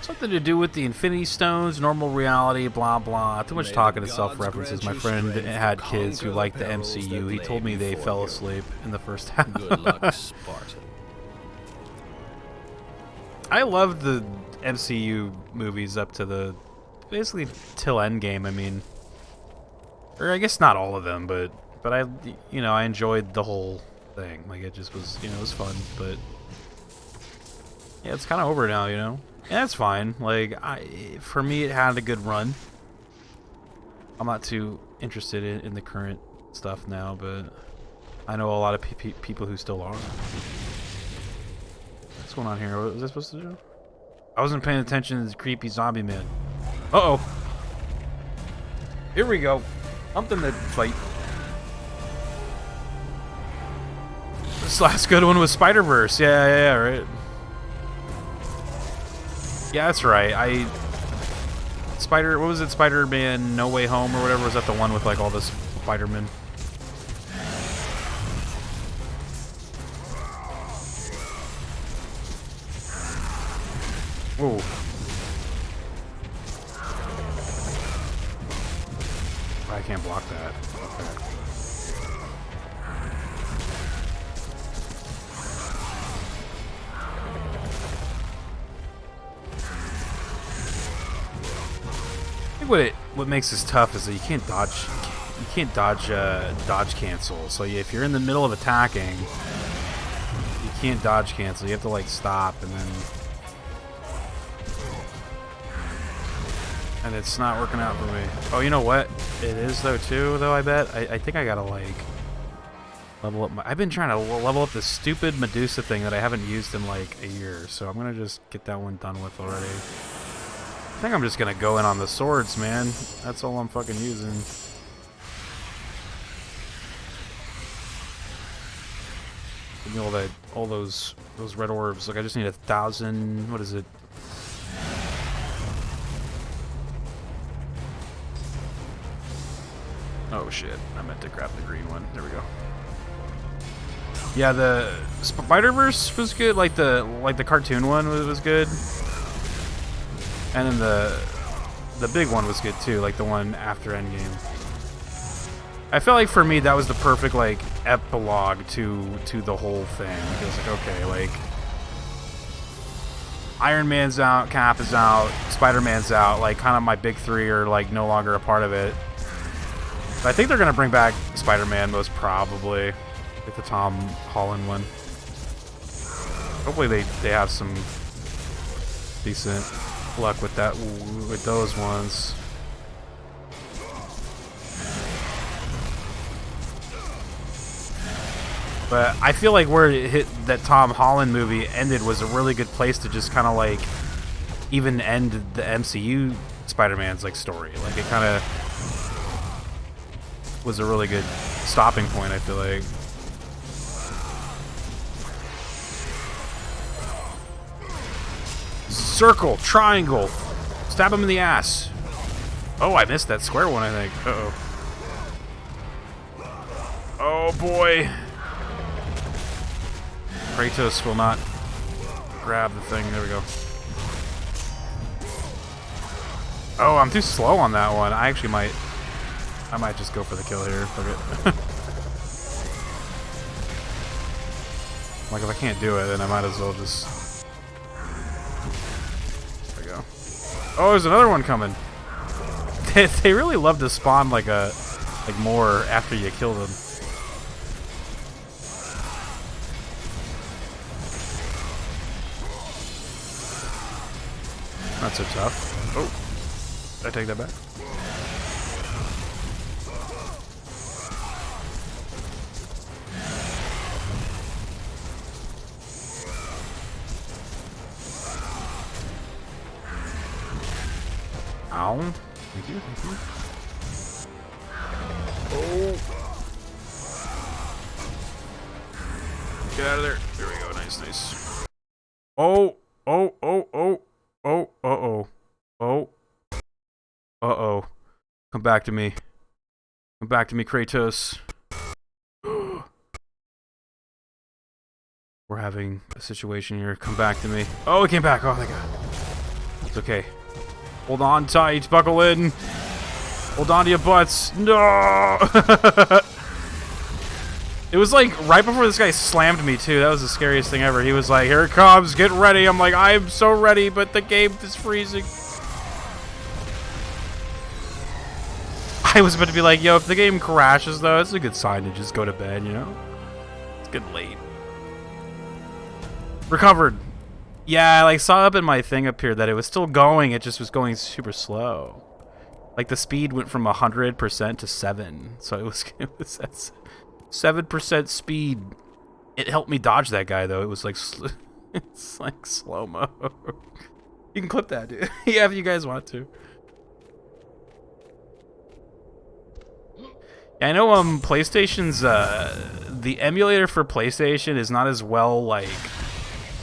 Something to do with the Infinity Stones, normal reality, blah blah. Too much talking to self-references. My friend had kids who liked the MCU. He told me they fell asleep in the first half. Good luck, Spartan. I loved the MCU movies up to the basically till Endgame. I mean, or I guess not all of them, but I I enjoyed the whole thing. Like it just was it was fun, but yeah, it's kind of over now, and that's fine. Like for me, it had a good run. I'm not too interested in the current stuff now, but I know a lot of people who still are. What's going on here? What was I supposed to do? I wasn't paying attention to this creepy zombie man. Uh-oh. Here we go. Something to fight. This last good one was Spider-Verse. Yeah, right. Yeah, that's right. What was it? Spider-Man No Way Home or whatever? Was that the one with like all this Spider-Man? Whoa. I can't block that. Okay. I think what makes this tough is that you can't dodge cancel. So if you're in the middle of attacking, you can't dodge cancel. You have to like stop and it's not working out for me. Oh, you know what? It is though I bet. I think I gotta like level up I've been trying to level up this stupid Medusa thing that I haven't used in like a year, so I'm gonna just get that one done with already. I think I'm just gonna go in on the swords, man. That's all I'm fucking using. Give me all those red orbs. Like I just need 1,000. What is it? Oh shit! I meant to grab the green one. There we go. Yeah, the Spider-Verse was good. Like the cartoon one was good. And then the big one was good too, like the one after Endgame. I felt like for me that was the perfect like epilogue to the whole thing. Because like okay, like Iron Man's out, Cap is out, Spider-Man's out, like kind of my big three are like no longer a part of it. But I think they're gonna bring back Spider-Man most probably, with the Tom Holland one. Hopefully they have some decent luck with that, with those ones. But I feel like where it hit that Tom Holland movie ended was a really good place to just kind of like even end the MCU Spider-Man's like story. Like it kind of was a really good stopping point, I feel like. Circle, triangle, stab him in the ass. Oh, I missed that square one, I think. Uh-oh. Oh, boy. Kratos will not grab the thing. There we go. Oh, I'm too slow on that one. I actually might just go for the kill here. Fuck it. Like, if I can't do it, then I might as well just... Oh, there's another one coming. They really love to spawn like more after you kill them. Not so tough. Oh, did I take that back? Ow. Thank you, thank you. Oh. Get out of there. There we go. Nice, nice. Oh. Oh, oh, oh. Oh, uh-oh. Oh. Uh-oh. Come back to me. Come back to me, Kratos. We're having a situation here. Come back to me. Oh, it came back. Oh, my God. It's okay. Hold on tight. Buckle in. Hold on to your butts. No! It was like right before this guy slammed me, too. That was the scariest thing ever. He was like, here it comes. Get ready. I'm like, I'm so ready, but the game is freezing. I was about to be like, yo, if the game crashes, though, it's a good sign to just go to bed, you know? It's getting late. Recovered. Yeah, I like saw up in my thing up here that it was still going. It just was going super slow. Like the speed went from 100% to 7. So it was at 7% speed. It helped me dodge that guy though. It was like it's like slow-mo. You can clip that, dude. Yeah, if you guys want to. Yeah, I know PlayStation's the emulator for PlayStation is not as well like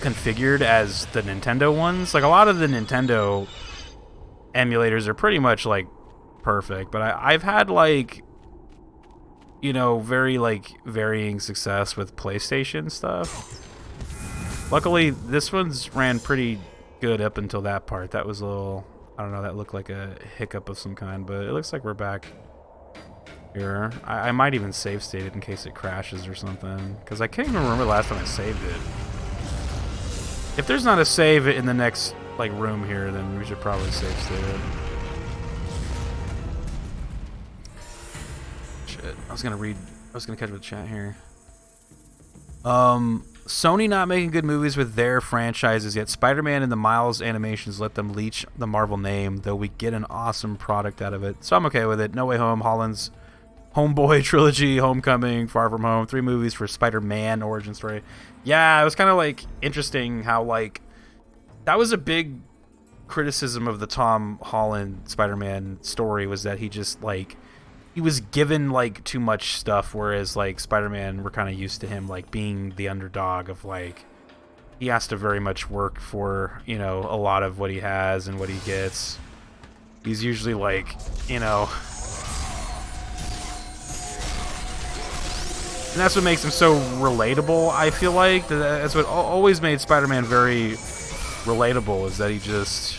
configured as the Nintendo ones. Like a lot of the Nintendo emulators are pretty much like perfect, but I've had like, you know, very like varying success with PlayStation stuff. Luckily this one's ran pretty good up until that part. That was a little, I don't know, that looked like a hiccup of some kind, but it looks like we're back here. I might even save state it in case it crashes or something, because I can't even remember the last time I saved it. If there's not a save in the next like room here, then we should probably save state it. Shit, I was gonna catch up with the chat here. Sony not making good movies with their franchises yet. Spider-Man and the Miles animations let them leech the Marvel name, though we get an awesome product out of it. So I'm okay with it. No Way Home, Holland's Homeboy trilogy, Homecoming, Far From Home, 3 movies for Spider-Man origin story. Yeah, it was kind of like interesting how like that was a big criticism of the Tom Holland Spider-Man story, was that he just like he was given like too much stuff, whereas like Spider-Man, we're kind of used to him like being the underdog of like he has to very much work for, you know, a lot of what he has and what he gets. He's usually like, you know, and that's what makes him so relatable, I feel like. That's what always made Spider-Man very relatable, is that he's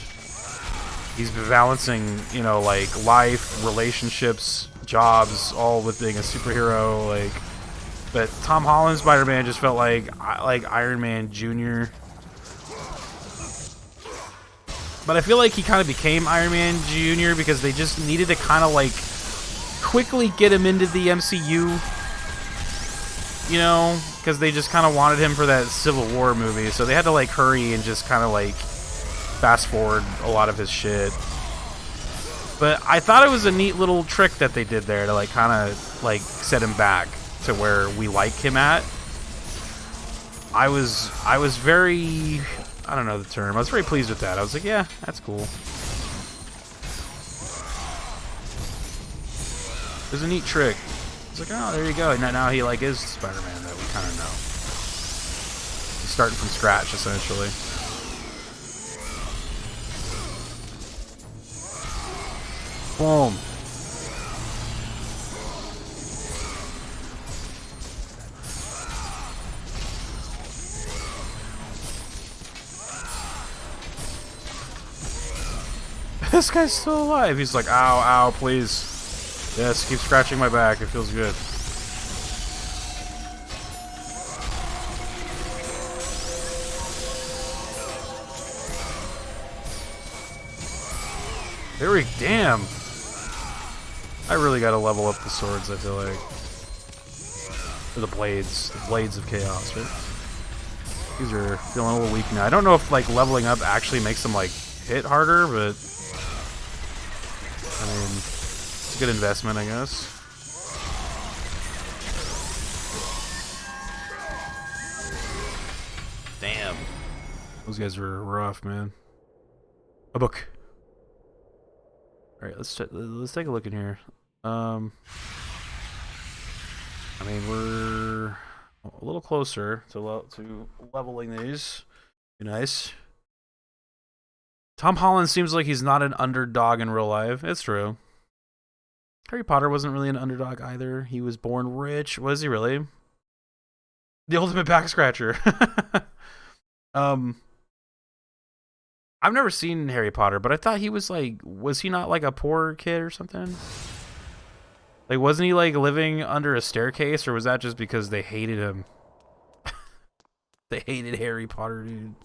balancing, you know, like life, relationships, jobs, all with being a superhero. Like, but Tom Holland Spider-Man just felt like Iron Man Jr. But I feel like he kind of became Iron Man Jr. because they just needed to kind of like quickly get him into the MCU. You know, because they just kind of wanted him for that Civil War movie, so they had to like hurry and just kind of like fast forward a lot of his shit. But I thought it was a neat little trick that they did there to like kind of like set him back to where we like him at. I was very, I don't know the term, I was very pleased with that. I was like, yeah, that's cool. It was a neat trick. It's like, oh, there you go. Now he like is Spider-Man that we kind of know. He's starting from scratch, essentially. Boom. This guy's still alive. He's like, ow, ow, please. Yes, keep scratching my back. It feels good. There we damn. I really gotta level up the swords, I feel like. Or the blades. The blades of chaos, right? These are feeling a little weak now. I don't know if like leveling up actually makes them like hit harder, but I mean, it's a good investment, I guess. Damn. Those guys were rough, man. A book. right, let's take a look in here. I mean, we're a little closer to leveling these. Be nice. Tom Holland seems like he's not an underdog in real life. It's true. Harry Potter wasn't really an underdog either. He was born rich. Was he really? The ultimate back scratcher. I've never seen Harry Potter, but I thought he was like, was he not like a poor kid or something? Like, wasn't he like living under a staircase, or was that just because they hated him? They hated Harry Potter, dude.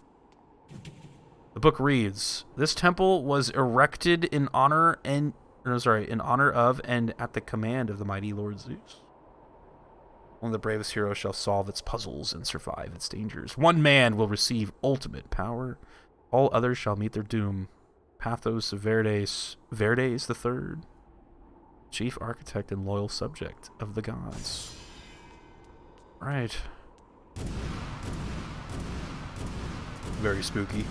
The book reads, "This temple was erected in honor of and at the command of the mighty Lord Zeus. Only the bravest hero shall solve its puzzles and survive its dangers. One man will receive ultimate power. All others shall meet their doom. Pathos of Verdes the Third, chief architect and loyal subject of the gods." Right. Very spooky.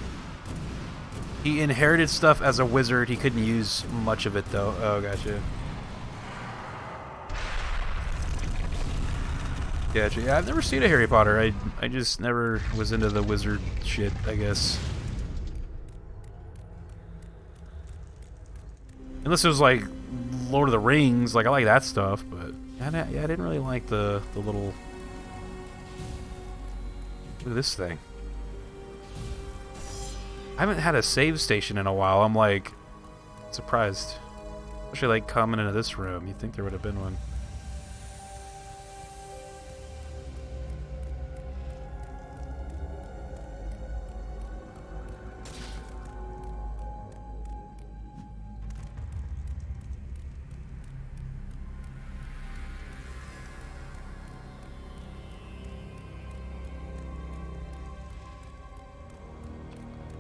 He inherited stuff as a wizard. He couldn't use much of it, though. Oh, gotcha. Gotcha. Yeah, I've never seen a Harry Potter. I just never was into the wizard shit, I guess. Unless it was like Lord of the Rings. Like, I like that stuff, but yeah, I didn't really like the little... Look at this thing. I haven't had a save station in a while. I'm like surprised. Especially like coming into this room. You'd think there would have been one.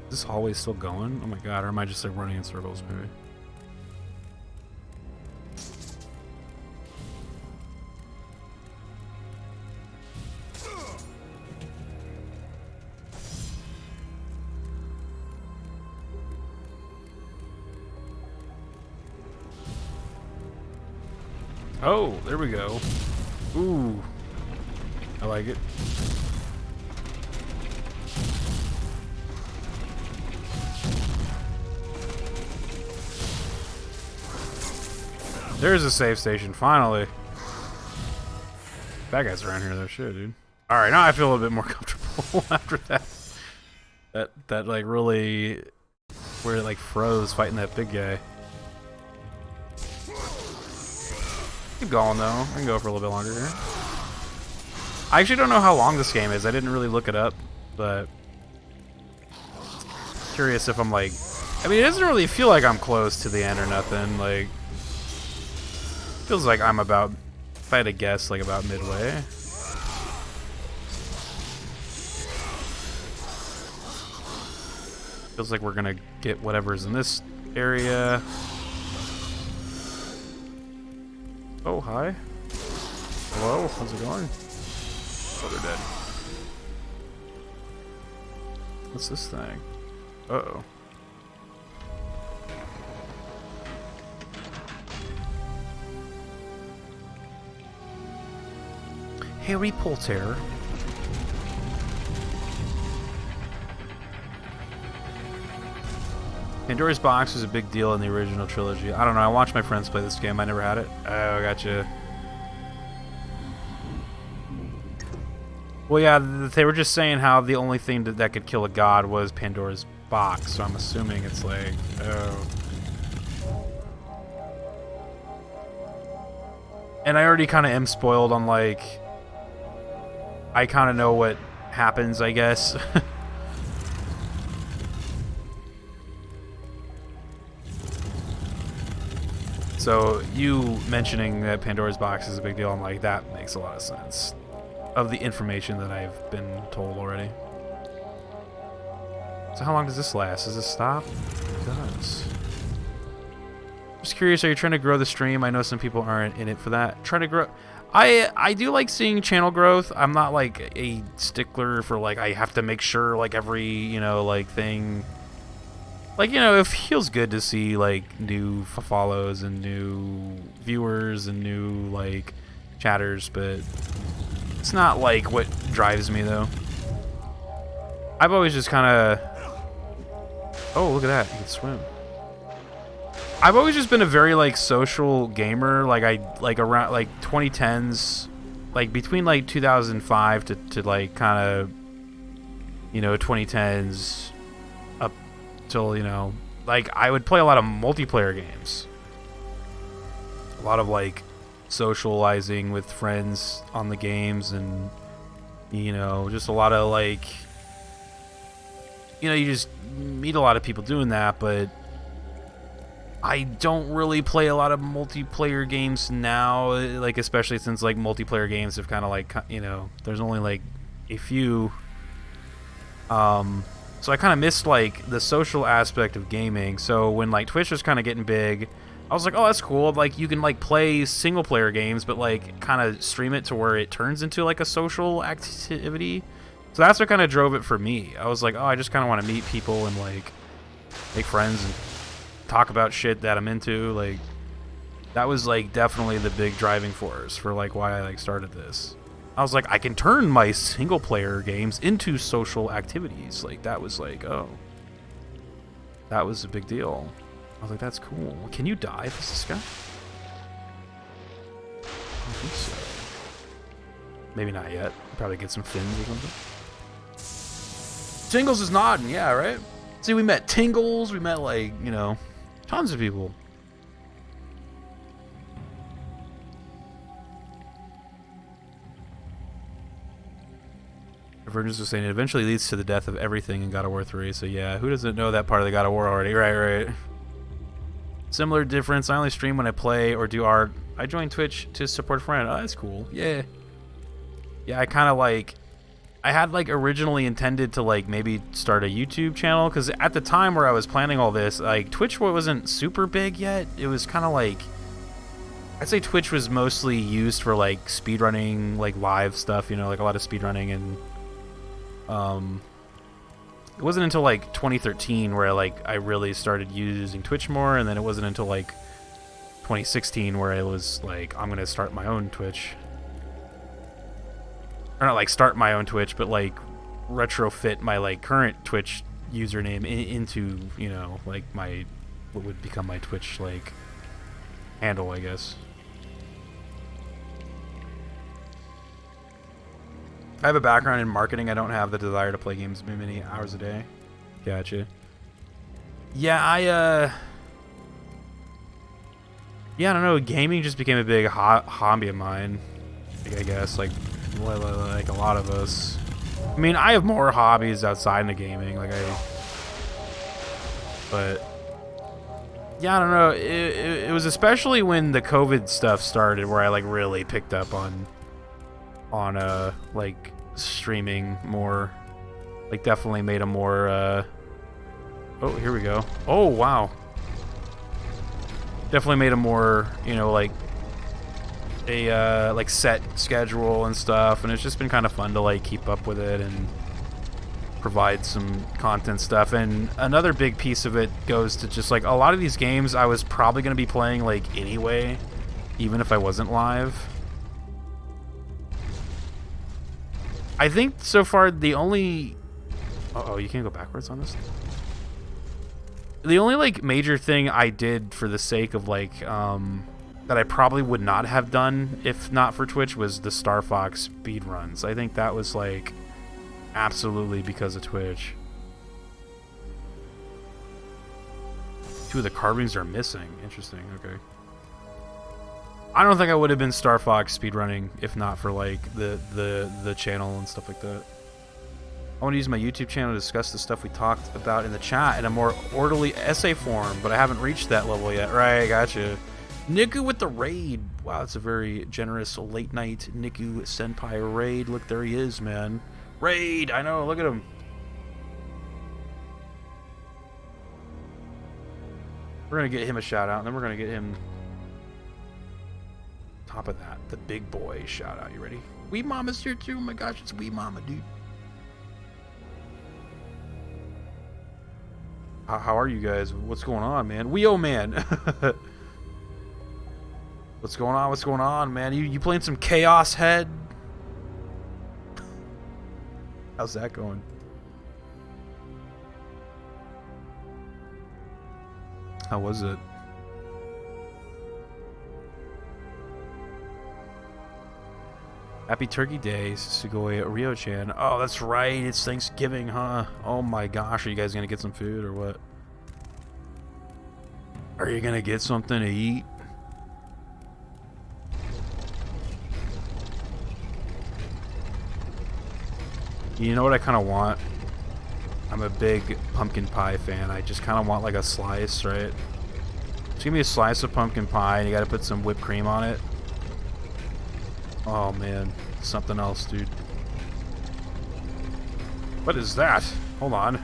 Is this hallway still going? Oh my god, or am I just like running in circles maybe? Oh, there we go. Ooh. I like it. There's a save station, finally. Bad guys around here though, shit, dude. Alright, now I feel a little bit more comfortable after that. That like really where it like froze fighting that big guy. Keep going though. I can go for a little bit longer here. I actually don't know how long this game is. I didn't really look it up, but curious if I'm like, I mean, it doesn't really feel like I'm close to the end or nothing. Like, feels like I'm about, if I had to guess, like about midway. Feels like we're gonna get whatever's in this area. Oh, hi. Hello, how's it going? Oh, they're dead. What's this thing? Uh-oh. Harry Potter. Pandora's Box was a big deal in the original trilogy. I don't know, I watched my friends play this game. I never had it. Oh, gotcha. Well, yeah, they were just saying how the only thing that could kill a god was Pandora's Box, so I'm assuming it's like, oh. And I already kind of am spoiled on, like, I kind of know what happens, I guess. So you mentioning that Pandora's Box is a big deal, I'm like, that makes a lot of sense. Of the information that I've been told already. So how long does this last? Does this stop? It does. Just curious, are you trying to grow the stream? I know some people aren't in it for that. Trying to grow... I do like seeing channel growth. I'm not like a stickler for like I have to make sure like every, you know, like thing like, you know, it feels good to see like new follows and new viewers and new like chatters, but it's not like what drives me though. I've always just kind of, oh, look at that, you can swim. I've always just been a very like social gamer. Like around like 2010s, like between like 2005 to like kind of, you know, 2010s up till, you know, like I would play a lot of multiplayer games. A lot of like socializing with friends on the games, and you know, just a lot of like, you know, you just meet a lot of people doing that, but I don't really play a lot of multiplayer games now, like especially since like multiplayer games have kind of like, you know, there's only like a few. So I kind of missed like the social aspect of gaming. So when like Twitch was kind of getting big, I was like, oh, that's cool. Like you can like play single player games, but like kind of stream it to where it turns into like a social activity. So that's what kind of drove it for me. I was like, oh, I just kind of want to meet people and like make friends and talk about shit that I'm into. Like that was like definitely the big driving force for like why I like started this. I was like, I can turn my single player games into social activities. Like that was like, oh, that was a big deal. I was like, that's cool. Can you dive as this guy? I don't think so. Maybe not yet. Probably get some fins or something. Tingles is nodding, yeah, right? See, we met Tingles, we met like, you know, tons of people. Virgins was saying it eventually leads to the death of everything in God of War 3. So yeah, who doesn't know that part of the God of War already? Right. Similar difference. I only stream when I play or do art. I joined Twitch to support a friend. Oh, that's cool. Yeah. Yeah, I kind of like, I had like originally intended to like maybe start a YouTube channel, because at the time where I was planning all this, like Twitch wasn't super big yet. It was kind of like, I'd say Twitch was mostly used for like speedrunning, like live stuff, you know, like a lot of speedrunning, and it wasn't until like 2013 where I really started using Twitch more, and then it wasn't until like 2016 where I was like, I'm gonna start my own Twitch. Or not like start my own Twitch, but like retrofit my like current Twitch username into, you know, like my, what would become my Twitch like handle, I guess. I have a background in marketing. I don't have the desire to play games many hours a day. Gotcha. Yeah, yeah, I don't know. Gaming just became a big hobby of mine, I guess. Like a lot of us. I mean, I have more hobbies outside of gaming. But yeah, I don't know. It was especially when the COVID stuff started where I like really picked up on like streaming more. Like definitely made a more oh, here we go. Oh, wow. Definitely made a more, you know, like a like set schedule and stuff, and it's just been kind of fun to like keep up with it and provide some content stuff. And another big piece of it goes to just like a lot of these games I was probably going to be playing like anyway, even if I wasn't live. I think so far the only... Uh-oh, you can't go backwards on this? The only, like, major thing I did for the sake of, like, that I probably would not have done if not for Twitch was the Star Fox speedruns. I think that was, like, absolutely because of Twitch. 2 of the carvings are missing. Interesting, okay. I don't think I would have been Star Fox speedrunning if not for like the channel and stuff like that. I want to use my YouTube channel to discuss the stuff we talked about in the chat in a more orderly essay form, but I haven't reached that level yet. Right, gotcha. Niku with the raid. Wow, that's a very generous late night Niku Senpai raid. Look, there he is, man. Raid, I know, look at him. We're going to get him a shout out, and then we're going to get him... Top of that, the big boy shout out. You ready? Wee Mama's here too. Oh my gosh, it's Wee Mama, dude. How are you guys? What's going on, man? Weo man. What's going on? What's going on, man? You playing some Chaos Head? How's that going? How was it? Happy Turkey Day, Sugoi Ryo-chan. Oh, that's right. It's Thanksgiving, huh? Oh my gosh. Are you guys going to get some food or what? Are you going to get something to eat? You know what I kind of want? I'm a big pumpkin pie fan. I just kind of want like a slice, right? Just give me a slice of pumpkin pie and you got to put some whipped cream on it. Oh man, something else, dude. What is that? Hold on.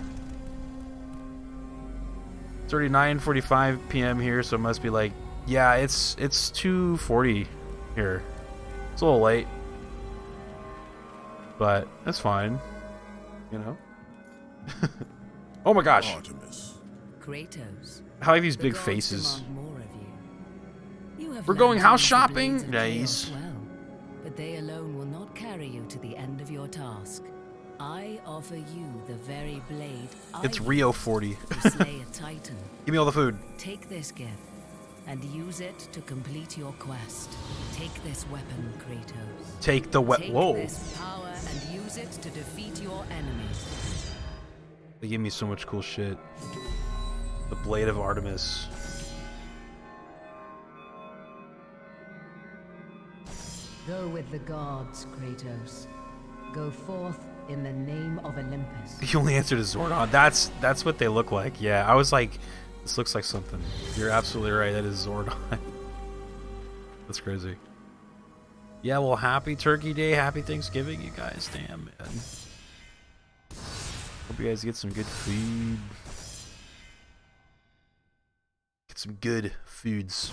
It's already 9:45 p.m. here, so it must be like, yeah, it's 2:40 here. It's a little late, but that's fine, you know. Oh my gosh! Artemis. Kratos. I like these big faces. We're going house shopping? Nice. But they alone will not carry you to the end of your task. I offer you the very blade It's Rio 40. to slay a titan. Give me all the food. Take this gift and use it to complete your quest. Take this weapon, Kratos. Take the Whoa. Take this power and use it to defeat your enemies. They give me so much cool shit. The Blade of Artemis. Go with the gods, Kratos. Go forth in the name of Olympus. The only answer to Zordon. That's what they look like. Yeah, I was like, this looks like something. You're absolutely right. That is Zordon. That's crazy. Yeah, well, happy Turkey Day, happy Thanksgiving, you guys. Damn, man. Hope you guys get some good food. Get some good foods.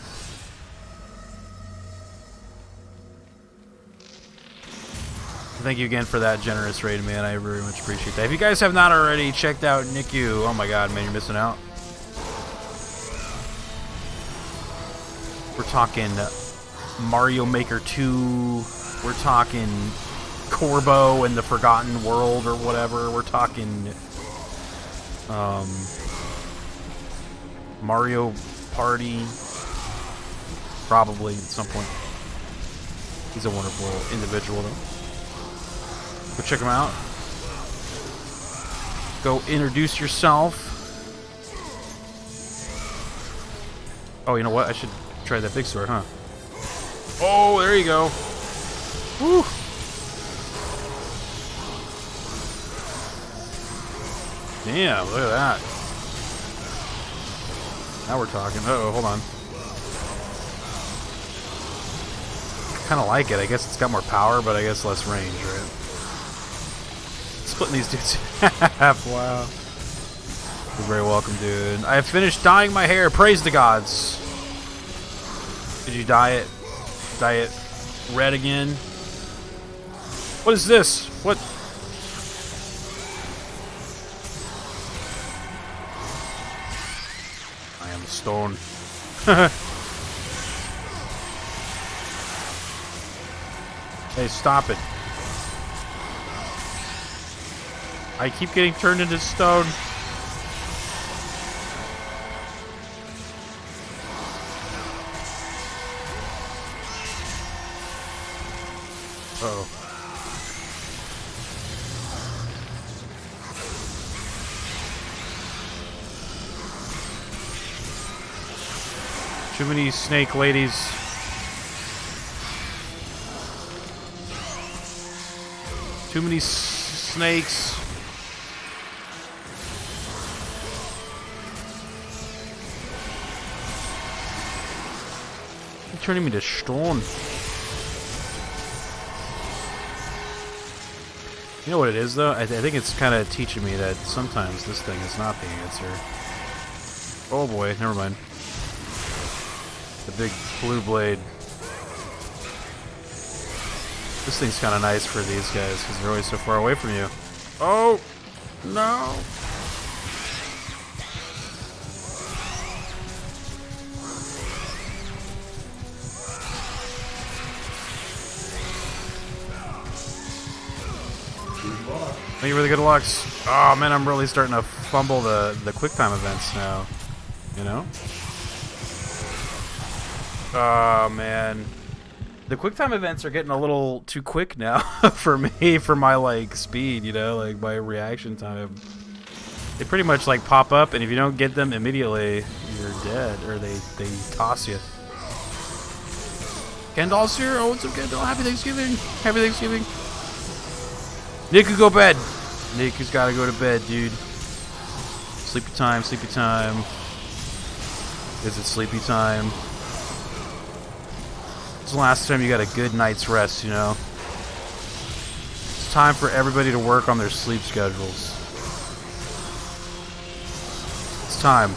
Thank you again for that generous raid, man. I very much appreciate that. If you guys have not already checked out Niku, oh my god, man, you're missing out. We're talking Mario Maker 2. We're talking Corbo and the Forgotten World or whatever. We're talking Mario Party. Probably at some point. He's a wonderful individual, though. Go check him out. Go introduce yourself. Oh, you know what? I should try that big sword, huh? Oh, there you go. Woo! Damn, look at that. Now we're talking. Uh-oh, hold on. I kind of like it. I guess it's got more power, but I guess less range, right? Splitting these dudes in half. Wow. You're very welcome, dude. I have finished dyeing my hair. Praise the gods. Did you dye it? Dye it red again? What is this? What? I am stone. Hey, stop it. I keep getting turned into stone. Uh-oh. Too many snake ladies. Too many snakes. You're turning me to stone. You know what it is, though? I think it's kind of teaching me that sometimes this thing is not the answer. Oh boy, never mind. The big blue blade. This thing's kind of nice for these guys because they're always so far away from you. Oh! No! Thank you for the good lucks. Oh man, I'm really starting to fumble the quick time events now. You know? Oh man. The quick time events are getting a little too quick now for me, for my like speed, you know, like my reaction time. They pretty much like pop up, and if you don't get them immediately, you're dead, or they toss you. Kendall's here. Oh, what's up, Kendall? Happy Thanksgiving. Happy Thanksgiving. Nick could go to bed. Nick has got to go to bed, dude. Sleepy time, sleepy time. Is it sleepy time? It's the last time you got a good night's rest, you know? It's time for everybody to work on their sleep schedules. It's time.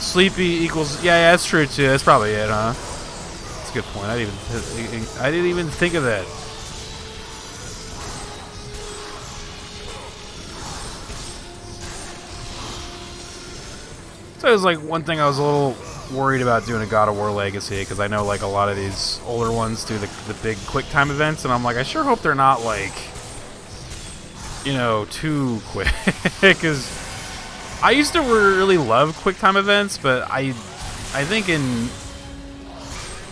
Sleepy equals... Yeah, that's true, too. That's probably it, huh? That's a good point. I didn't even think of that. So it was like one thing I was a little worried about doing a God of War Legacy, because I know like a lot of these older ones do the big quick time events, and I'm like, I sure hope they're not like, you know, too quick. Because I used to really love quick time events, but I think in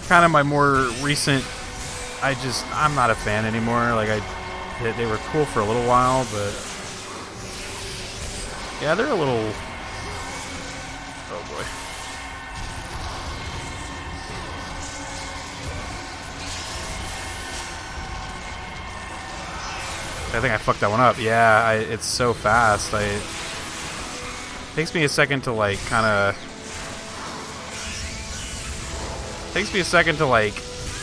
kind of my more recent, I'm not a fan anymore. Like they were cool for a little while, but yeah, they're a little. Oh boy. I think I fucked that one up. Yeah, it's so fast. It takes me a second to like takes me a second to like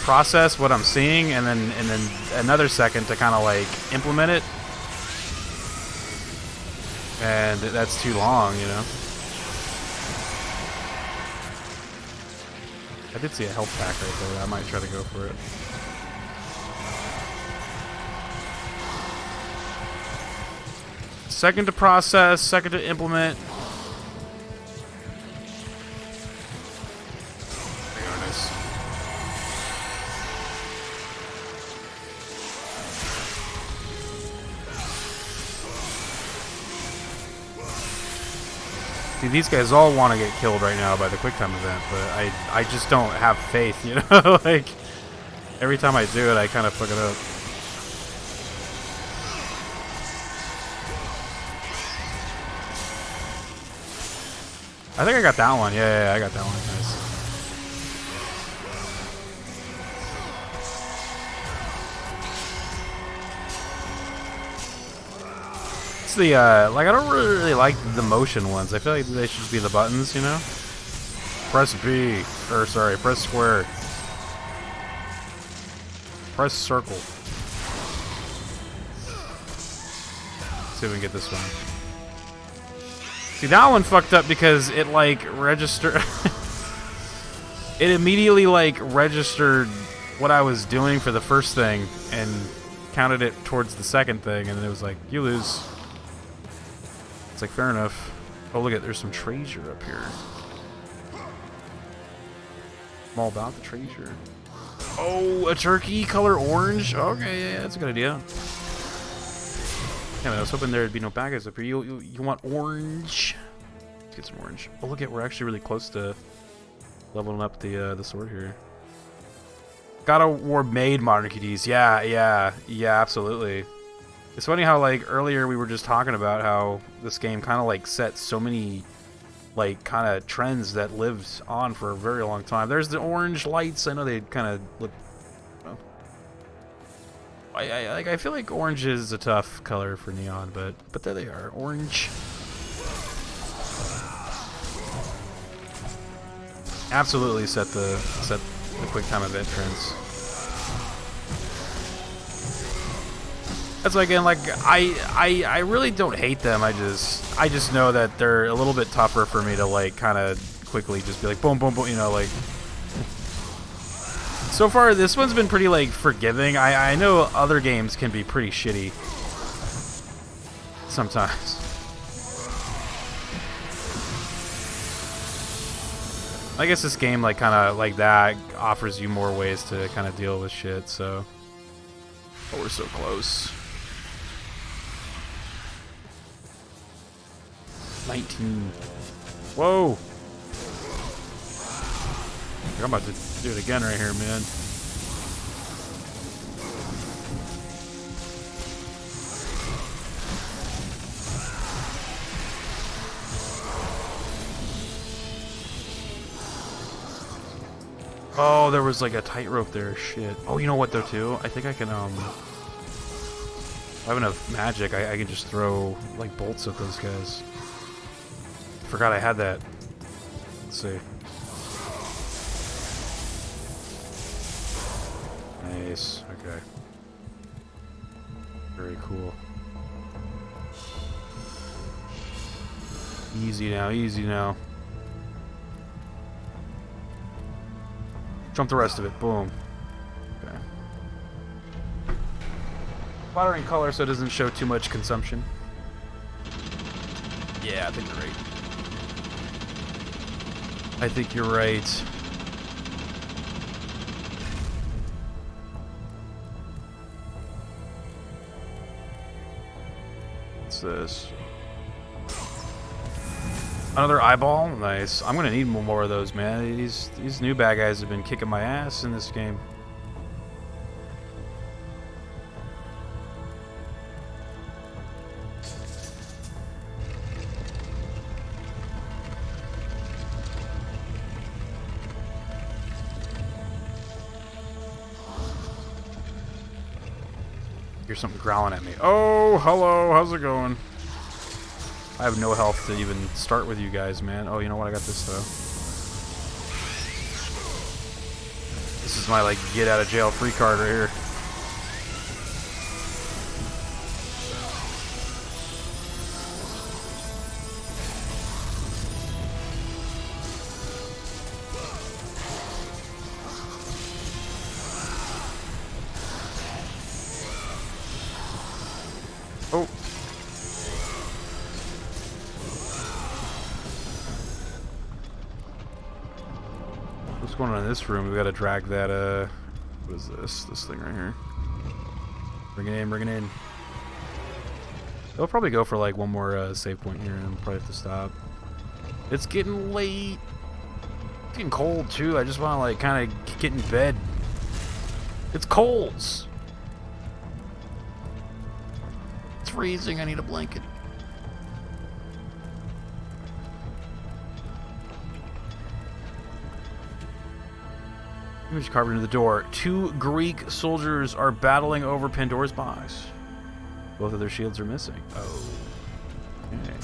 process what I'm seeing, and then another second to kind of like implement it. And that's too long, you know. I did see a health pack right there. I might try to go for it. Second to process, second to implement. There you go, nice. See, these guys all want to get killed right now by the quick time event, but I just don't have faith, you know? Like, every time I do it, I kind of fuck it up. I think I got that one. Yeah, I got that one. Nice. It's the, like, I don't really like the motion ones. I feel like they should be the buttons, you know? Press B. Or, sorry, press square. Press circle. Let's see if we can get this one. See, that one fucked up because it, like, registered... it immediately, like, registered what I was doing for the first thing and counted it towards the second thing, and then it was like, you lose. It's like, fair enough. Oh, look at, there's some treasure up here. I'm all about the treasure. Oh, a turkey color orange? Okay, yeah, that's a good idea. Yeah, man, I was hoping there'd be no bad guys up here. You want orange? Let's get some orange. Oh, look at, we're actually really close to leveling up the sword here. God of War made modern QTs. Yeah, absolutely. It's funny how, like, earlier we were just talking about how this game kind of, like, set so many, like, kind of trends that lived on for a very long time. There's the orange lights. I know they kind of look... Well, I feel like orange is a tough color for neon, but there they are. Orange. Absolutely set the quick time event trends. That's why, again, like, I really don't hate them. I just know that they're a little bit tougher for me to, like, kind of quickly just be like boom, boom, boom, you know, like. So far, this one's been pretty, like, forgiving. I know other games can be pretty shitty sometimes. I guess this game, like, kind of like that offers you more ways to kind of deal with shit, so Oh, we're so close. 19. Whoa! I'm about to do it again right here, man. Oh, there was like a tightrope there. Shit. Oh, you know what though too? I think I can I have enough magic. I can just throw like bolts at those guys. Forgot I had that. Let's see. Nice. Okay. Very cool. Easy now. Easy now. Jump the rest of it. Boom. Okay. Flattering color so it doesn't show too much consumption. Yeah, I think you're right. I think you're right. What's this? Another eyeball? Nice. I'm gonna need more of those, man. These new bad guys have been kicking my ass in this game. Here's something growling at me. Oh, hello. How's it going? I have no health to even start with you guys, man. Oh, you know what? I got this, though. This is my, like, get out of jail free card right here. Oh. What's going on in this room? We gotta drag that, what is this? This thing right here. Bring it in, bring it in. They'll probably go for like one more save point here and probably have to stop. It's getting late. It's getting cold too. I just wanna like kinda get in bed. It's colds. It's freezing, I need a blanket. Image carved into the door. 2 Greek soldiers are battling over Pandora's box. Both of their shields are missing. Oh. Okay.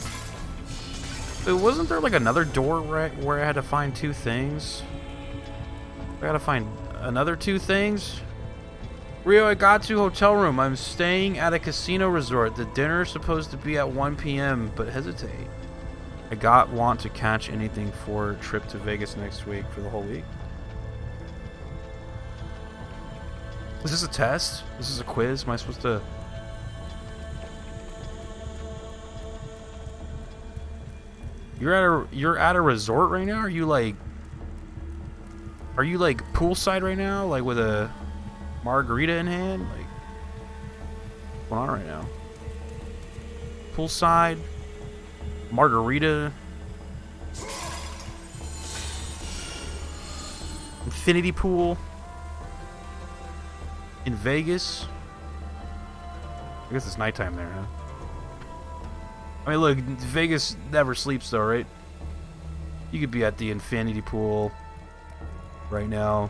Wait, wasn't there like another door right where I had to find 2 things? I gotta find another 2 things? Rio, I got to hotel room. I'm staying at a casino resort. The dinner's supposed to be at 1 p.m., but hesitate. Want to catch anything for trip to Vegas next week for the whole week. Is this a test? This is a quiz? Am I supposed to... You're at a resort right now? Are you like poolside right now? Like with a margarita in hand? Like what's going on right now? Poolside? Margarita? Infinity pool? In Vegas? I guess it's nighttime there, huh? I mean, look, Vegas never sleeps, though, right? You could be at the infinity pool right now.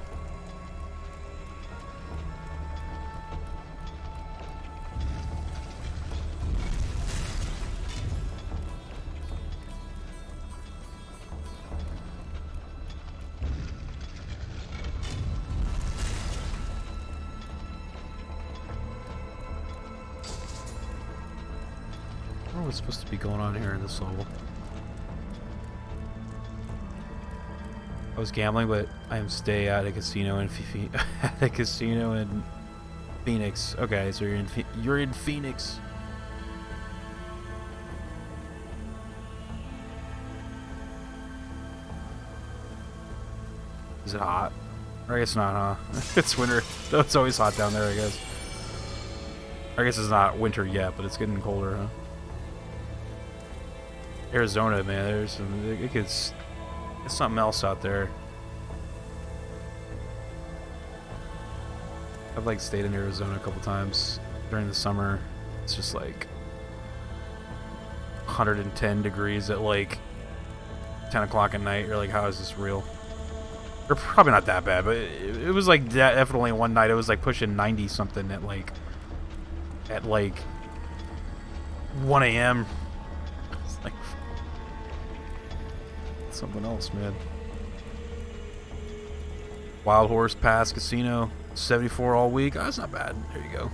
What's supposed to be going on here in this level? I was gambling, but I am stay at a casino in Phoenix. Okay, so you're in Phoenix. Is it hot? Or I guess not, huh? It's winter. Though it's always hot down there, I guess. I guess it's not winter yet, but it's getting colder, huh? Arizona, man, there's some, it gets, it's something else out there. I've like stayed in Arizona a couple times during the summer. It's just like 110 degrees at like 10 o'clock at night. You're like, how is this real? Or probably not that bad, but it was like definitely one night it was like pushing 90 something at like 1 a.m. It's like something else, man. Wild Horse Pass Casino, 74 all week. Oh, that's not bad. There you go.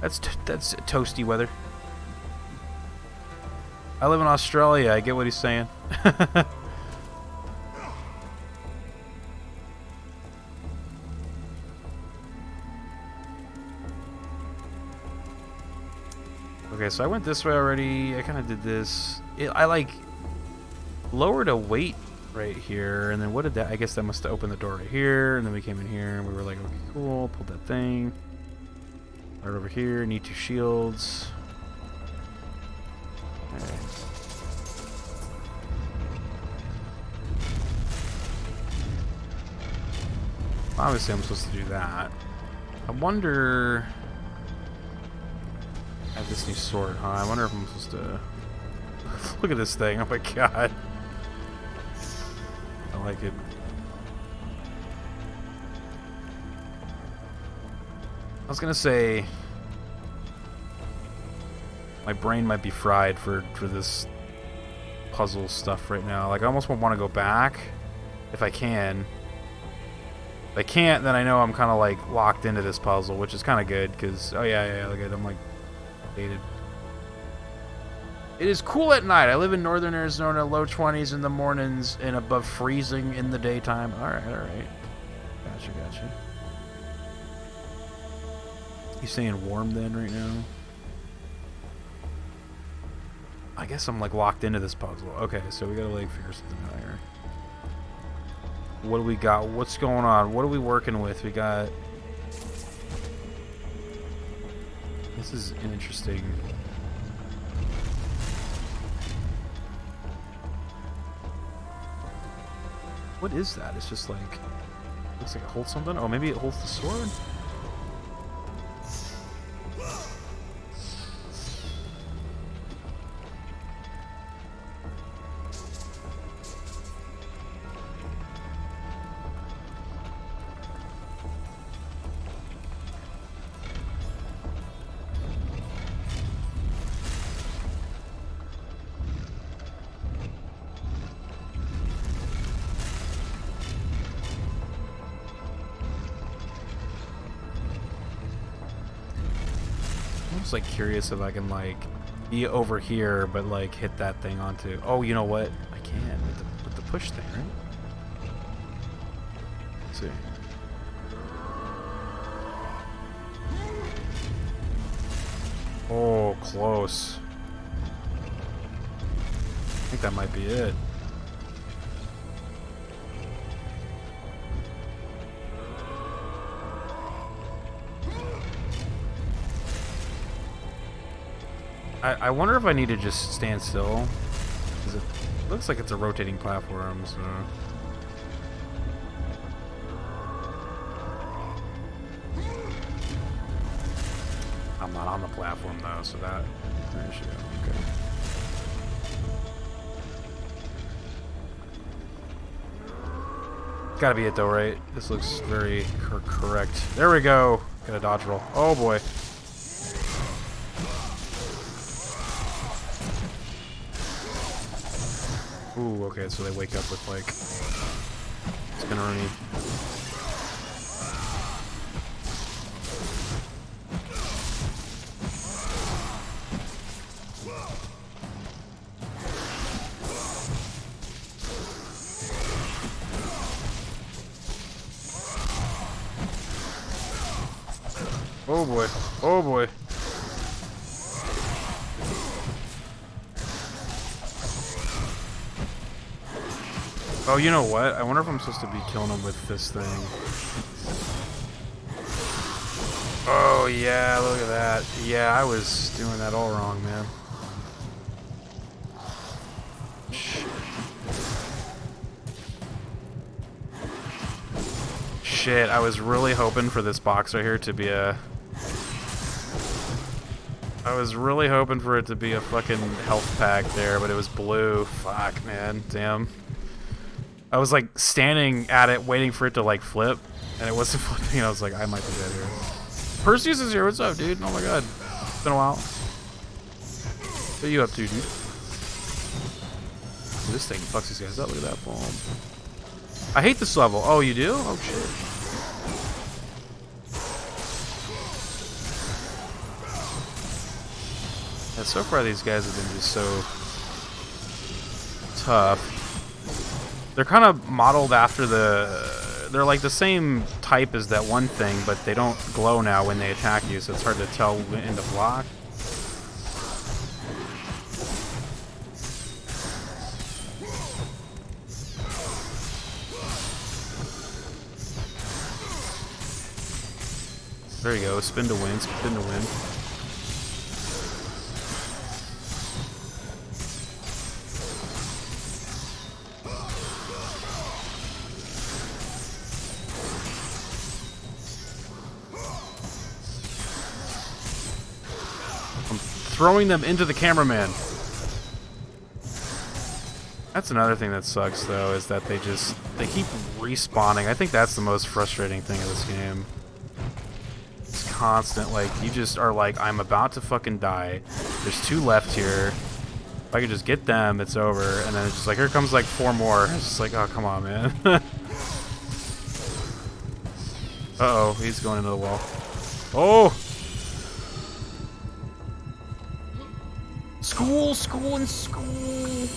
That's toasty weather. I live in Australia. I get what he's saying. Okay, so I went this way already. I kind of did this. I like lowered a weight right here, and then what did that? I guess that must have opened the door right here, and then we came in here, and we were like, okay, cool. Pulled that thing. Right over here. Need 2 shields. Okay. Obviously, I'm supposed to do that. I wonder. I have this new sword, huh? I wonder if I'm supposed to... Look at this thing. Oh my god. I like it. I was gonna say... My brain might be fried for this puzzle stuff right now. Like, I almost want to go back. If I can. If I can't, then I know I'm kind of like locked into this puzzle, which is kind of good, because... Oh yeah, look at it. I'm like... Dated. It is cool at night. I live in northern Arizona, low 20s in the mornings and above freezing in the daytime. Alright. Gotcha. You staying warm then right now? I guess I'm like locked into this puzzle. Okay, so we gotta like figure something out here. What do we got? What's going on? What are we working with? We got... This is interesting. What is that? It's just like... Looks like it holds something? Oh, maybe it holds the sword? Like curious if I can like be over here but like hit that thing onto... Oh, you know what? I can with the push thing, right? Let's see. Oh, close. I think that might be it. I wonder if I need to just stand still. Because it looks like it's a rotating platform, so... I'm not on the platform though, so that should go. Okay. Gotta be it though, right? This looks very correct. There we go. Got a dodge roll. Oh boy. Ooh, okay, so they wake up with like spinneroonie. Oh boy. Oh boy. Oh, you know what? I wonder if I'm supposed to be killing him with this thing. Oh, yeah, look at that. Yeah, I was doing that all wrong, man. Shit, I was really hoping for this box right here to be a... I was really hoping for it to be a fucking health pack there, but it was blue. Fuck, man. Damn. I was, like, standing at it, waiting for it to, like, flip, and it wasn't flipping, and I was like, I might be dead here. Perseus is here. What's up, dude? Oh, my God. It's been a while. What are you up to, dude? Ooh, this thing fucks these guys up. Look at that bomb. I hate this level. Oh, you do? Oh, shit. Yeah, so far these guys have been just so tough. They're kind of modeled after they're like the same type as that one thing, but they don't glow now when they attack you, so it's hard to tell when to block. There you go, spin to win, spin to win. Throwing them into the cameraman. That's another thing that sucks, though, is that they keep respawning. I think that's the most frustrating thing of this game. It's constant, like, you just are like, I'm about to fucking die. There's 2 left here. If I could just get them, it's over. And then it's just like, here comes like 4 more. It's just like, oh, come on, man. Uh-oh, he's going into the wall. Oh! School, school, and school.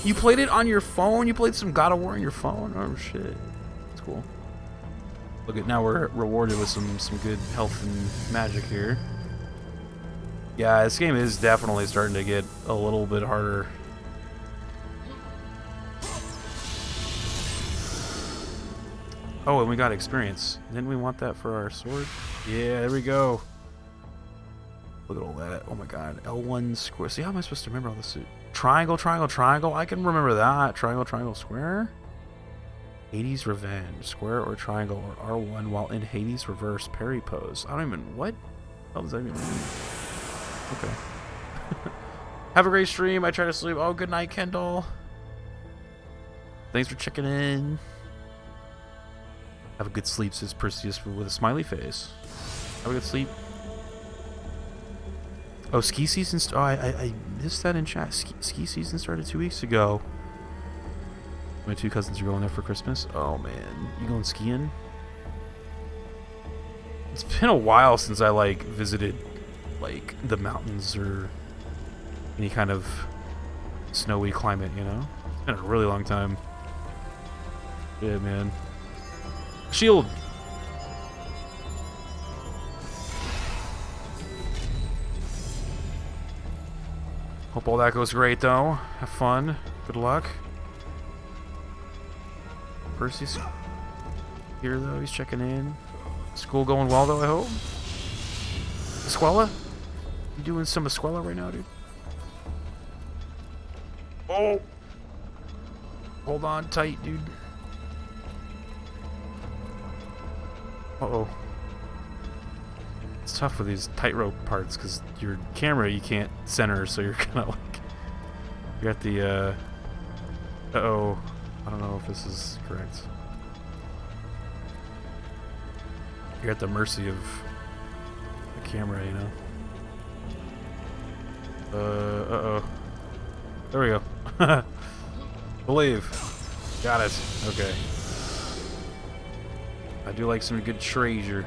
You played it on your phone? You played some God of War on your phone? Oh, shit. That's cool. Look at, now we're rewarded with some good health and magic here. Yeah, this game is definitely starting to get a little bit harder. Oh, and we got experience. Didn't we want that for our sword? Yeah, there we go. Look at all that. Oh my god. L1 square. See, how am I supposed to remember all this? Triangle, triangle, triangle. I can remember that. Triangle, triangle, square. Hades Revenge. Square or triangle or R1 while in Hades reverse parry pose. I don't even... What? What does that even mean? Okay. Have a great stream. I try to sleep. Oh, good night, Kendall. Thanks for checking in. Have a good sleep, says Perseus with a smiley face. Have a good sleep. Oh, ski season... Oh, I missed that in chat. Ski season started 2 weeks ago. My 2 cousins are going there for Christmas. Oh, man. You going skiing? It's been a while since I, like, visited, like, the mountains or any kind of snowy climate, you know? It's been a really long time. Yeah, man. Shield! Hope all that goes great, though. Have fun. Good luck. Percy's here, though. He's checking in. School going well, though, I hope. Escuela? You doing some Escuela right now, dude? Oh! Hold on tight, dude. Uh-oh. It's tough with these tightrope parts because your camera you can't center, so you're kind of like you're at the uh-oh, I don't know if this is correct. You're at the mercy of the camera, you know. Uh-oh. There we go. Believe. Got it. Okay. I do like some good treasure.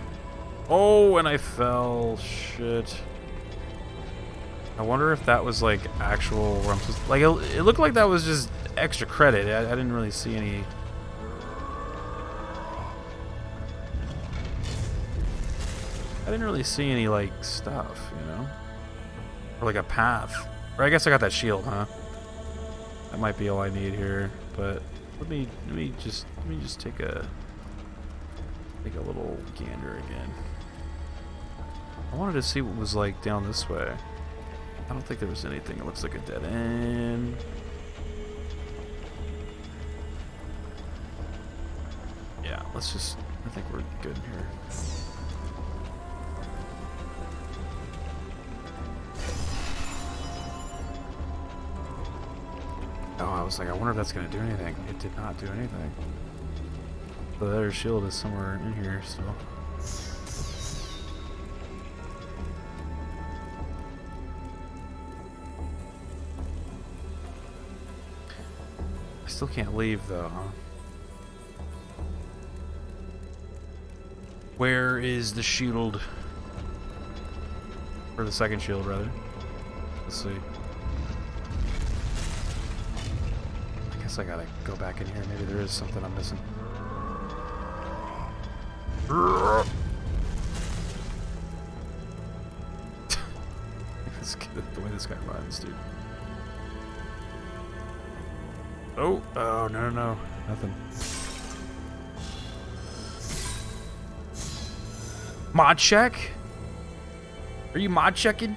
Oh, and I fell. Shit. I wonder if that was like actual where I'm supposed to, like it looked like that was just extra credit. I didn't really see any. I didn't really see any like stuff, you know? Or like a path. Or I guess I got that shield, huh? That might be all I need here, but let me just take a little gander again. I wanted to see what was like down this way. I don't think there was anything. It looks like a dead end. Yeah, let's just... I think we're good here. Oh, I was like, I wonder if that's going to do anything. It did not do anything. The other shield is somewhere in here still. I still can't leave though, huh? Where is the shield? Or the second shield, rather. Let's see. I guess I gotta go back in here. Maybe there is something I'm missing. The way this guy runs, dude. Oh, oh, no, nothing. Mod check? Are you mod checking?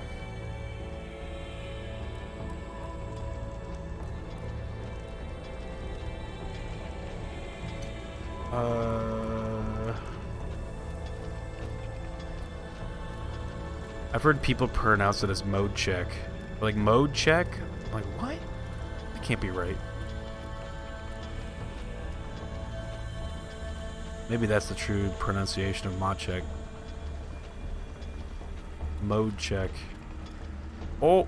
I've heard people pronounce it as mode check. Like, mode check? I'm like, what? That can't be right. Maybe that's the true pronunciation of mod check. Mode check. Oh!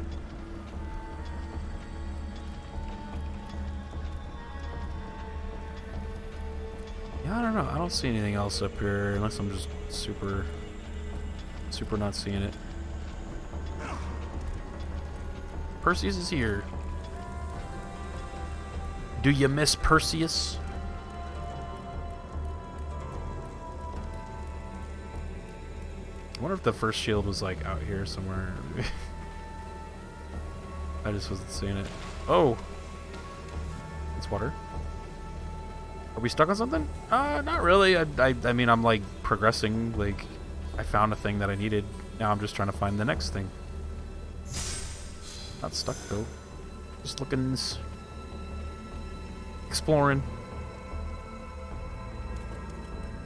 Yeah, I don't know. I don't see anything else up here unless I'm just super not seeing it. Perseus is here. Do you miss Perseus? I wonder if the first shield was like out here somewhere. I just wasn't seeing it. Oh! It's water. Are we stuck on something? Not really. I mean, I'm like progressing. Like, I found a thing that I needed. Now I'm just trying to find the next thing. Not stuck though. Just looking, exploring.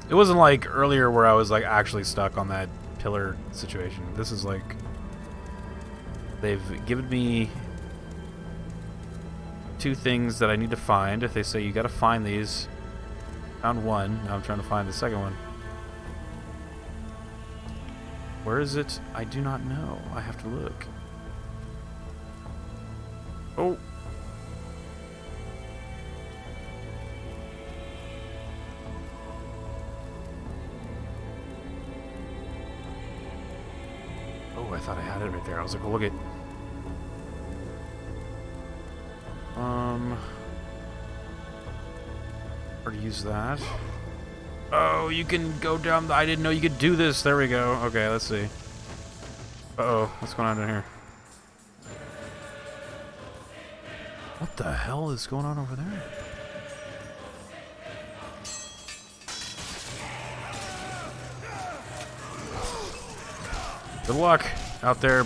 It wasn't like earlier where I was like actually stuck on that pillar situation. This is like they've given me two things that I need to find. If they say you got to find these, found one. Now I'm trying to find the second one. Where is it? I do not know. I have to look. Oh. Oh, I thought I had it right there. I was like, oh, look at. Or to use that. Oh, you can go down. I didn't know you could do this. There we go. Okay, let's see. Uh-oh, what's going on down here? What the hell is going on over there? Good luck out there.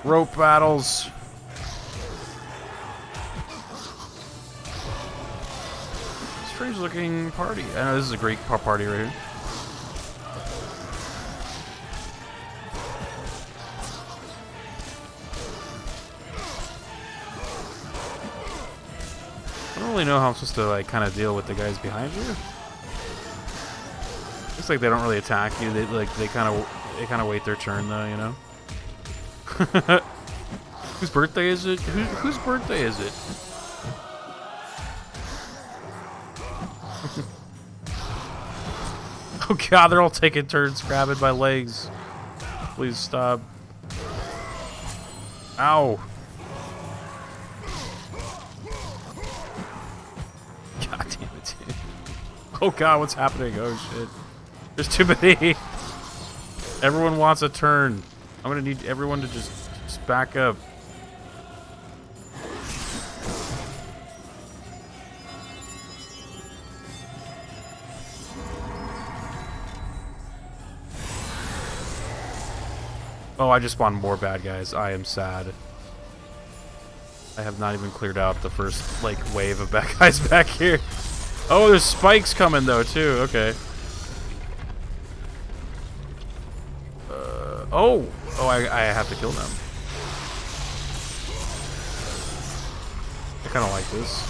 Rope battles. Strange looking party. I know this is a great party right here. I don't really know how I'm supposed to like kind of deal with the guys behind you. Looks like they don't really attack you. They kind of wait their turn though, you know. Whose birthday is it? Whose birthday is it? Oh god, they're all taking turns grabbing my legs. Please stop. Ow. God damn it, dude. Oh god, what's happening? Oh shit. There's too many. Everyone wants a turn. I'm gonna need everyone to just back up. Oh, I just spawned more bad guys. I am sad. I have not even cleared out the first, like, wave of bad guys back here. Oh, there's spikes coming, though, too. Okay. Oh, I have to kill them. I kind of like this.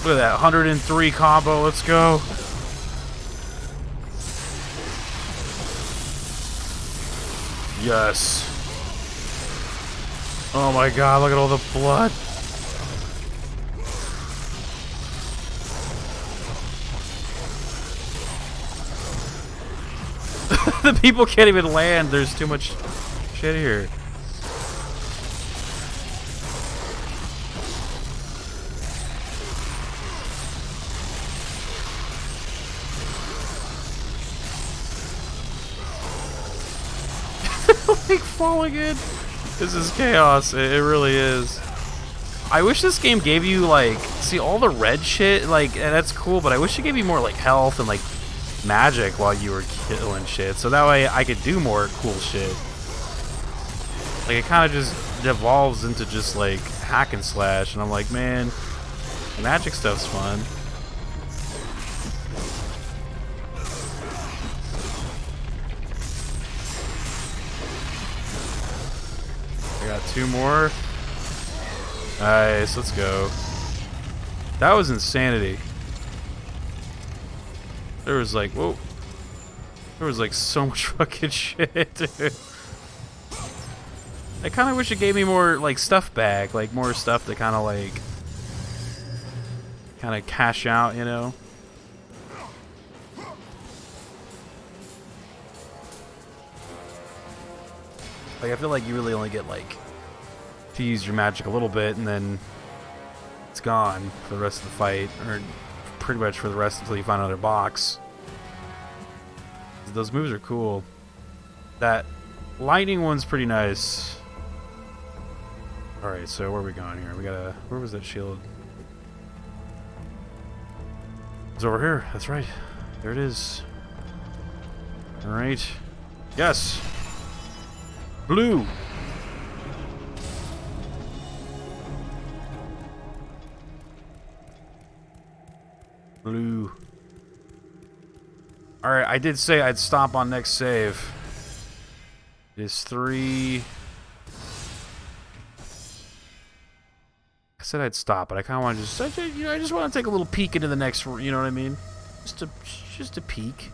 Look at that, 103 combo, let's go. Yes. Oh my god, look at all the blood. The people can't even land, there's too much shit here. Like falling in. This is chaos. It really is. I wish this game gave you like, see all the red shit, like that's cool, but I wish it gave you more like health and like magic while you were killing shit, so that way I could do more cool shit. Like it kind of just devolves into just like hack and slash, and I'm like, man, magic stuff's fun. I got 2 more. Nice, let's go. That was insanity. There was like, whoa. There was like so much fucking shit, dude. I kind of wish it gave me more like stuff back, like more stuff to kind of like, cash out, you know? Like I feel like you really only get like to use your magic a little bit and then it's gone for the rest of the fight, or pretty much for the rest until you find another box. Those moves are cool. That lightning one's pretty nice. Alright, so where are we going here? We gotta... Where was that shield? It's over here. That's right. There it is. Alright. Yes! Blue! Blue. Alright, I did say I'd stop on next save. It's 3... I said I'd stop, but I kind of want to just, you know, I just want to take a little peek into the next, you know what I mean? Just a peek.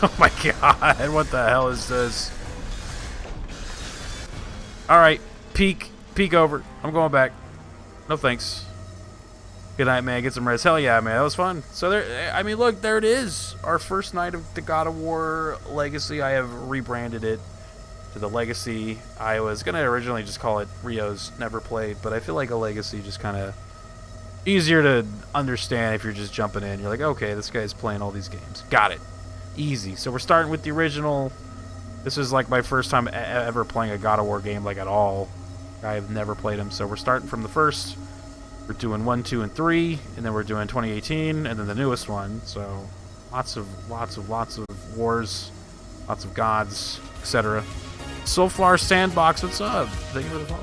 Oh my god, what the hell is this? Alright, peek over. I'm going back. No thanks. Good night, man. Get some rest. Hell yeah, man. That was fun. So there, I mean, look, there it is. Our first night of the God of War Legacy. I have rebranded it to the Legacy. I was going to originally just call it Rio's Never Played, but I feel like a Legacy just kind of easier to understand if you're just jumping in. You're like, okay, this guy's playing all these games. Got it. Easy. So we're starting with the original. This is like my first time ever playing a God of War game, like at all. I've never played them, so we're starting from the first. We're doing 1, 2, and 3, and then we're doing 2018, and then the newest one. So lots of wars, lots of gods, etc. Soulflower Sandbox, what's up? Thank you for the follow.